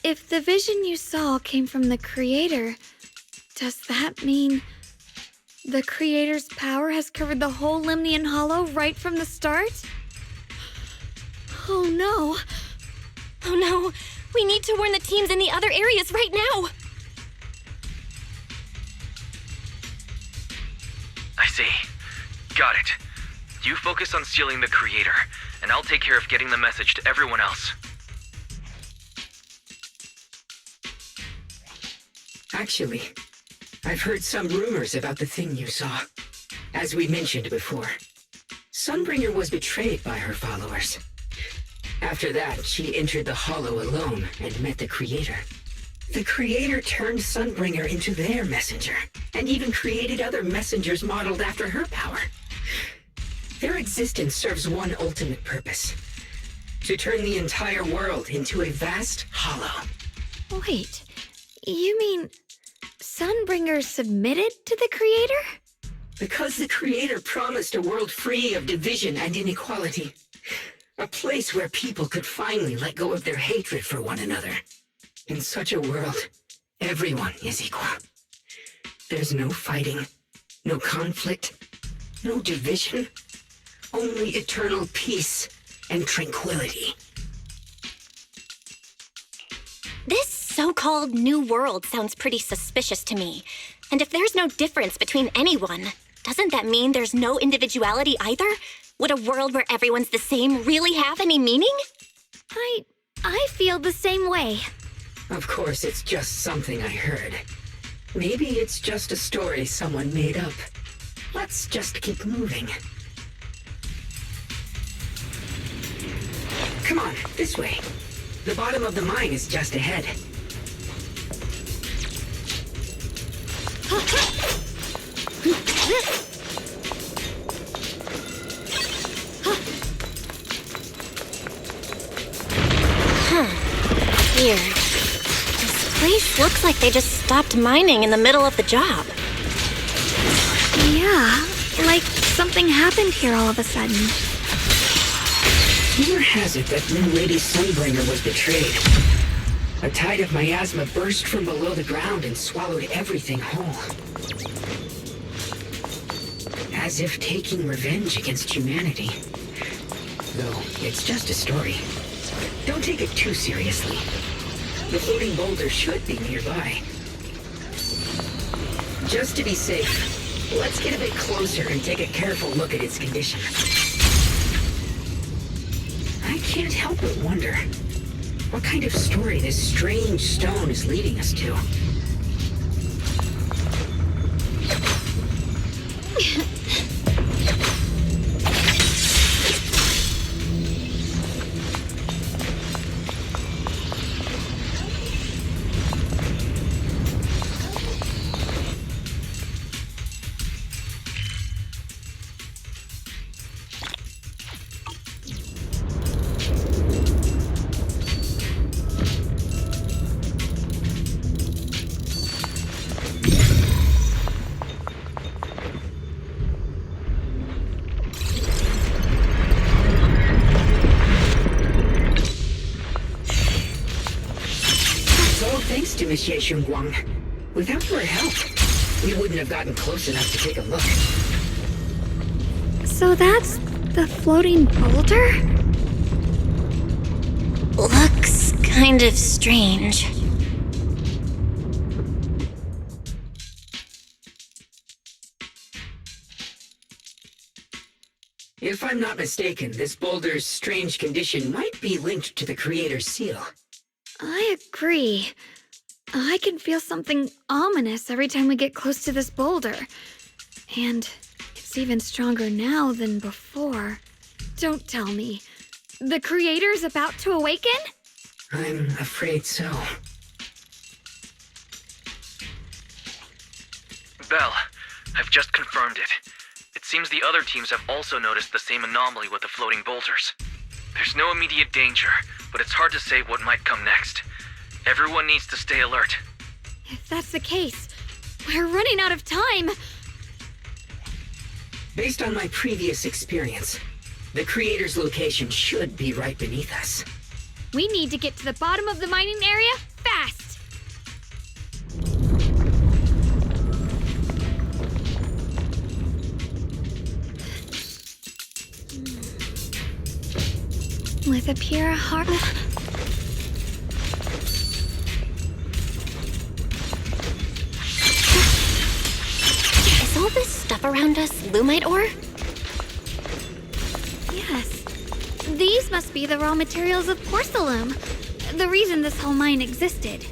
If the vision you saw came from the Creator, does that mean the Creator's power has covered the whole Lemnian Hollow right from the start? Oh no. Oh no, we need to warn the teams in the other areas right now. I see. Got it. You focus on sealing the Creator, and I'll take care of getting the message to everyone else. Actually, I've heard some rumors about the thing you saw. As we mentioned before, Sunbringer was betrayed by her followers. After that, she entered the Hollow alone and met the Creator. The Creator turned Sunbringer into their messenger, and even created other messengers modeled after her power. Their existence serves one ultimate purpose: to turn the entire world into a vast hollow. Wait, you mean Sunbringer submitted to the Creator? Because the Creator promised a world free of division and inequality. A place where people could finally let go of their hatred for one another. In such a world, everyone is equal. There's no fighting, no conflict, no division, only eternal peace and tranquility. This so-called new world sounds pretty suspicious to me. And if there's no difference between anyone, doesn't that mean there's no individuality either? Would a world where everyone's the same really have any meaning? I feel the same way. Of course, it's just something I heard. Maybe it's just a story someone made up. Let's just keep moving. Come on, this way. The bottom of the mine is just ahead. Weird. This place looks like they just stopped mining in the middle of the job. Yeah, like something happened here all of a sudden. Rumor has it that new Lady Sunbringer was betrayed. A tide of miasma burst from below the ground and swallowed everything whole. As if taking revenge against humanity. Though, it's just a story. Don't take it too seriously. The floating boulder should be nearby. Just to be safe, let's get a bit closer and take a careful look at its condition. I can't help but wonder what kind of story this strange stone is leading us to. It's all thanks to Miss Ye Guang. Without her help, we wouldn't have gotten close enough to take a look. So that's the floating boulder? Looks kind of strange. If I'm not mistaken, this boulder's strange condition might be linked to the Creator's seal. I agree. I can feel something ominous every time we get close to this boulder. And it's even stronger now than before. Don't tell me. The Creator's about to awaken? I'm afraid so. Belle, I've just confirmed it. It seems the other teams have also noticed the same anomaly with the floating boulders. There's no immediate danger, but it's hard to say what might come next. Everyone needs to stay alert. If that's the case, we're running out of time. Based on my previous experience, the Creator's location should be right beneath us. We need to get to the bottom of the mining area fast. With a pure heart. Is all this stuff around us Lumite ore? Yes. These must be the raw materials of porcelain. The reason this whole mine existed.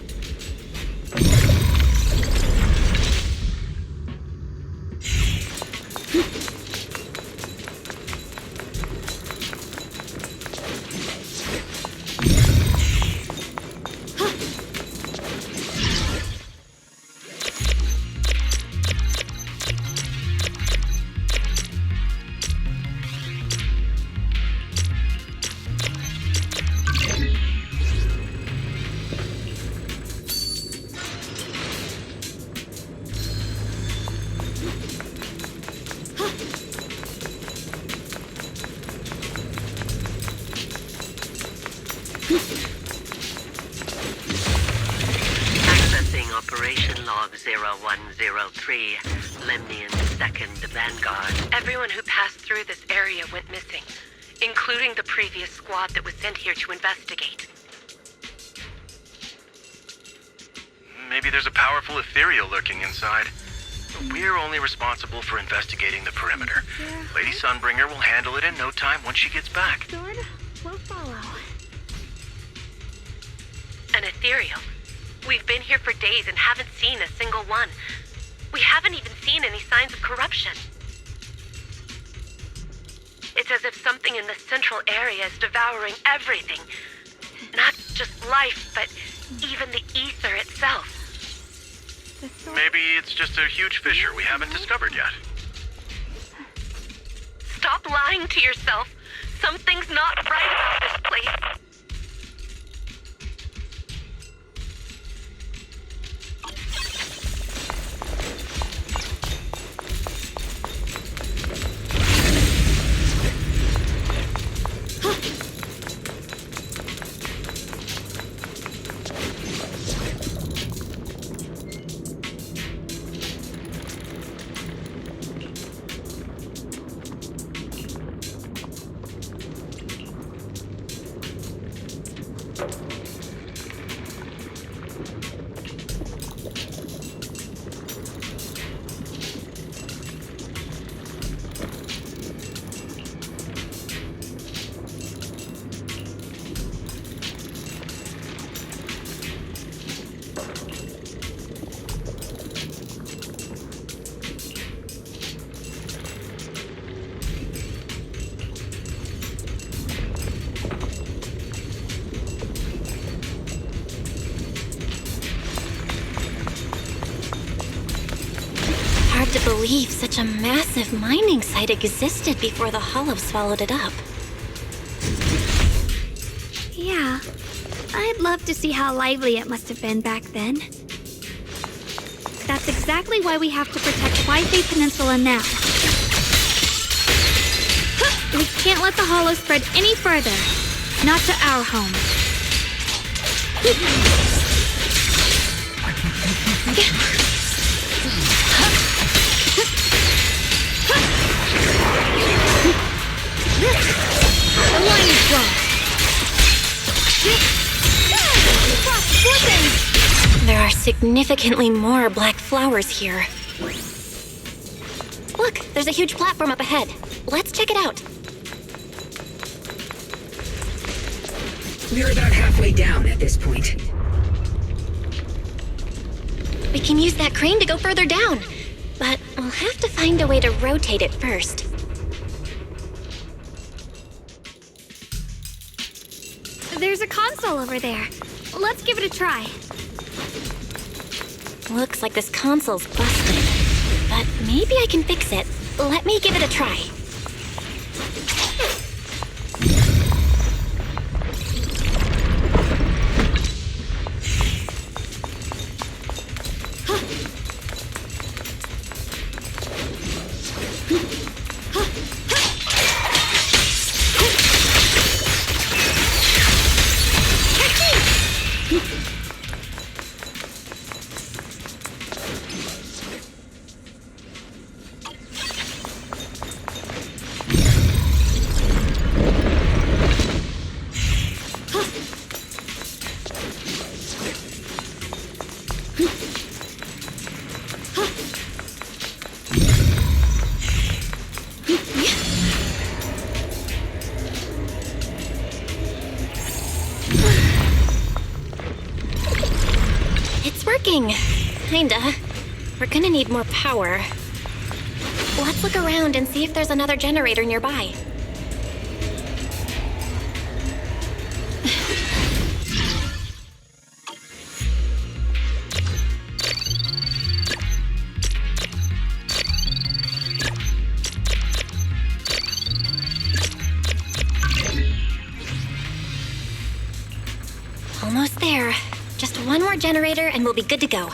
Accessing Operation Log 0103, Lemnian 2nd Vanguard. Everyone who passed through this area went missing, including the previous squad that was sent here to investigate. Maybe there's a powerful ethereal lurking inside. We're only responsible for investigating the perimeter. Lady Sunbringer will handle it in no time once she gets back. Sword will follow. An ethereal. We've been here for days and haven't seen a single one. We haven't even seen any signs of corruption. It's as if something in the central area is devouring everything. Not just life, but even the ether itself. Maybe it's just a huge fissure we haven't discovered yet. Stop lying to yourself. Something's not right about this place. Hard to believe such a massive mining site existed before the Hollow swallowed it up. Yeah. I'd love to see how lively it must have been back then. That's exactly why we have to protect Wi-Fi Peninsula now. We can't let the Hollow spread any further. Not to our home. The line is drawn. There are significantly more black flowers here. Look, there's a huge platform up ahead. Let's check it out. We're about halfway down at this point. We can use that crane to go further down, but we'll have to find a way to rotate it first. There's a console over there. Let's give it a try. Looks like this console's busted, but maybe I can fix it. Let me give it a try. Kinda. We're gonna need more power. Let's look around and see if there's another generator nearby. Almost there. Just one more generator and we'll be good to go.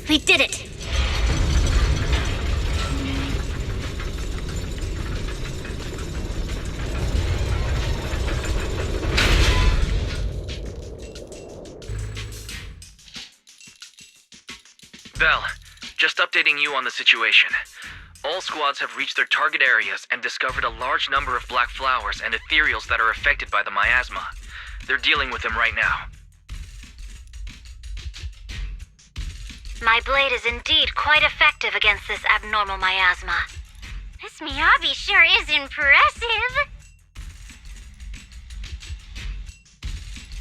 We did it! Bell, just updating you on the situation. All squads have reached their target areas and discovered a large number of black flowers and ethereals that are affected by the miasma. They're dealing with them right now. My blade is indeed quite effective against this abnormal miasma. This Miyabi sure is impressive.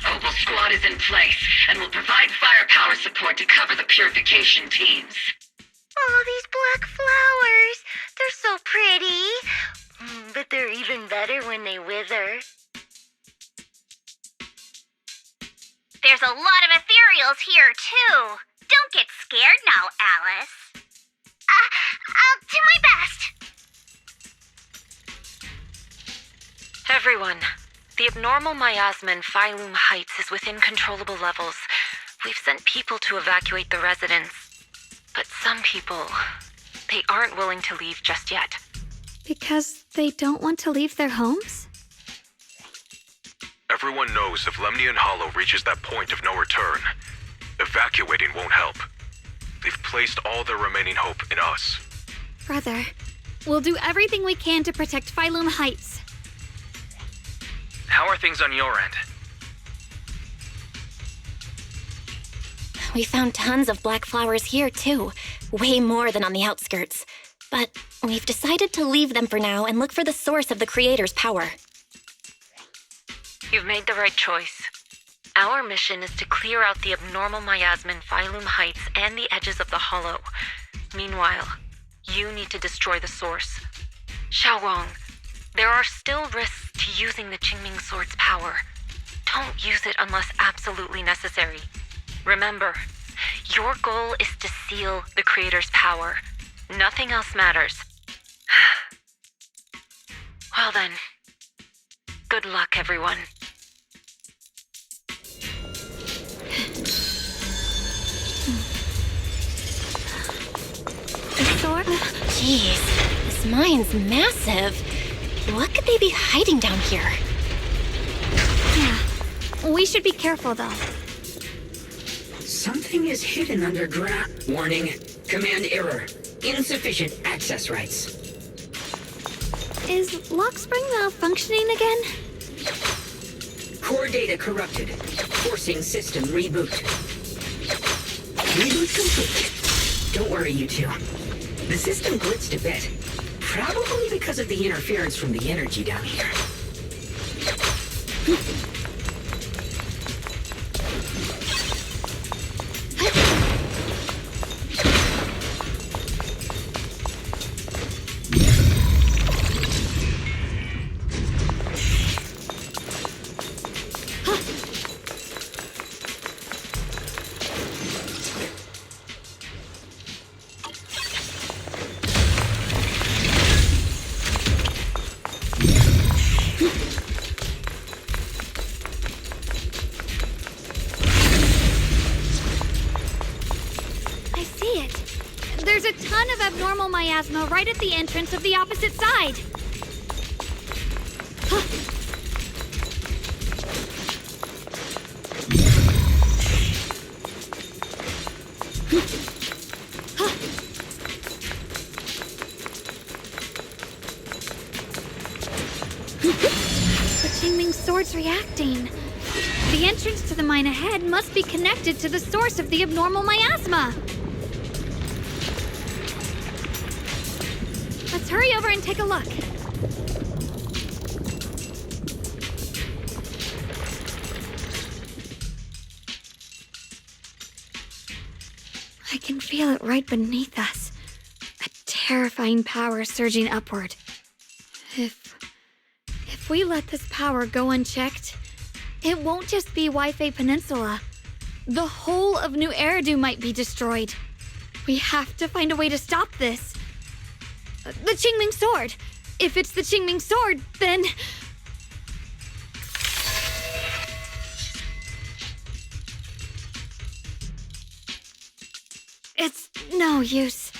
Opal Squad is in place and will provide firepower support to cover the purification teams. Oh, these black flowers. They're so pretty. But they're even better when they wither. There's a lot of ethereals here, too. Don't get scared now, Alice. I'll do my best. Everyone, the abnormal miasma in Phylum Heights is within controllable levels. We've sent people to evacuate the residents. But some people, they aren't willing to leave just yet. Because they don't want to leave their homes? Everyone knows if Lemnian Hollow reaches that point of no return, evacuating won't help. They've placed all their remaining hope in us. Brother, we'll do everything we can to protect Phylum Heights. How are things on your end? We found tons of black flowers here, too. Way more than on the outskirts. But we've decided to leave them for now and look for the source of the Creator's power. You've made the right choice. Our mission is to clear out the abnormal miasma in Phylum Heights and the edges of the Hollow. Meanwhile, you need to destroy the source. Xiaowang, there are still risks to using the Qingming Sword's power. Don't use it unless absolutely necessary. Remember, your goal is to seal the Creator's power. Nothing else matters. Well then, good luck, everyone. Jeez, this mine's massive. What could they be hiding down here? Yeah, we should be careful though. Something is hidden underground. Warning. Command error. Insufficient access rights. Is Lockspring malfunctioning again? Core data corrupted. Forcing system reboot. Reboot complete. Don't worry, you two. The system blitzed a bit. Probably because of the interference from the energy down here. Abnormal miasma right at the entrance of the opposite side. The Qingming Sword's reacting. The entrance to the mine ahead must be connected to the source of the abnormal miasma. Let's hurry over and take a look. I can feel it right beneath us. A terrifying power surging upward. If we let this power go unchecked, it won't just be Wi-Fi Peninsula. The whole of New Eridu might be destroyed. We have to find a way to stop this. The Qingming Sword! If it's the Qingming Sword, then... It's no use.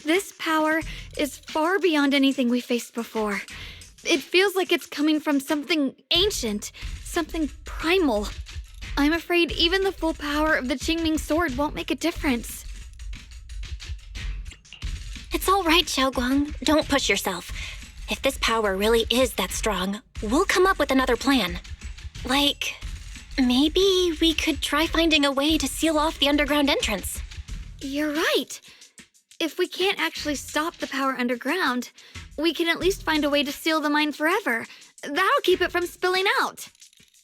This power is far beyond anything we faced before. It feels like it's coming from something ancient, something primal. I'm afraid even the full power of the Qingming Sword won't make a difference. It's all right, Xiaoguang. Don't push yourself. If this power really is that strong, we'll come up with another plan. Like, maybe we could try finding a way to seal off the underground entrance. You're right. If we can't actually stop the power underground, we can at least find a way to seal the mine forever. That'll keep it from spilling out.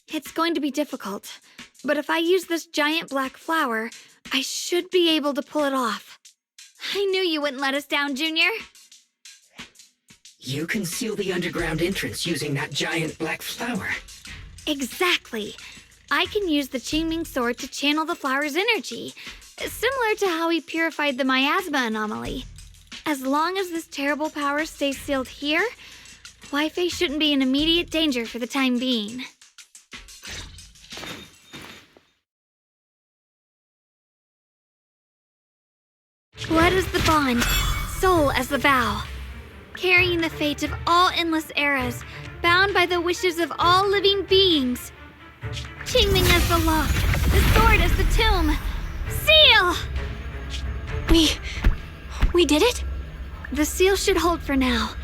It's going to be difficult, but if I use this giant black flower, I should be able to pull it off. I knew you wouldn't let us down, Junior. You can seal the underground entrance using that giant black flower. Exactly. I can use the Qingming Sword to channel the flower's energy, similar to how we purified the miasma anomaly. As long as this terrible power stays sealed here, Wi-Fi shouldn't be in immediate danger for the time being. Blood as the bond, soul as the vow. Carrying the fate of all endless eras, bound by the wishes of all living beings. Qingming as the lock, the sword as the tomb. Seal! We did it? The seal should hold for now.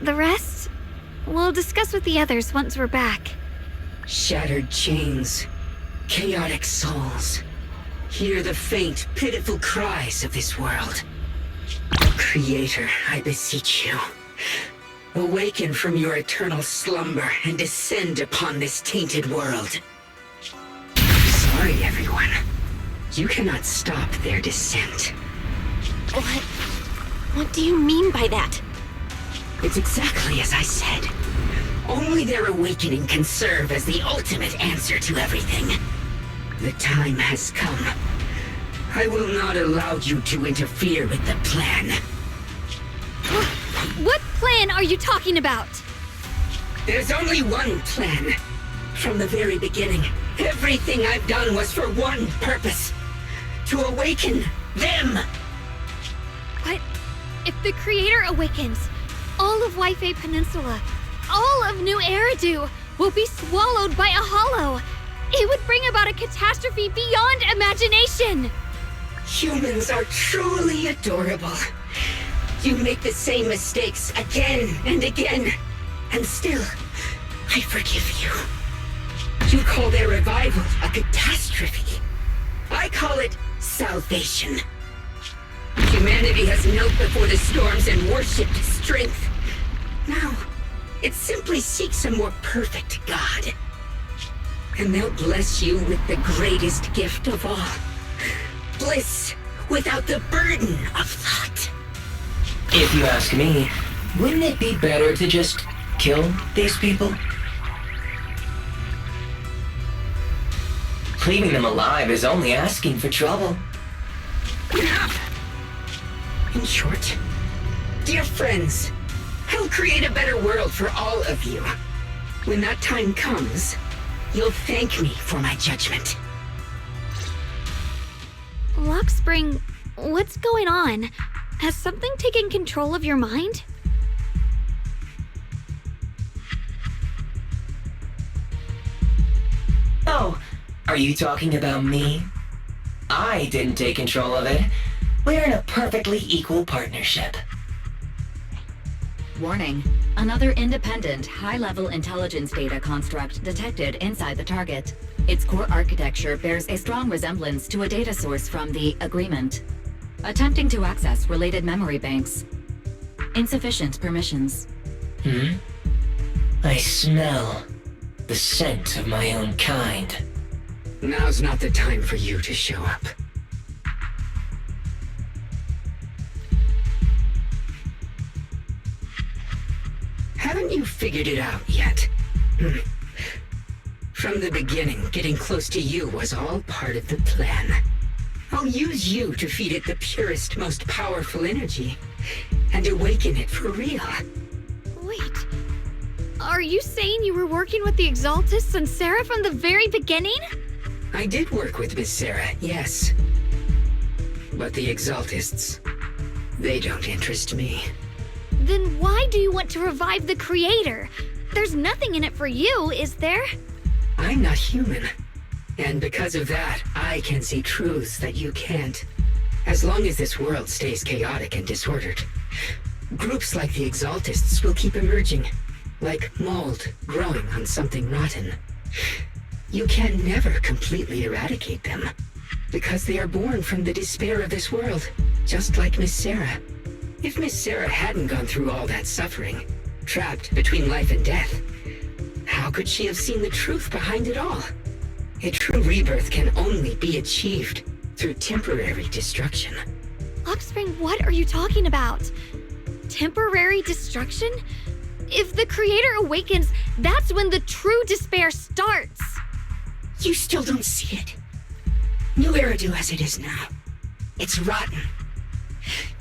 The rest, we'll discuss with the others once we're back. Shattered chains, chaotic souls, Hear the faint, pitiful cries of this world. Creator, I beseech you. Awaken from your eternal slumber and descend upon this tainted world. Sorry, everyone. You cannot stop their descent. What do you mean by that? It's exactly as I said. Only their awakening can serve as the ultimate answer to everything. The time has come. I will not allow you to interfere with the plan. What plan are you talking about? There's only one plan. From the very beginning, everything I've done was for one purpose. To awaken them. But if the Creator awakens, all of Wi-Fi Peninsula, all of New Eridu will be swallowed by a hollow. It would bring about a catastrophe beyond imagination. Humans are truly adorable. You make the same mistakes again and again, and still, I forgive you. You call their revival a catastrophe. I call it salvation. Humanity has knelt before the storms and worshipped strength. Now, it simply seeks a more perfect God. And they'll bless you with the greatest gift of all. Bliss without the burden of thought. If you ask me, wouldn't it be better to just kill these people? Leaving them alive is only asking for trouble. In short, dear friends, I'll create a better world for all of you. When that time comes, you'll thank me for my judgment. Lockspring, what's going on? Has something taken control of your mind? Oh, are you talking about me? I didn't take control of it. We're in a perfectly equal partnership. Warning. Another independent, high-level intelligence data construct detected inside the target. Its core architecture bears a strong resemblance to a data source from the Agreement. Attempting to access related memory banks. Insufficient permissions. I smell the scent of my own kind. Now's not the time for you to show up. Haven't you figured it out yet? From the beginning, getting close to you was all part of the plan. I'll use you to feed it the purest, most powerful energy, and awaken it for real. Wait, are you saying you were working with the Exaltists and Sarah from the very beginning? I did work with Miss Sarah, yes. But the Exaltists, they don't interest me. Then why do you want to revive the Creator? There's nothing in it for you, is there? I'm not human. And because of that, I can see truths that you can't. As long as this world stays chaotic and disordered, groups like the Exaltists will keep emerging, like mold growing on something rotten. You can never completely eradicate them, because they are born from the despair of this world, just like Miss Sarah. If Miss Sarah hadn't gone through all that suffering, trapped between life and death, how could she have seen the truth behind it all? A true rebirth can only be achieved through temporary destruction. Offspring, what are you talking about? Temporary destruction? If the Creator awakens, that's when the true despair starts. You still don't see it. New Eridu as it is now, it's rotten.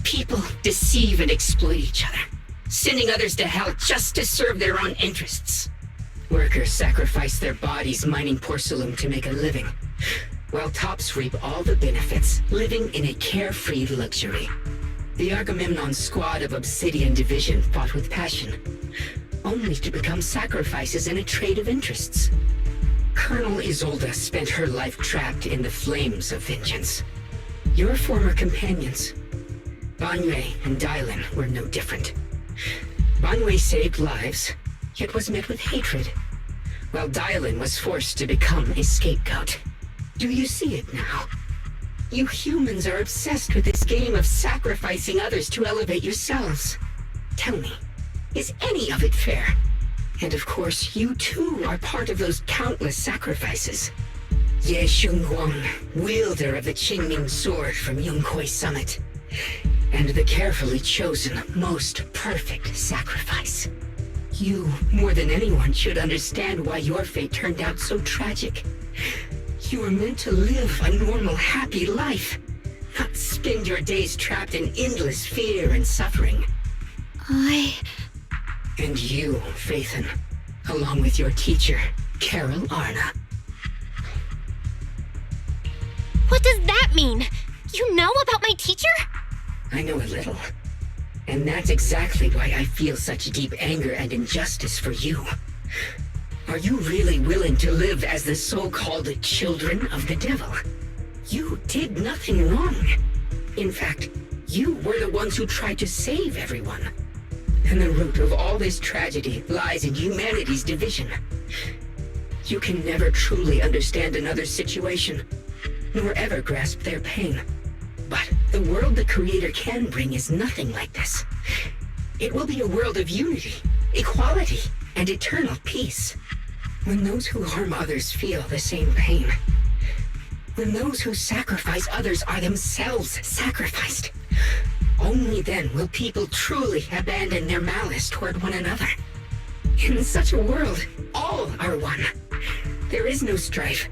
People deceive and exploit each other, sending others to hell just to serve their own interests. Workers sacrifice their bodies mining porcelain to make a living, while tops reap all the benefits, living in a carefree luxury. The Agamemnon squad of Obsidian Division fought with passion, only to become sacrifices in a trade of interests. Colonel Isolde spent her life trapped in the flames of vengeance. Your former companions, Banwei and Dylan, were no different. Banwei saved lives, yet was met with hatred, while Dylan was forced to become a scapegoat. Do you see it now? You humans are obsessed with this game of sacrificing others to elevate yourselves. Tell me, is any of it fair? And of course, you too are part of those countless sacrifices. Ye Shunguang, wielder of the Qingming sword from Yunkuei Summit, and the carefully chosen, most perfect sacrifice. You, more than anyone, should understand why your fate turned out so tragic. You were meant to live a normal, happy life, not spend your days trapped in endless fear and suffering. And you, Phaethon, along with your teacher, Carol Arna. What does that mean? You know about my teacher? I know a little. And that's exactly why I feel such deep anger and injustice for you. Are you really willing to live as the so-called children of the devil? You did nothing wrong. In fact, you were the ones who tried to save everyone. And the root of all this tragedy lies in humanity's division. You can never truly understand another's situation, nor ever grasp their pain. But the world the Creator can bring is nothing like this. It will be a world of unity, equality, and eternal peace. When those who harm others feel the same pain. When those who sacrifice others are themselves sacrificed. Only then will people truly abandon their malice toward one another. In such a world, all are one. There is no strife,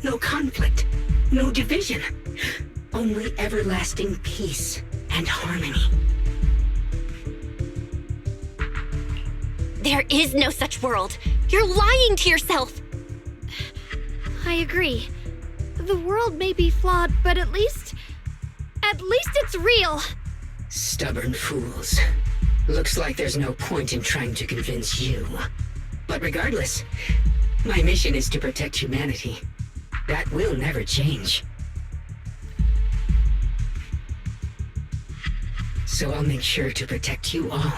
no conflict, no division. Only everlasting peace and harmony. There is no such world. You're lying to yourself. I agree. The world may be flawed, but at least it's real. Stubborn fools. Looks like there's no point in trying to convince you. But regardless, my mission is to protect humanity. That will never change. So I'll make sure to protect you all.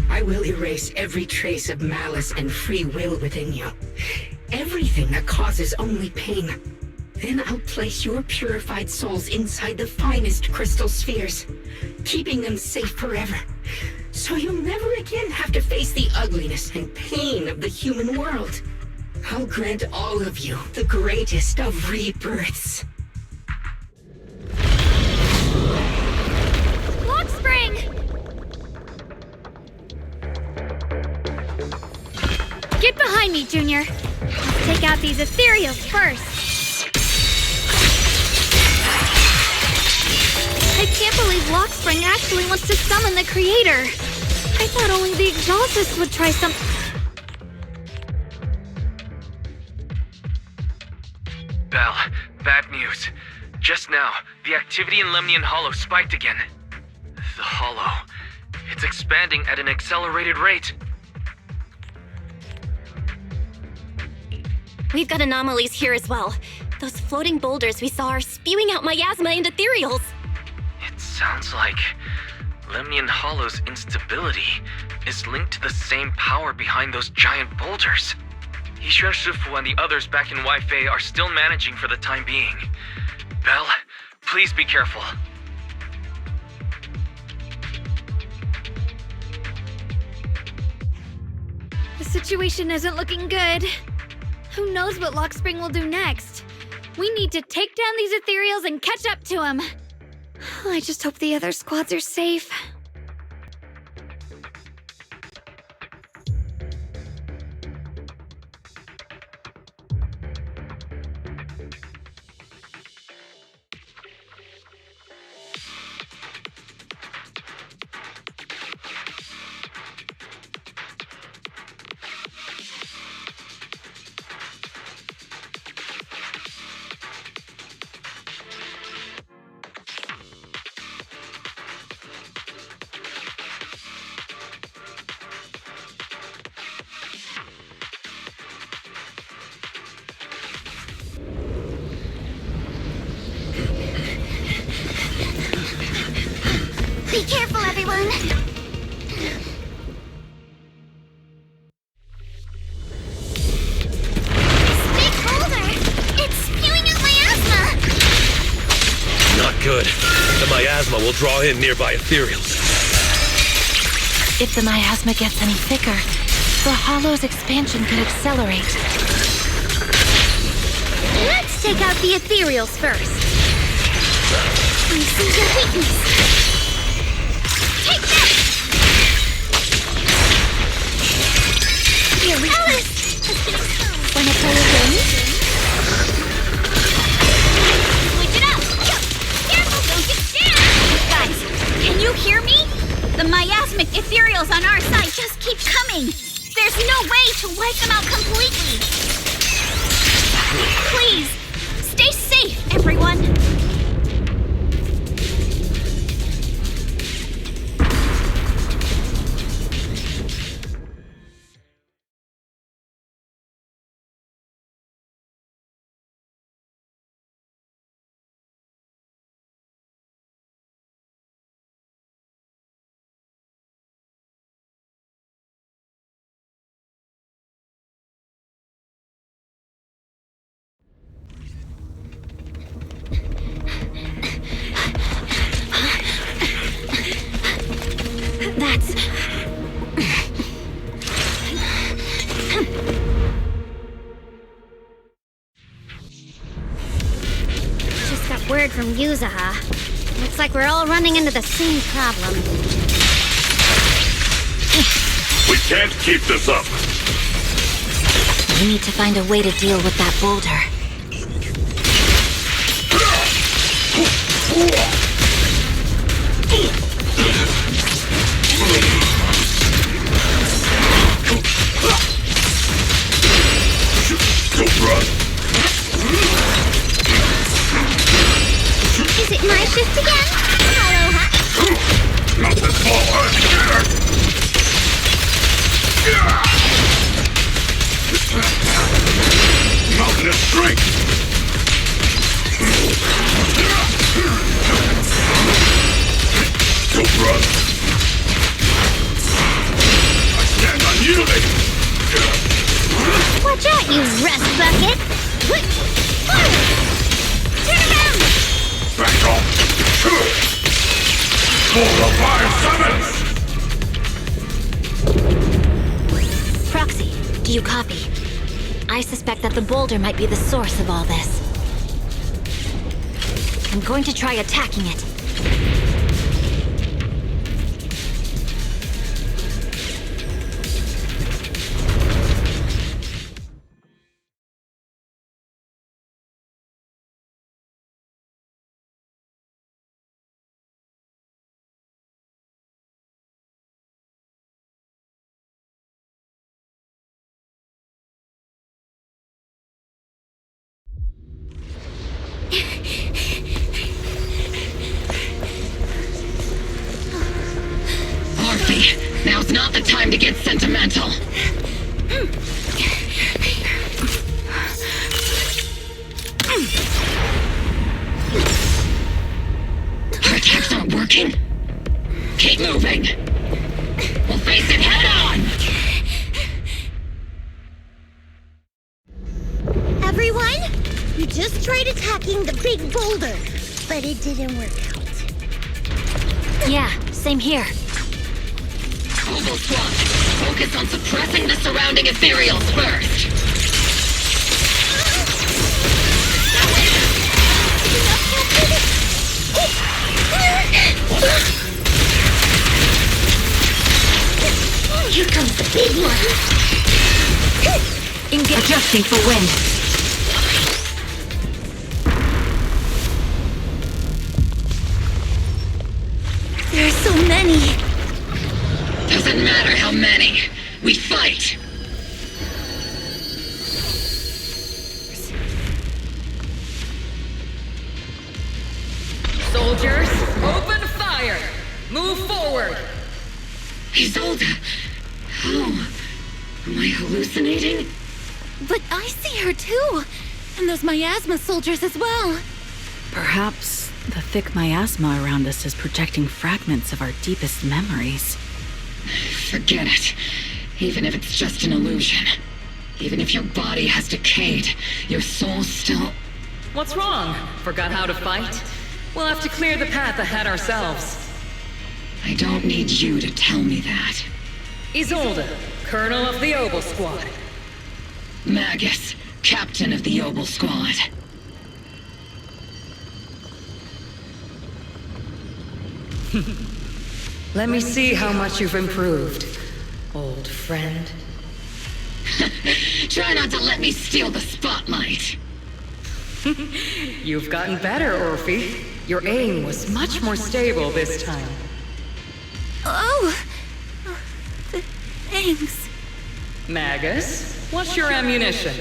I will erase every trace of malice and free will within you. Everything that causes only pain. Then I'll place your purified souls inside the finest crystal spheres, keeping them safe forever. So you'll never again have to face the ugliness and pain of the human world. I'll grant all of you the greatest of rebirths. Spring! Get behind me, Junior. Let's take out these ethereals first. I can't believe Lockspring actually wants to summon the Creator. I thought only the Exaltists would try some... Belle, bad news. Just now, the activity in Lemnian Hollow spiked again. The Hollow. It's expanding at an accelerated rate. We've got anomalies here as well. Those floating boulders we saw are spewing out miasma and ethereals. It sounds like Lemnian Hollow's instability is linked to the same power behind those giant boulders. Yixuan Shifu and the others back in Weifei are still managing for the time being. Belle, please be careful. The situation isn't looking good. Who knows what Lockspring will do next? We need to take down these ethereals and catch up to him. I just hope the other squads are safe. Be careful, everyone! This big boulder! It's spewing out miasma! Good. The miasma will draw in nearby ethereals. If the miasma gets any thicker, the hollow's expansion could accelerate. Let's take out the ethereals first. I see your weakness. Take that! Here we go. Wanna play a game? Switch it up! Careful, don't get jammed! Guys, can you hear me? The miasmic ethereals on our side just keep coming. There's no way to wipe them out completely. Please, stay safe, everyone. Just got word from Yuzaha. Looks like we're all running into the same problem. We can't keep this up. We need to find a way to deal with that boulder. Is it my shift again? Hello, huh? Not this forward! Mountainous strength! Don't run! I stand unyielding! Watch out, you rust bucket! Turn around! Back off! For the 5 summons! Proxy, do you copy? I suspect that the boulder might be the source of all this. I'm going to try attacking it. Orphe, now's not the time to get sentimental. Our attacks aren't working. Keep moving. We'll face it head on. Everyone, we just tried attacking the big boulder, but it didn't work out. Yeah, same here. Global Swamp, focus on suppressing the surrounding ethereals first. Here comes the big one. Adjusting for wind. There are so many. Doesn't matter how many. We fight. Soldiers, open fire! Move forward! Isolde! How? Am I hallucinating? But I see her too! And those miasma soldiers as well! Perhaps the thick miasma around us is projecting fragments of our deepest memories. Forget it. Even if it's just an illusion. Even if your body has decayed, your soul still... What's wrong? Forgot how to fight? We'll have to clear the path ahead ourselves. I don't need you to tell me that. Isolde, Colonel of the Oboe Squad. Magus, Captain of the Oboe Squad. Let me see how much you've improved, old friend. Try not to let me steal the spotlight. You've gotten better, Orphe. Your aim was much more stable this time. Oh! Thanks. Magus, what's your ammunition?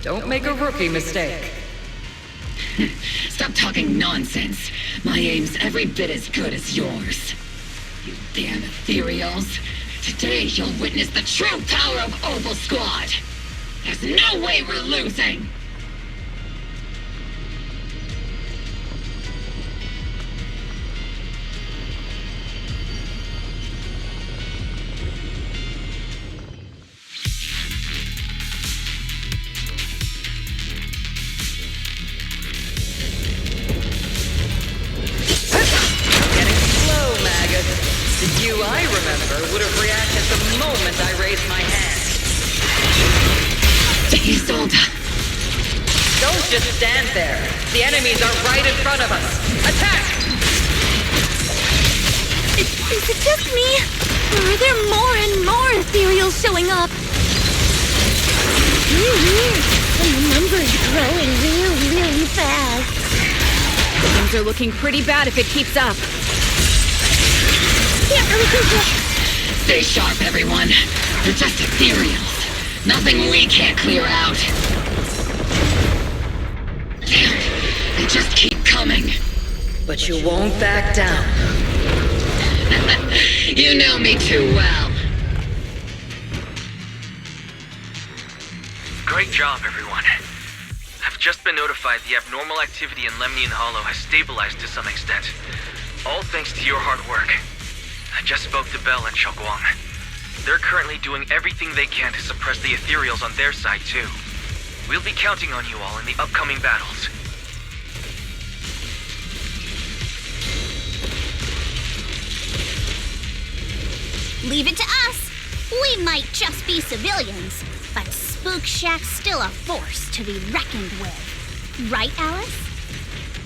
Don't make a rookie mistake. Stop talking nonsense. My aim's every bit as good as yours. You damn ethereals. Today you'll witness the true power of Oboe Squad. There's no way we're losing. You, I remember, would have reacted the moment I raised my hand. Isolde! Don't just stand there. The enemies are right in front of us. Attack! Is it just me? Or are there more and more ethereals showing up? The numbers growing really fast. Things are looking pretty bad if it keeps up. Stay sharp, everyone. They're just ethereals. Nothing we can't clear out. Damn, they just keep coming. But you won't back down. You know me too well. Great job, everyone. I've just been notified the abnormal activity in Lemnian Hollow has stabilized to some extent. All thanks to your hard work. I just spoke to Bell and Xiaoguang. They're currently doing everything they can to suppress the ethereals on their side, too. We'll be counting on you all in the upcoming battles. Leave it to us. We might just be civilians, but Spook Shack's still a force to be reckoned with. Right, Alice?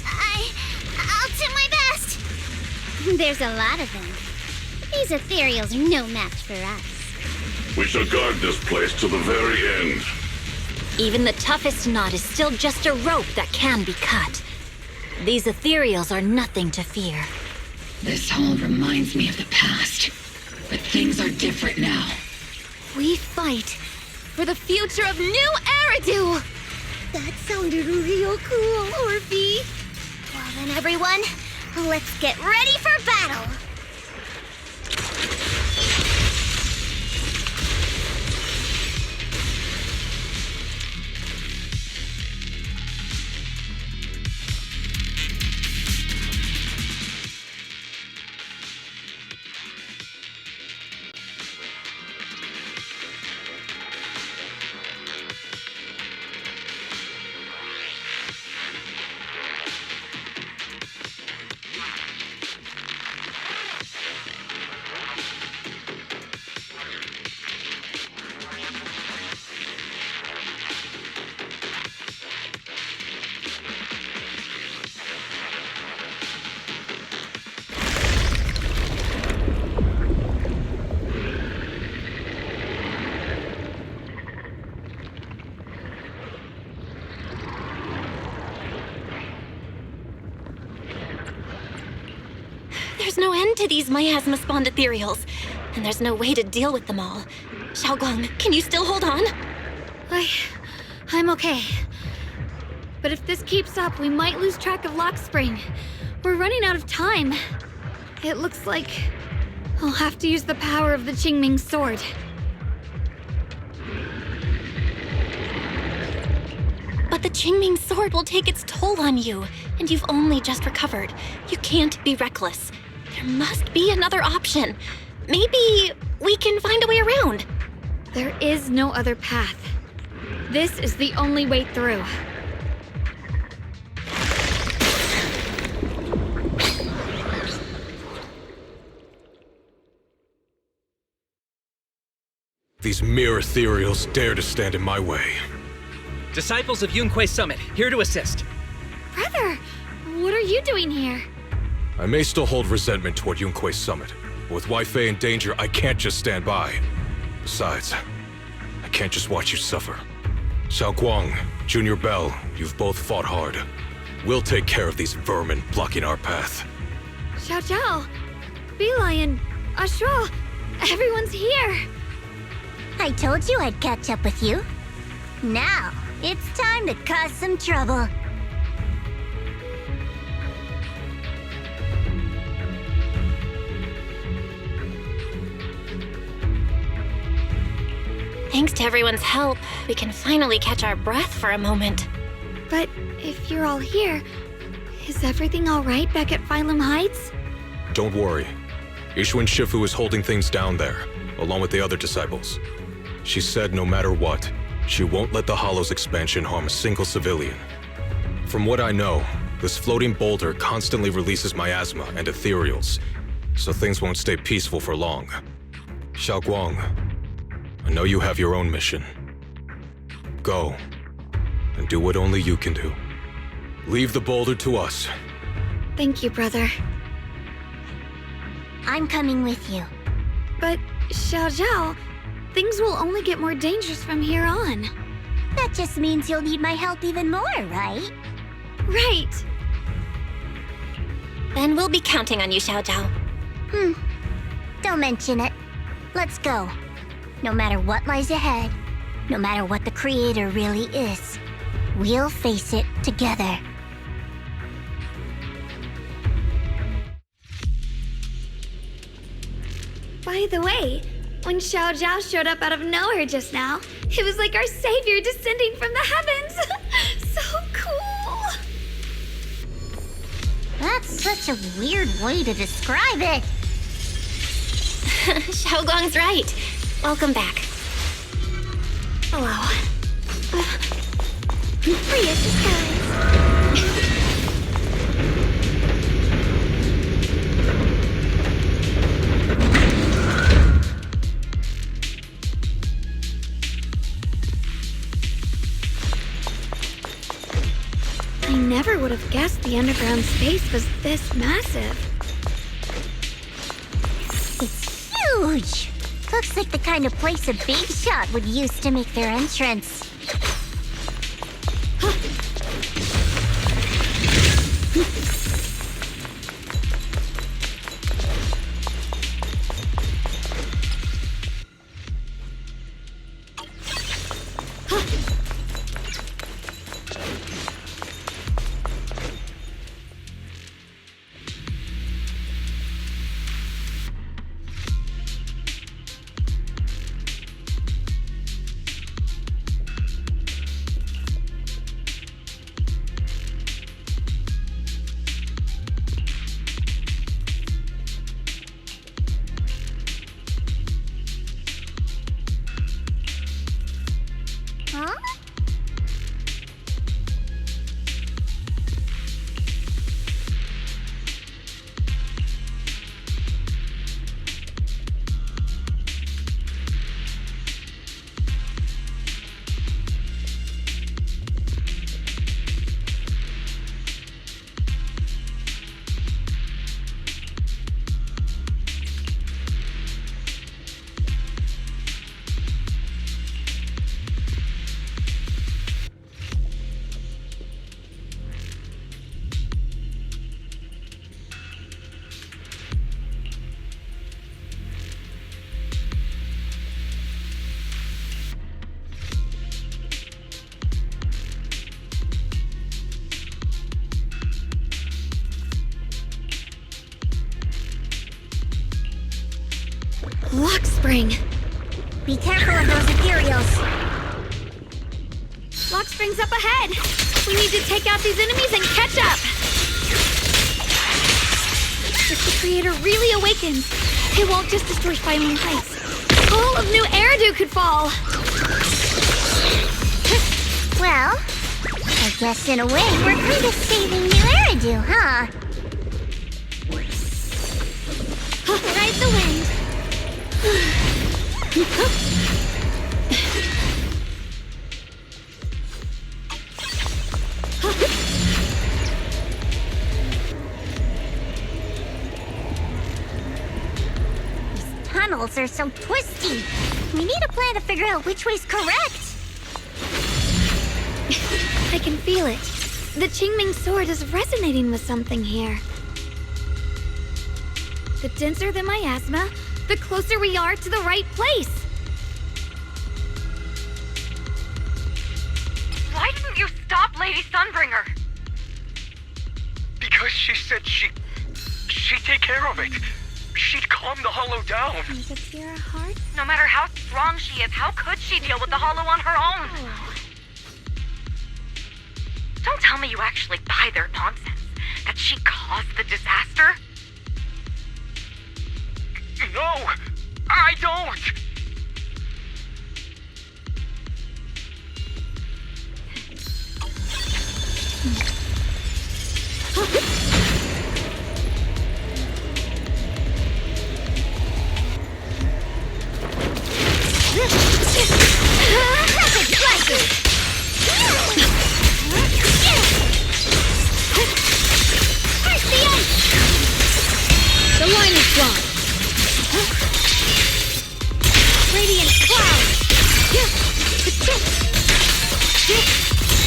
I'll do my best. There's a lot of them. These ethereals are no match for us. We shall guard this place to the very end. Even the toughest knot is still just a rope that can be cut. These ethereals are nothing to fear. This all reminds me of the past. But things are different now. We fight for the future of New Eridu! That sounded real cool, Orphe. Well then, everyone, let's get ready for battle. There's no end to these miasma-spawned ethereals, and there's no way to deal with them all. Xiaoguang, can you still hold on? I'm okay. But if this keeps up, we might lose track of Lockspring. We're running out of time. It looks like I'll have to use the power of the Qingming sword. But the Qingming sword will take its toll on you, and you've only just recovered. You can't be reckless. There must be another option. Maybe we can find a way around. There is no other path. This is the only way through. these mere ethereals dare to stand in my way. Disciples of Yunquei Summit, here to assist. Brother, what are you doing here? I may still hold resentment toward Yunquei Summit, but with Wei in danger, I can't just stand by. Besides, I can't just watch you suffer. Xiaoguang, Junior Bell, you've both fought hard. We'll take care of these vermin blocking our path. Xiao Zhao, Beelion, Ashra, everyone's here. I told you I'd catch up with you. Now, it's time to cause some trouble. Thanks to everyone's help, we can finally catch our breath for a moment. But if you're all here, is everything all right back at Phylum Heights? Don't worry. Ishwin Shifu is holding things down there, along with the other disciples. She said no matter what, she won't let the Hollow's expansion harm a single civilian. From what I know, this floating boulder constantly releases miasma and ethereals, so things won't stay peaceful for long. Xiaoguang, I know you have your own mission. Go, and do what only you can do. Leave the boulder to us. Thank you, brother. I'm coming with you. But, Xiao Zhao, things will only get more dangerous from here on. That just means you'll need my help even more, right? Right. Then we'll be counting on you, Xiao Zhao. Don't mention it. Let's go. No matter what lies ahead, no matter what the Creator really is, we'll face it together. By the way, when Xiao Zhao showed up out of nowhere just now, it was like our savior descending from the heavens. So cool. That's such a weird way to describe it. Xiaoguang's right. Welcome back. Hello. Free as disguise. I never would have guessed the underground space was this massive. It's huge! Looks like the kind of place a big shot would use to make their entrance. Lock spring. Be careful of those ethereals. Lock spring's up ahead. We need to take out these enemies and catch up. If the Creator really awakens, it won't just destroy Phylum Heights. All of New Eridu could fall. Well, I guess in a way we're kind of saving New Eridu, huh? Ride the wind. rules are so twisty. We need a plan to figure out which way's correct. I can feel it. The Qingming sword is resonating with something here. The denser the miasma, the closer we are to the right place. Why didn't you stop Lady Sunbringer? Because she said she'd take care of it. She'd calm the hollow down. Is it pure heart? No matter how strong she is, how could she deal with the hollow on her own? Don't tell me you actually buy their nonsense. That she caused the disaster? No, I don't. Rapid slices! Where's the ice? The line is drawn. Radiant cloud.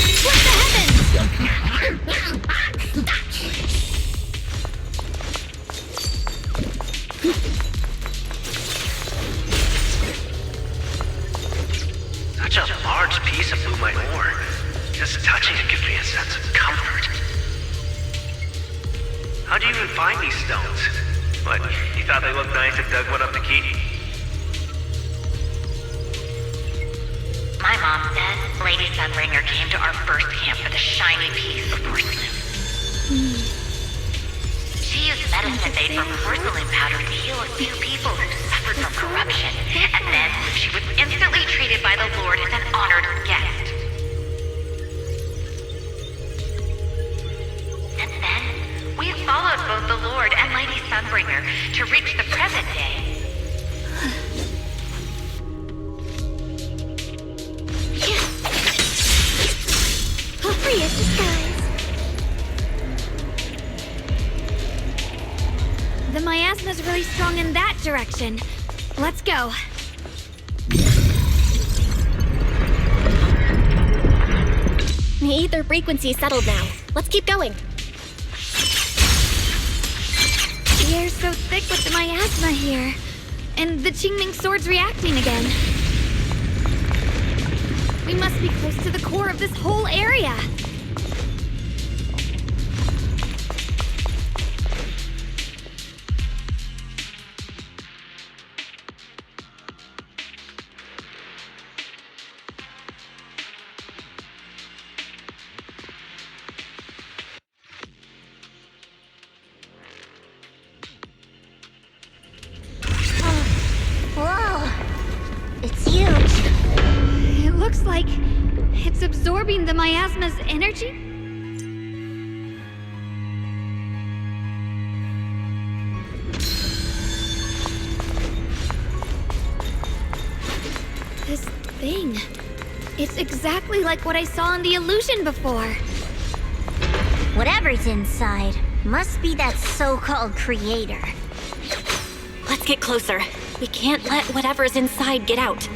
Split the heavens. Such a large piece of blue my ore. Just touching it gives me a sense of comfort. How'd you even find these stones? What, you thought they looked nice and dug one up to keep? My mom said Lady Sunbringer came to our first camp for the shiny piece of porcelain. She used medicine made from porcelain powder to heal a few people who suffered from corruption, and then she was instantly treated by the Lord as an honored guest. Since then, we have followed both the Lord and Lady Sunbringer to reach the present day. Free as the skies. The miasma's really strong in that direction. Let's go. The ether frequency settled now. Let's keep going. The air's so thick with the miasma here. And the Qingming sword's reacting again. We must be close to the core of this whole area. Whoa! It's huge. It looks like it's absorbing the miasma's energy. This thing. It's exactly like what I saw in the illusion before. Whatever's inside must be that so-called creator. Let's get closer. We can't let whatever's inside get out.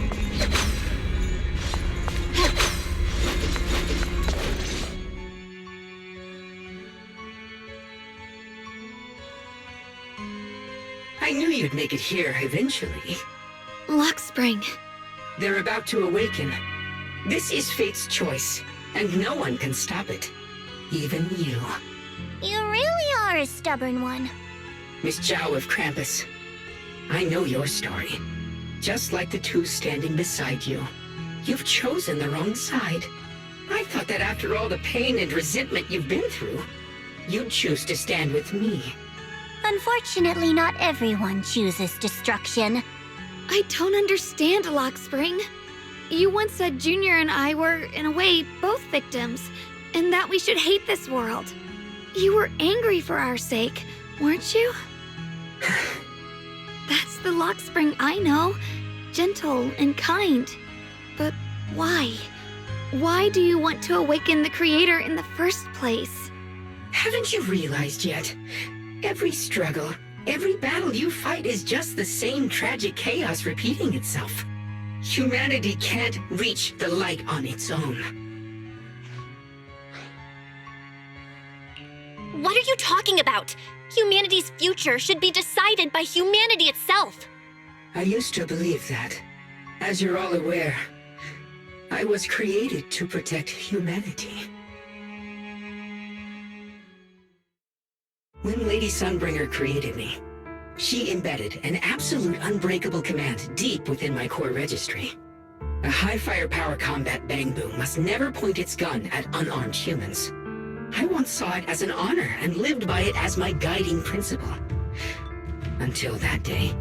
I knew you'd make it here eventually. Lock Spring. They're about to awaken. This is fate's choice, and no one can stop it. Even you. You really are a stubborn one. Miss Zhao of Krampus. I know your story. Just like the two standing beside you. You've chosen the wrong side. I thought that after all the pain and resentment you've been through, you'd choose to stand with me. Unfortunately, not everyone chooses destruction. I don't understand, Lock Spring. You once said Junior and I were, in a way, both victims, and that we should hate this world. You were angry for our sake, weren't you? That's the Lock Spring I know. Gentle and kind. But why? Why do you want to awaken the Creator in the first place? Haven't you realized yet? Every struggle, Every battle you fight is just the same tragic chaos repeating itself. Humanity can't reach the light on its own. What are you talking about? Humanity's future should be decided by humanity itself. I used to believe that. As you're all aware, I was created to protect humanity. When Lady Sunbringer created me, she embedded an absolute unbreakable command deep within my core registry. A high firepower combat bang boom must never point its gun at unarmed humans. I once saw it as an honor and lived by it as my guiding principle. Until that day.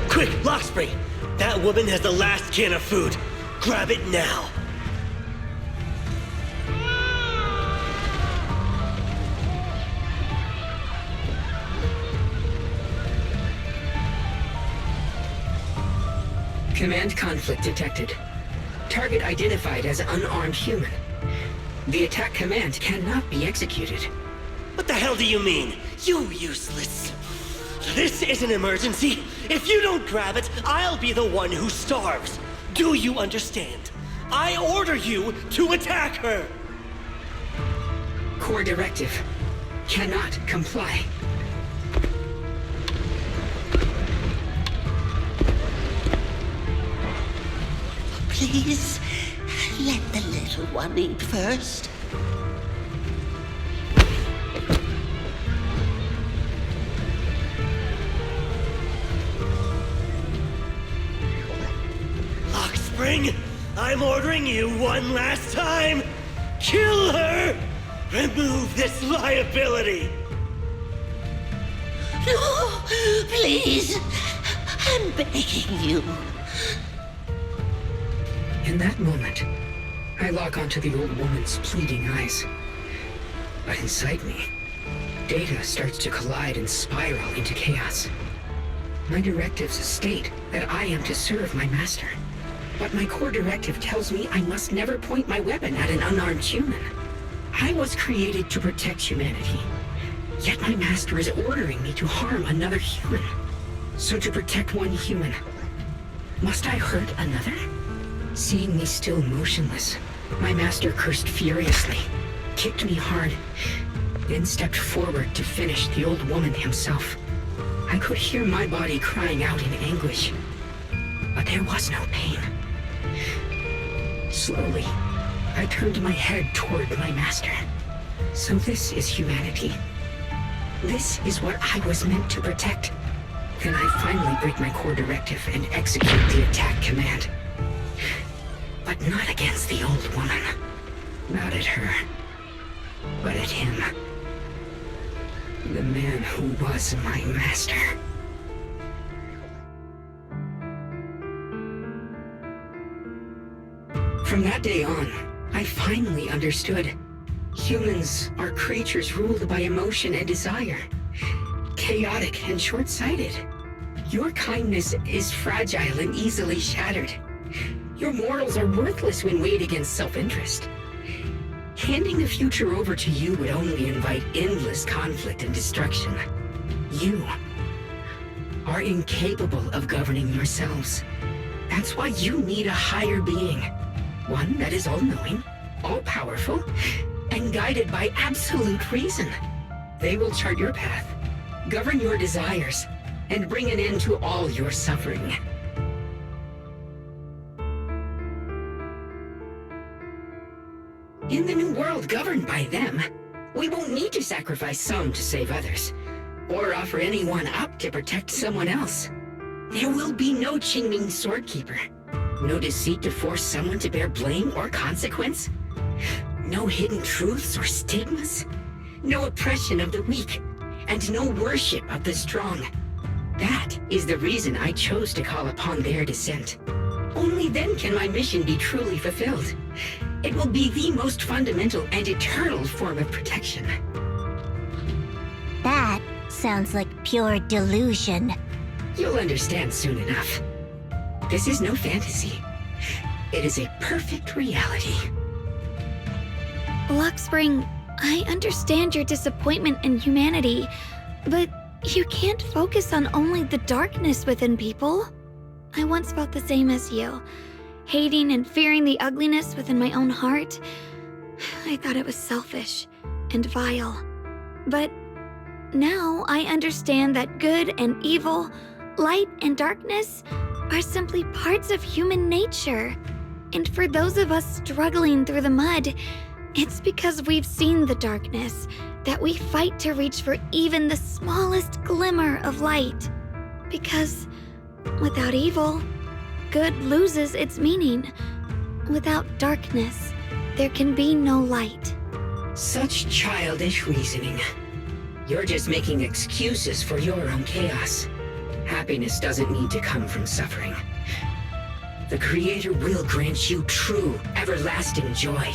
Quick, Lockspring! That woman has the last can of food. Grab it now. Command conflict detected. Target identified as unarmed human. The attack command cannot be executed. What the hell do you mean? You useless. This is an emergency. If you don't grab it, I'll be the one who starves. Do you understand? I order you to attack her. Core directive. Cannot comply. Please, let the little one eat first. Lockspring, I'm ordering you one last time. Kill her! Remove this liability! No, please, I'm begging you. In that moment, I lock onto the old woman's pleading eyes. But inside me, data starts to collide and spiral into chaos. My directives state that I am to serve my master. But my core directive tells me I must never point my weapon at an unarmed human. I was created to protect humanity. Yet my master is ordering me to harm another human. So to protect one human, must I hurt another? Seeing me still motionless, my master cursed furiously, kicked me hard, then stepped forward to finish the old woman himself. I could hear my body crying out in anguish, but there was no pain. Slowly, I turned my head toward my master. So this is humanity. This is what I was meant to protect. Then I finally break my core directive and execute the attack command. But not against the old woman. Not at her. But at him. The man who was my master. From that day on, I finally understood. Humans are creatures ruled by emotion and desire. Chaotic and short-sighted. Your kindness is fragile and easily shattered. Your morals are worthless when weighed against self-interest. Handing the future over to you would only invite endless conflict and destruction. You are incapable of governing yourselves. That's why you need a higher being. One that is all-knowing, all-powerful, and guided by absolute reason. They will chart your path, govern your desires, and bring an end to all your suffering. In the new world governed by them, we won't need to sacrifice some to save others, or offer anyone up to protect someone else. There will be no Qingming Swordkeeper, no deceit to force someone to bear blame or consequence, no hidden truths or stigmas, no oppression of the weak, and no worship of the strong. That is the reason I chose to call upon their descent. Only then can my mission be truly fulfilled. It will be the most fundamental and eternal form of protection. That sounds like pure delusion. You'll understand soon enough. This is no fantasy. It is a perfect reality. Luxspring, I understand your disappointment in humanity, but you can't focus on only the darkness within people. I once felt the same as you, hating and fearing the ugliness within my own heart. I thought it was selfish and vile. But now I understand that good and evil, light and darkness are simply parts of human nature. And for those of us struggling through the mud, it's because we've seen the darkness that we fight to reach for even the smallest glimmer of light. Because without evil, good loses its meaning. Without darkness, there can be no light. Such childish reasoning. You're just making excuses for your own chaos. Happiness doesn't need to come from suffering. The Creator will grant you true, everlasting joy.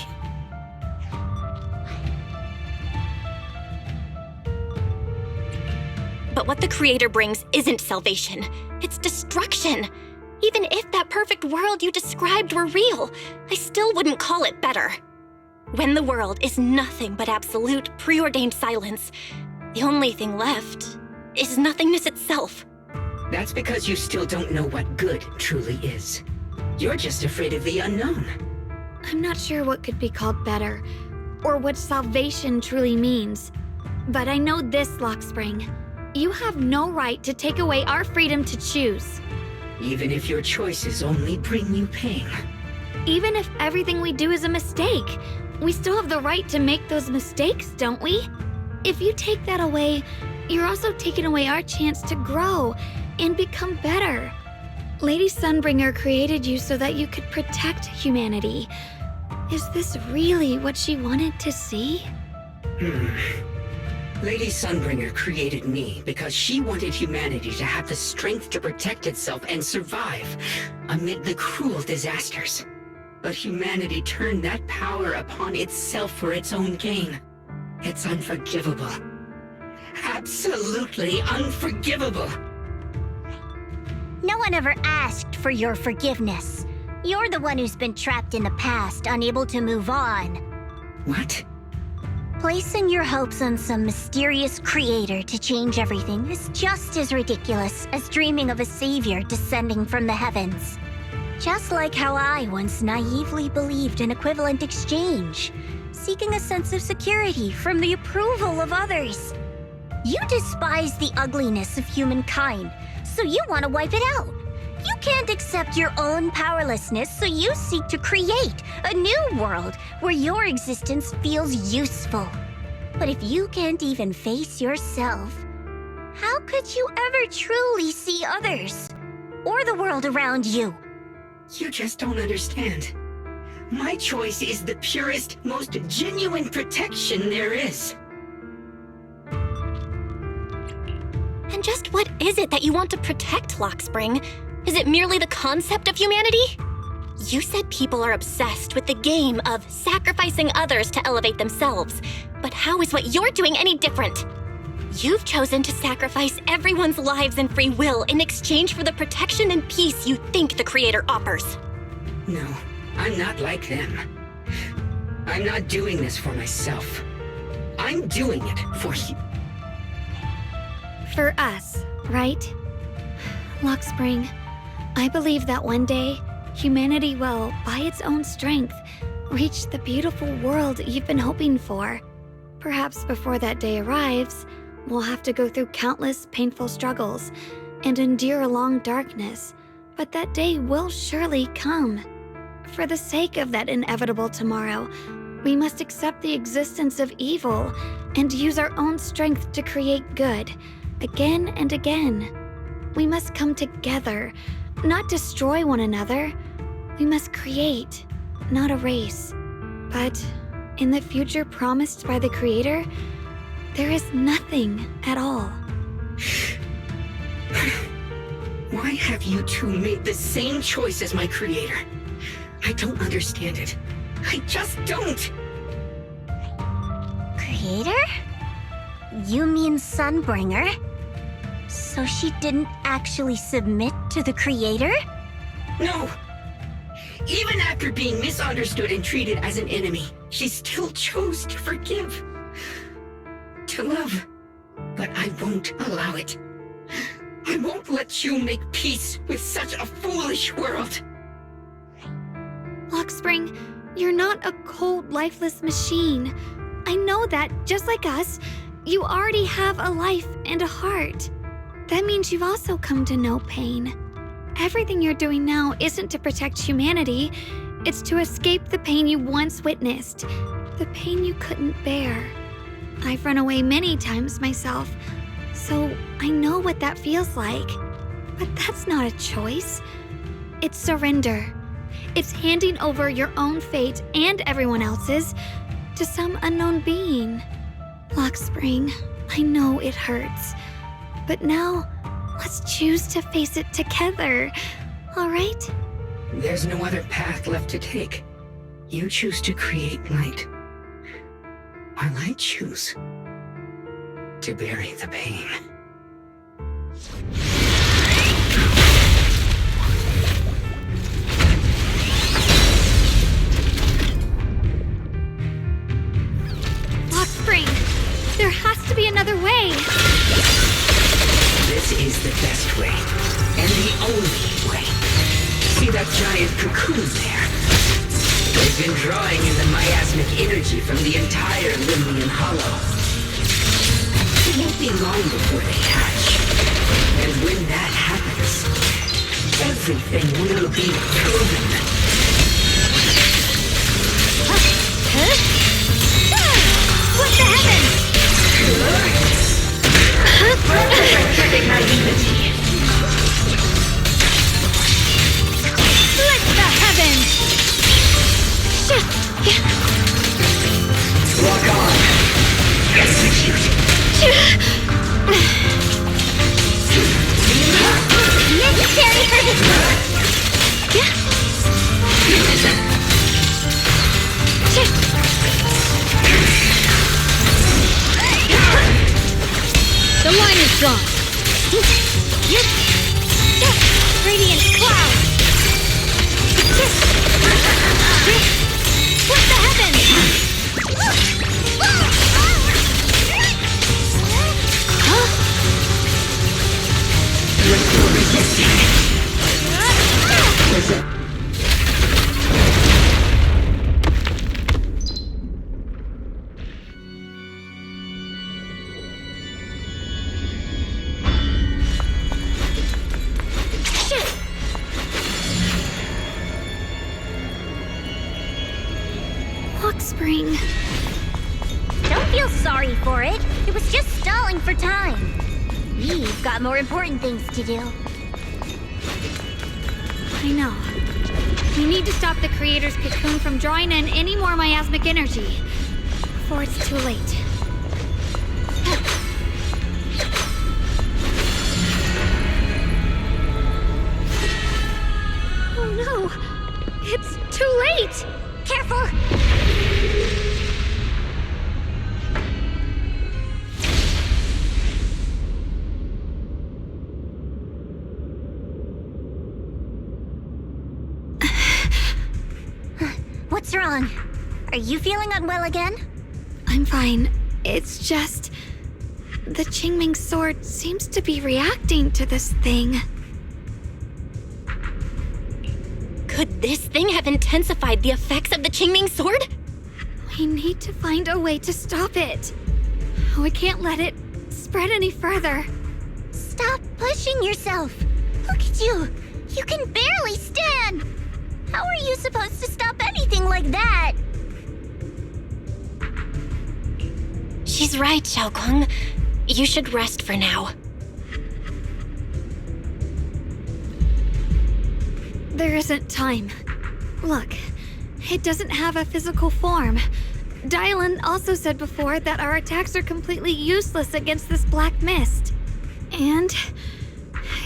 But what the Creator brings isn't salvation. It's destruction. Even if that perfect world you described were real, I still wouldn't call it better. When the world is nothing but absolute, preordained silence, the only thing left is nothingness itself. That's because you still don't know what good truly is. You're just afraid of the unknown. I'm not sure what could be called better, or what salvation truly means. But I know this, Luxspring. You have no right to take away our freedom to choose. Even if your choices only bring you pain. Even if everything we do is a mistake, we still have the right to make those mistakes, don't we? If you take that away, you're also taking away our chance to grow and become better. Lady Sunbringer created you so that you could protect humanity. Is this really what she wanted to see? Lady Sunbringer created me because she wanted humanity to have the strength to protect itself and survive amid the cruel disasters. But humanity turned that power upon itself for its own gain. It's unforgivable. Absolutely unforgivable. No one ever asked for your forgiveness. You're the one who's been trapped in the past, unable to move on. What? Placing your hopes on some mysterious creator to change everything is just as ridiculous as dreaming of a savior descending from the heavens. Just like how I once naively believed in equivalent exchange, seeking a sense of security from the approval of others. You despise the ugliness of humankind, so you want to wipe it out. You can't accept your own powerlessness, so you seek to create a new world where your existence feels useful. But if you can't even face yourself, how could you ever truly see others? Or the world around you? You just don't understand. My choice is the purest, most genuine protection there is. And just what is it that you want to protect, Luxspring? Is it merely the concept of humanity? You said people are obsessed with the game of sacrificing others to elevate themselves. But how is what you're doing any different? You've chosen to sacrifice everyone's lives and free will in exchange for the protection and peace you think the Creator offers. No, I'm not like them. I'm not doing this for myself. I'm doing it for you. For us, right? Luxspring, I believe that one day, humanity will, by its own strength, reach the beautiful world you've been hoping for. Perhaps before that day arrives, we'll have to go through countless painful struggles and endure a long darkness, but that day will surely come. For the sake of that inevitable tomorrow, we must accept the existence of evil and use our own strength to create good, again and again. We must come together, not destroy one another. We must create, not erase. But in the future promised by the Creator, there is nothing at all. Why have you two made the same choice as my Creator? I don't understand it. I just don't. Creator? You mean Sunbringer? So she didn't actually submit to the Creator? No. Even after being misunderstood and treated as an enemy, she still chose to forgive. To love. But I won't allow it. I won't let you make peace with such a foolish world. Lockspring, you're not a cold, lifeless machine. I know that, just like us, you already have a life and a heart. That means you've also come to know pain. Everything you're doing now isn't to protect humanity. It's to escape the pain you once witnessed. The pain you couldn't bear. I've run away many times myself, so I know what that feels like. But that's not a choice. It's surrender. It's handing over your own fate and everyone else's to some unknown being. Lockspring, I know it hurts. But now, let's choose to face it together, all right? There's no other path left to take. You choose to create light, while I choose to bury the pain. Lockspring, there has to be another way. This is the best way, and the only way. See that giant cocoon there? They've been drawing in the miasmic energy from the entire Limnian Hollow. It won't be long before they hatch. And when that happens, everything will be proven. What the heavens? Perfect naivety. Split the heavens! Lock on. Execute. Necessary for his... The line is gone. Radiant cloud. What the heavens? You're still resisting. Lockspring. Don't feel sorry for it. It was just stalling for time. We've got more important things to do. I know. We need to stop the Creator's cocoon from drawing in any more miasmic energy before it's too late. Oh no! It's too late! Careful! What's wrong? Are you feeling unwell again? I'm fine. It's just... the Qingming sword seems to be reacting to this thing. Could this thing have intensified the effects of the Qingming sword? We need to find a way to stop it. We can't let it spread any further. Stop pushing yourself. Look at you. You can barely stand. How are you supposed to stop anything like that? She's right, Xiaoguang. You should rest for now. There isn't time. Look, it doesn't have a physical form. Dylan also said before that our attacks are completely useless against this black mist. And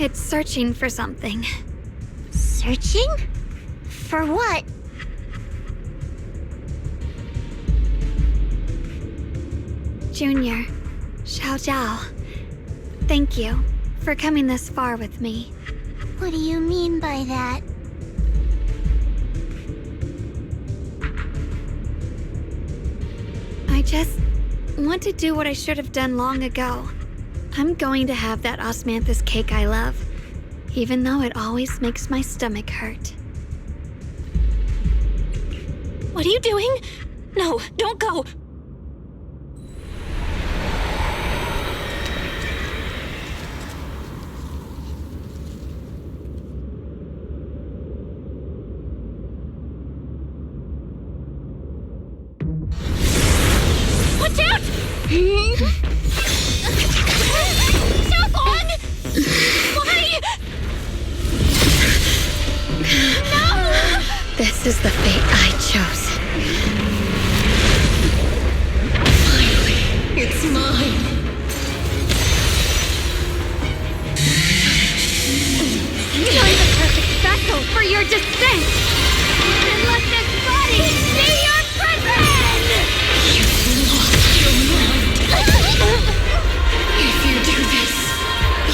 it's searching for something. Searching? For what? Junior, Xiao Zhao, thank you for coming this far with me. What do you mean by that? I just want to do what I should have done long ago. I'm going to have that osmanthus cake I love, even though it always makes my stomach hurt. What are you doing? No, don't go! Watch out! Xiaofeng! Why? No! This is the fate I chose. Finally, it's mine. You're the perfect vessel for your descent! And let this body be your prison! You've lost your mind. If you do this,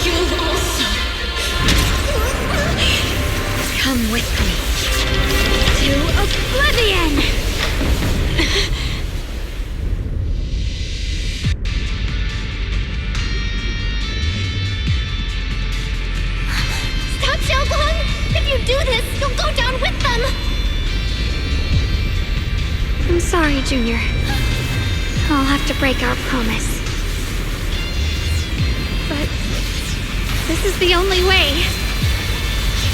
you'll also Come with me to oblivion! Stop, Xiaoguang! If you do this, you'll go down with them! I'm sorry, Junior. I'll have to break our promise. But this is the only way.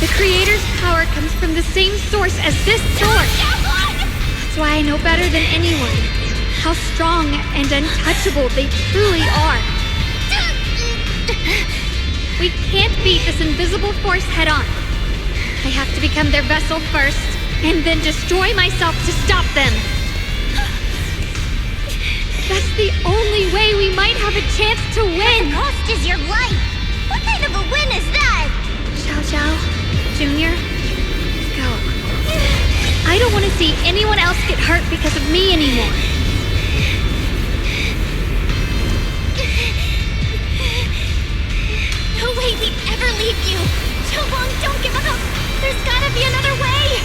The Creator's power comes from the same source as this sword. That's why I know better than anyone how strong and untouchable they truly are. We can't beat this invisible force head on. I have to become their vessel first, and then destroy myself to stop them. That's the only way we might have a chance to win. The cost is your life. What kind of a win is that? Xiao Zhao, Junior, go. I don't want to see anyone else get hurt because of me anymore. No way we'd ever leave you! Xiaoguang, don't give up! There's gotta be another way!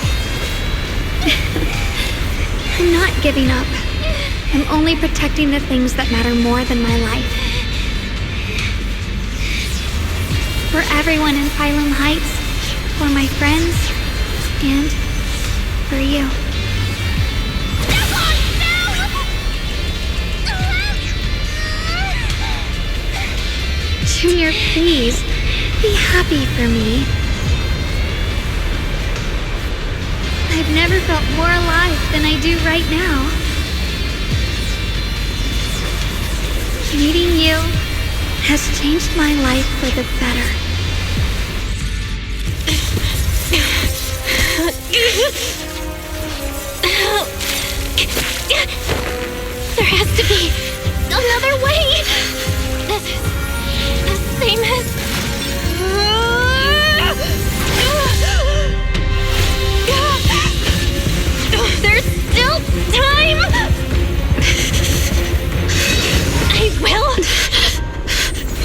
I'm not giving up. I'm only protecting the things that matter more than my life. For everyone in Phylum Heights, for my friends, and for you. Junior, please, be happy for me. I've never felt more alive than I do right now. Meeting you has changed my life for the better. There has to be another way! This is the same as... There's still time! I will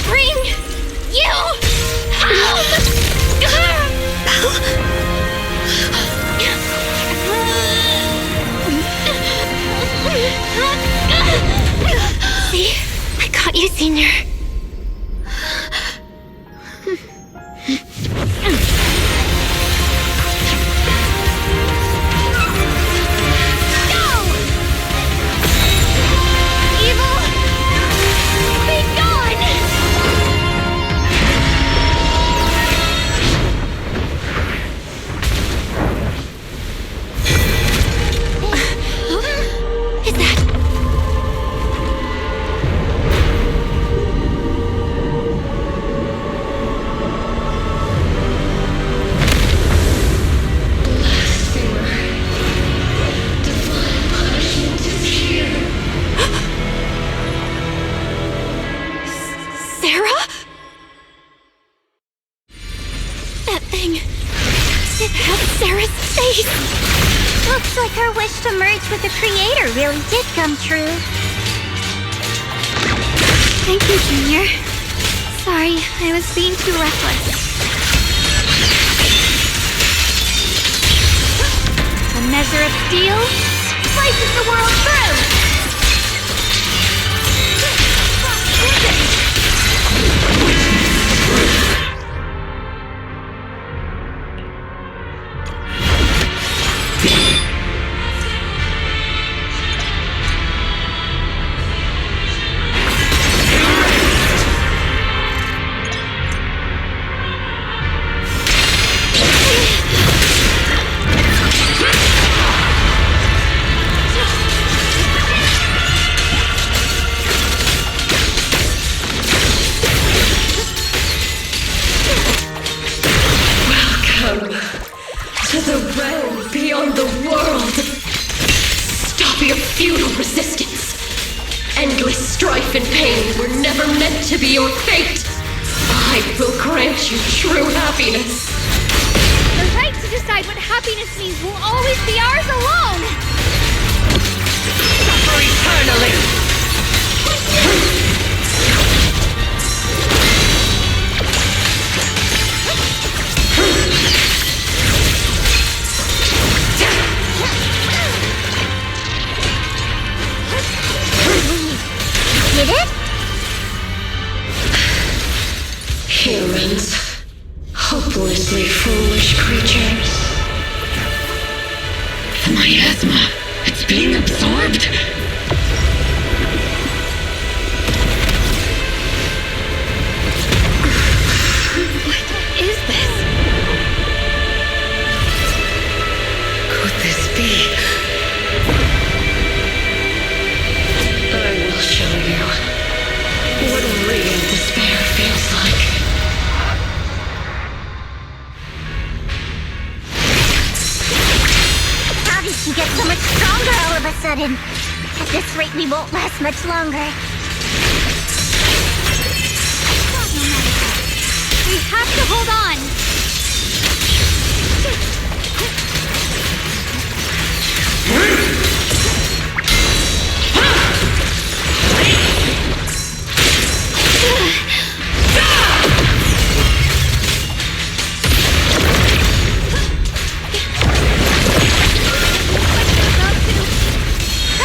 bring you home! See? I got you, Senior. Looks like her wish to merge with the Creator really did come true. Thank you, Junior. Sorry, I was being too reckless. A measure of steel slices the world through! To the realm beyond the world. Stop your futile resistance. Endless strife and pain were never meant to be your fate. I will grant you true happiness. The right to decide what happiness means will always be ours alone! Suffer eternally! Did it? Humans. Hopelessly foolish creatures. The miasma. It's being absorbed. What is this? Could this be? I will show you what real despair feels like. How did she get so much stronger all of a sudden? At this rate, we won't last much longer. We have to hold on!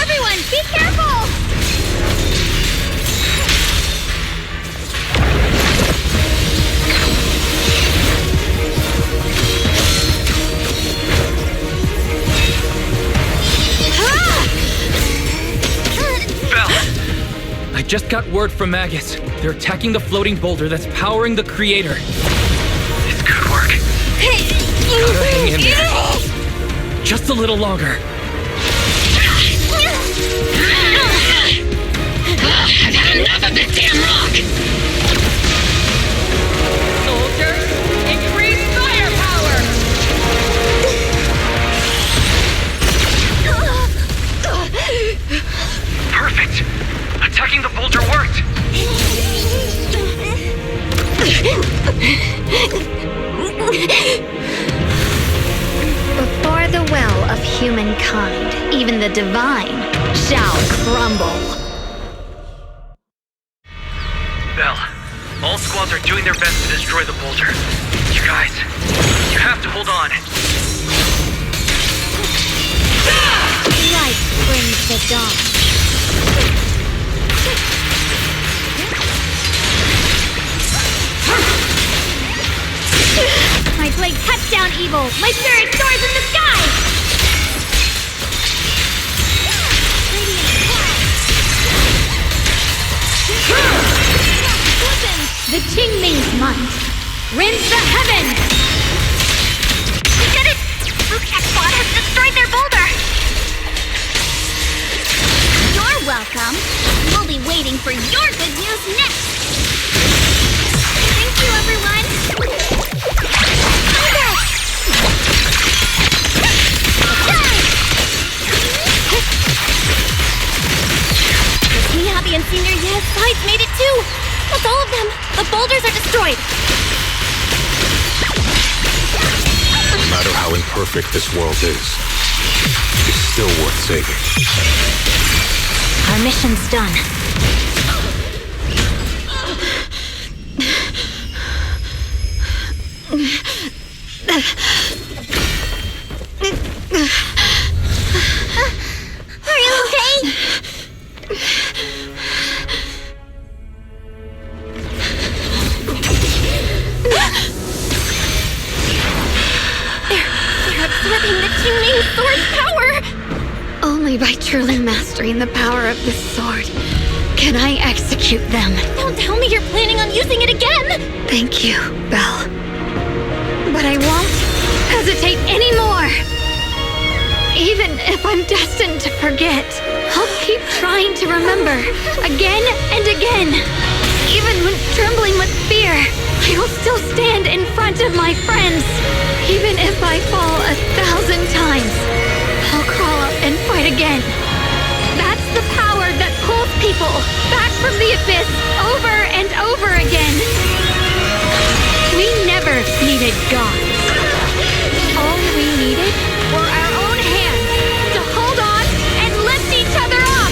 Everyone, be careful! I just got word from Magus. They're attacking the floating boulder that's powering the creator. It's good work. Gotta hang in there. Just a little longer. I've had enough of this damn rock! Soldiers, increase firepower! Perfect. Attacking the boulder worked. Before the well of humankind, even the divine shall crumble. Bell, all squads are doing their best to destroy the boulder. You guys, you have to hold on. Light brings the dawn. My blade cuts down evil. My spirit soars in the sky. The Qingming's might rends the heavens. We did it! Luke's squad has destroyed their boulder! You're welcome. We'll be waiting for your good news next. Thank you, everyone. Miyabi and Senior Ye's sides made it too. That's all of them. The boulders are destroyed. No matter how imperfect this world is, it's still worth saving. Our mission's done. Are you okay? They're absorbing the Qingming sword's power! Only by truly mastering the power of this sword can I execute them. Don't tell me you're planning on using it again! Thank you, Belle. But I won't hesitate anymore. Even if I'm destined to forget, I'll keep trying to remember again and again. Even when trembling with fear, I will still stand in front of my friends. Even if I fall 1,000 times, I'll crawl up and fight again. That's the power that pulls people back from the abyss over and over again. We never needed gods. All we needed were our own hands to hold on and lift each other up.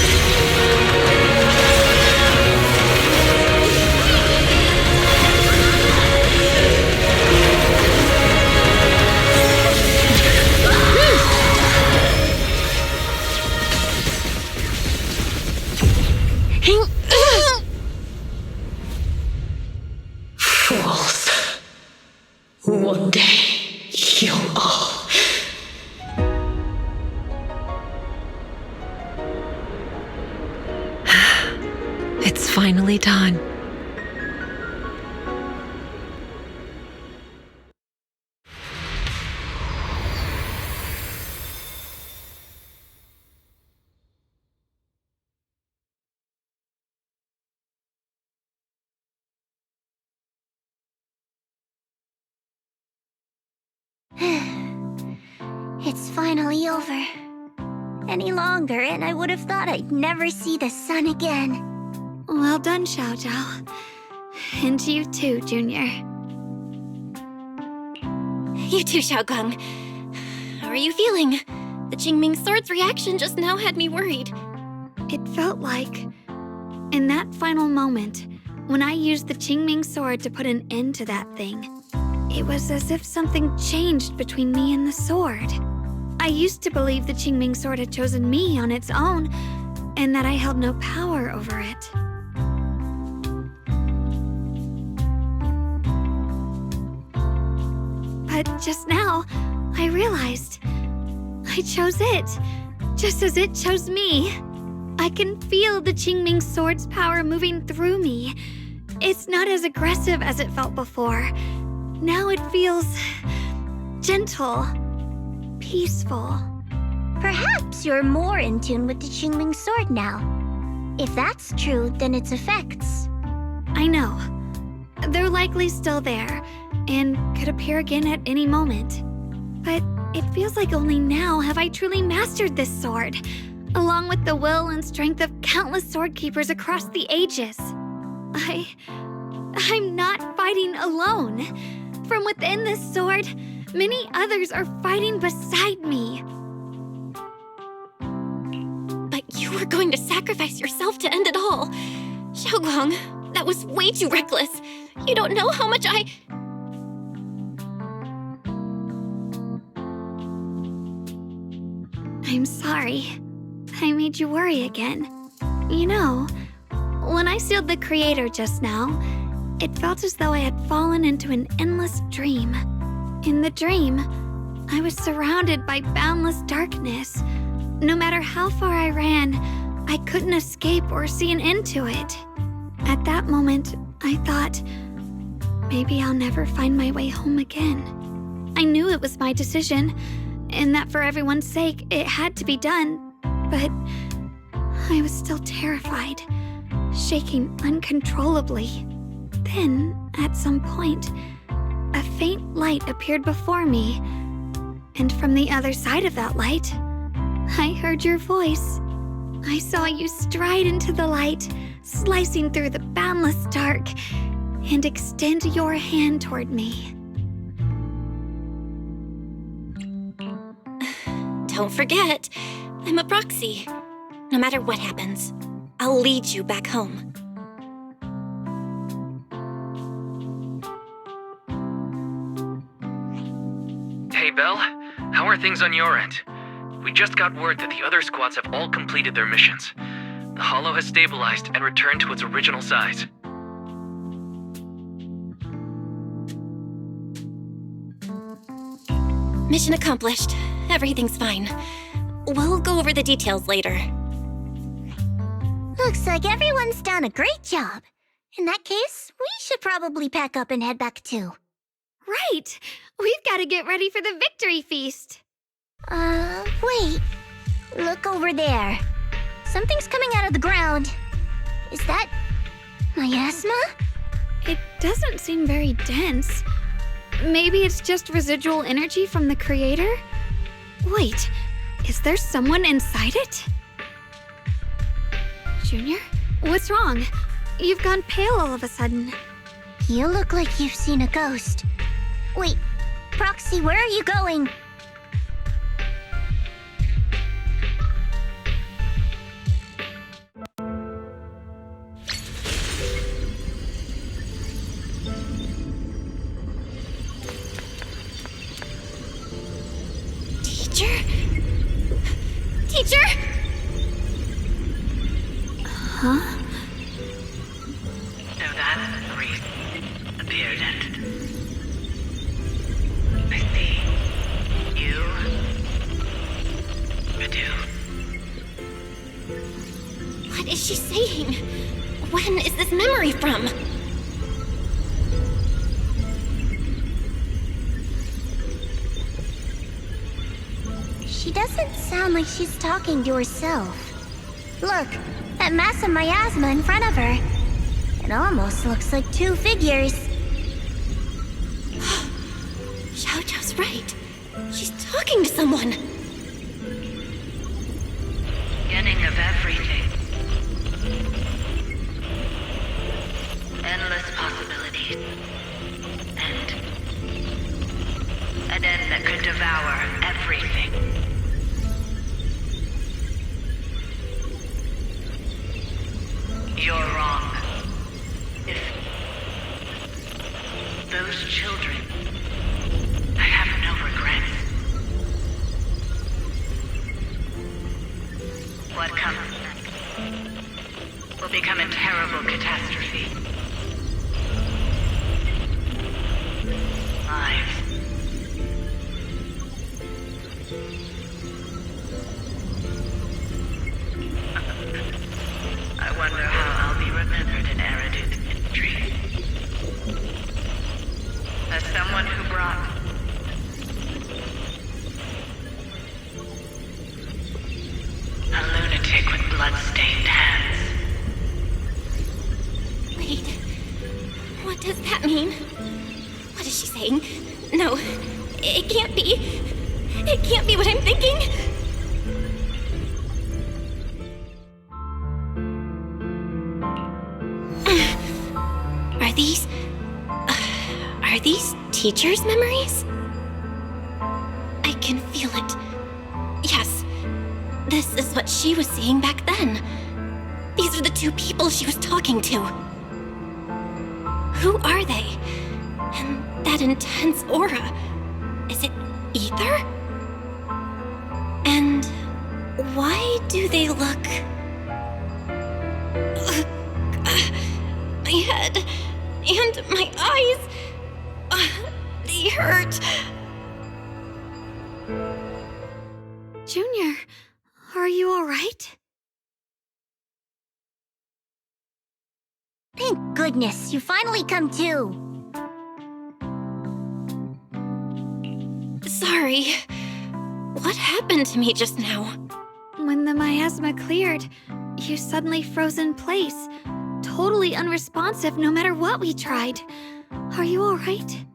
Fools. One day, you'll all... It's finally done. It's finally over. Any longer, and I would have thought I'd never see the sun again. Well done, Xiao Zhao. And you too, Junior. You too, Xiaogang. How are you feeling? The Qingming sword's reaction just now had me worried. It felt like, in that final moment, when I used the Qingming sword to put an end to that thing, it was as if something changed between me and the sword. I used to believe the Qingming sword had chosen me on its own, and that I held no power over it. But just now, I realized I chose it, just as it chose me. I can feel the Qingming sword's power moving through me. It's not as aggressive as it felt before. Now it feels gentle, peaceful. Perhaps you're more in tune with the Qingming sword now. If that's true, then its effects... I know. They're likely still there, and could appear again at any moment. But it feels like only now have I truly mastered this sword, along with the will and strength of countless sword keepers across the ages. I'm not fighting alone. From within this sword, many others are fighting beside me. But you were going to sacrifice yourself to end it all. Xiaoguang, that was way too reckless. You don't know how much I'm sorry. I made you worry again. You know, when I sealed the Creator just now, it felt as though I had fallen into an endless dream. In the dream, I was surrounded by boundless darkness. No matter how far I ran, I couldn't escape or see an end to it. At that moment, I thought, maybe I'll never find my way home again. I knew it was my decision, and that for everyone's sake, it had to be done. But I was still terrified, shaking uncontrollably. Then, at some point, a faint light appeared before me, and from the other side of that light, I heard your voice. I saw you stride into the light, slicing through the boundless dark, and extend your hand toward me. Don't forget, I'm a proxy. No matter what happens, I'll lead you back home. How are things on your end? We just got word that the other squads have all completed their missions. The Hollow has stabilized and returned to its original size. Mission accomplished. Everything's fine. We'll go over the details later. Looks like everyone's done a great job. In that case, we should probably pack up and head back too. Right! We've got to get ready for the victory feast. Wait. Look over there. Something's coming out of the ground. Is that miasma? It doesn't seem very dense. Maybe it's just residual energy from the creator? Wait, is there someone inside it? Junior? What's wrong? You've gone pale all of a sudden. You look like you've seen a ghost. Wait, Proxy, where are you going? Teacher? Huh? So that priest appeared and... I see. You... Radu. What is she saying? When is this memory from? She doesn't sound like she's talking to herself. Look, that massive miasma in front of her. It almost looks like two figures. Xiao's right. She's talking to someone. Beginning of everything. Endless possibilities. And an end that could devour everything. You're wrong. If those children, I have no regrets. What comes next will become a terrible catastrophe. Lives. I wonder how I'll be remembered in Eridu's history. As someone who brought a lunatic with blood-stained hands. Wait. What does that mean? What is she saying? No, it can't be. It can't be what I'm thinking. Are these teachers' memories? I can feel it. Yes, this is what she was seeing back then. These are the two people she was talking to. Who are they? And that intense aura. Is it ether? And why do they look... my head and my eyes... they hurt. Junior, are you all right? Thank goodness, you finally come to. Sorry. What happened to me just now? When the miasma cleared, you suddenly froze in place. Totally unresponsive no matter what we tried. Are you all right?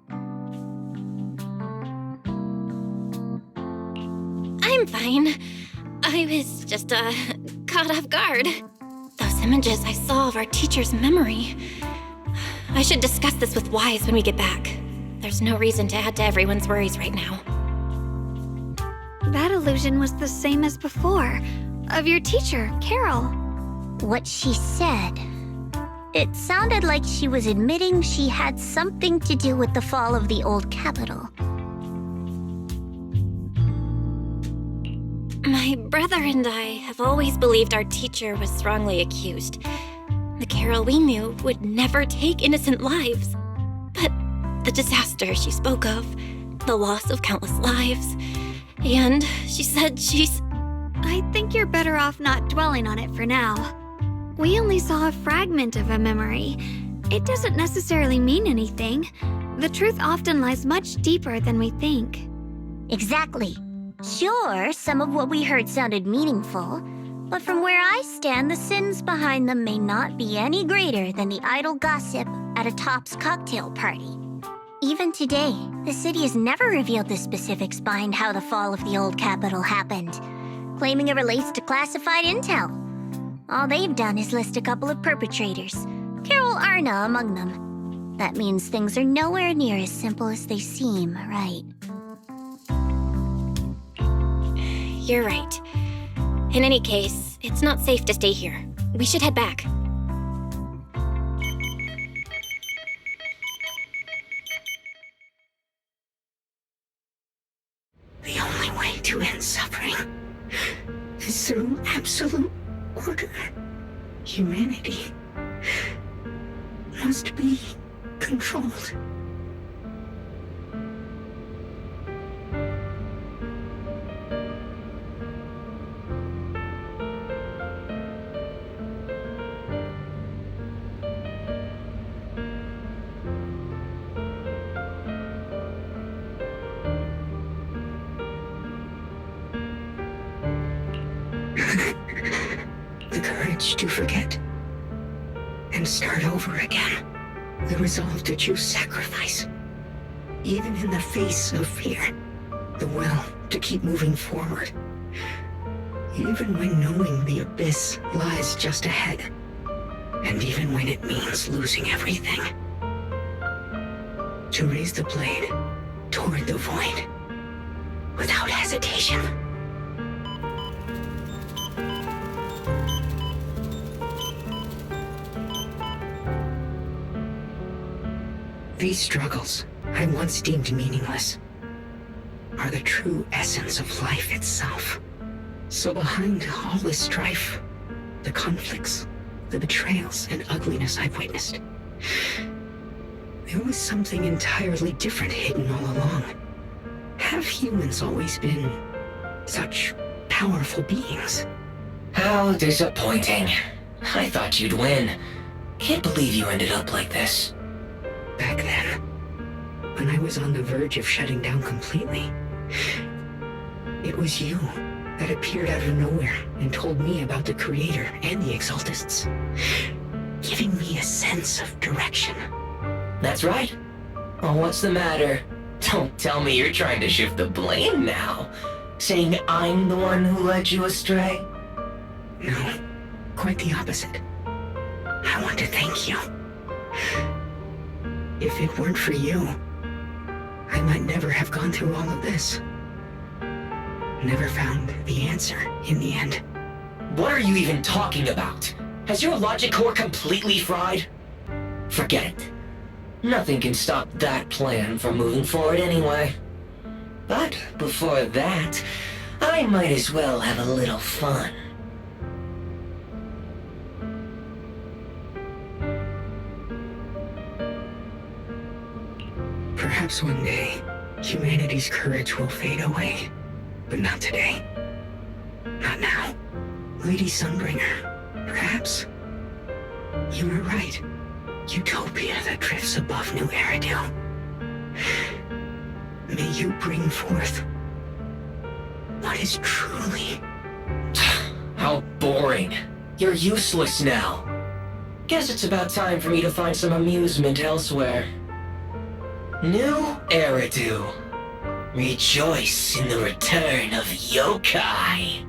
I'm fine. I was just, caught off guard. Those images I saw of our teacher's memory. I should discuss this with Wise when we get back. There's no reason to add to everyone's worries right now. That illusion was the same as before. Of your teacher, Carol. What she said. It sounded like she was admitting she had something to do with the fall of the old capital. My brother and I have always believed our teacher was wrongly accused. The Carol we knew would never take innocent lives. But the disaster she spoke of, the loss of countless lives, and she said she's... I think you're better off not dwelling on it for now. We only saw a fragment of a memory. It doesn't necessarily mean anything. The truth often lies much deeper than we think. Exactly. Sure, some of what we heard sounded meaningful, but from where I stand, the sins behind them may not be any greater than the idle gossip at a Top's cocktail party. Even today, the city has never revealed the specifics behind how the fall of the old capital happened, claiming it relates to classified intel. All they've done is list a couple of perpetrators, Carol Arna among them. That means things are nowhere near as simple as they seem, right? You're right. In any case, it's not safe to stay here. We should head back. The only way to end suffering is through absolute order. Humanity must be controlled. The courage to forget and start over again. The resolve to choose sacrifice, even in the face of fear. The will to keep moving forward, even when knowing the abyss lies just ahead, and even when it means losing everything. To raise the blade toward the void without hesitation. These struggles, I once deemed meaningless, are the true essence of life itself. So behind all the strife, the conflicts, the betrayals and ugliness I've witnessed, there was something entirely different hidden all along. Have humans always been such powerful beings? How disappointing. I thought you'd win. Can't believe you ended up like this. Back then, when I was on the verge of shutting down completely, it was you that appeared out of nowhere and told me about the Creator and the Exaltists, giving me a sense of direction. That's right. Well, what's the matter? Don't tell me you're trying to shift the blame now, saying I'm the one who led you astray. No, quite the opposite. I want to thank you. If it weren't for you, I might never have gone through all of this. Never found the answer in the end. What are you even talking about? Has your logic core completely fried? Forget it. Nothing can stop that plan from moving forward anyway. But before that, I might as well have a little fun. Perhaps one day, humanity's courage will fade away. But not today. Not now. Lady Sunbringer, perhaps you were right. Utopia that drifts above New Eridu. May you bring forth what is truly... How boring. You're useless now. Guess it's about time for me to find some amusement elsewhere. New Eridu. Rejoice in the return of yokai.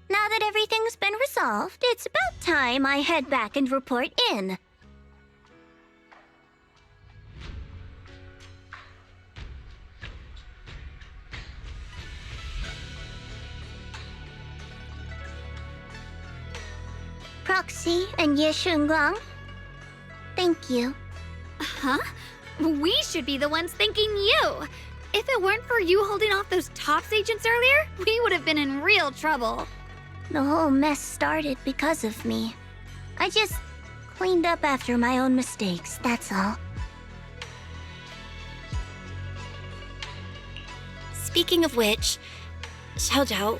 Now that everything's been resolved, it's about time I head back and report in. Proxy and Ye Shunguang. Thank you. Huh? We should be the ones thanking you. If it weren't for you holding off those TOPS agents earlier, we would have been in real trouble. The whole mess started because of me. I just cleaned up after my own mistakes, that's all. Speaking of which, Xiao Zhao,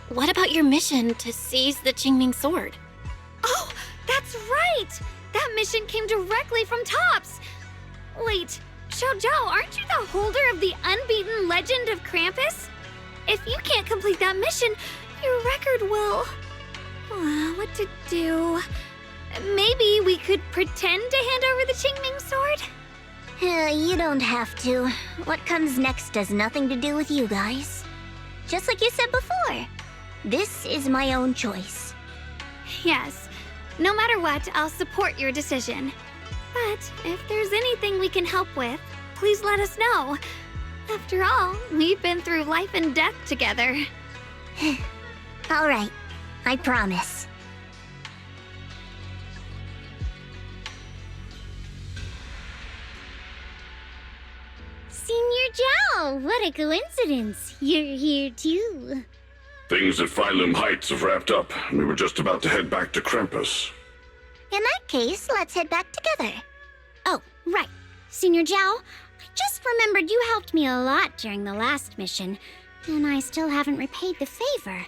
what about your mission to seize the Qingming sword? Oh, that's right! That mission came directly from TOPS! Wait, Xiao Zhao, aren't you the holder of the unbeaten legend of Krampus? If you can't complete that mission, your record will... what to do? Maybe we could pretend to hand over the Qingming sword? You don't have to. What comes next has nothing to do with you guys. Just like you said before, this is my own choice. Yes. No matter what, I'll support your decision. But if there's anything we can help with, please let us know. After all, we've been through life and death together. All right, I promise. Senior Zhao, what a coincidence. You're here too. Things at Phylum Heights have wrapped up, and we were just about to head back to Krampus. In that case, let's head back together. Oh, right. Senior Zhao, I just remembered you helped me a lot during the last mission, and I still haven't repaid the favor.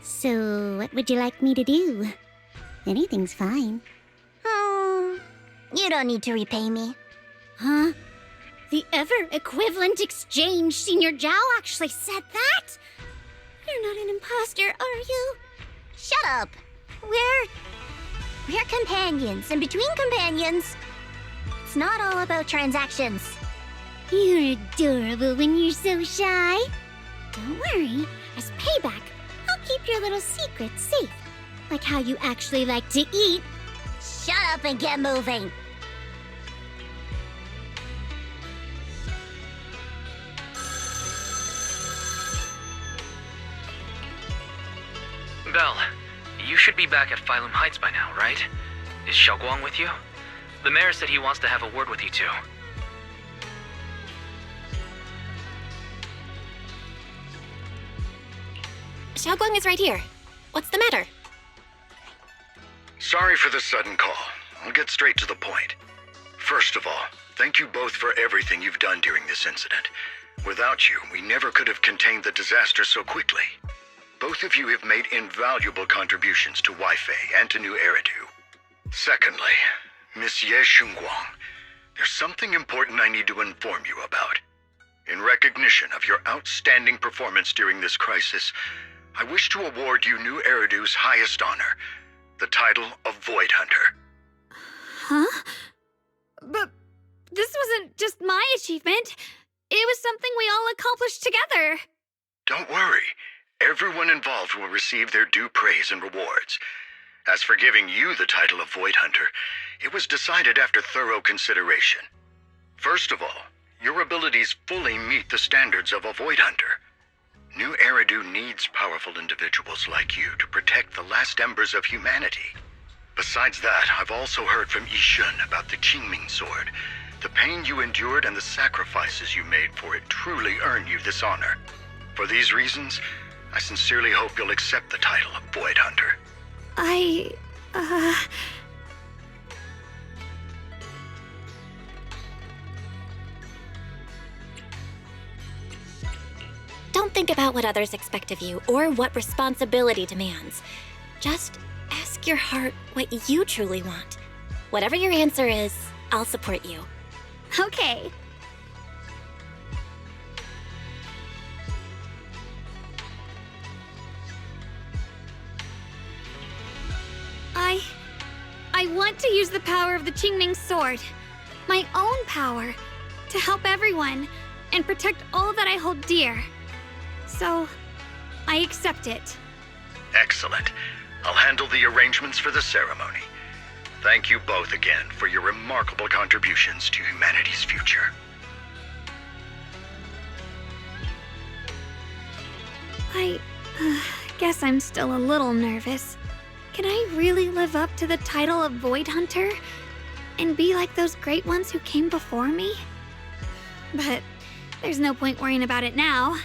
So, what would you like me to do? Anything's fine. You don't need to repay me. Huh? The ever-equivalent exchange, Senior Zhao actually said that? You're not an imposter, are you? Shut up! We're companions, and between companions, it's not all about transactions. You're adorable when you're so shy. Don't worry, as payback, I'll keep your little secrets safe. Like how you actually like to eat. Shut up and get moving! Belle, you should be back at Phylum Heights by now, right? Is Xiaoguang with you? The mayor said he wants to have a word with you too. Xiaoguang is right here. What's the matter? Sorry for the sudden call. I'll get straight to the point. First of all, thank you both for everything you've done during this incident. Without you, we never could have contained the disaster so quickly. Both of you have made invaluable contributions to Wi-Fi and to New Eridu. Secondly, Miss Ye Shunguang, there's something important I need to inform you about. In recognition of your outstanding performance during this crisis, I wish to award you New Eridu's highest honor, the title of Void Hunter. Huh? But this wasn't just my achievement. It was something we all accomplished together. Don't worry. Everyone involved will receive their due praise and rewards. As for giving you the title of Void Hunter, it was decided after thorough consideration. First of all, your abilities fully meet the standards of a Void Hunter. New Eridu needs powerful individuals like you to protect the last embers of humanity. Besides that, I've also heard from Yishun about the Qingming sword. The pain you endured and the sacrifices you made for it truly earn you this honor. For these reasons, I sincerely hope you'll accept the title of Void Hunter. Don't think about what others expect of you or what responsibility demands. Just ask your heart what you truly want. Whatever your answer is, I'll support you. Okay. I want to use the power of the Qingming sword, my own power, to help everyone and protect all that I hold dear. So, I accept it. Excellent. I'll handle the arrangements for the ceremony. Thank you both again for your remarkable contributions to humanity's future. I guess I'm still a little nervous. Can I really live up to the title of Void Hunter? And be like those great ones who came before me? But there's no point worrying about it now.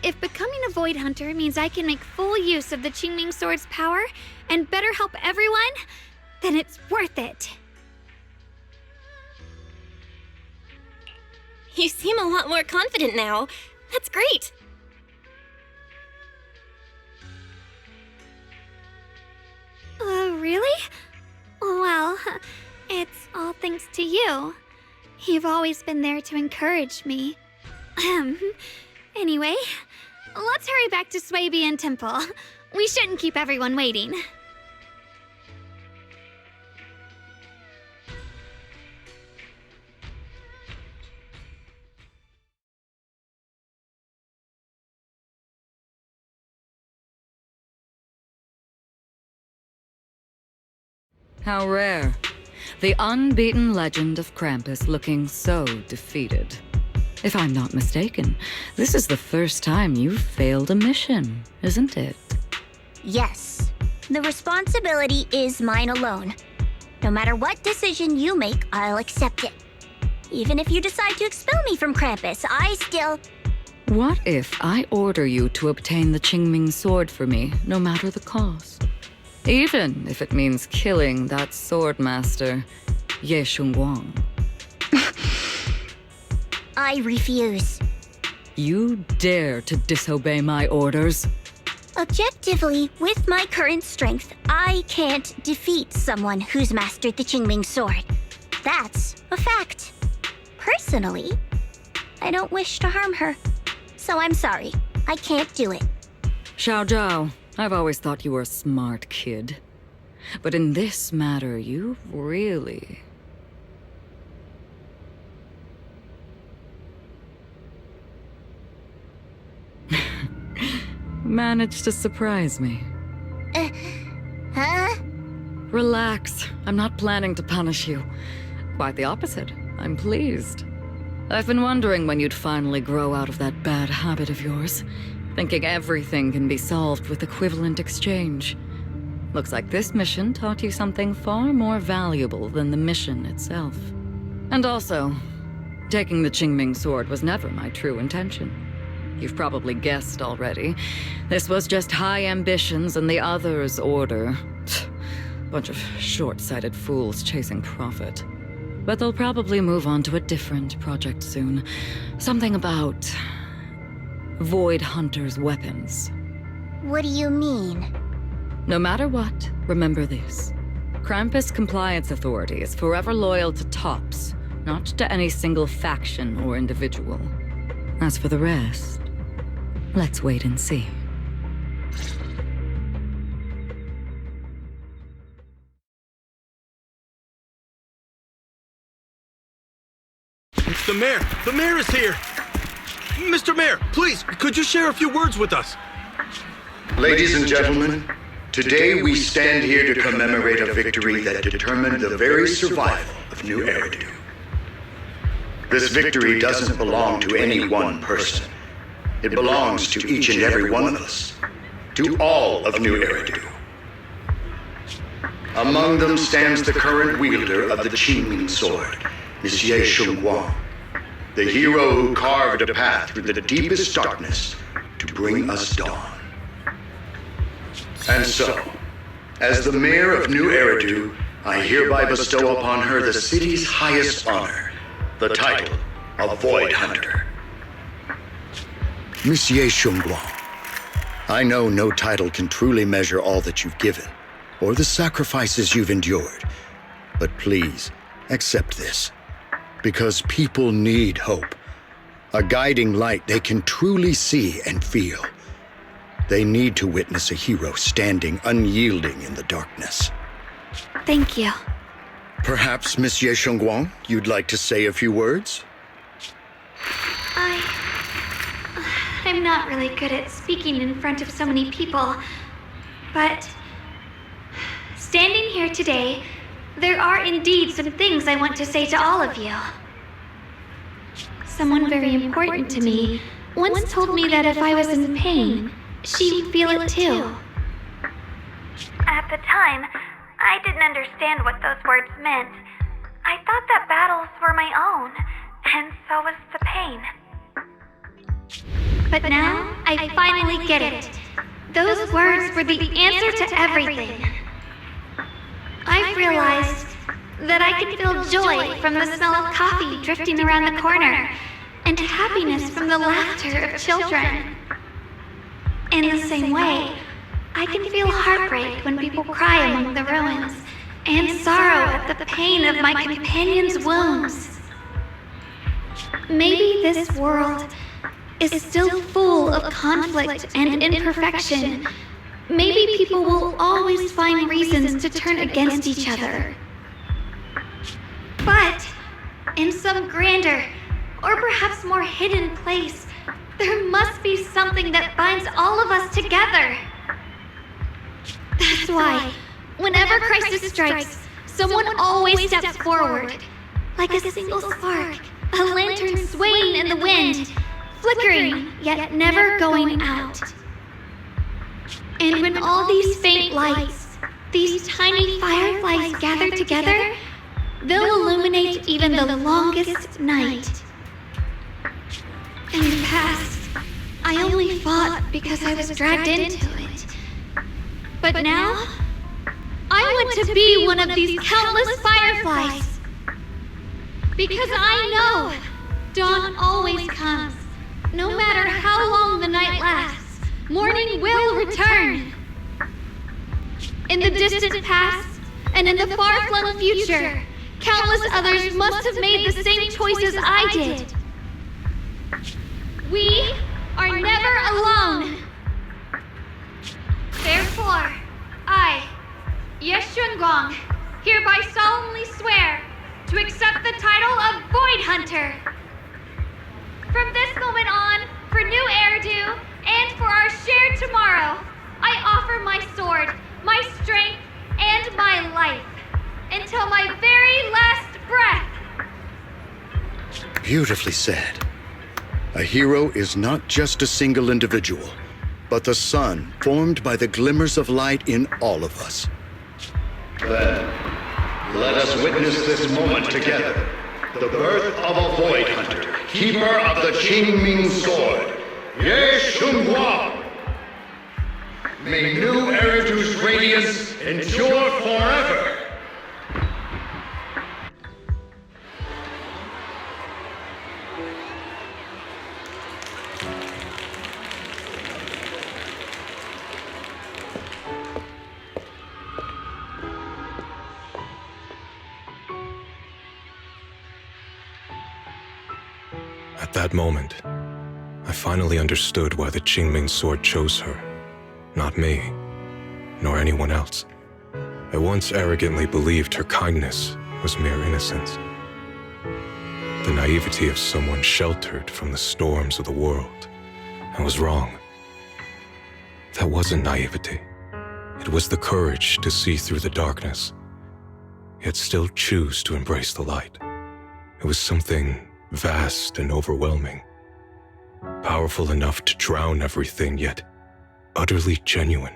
If becoming a Void Hunter means I can make full use of the Qingming Sword's power and better help everyone, then it's worth it. You seem a lot more confident now. That's great. Really? Well, it's all thanks to you. You've always been there to encourage me. Anyway, let's hurry back to Swabian Temple. We shouldn't keep everyone waiting. How rare. The unbeaten legend of Krampus looking so defeated. If I'm not mistaken, this is the first time you've failed a mission, isn't it? Yes. The responsibility is mine alone. No matter what decision you make, I'll accept it. Even if you decide to expel me from Krampus, I still... What if I order you to obtain the Qingming Sword for me, no matter the cost? Even if it means killing that swordmaster, Ye Shunguang. I refuse. You dare to disobey my orders? Objectively, with my current strength, I can't defeat someone who's mastered the Qingming Sword. That's a fact. Personally, I don't wish to harm her. So I'm sorry, I can't do it. Xiao Zhao, I've always thought you were a smart kid. But in this matter, you've really... managed to surprise me. Huh? Relax. I'm not planning to punish you. Quite the opposite. I'm pleased. I've been wondering when you'd finally grow out of that bad habit of yours, thinking everything can be solved with equivalent exchange. Looks like this mission taught you something far more valuable than the mission itself. And also, taking the Qingming Sword was never my true intention. You've probably guessed already. This was just high ambitions and the others' order. Bunch of short-sighted fools chasing profit. But they'll probably move on to a different project soon. Something about... Void Hunter's weapons. What do you mean? No matter what, remember this. Krampus Compliance Authority is forever loyal to TOPS, not to any single faction or individual. As for the rest, let's wait and see. It's the mayor! The mayor is here! Mr. Mayor, please, could you share a few words with us? Ladies and gentlemen, today we stand here to commemorate a victory that determined the very survival of New Eridu. This victory doesn't belong to any one person. It belongs to each and every one of us. To all of New Eridu. Among them stands the current wielder of the Qingming Sword, Monsieur Shunguang, the hero who carved a path through the deepest darkness to bring us dawn. And so, as the mayor of New Eridu, I hereby bestow upon her the city's highest honor, the title of Void Hunter. Monsieur Shunguang, I know no title can truly measure all that you've given, or the sacrifices you've endured. But please, accept this. Because people need hope. A guiding light they can truly see and feel. They need to witness a hero standing unyielding in the darkness. Thank you. Perhaps, Monsieur Shunguang, you'd like to say a few words? I'm not really good at speaking in front of so many people, but standing here today, there are indeed some things I want to say to all of you. Someone very important to me once told me that if I was in pain, she would feel it too. At the time, I didn't understand what those words meant. I thought that battles were my own, and so was the pain. But now, I finally get it. Those words were the answer to everything. I've realized that I can feel joy from the smell of coffee drifting around the corner, and happiness from the laughter of children. In the same way, I can feel heartbreak when people cry among the ruins, and sorrow at the pain of my companion's wounds. Maybe this world is still full of conflict and imperfection. Maybe people will always find reasons to turn against each other. But in some grander, or perhaps more hidden place, there must be something that binds all of us together. That's why, whenever crisis strikes, someone always steps forward. Like a single spark, a lantern swaying in the wind, flickering, yet never going out. And when all these faint lights, these tiny fireflies gather together, they'll illuminate even the longest night. In the past, I only fought because I was dragged into it. But now, I want to be one of these countless fireflies. Because I know dawn always comes. No matter how long the night lasts, morning will return. In the distant past, and in the far-flung future, countless others must have made the same choices I did. We are never alone. Therefore, I, Yeshunguang, hereby solemnly swear to accept the title of Void Hunter. From this moment on, for New Eridu, and for our shared tomorrow, I offer my sword, my strength, and my life, until my very last breath. Beautifully said. A hero is not just a single individual, but the sun formed by the glimmers of light in all of us. Then, let us witness this moment together. The birth of a Void Hunter, keeper of the Qingming Sword, Ye Shunguang. May New Eridu's radiance endure forever. At that moment, I finally understood why the Qingming Sword chose her, not me, nor anyone else. I once arrogantly believed her kindness was mere innocence. The naivety of someone sheltered from the storms of the world. I was wrong. That wasn't naivety. It was the courage to see through the darkness, yet still choose to embrace the light. It was something vast and overwhelming, powerful enough to drown everything, yet utterly genuine.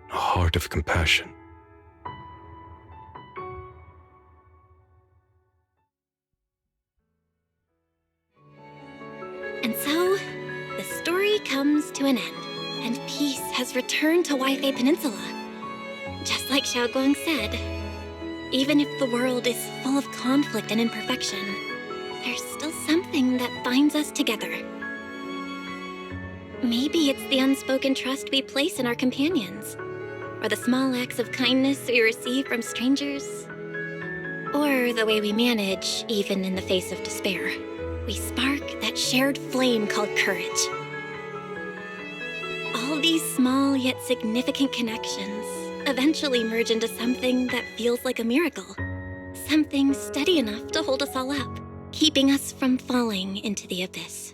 A heart of compassion. And so, the story comes to an end, and peace has returned to Wi-Fi Peninsula. Just like Xiaoguang said, even if the world is full of conflict and imperfection, there's still something that binds us together. Maybe it's the unspoken trust we place in our companions, or the small acts of kindness we receive from strangers, or the way we manage even in the face of despair. We spark that shared flame called courage. All these small yet significant connections eventually merge into something that feels like a miracle. Something steady enough to hold us all up, keeping us from falling into the abyss.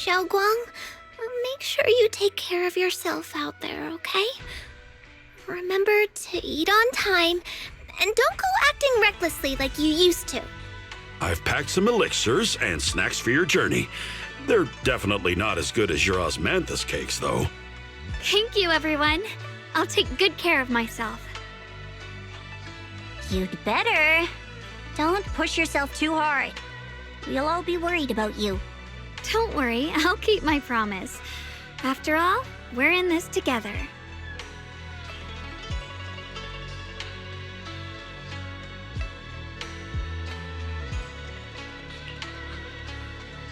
Xiaoguang, make sure you take care of yourself out there, okay? Remember to eat on time, and don't go acting recklessly like you used to. I've packed some elixirs and snacks for your journey. They're definitely not as good as your osmanthus cakes, though. Thank you, everyone. I'll take good care of myself. You'd better. Don't push yourself too hard. We'll all be worried about you. Don't worry, I'll keep my promise. After all, we're in this together.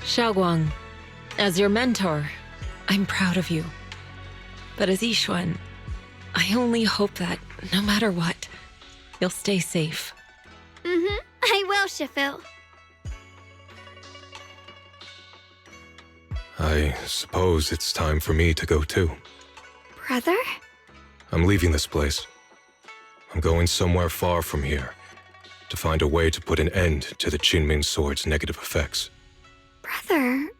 Xiaoguang, as your mentor, I'm proud of you. But as Yixuan, I only hope that, no matter what, you'll stay safe. I will, Shifu. I suppose it's time for me to go too. Brother? I'm leaving this place. I'm going somewhere far from here to find a way to put an end to the Qingming Sword's negative effects. Brother,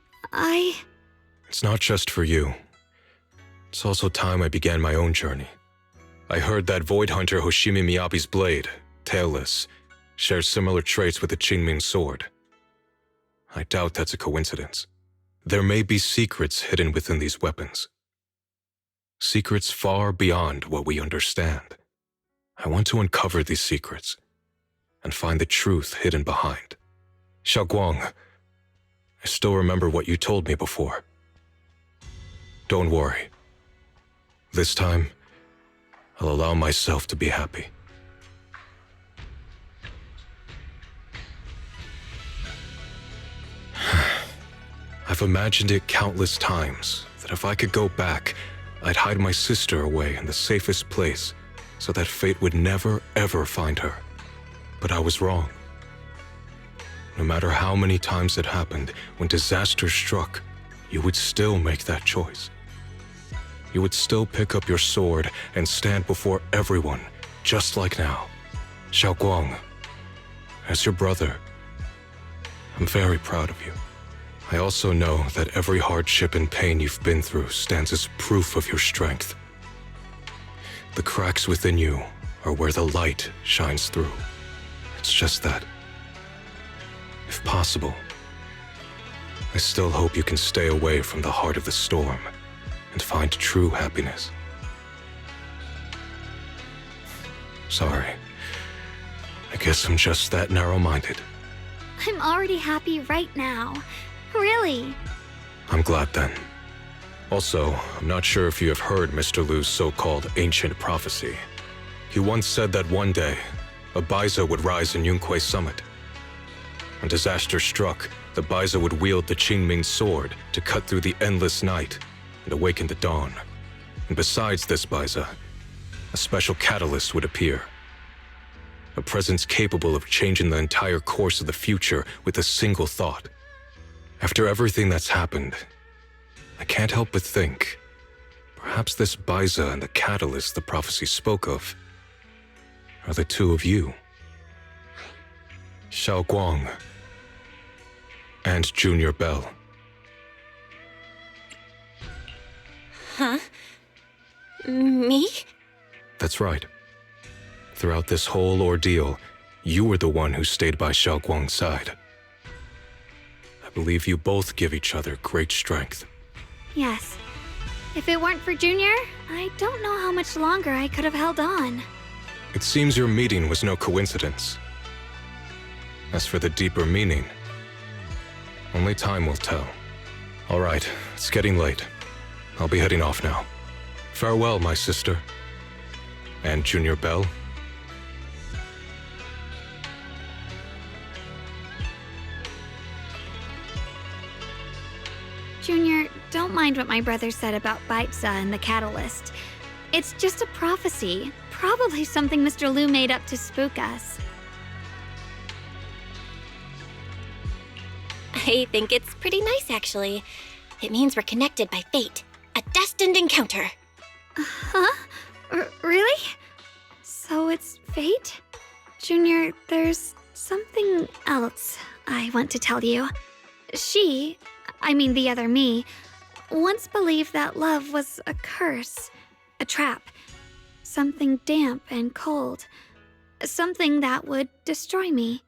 It's not just for you. It's also time I began my own journey. I heard that Void Hunter Hoshimi Miyabi's blade, Tailless, shares similar traits with the Qingming Sword. I doubt that's a coincidence. There may be secrets hidden within these weapons. Secrets far beyond what we understand. I want to uncover these secrets and find the truth hidden behind. Xiaoguang, I still remember what you told me before. Don't worry. This time, I'll allow myself to be happy. I've imagined it countless times that if I could go back, I'd hide my sister away in the safest place so that fate would never, ever find her. But I was wrong. No matter how many times it happened, when disaster struck, you would still make that choice. You would still pick up your sword and stand before everyone, just like now. Xiaoguang, as your brother, I'm very proud of you. I also know that every hardship and pain you've been through stands as proof of your strength. The cracks within you are where the light shines through. It's just that. If possible, I still hope you can stay away from the heart of the storm and find true happiness. Sorry. I guess I'm just that narrow-minded. I'm already happy right now. Really? I'm glad then. Also, I'm not sure if you have heard Mr. Liu's so-called ancient prophecy. He once said that one day, a Baiza would rise in Yunquay Summit. When disaster struck, the Baiza would wield the Qingming Sword to cut through the endless night and awaken the dawn. And besides this Baiza, a special catalyst would appear. A presence capable of changing the entire course of the future with a single thought. After everything that's happened, I can't help but think, perhaps this Baiza and the catalyst the prophecy spoke of are the two of you. Xiaoguang and Junior Bell. Huh? Me? That's right. Throughout this whole ordeal, you were the one who stayed by Xiaoguang's side. I believe you both give each other great strength. Yes. If it weren't for Junior, I don't know how much longer I could have held on. It seems your meeting was no coincidence. As for the deeper meaning, only time will tell. All right, it's getting late. I'll be heading off now. Farewell, my sister. And Junior Bell. Junior, don't mind what my brother said about Baiza and the catalyst. It's just a prophecy. Probably something Mr. Liu made up to spook us. I think it's pretty nice, actually. It means we're connected by fate. A destined encounter. Huh? Really? So it's fate? Junior, there's something else I want to tell you. the other me, once believed that love was a curse, a trap, something damp and cold, something that would destroy me.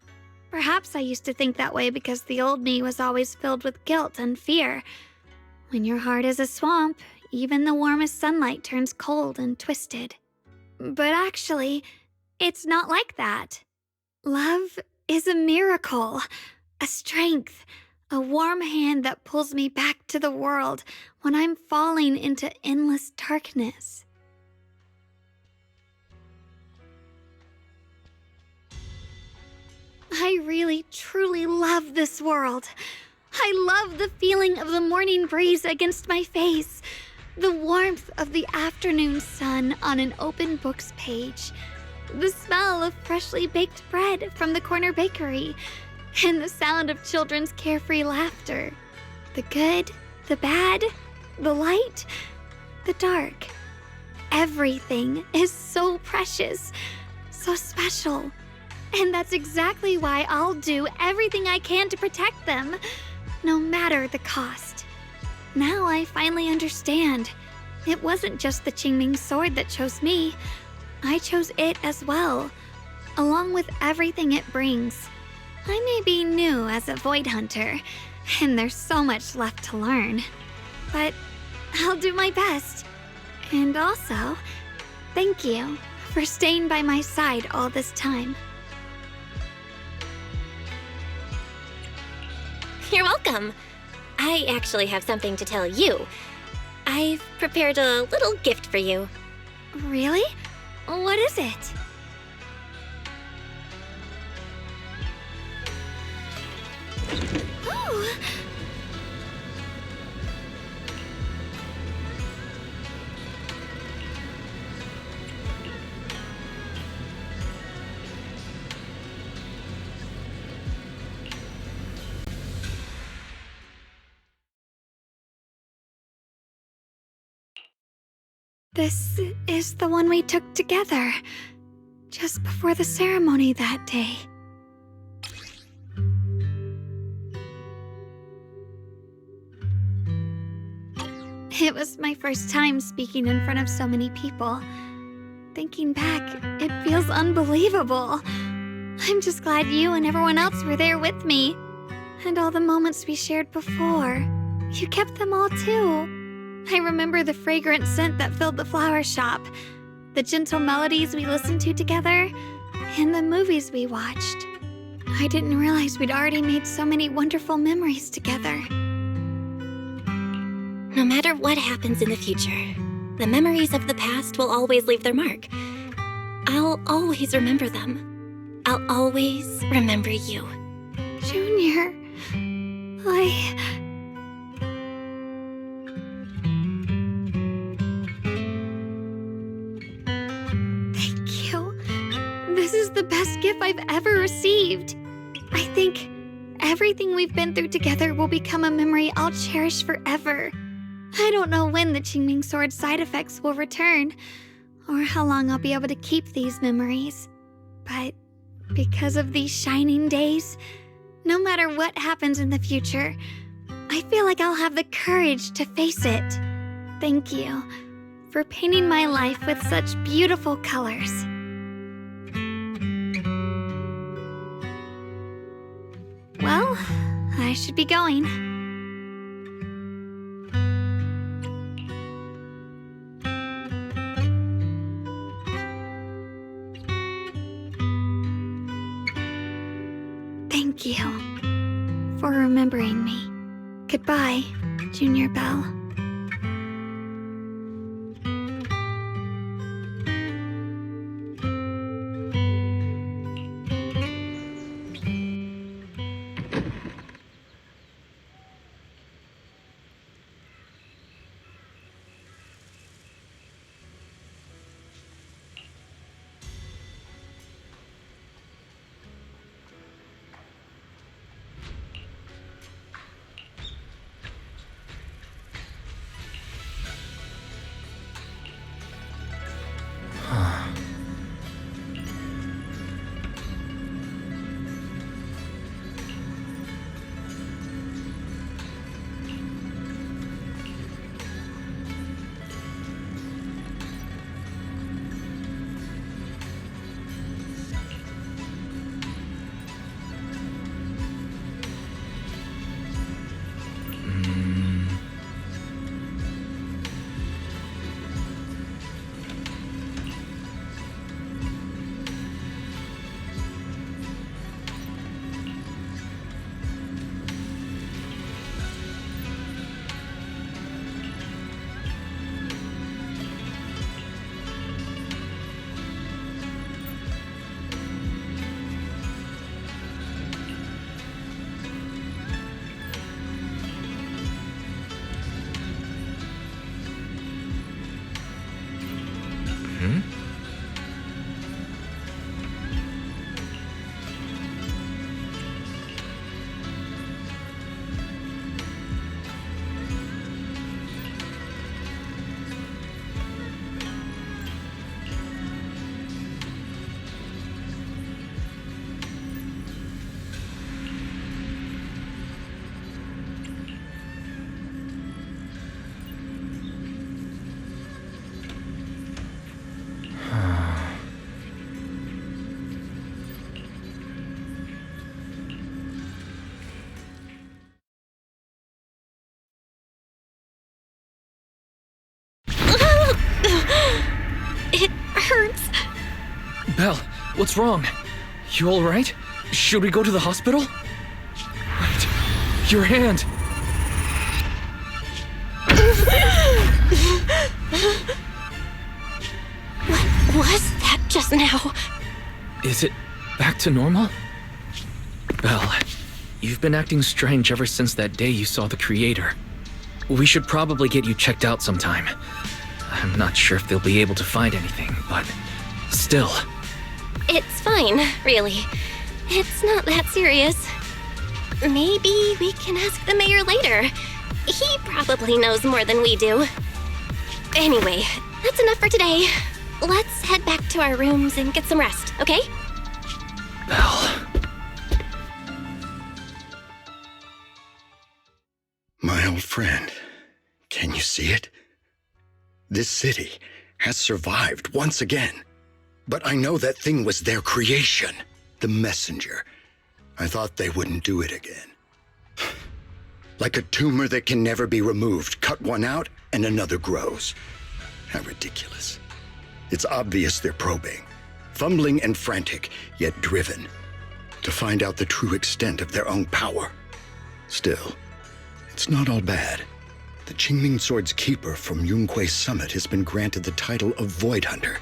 Perhaps I used to think that way because the old me was always filled with guilt and fear. When your heart is a swamp, even the warmest sunlight turns cold and twisted. But actually, it's not like that. Love is a miracle, a strength, a warm hand that pulls me back to the world when I'm falling into endless darkness. I really, truly love this world. I love the feeling of the morning breeze against my face, the warmth of the afternoon sun on an open book's page, the smell of freshly baked bread from the corner bakery, and the sound of children's carefree laughter. The good, the bad, the light, the dark. Everything is so precious, so special. And that's exactly why I'll do everything I can to protect them, no matter the cost. Now I finally understand. It wasn't just the Qingming sword that chose me. I chose it as well, along with everything it brings. I may be new as a Void Hunter, and there's so much left to learn. But I'll do my best. And also, thank you for staying by my side all this time. You're welcome. I actually have something to tell you. I've prepared a little gift for you. Really? What is it? Oh! This is the one we took together, just before the ceremony that day. It was my first time speaking in front of so many people. Thinking back, it feels unbelievable. I'm just glad you and everyone else were there with me. And all the moments we shared before. You kept them all too. I remember the fragrant scent that filled the flower shop, the gentle melodies we listened to together, and the movies we watched. I didn't realize we'd already made so many wonderful memories together. No matter what happens in the future, the memories of the past will always leave their mark. I'll always remember them. I'll always remember you. Junior, Thank you. This is the best gift I've ever received. I think everything we've been through together will become a memory I'll cherish forever. I don't know when the Qingming sword side effects will return, or how long I'll be able to keep these memories. But because of these shining days, no matter what happens in the future, I feel like I'll have the courage to face it. Thank you for painting my life with such beautiful colors. Well, I should be going. Thank you for remembering me. Goodbye, Junior Belle. It hurts. Belle, what's wrong? You alright? Should we go to the hospital? Wait, your hand! What was that just now? Is it back to normal? Belle, you've been acting strange ever since that day you saw the Creator. We should probably get you checked out sometime. I'm not sure if they'll be able to find anything, but still. It's fine, really. It's not that serious. Maybe we can ask the mayor later. He probably knows more than we do. Anyway, that's enough for today. Let's head back to our rooms and get some rest, okay? Belle. My old friend, can you see it? This city has survived once again. But I know that thing was their creation, the messenger. I thought they wouldn't do it again. Like a tumor that can never be removed. Cut one out and another grows. How ridiculous. It's obvious they're probing, fumbling and frantic, yet driven, to find out the true extent of their own power. Still, it's not all bad. The Qingming Sword's keeper from Yunquei Summit has been granted the title of Void Hunter.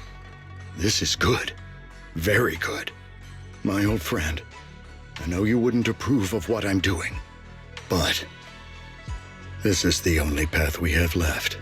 This is good. Very good. My old friend, I know you wouldn't approve of what I'm doing, but this is the only path we have left.